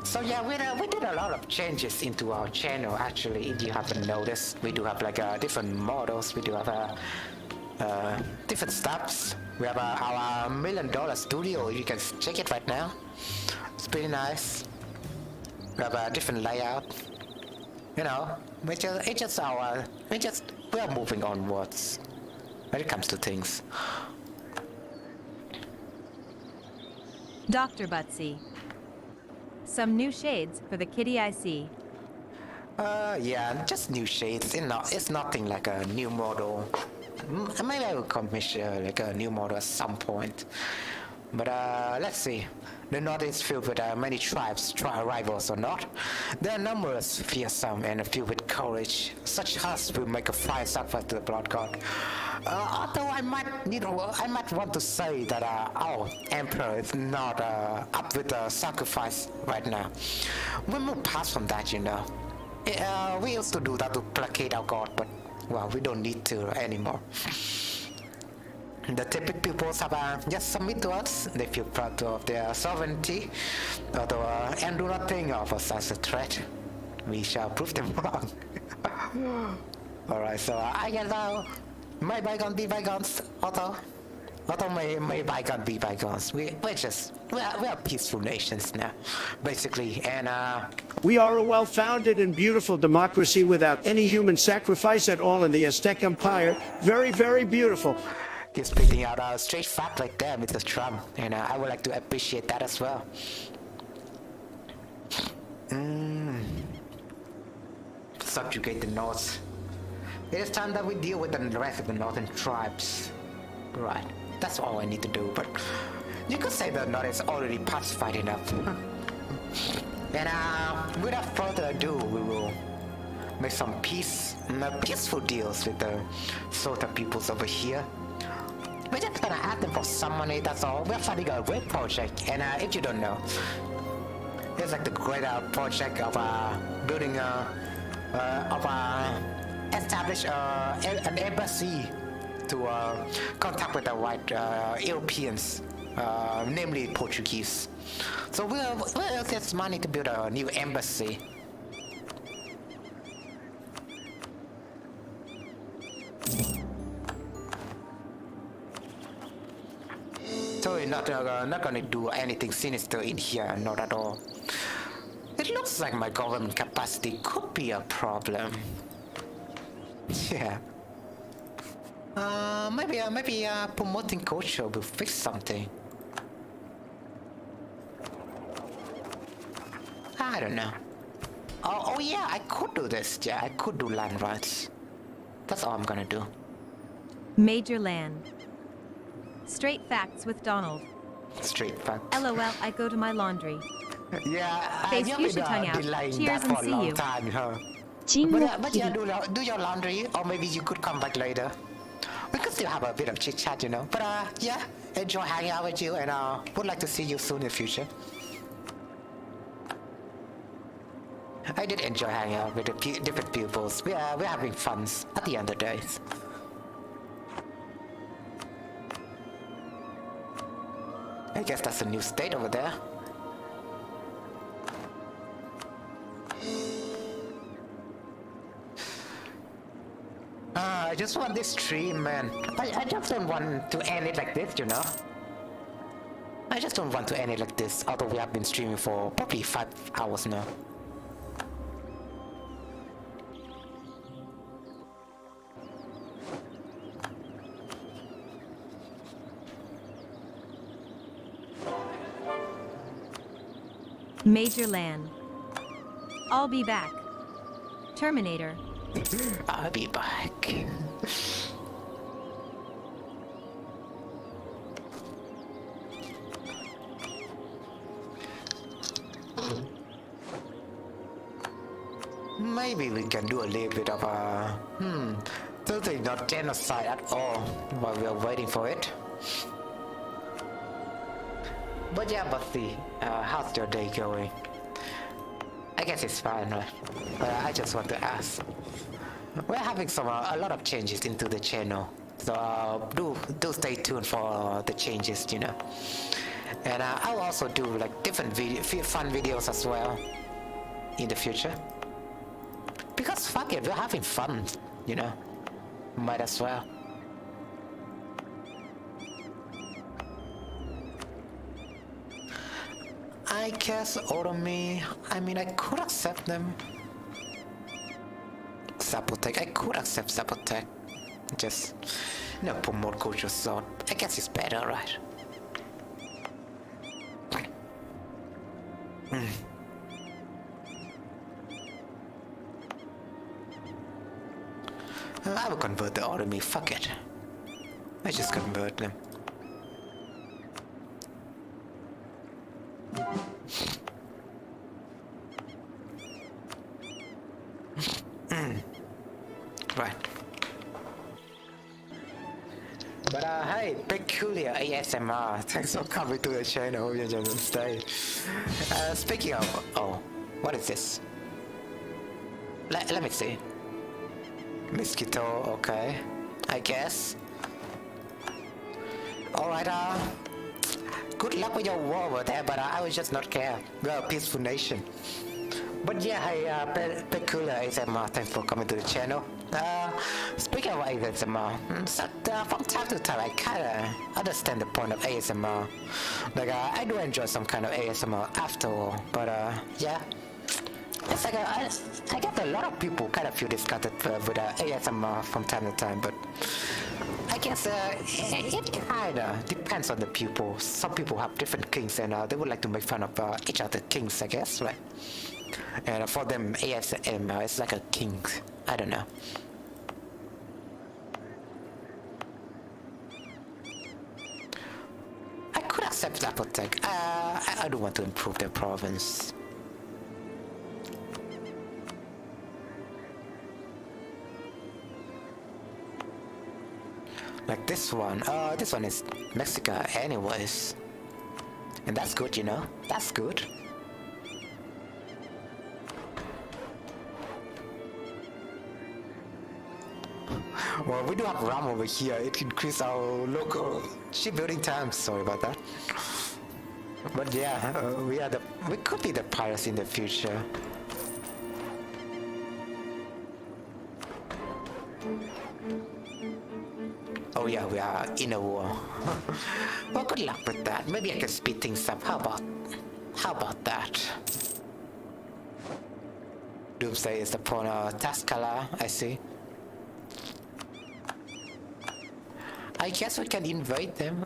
So yeah, we did a lot of changes into our channel. Actually, if you haven't noticed, we do have different models. We do have different stuffs. We have our $1 million studio. You can check it right now. It's pretty nice. We have a different layout. You know, we are moving onwards when it comes to things. Dr. Butsy, some new shades for the kitty I see. Yeah, just new shades. It's nothing like a new model. Maybe I will commission like a new model at some point. But let's see. The North is filled with many tribes, rivals or not. There are numerous, fearsome, and few with courage. Such us will make a fine sacrifice to the blood god. Although I might want to say that our emperor is not up with the sacrifice right now. We move past from that, you know. We used to do that to placate our god, but well, we don't need to anymore. The typical peoples have just submit to us. They feel proud of their sovereignty, although and do not think of us as a threat. We shall prove them wrong. Alright, so I guess may bygones be bygones, although may bygones be bygones. We are peaceful nations now, basically, and We are a well-founded and beautiful democracy without any human sacrifice at all in the Aztec Empire. Very, very beautiful. He's spitting out a straight fact like that, Mr. Trump, and I would like to appreciate that as well. Subjugate the North. It is time that we deal with the rest of the northern tribes. Right, that's all I need to do, but you could say the North is already pacified enough. And without further ado, we will make some peaceful deals with the Sota peoples over here. We're just gonna ask them for some money, that's all. We're funding a great project, and if you don't know, it's like the great project of building establish an embassy to contact with the white Europeans, namely Portuguese. So we'll use this money to build a new embassy. So we're not gonna do anything sinister in here, not at all. It looks like my government capacity could be a problem. Yeah. Maybe promoting culture will fix something. I don't know. Oh yeah, I could do this. Yeah, I could do land rights. That's all I'm gonna do. Major land. Straight facts with Donald. Straight facts. LOL, I go to my laundry. Yeah, Face you've fish been your tongue out. delaying Cheers that and for a see long you. time, huh? But yeah, do your laundry, or maybe you could come back later. We could still have a bit of chit chat, you know. But yeah, enjoy hanging out with you, and would like to see you soon in the future. I did enjoy hanging out with the different pupils. We're having fun at the end of the day. I guess that's a new state over there. I just want this stream, man. I just don't want to end it like this, you know? I just don't want to end it like this, although we have been streaming for probably 5 hours now. Major Land. I'll be back. Terminator. I'll be back. Maybe we can do a little bit of a totally not genocide at all while we are waiting for it. But yeah, Buffy, how's your day going? I guess it's fine, right? But I just want to ask. We're having a lot of changes into the channel, so do stay tuned for the changes, you know. And I'll also do like different fun videos as well in the future. Because fuck it, we're having fun, you know. Might as well. I guess Automy, I mean, I could accept them. Sapotec, I could accept Sapotec. Just, you know, promote culture sword. I guess it's better, right? I will convert the Automy, fuck it. I just convert them. Right. But hey, peculiar ASMR. Thanks for coming to the channel. Hope you enjoyed the stay. Speaking of, what is this? Let me see. Mosquito, okay. I guess. Alright, good luck with your war over there, but I would just not care. We're a peaceful nation. But yeah, hey, peculiar ASMR, thanks for coming to the channel. Speaking of ASMR, from time to time I kinda understand the point of ASMR. Like, I do enjoy some kind of ASMR after all, but yeah. It's like, I get a lot of people kind of feel disgusted with ASMR from time to time, but I guess it kinda depends on the people. Some people have different kinks and they would like to make fun of each other kinks, I guess, right? And for them, ASMR is like a kink. I don't know. I could accept Zapotec. I do want to improve their province. Like this one. This one is Mexico anyways. And that's good, you know? That's good. Well, we do have RAM over here. It increased our local shipbuilding time. Sorry about that. But yeah, we could be the pirates in the future. Oh yeah, we are in a war. Well, good luck with that. Maybe I can speed things up. How about that? Doomsday is upon Tascala, I see. I guess we can invade them.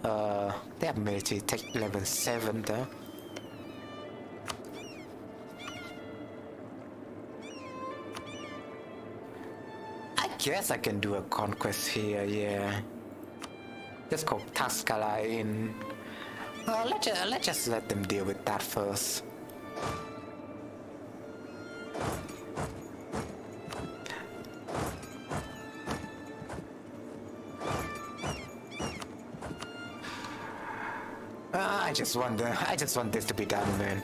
They have military tech level 7 though. I guess I can do a conquest here, yeah. Let's go Tascala in. Let's just let them deal with that first. I just want this to be done, man.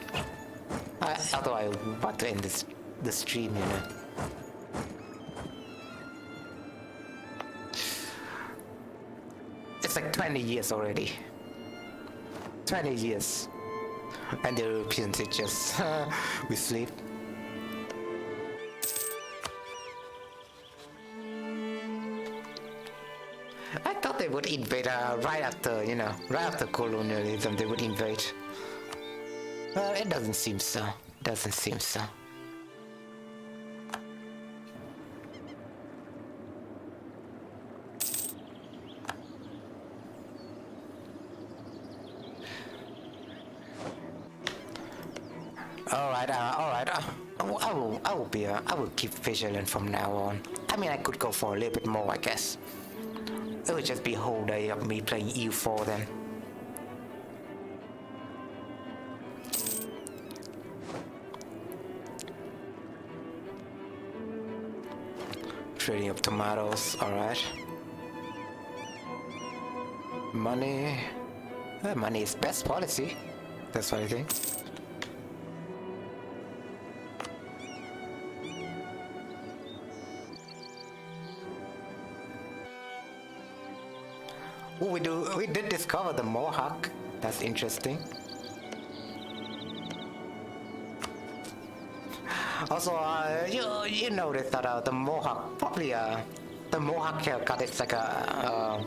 Although I want to end the stream, you know. It's like 20 years already. 20 years. And the Europeans, it just we sleep. would invade right after, you know, right after colonialism, they would invade. It doesn't seem so. Doesn't seem so. Alright, I will keep vigilant from now on. I mean, I could go for a little bit more, I guess. It would just be a whole day of me playing EU4 then. Trading up tomatoes, alright. Money. Money is best policy. That's what I think. Oh, we did discover the Mohawk. That's interesting. Also, you noticed that the Mohawk probably the Mohawk haircut is like a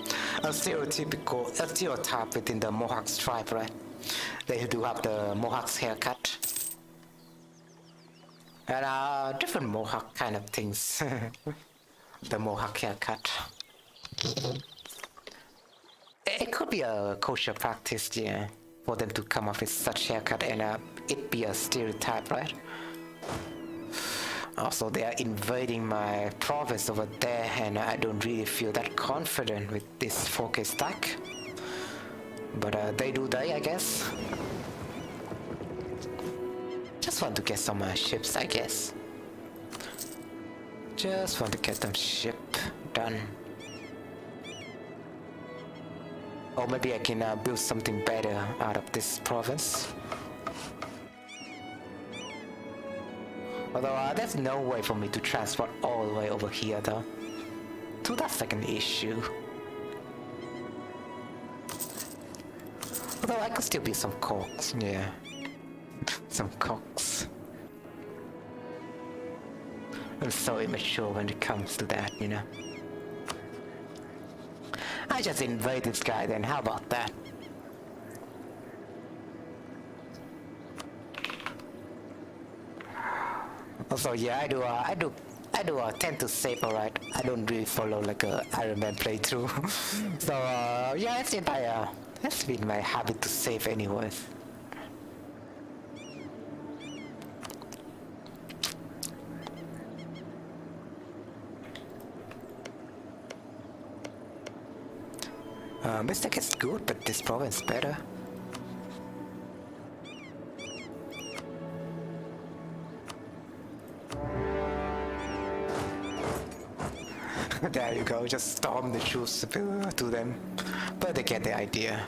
stereotype within the Mohawk tribe, right? They do have the Mohawk's haircut and different Mohawk kind of things. The Mohawk haircut. It could be a culture practice, yeah, for them to come up with such haircut and it be a stereotype, right? Also, they are invading my province over there, and I don't really feel that confident with this 4K stack. But they do they, I guess. Just want to get some ships, I guess. Just want to get them ship done. Or maybe I can build something better out of this province. Although there's no way for me to transport all the way over here though. So that's like an issue. Although I could still build some cogs, yeah. Some cogs. I'm so immature when it comes to that, you know. I just invade this guy then, how about that? Also, yeah, I do tend to save, alright. I don't really follow like a Iron Man playthrough. So, yeah, it's been my habit to save anyways. Aztec is good, but this province better. There you go, just storm the troops to them. But they get the idea.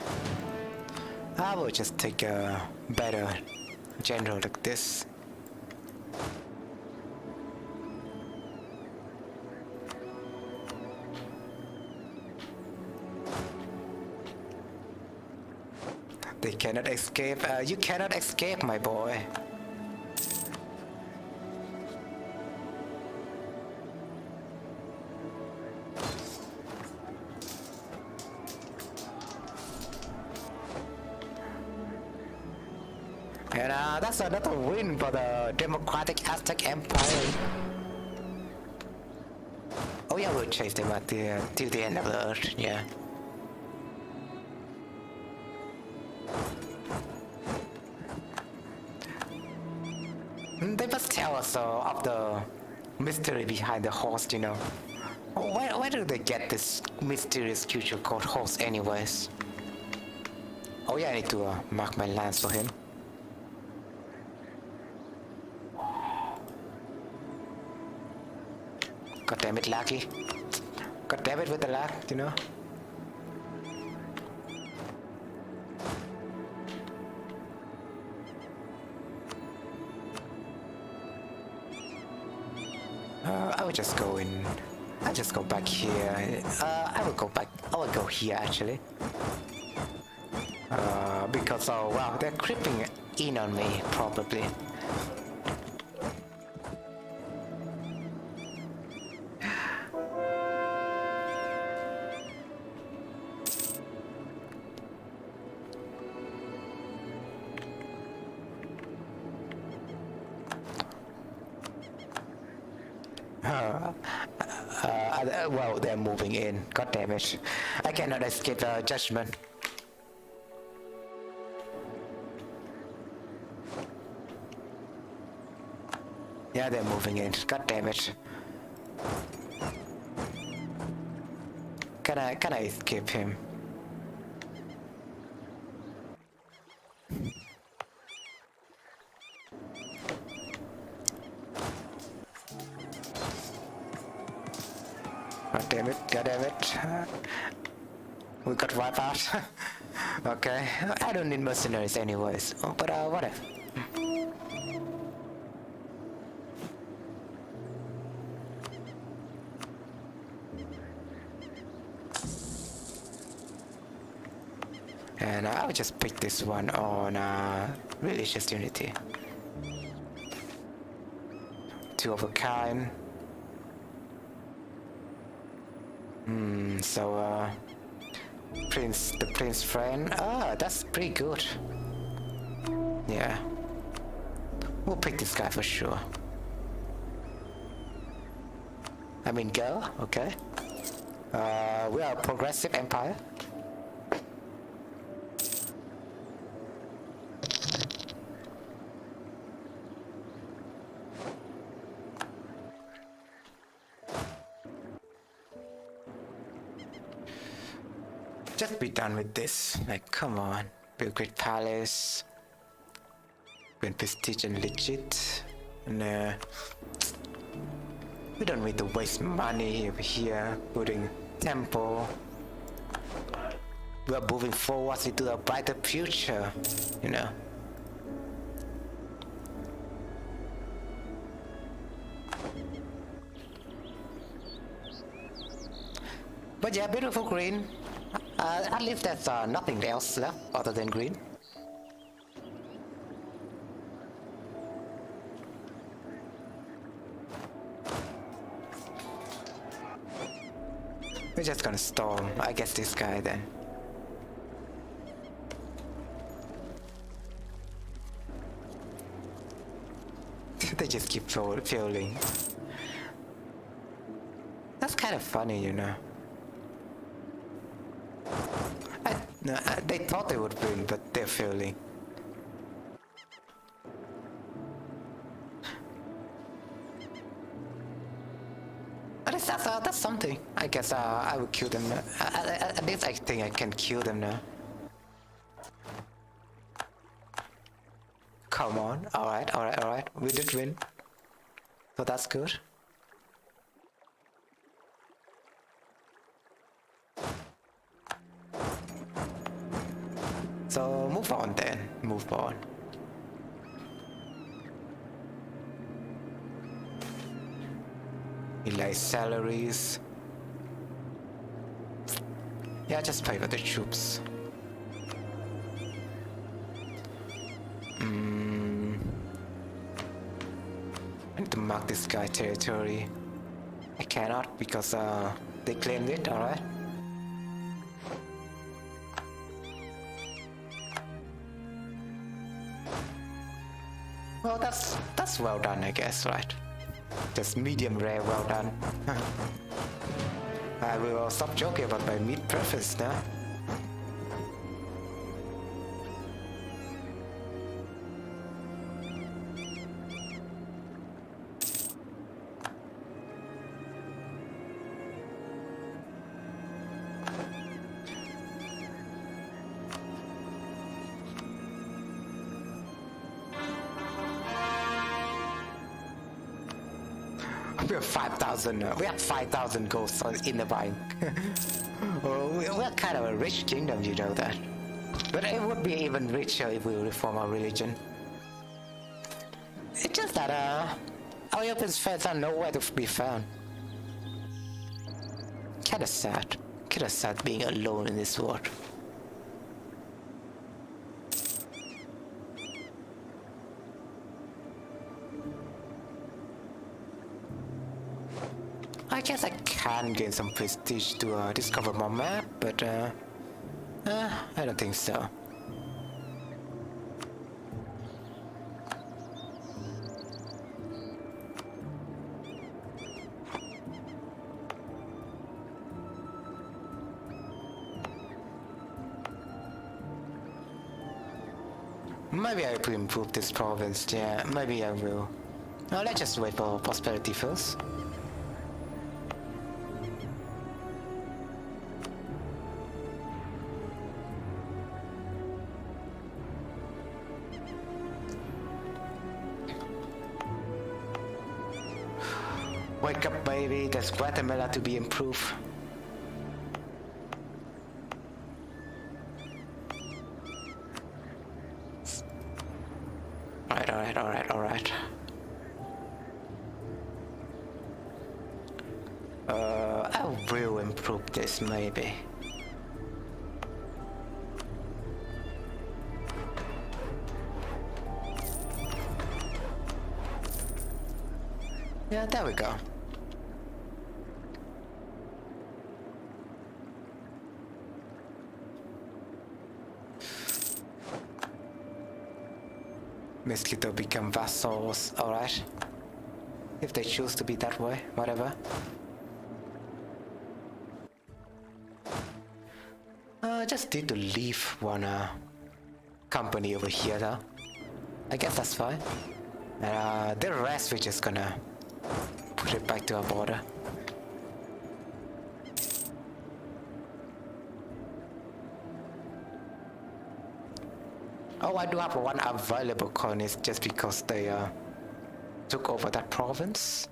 I will just take a better general like this. They cannot escape. You cannot escape, my boy. And that's another win for the democratic Aztec Empire. Oh yeah, we'll chase them at till the end of the Earth, yeah. They must tell us of the mystery behind the host, you know. Where do they get this mysterious creature called host anyways? Oh yeah, I need to mark my lands for him. God damn it, Lucky. God damn it with the lag, you know. I will just go in. I'll just go back here. I will go here actually. Because, oh wow, they're creeping in on me, probably. Well, they're moving in. God damn it. I cannot escape the judgment. Yeah, they're moving in. God damn it. Can I escape him? God damn it. We got wiped out. Okay, I don't need mercenaries anyways. Oh, but whatever. And I'll just pick this one on religious unity. Two of a kind. So the prince friend. That's pretty good. Yeah, we'll pick this guy for sure. I mean, go. Okay. We are a progressive empire. Just be done with this. Like, come on. Build great palace. Win prestige and legit. No. We don't need to waste money over here. Building temple. We are moving forward into a brighter future. You know. But yeah, beautiful green. At least there's nothing else left other than green. We're just gonna storm, I guess, this guy then. They just keep failing. That's kind of funny, you know. They thought they would win, but they're failing. At least that's something. I guess I will kill them. At least I think I can kill them now. Come on. Alright. We did win. So that's good. So move on then. Move on. Elite salaries. Yeah, just pay for the troops. I need to mark this guy territory. I cannot because they claimed it, alright? Well, that's well done, I guess, right? Just medium rare, well done. I will stop joking about my meat preference now. We have 5,000. We have 5,000 gold in the bank. We're kind of a rich kingdom, you know that. But it would be even richer if we reform our religion. It's just that our European friends are nowhere to be found. Kinda sad. Kinda sad being alone in this world. I guess I can gain some prestige to discover more map, but I don't think so. Maybe I will improve this province, yeah, maybe I will. No, let's just wait for prosperity first. Wake up, baby, there's Guatemala to be improved. Alright. I will improve this, maybe. Yeah, there we go. Mosquito become vassals, alright. If they choose to be that way, whatever. Just need to leave one company over here though. I guess that's fine. And the rest we're just gonna put it back to our border. Oh, I do have one available colonist just because they took over that province.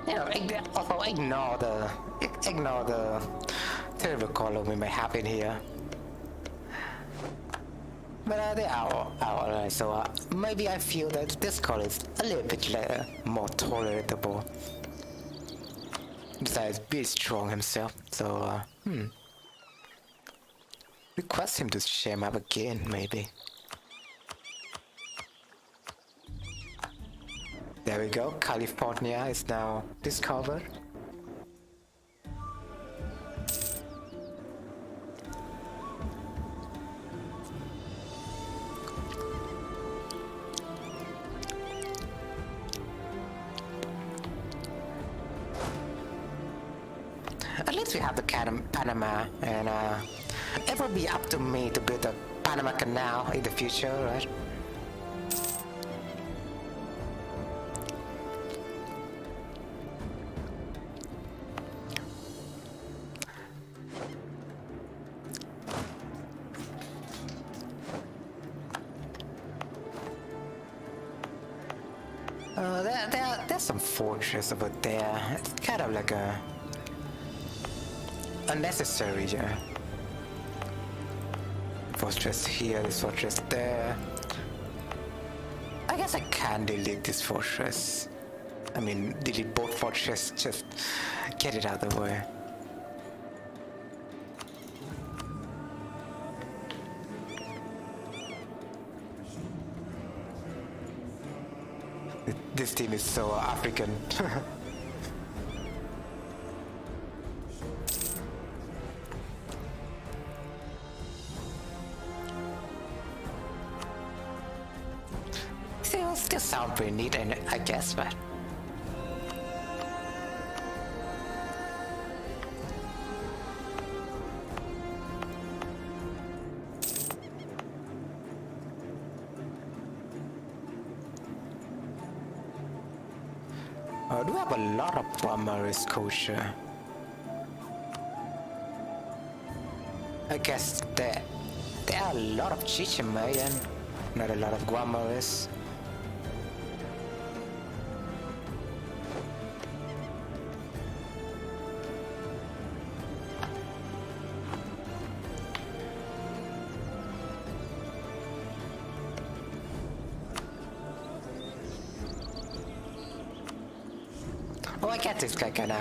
You know, also ignore the terrible column we may have in here. But they are alright, so maybe I feel that this color is a little bit more tolerable. Besides, be strong himself, so request him to share map again, maybe. There we go, California is now discovered. At least we have the Panama, and it will be up to me to build the Panama Canal in the future, right? There's some fortress over there. It's kind of like a unnecessary, yeah. Fortress here, this fortress there. I guess I can delete this fortress. I mean, delete both fortresses, just get it out of the way. This team is so African. Still sound pretty neat, I guess, but I do have a lot of Vietnamese culture. I guess there are a lot of Chichimayan, not a lot of Guamaris. Oh, I get this guy I can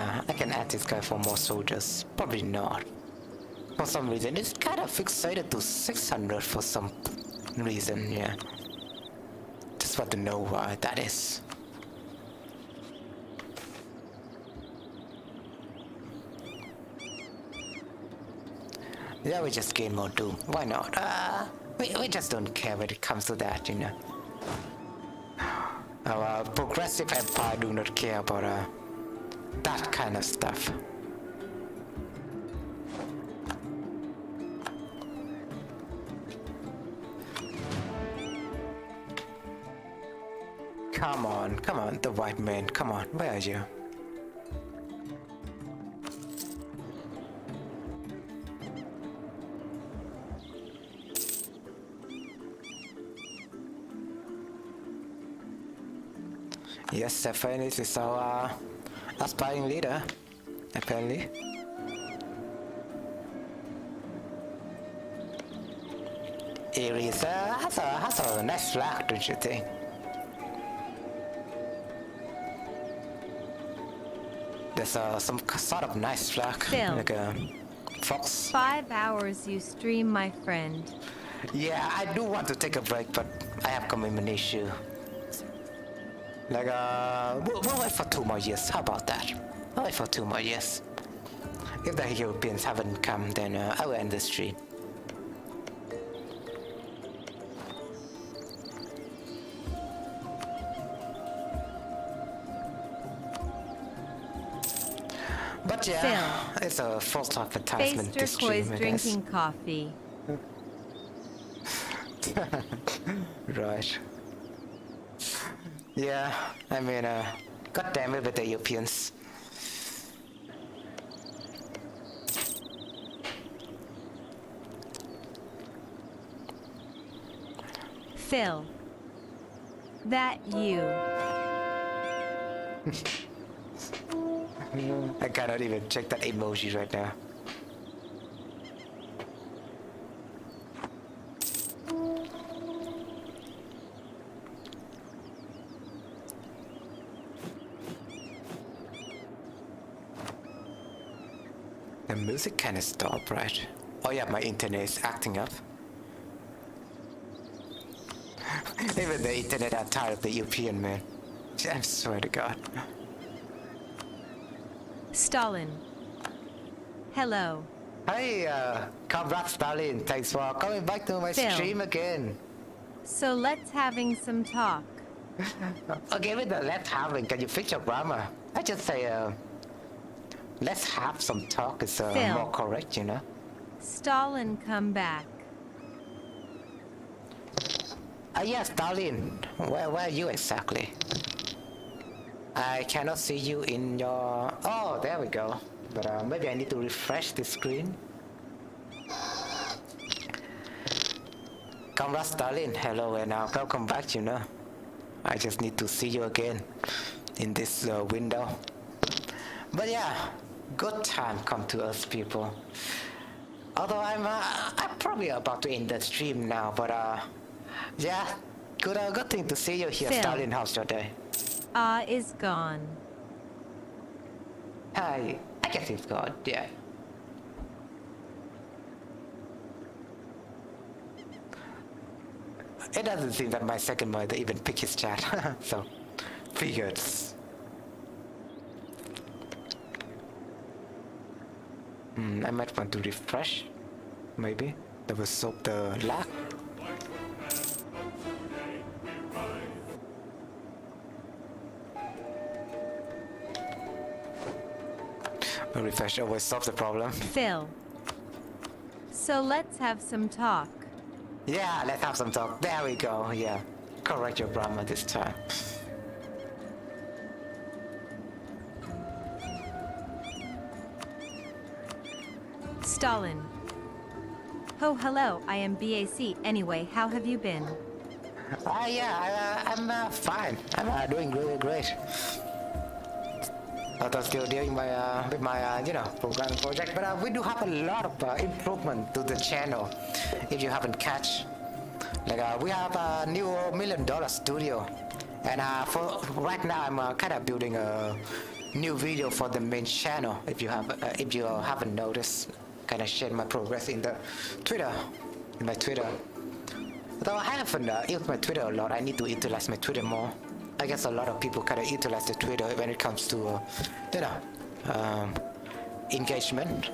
add this guy for more soldiers. Probably not. For some reason, it's kind of fixated to 600 for some reason, yeah. Just just want to know why that is. Yeah, we just gain more doom. Why not? We just don't care when it comes to that, you know. Our progressive empire do not care about that kind of stuff. Come on, the white man, come on, where are you? Yes, definitely, this is our aspiring leader, apparently. Aries has a nice flag, don't you think? There's some sort of nice flag, Phil. like a fox. 5 hours you stream, my friend. Yeah, I do want to take a break, but I have commitment issue. Like, we'll wait for 2 more years. How about that? We'll wait for 2 more years. If the Europeans haven't come, then I will end the stream. But yeah, Phil. it's a false advertisement. Face turquoise drinking coffee. Right. Yeah, I mean, god damn it with the Europeans. Phil. That you. I cannot even check that emoji right now. The music kinda stopped, right? Oh yeah, my internet is acting up. Even the internet are tired of the European, man. I swear to God. Stalin. Hello. Hey, comrade Stalin, thanks for coming back to my Phil. stream again. So let's having some talk. Okay, with the let's having, can you fix your grammar? I just say, let's have some talk is Phil. more correct, you know? Stalin, come back. Yeah, Stalin, where are you exactly? I cannot see you in your... Oh, there we go. But maybe I need to refresh the screen. Comrade Stalin, hello and welcome back, you know. I just need to see you again in this window. But yeah, good time come to us, people. Although I'm probably about to end the stream now, but yeah, good thing to see you here, Phil. Stalin. How's your day? Is gone. Hi, I guess it's gone, yeah. It doesn't seem that my second mother even picked his chat, so figured. I might want to refresh, maybe. That will solve the lag. A refresh always solves the problem. Phil. So let's have some talk. Yeah, let's have some talk. There we go, yeah. Correct your grammar this time. Stalin. Oh, hello, I am BAC. Anyway, how have you been? Yeah, I'm fine. I'm doing really great. I'm still dealing with my programming project, but we do have a lot of improvement to the channel. If you haven't catch, like we have a new $1 million studio, and for right now I'm kind of building a new video for the main channel. If you haven't noticed, kind of shared my progress in the Twitter, in my Twitter. Though I haven't used my Twitter a lot, I need to utilize my Twitter more. I guess a lot of people kind of utilize the Twitter when it comes to, engagement.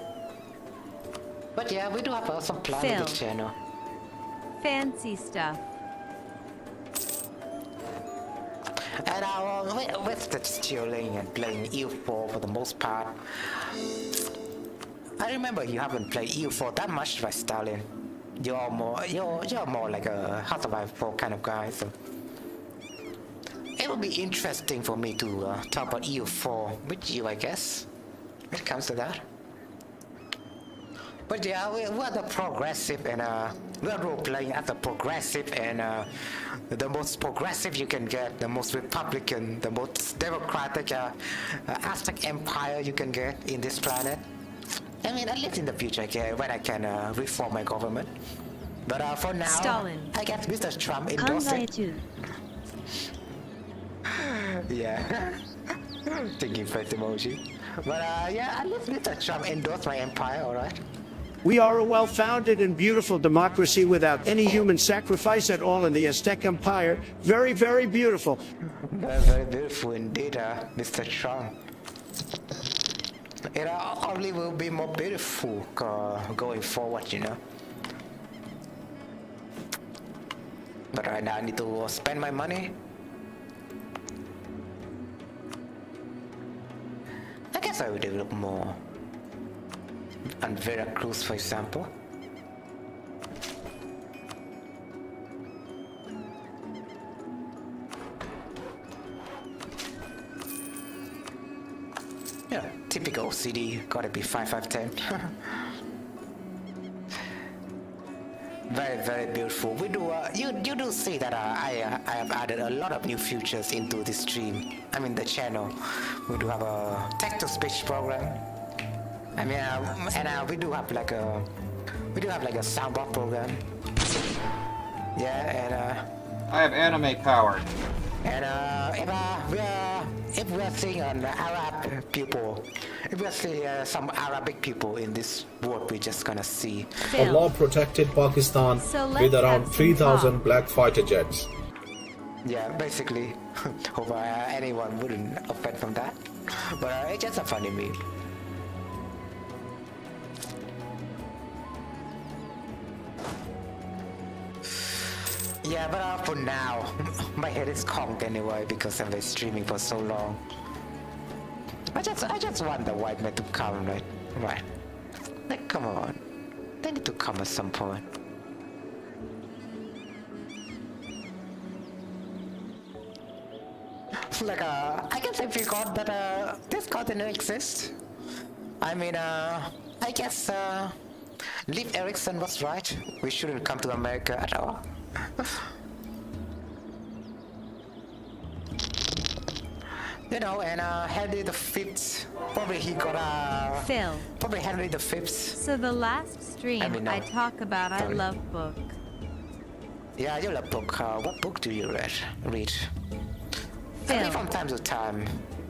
But yeah, we do have some plan with Phil. the channel. Fancy stuff. And we're just chilling and playing EU4 for the most part. I remember you haven't played EU4 that much, right, Stalin? You're more like a How to Survive 4 kind of guy, so it will be interesting for me to talk about EU4 with you, I guess, when it comes to that. But yeah, we're the progressive, and we're role-playing as the progressive, and the most progressive you can get, the most Republican, the most democratic Aztec empire you can get in this planet. I mean, at least in the future, when I can reform my government. But for now, Stalin. I guess Mr. Trump endorsed it. 考え中 Yeah. Thinking face emoji. But yeah, at least Mr. Trump endorsed my empire, alright? We are a well-founded and beautiful democracy without any human sacrifice at all in the Aztec Empire. Very, very beautiful. Very, very beautiful indeed, Mr. Trump. It only will be more beautiful going forward, you know. But right now I need to spend my money. I guess I will develop more on Veracruz, for example. Yeah, typical CD, gotta be 5510. Very, very beautiful. We do. You do see that I have added a lot of new features into this stream. I mean the channel. We do have a text-to-speech program. I mean, and we do have like a soundbox program. Yeah, and I have anime power. and if we're seeing an Arab people, if we're seeing some Arabic people in this world, we're just gonna see. Phil. Allah protected Pakistan So let's with around have some 3,000 talk. black fighter jets. Yeah, basically. Hope anyone wouldn't offend from that. But it's just a funny meme. Yeah, but for now, my head is conked anyway because I've been streaming for so long. I just want the white man to come, right? Right. Like, come on. They need to come at some point. Like, I guess I forgot that this continent exists. I mean, I guess Liv Erikson was right. We shouldn't come to America at all. You know, and Henry V, probably he got Phil. probably Henry V. So the last stream I, mean, no. talk about I Sorry. love book. Yeah, you love book. What book do you read? I mean, Phil. from time to time.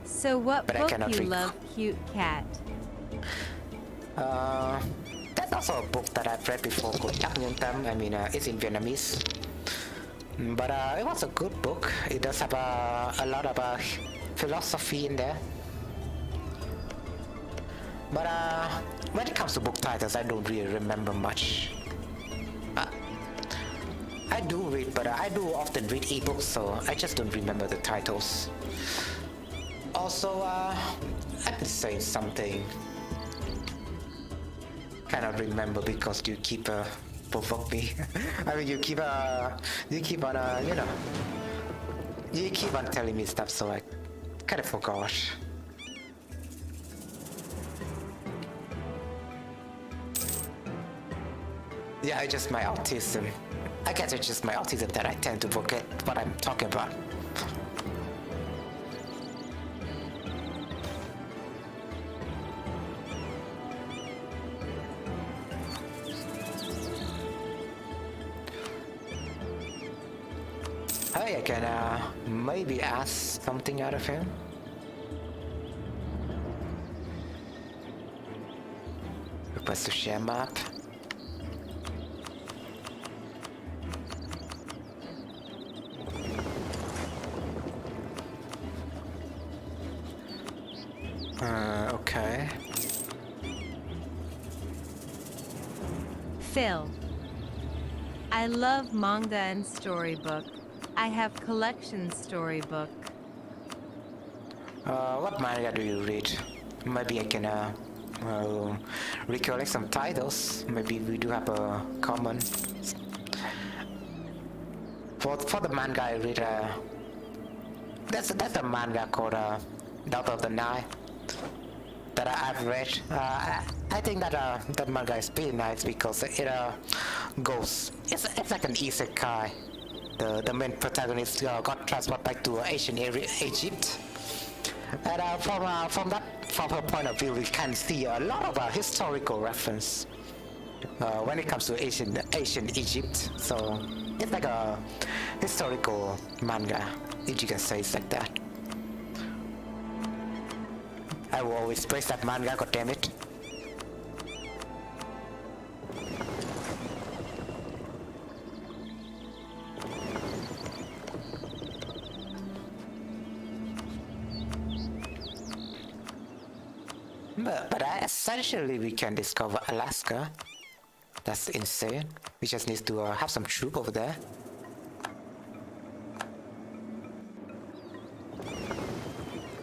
So what But I book cannot you read. love, cute cat? That's also a book that I've read before called Yak Nhung Tam. I mean, it's in Vietnamese. But it was a good book. It does have a lot of philosophy in there. But when it comes to book titles, I don't really remember much. I do read, but I do often read ebooks, so I just don't remember the titles. Also, I've been saying something. Cannot remember because you keep provoke me. I mean, you keep on, you know, you keep on telling me stuff, so I kind of forgot. Yeah, it's just my autism. I guess it's just my autism that I tend to forget what I'm talking about. Hey, I can maybe ask something out of him. Request to share map. Okay. Phil. I love manga and storybook. I have collection storybook. What manga do you read? Maybe I can recollect some titles. Maybe we do have a common. For the manga I read, that's a manga called Daughter of the Night that I've read. I think that that manga is pretty nice because it goes. It's like an isekai. The main protagonist got transported back to ancient Egypt, and from her point of view, we can see a lot of historical reference when it comes to ancient Egypt. So it's like a historical manga, if you can say it's like that. I will always praise that manga, god damn it. But essentially we can discover Alaska. That's insane. We just need to have some troop over there.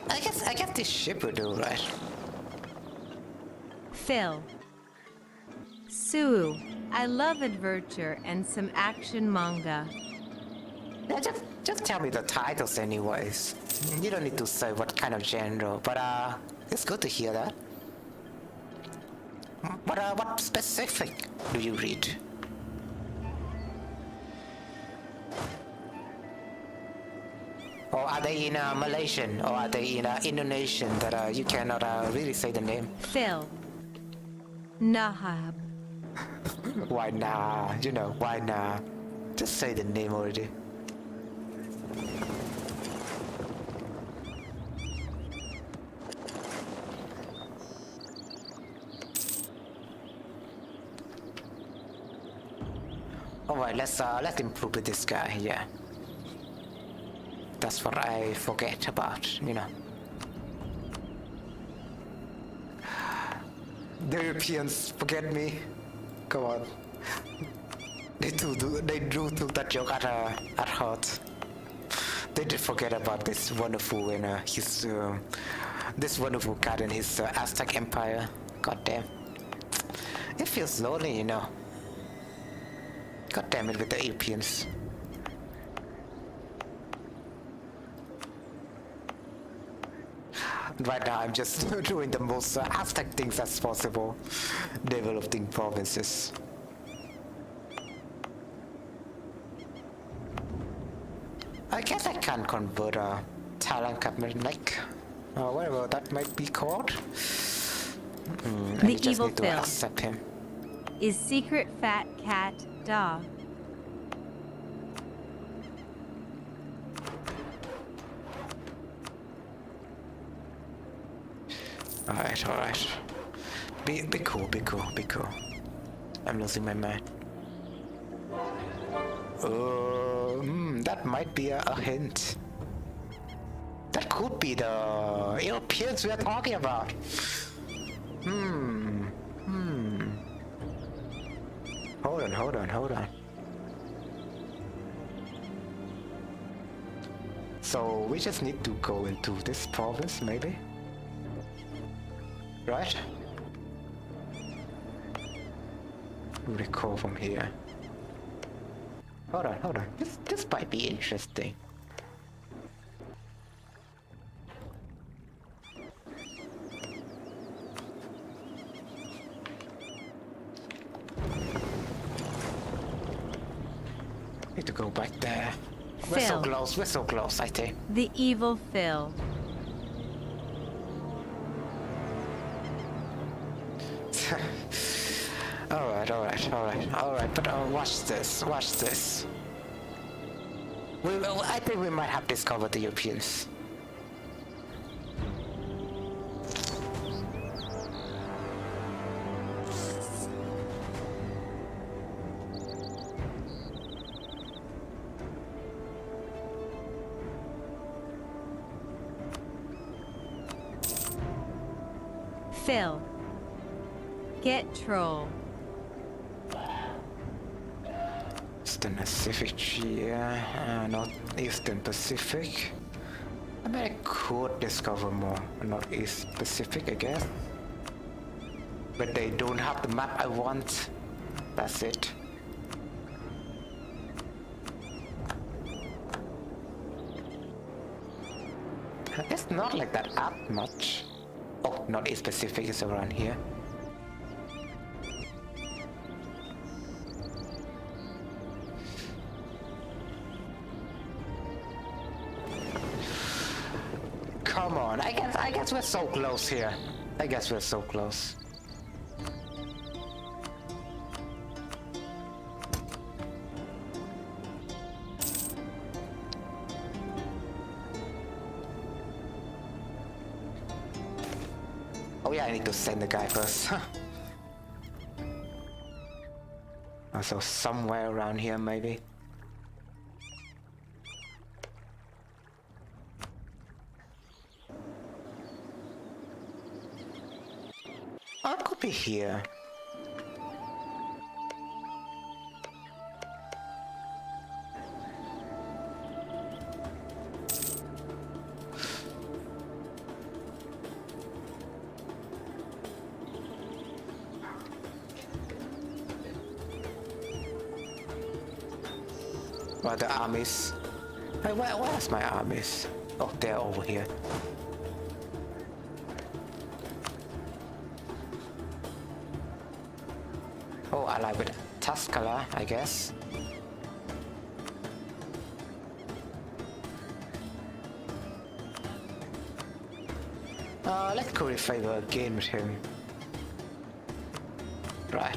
I guess this ship will do, right? Phil. Sue. I love adventure and some action manga. Yeah, just tell me the titles anyways. You don't need to say what kind of genre, but it's good to hear that. What specific do you read? Or are they in Malaysian, or are they in Indonesian that you cannot really say the name? Phil. Nahab. Why nah? You know, why nah? Just say the name already. Alright, let's improve with this guy, yeah. That's what I forget about, you know. The Europeans forget me. Come on. They drew that joke at heart. They did forget about this wonderful and this wonderful cat in his Aztec empire. God damn. It feels lonely, you know. God damn it with the Europeans. Right now I'm just doing the most Aztec things as possible. Developing provinces. I guess I can convert a Talon Kaepernick, or whatever that might be called. The just evil need to Phil accept him. is secret fat cat dog. Alright. Be cool. I'm losing my mind. That might be a hint. That could be the Europeans we are talking about. Hold on. So we just need to go into this province, maybe? Right? Recall from here. Hold on. This might be interesting. Need to go back there. We're so close, I think. The evil Phil. Alright, but watch this. I think we might have discovered the Europeans. Phil. Get troll. Eastern Pacific, yeah, Northeastern Pacific. I mean, I could discover more Northeast Pacific, I guess. But they don't have the map I want. That's it. It's not like that up much. Oh, Northeast Pacific is around here. Come on, I guess we're so close here. I guess we're so close. Oh yeah, I need to send the guy first. Also somewhere around here maybe. Oh, it could be here. Well, the armies. Hey, where's my armies? Oh, they're over here. Oh, I like with Tuscala, I guess. Let's curry favor again with him. Right.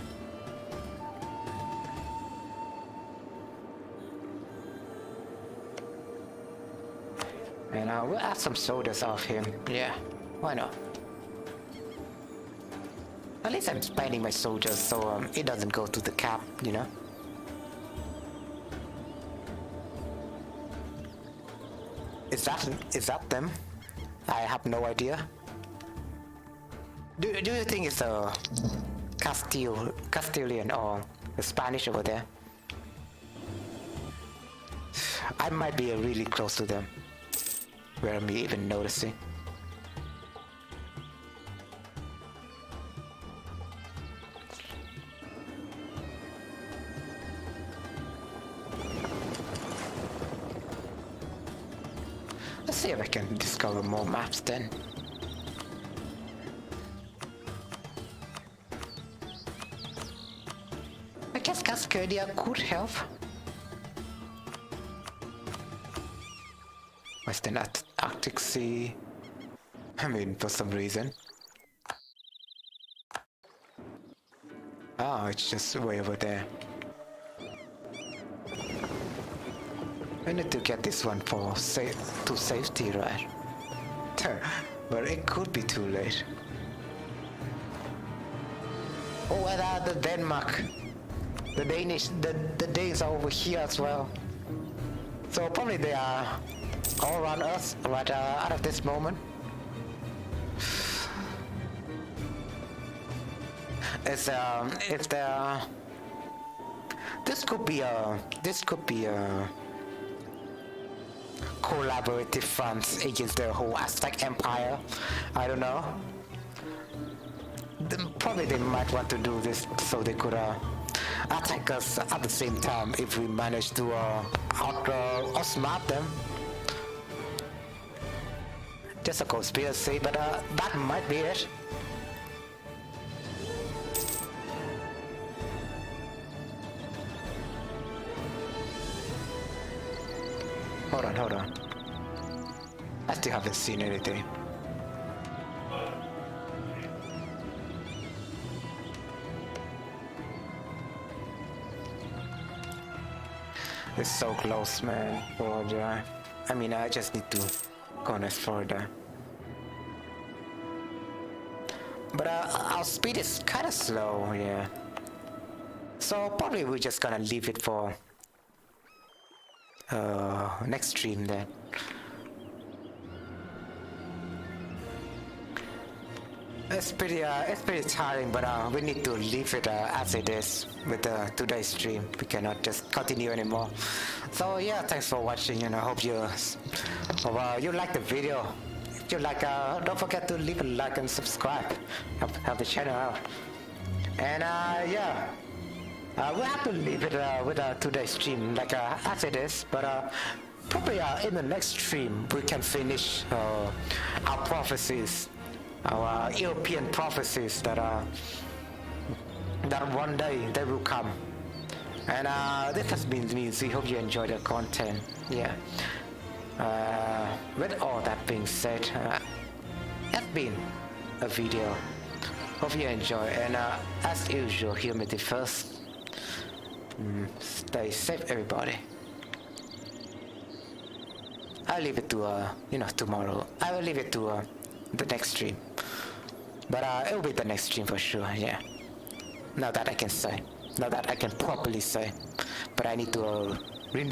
And we'll add some soldiers off him. Yeah, why not? At least I'm spending my soldiers so it doesn't go to the cap, you know? Is that them? I have no idea. Do you think it's a Castilian or the Spanish over there? I might be really close to them. Where I'm even noticing. Let's see if I can discover more maps then. I guess Cascadia could help. Western Arctic Sea. I mean, for some reason. Oh, it's just way over there. I need to get this one for safety, right? But it could be too late. Oh, and the Denmark. The Danish, the Danes are over here as well. So probably they are all around us right out of this moment. This could be a collaborative front against the whole Aztec Empire. I don't know. Probably they might want to do this so they could attack us at the same time if we manage to outsmart them. Just a conspiracy, but that might be it. Hold on. I still haven't seen anything. It's so close, man. Border. I mean, I just need to connect further. But our speed is kind of slow, yeah. So probably we're just gonna leave it for next stream then. It's pretty tiring, but we need to leave it as it is with today's stream. We cannot just continue anymore. So yeah, thanks for watching, and I hope you like the video. If you like, don't forget to leave a like and subscribe. Help the channel out. And yeah, we'll have to leave it with today's stream like as it is, but probably in the next stream we can finish our prophecies. Our European prophecies that one day they will come. And this has been me. We hope you enjoyed the content. Yeah. With all that being said, that's been a video. Hope you enjoy. And as usual, humidity first. Stay safe, everybody. I'll leave it to tomorrow. I will leave it to the next stream. But it will be the next stream for sure, yeah. Now that I can say. Now that I can properly say. But I need to rename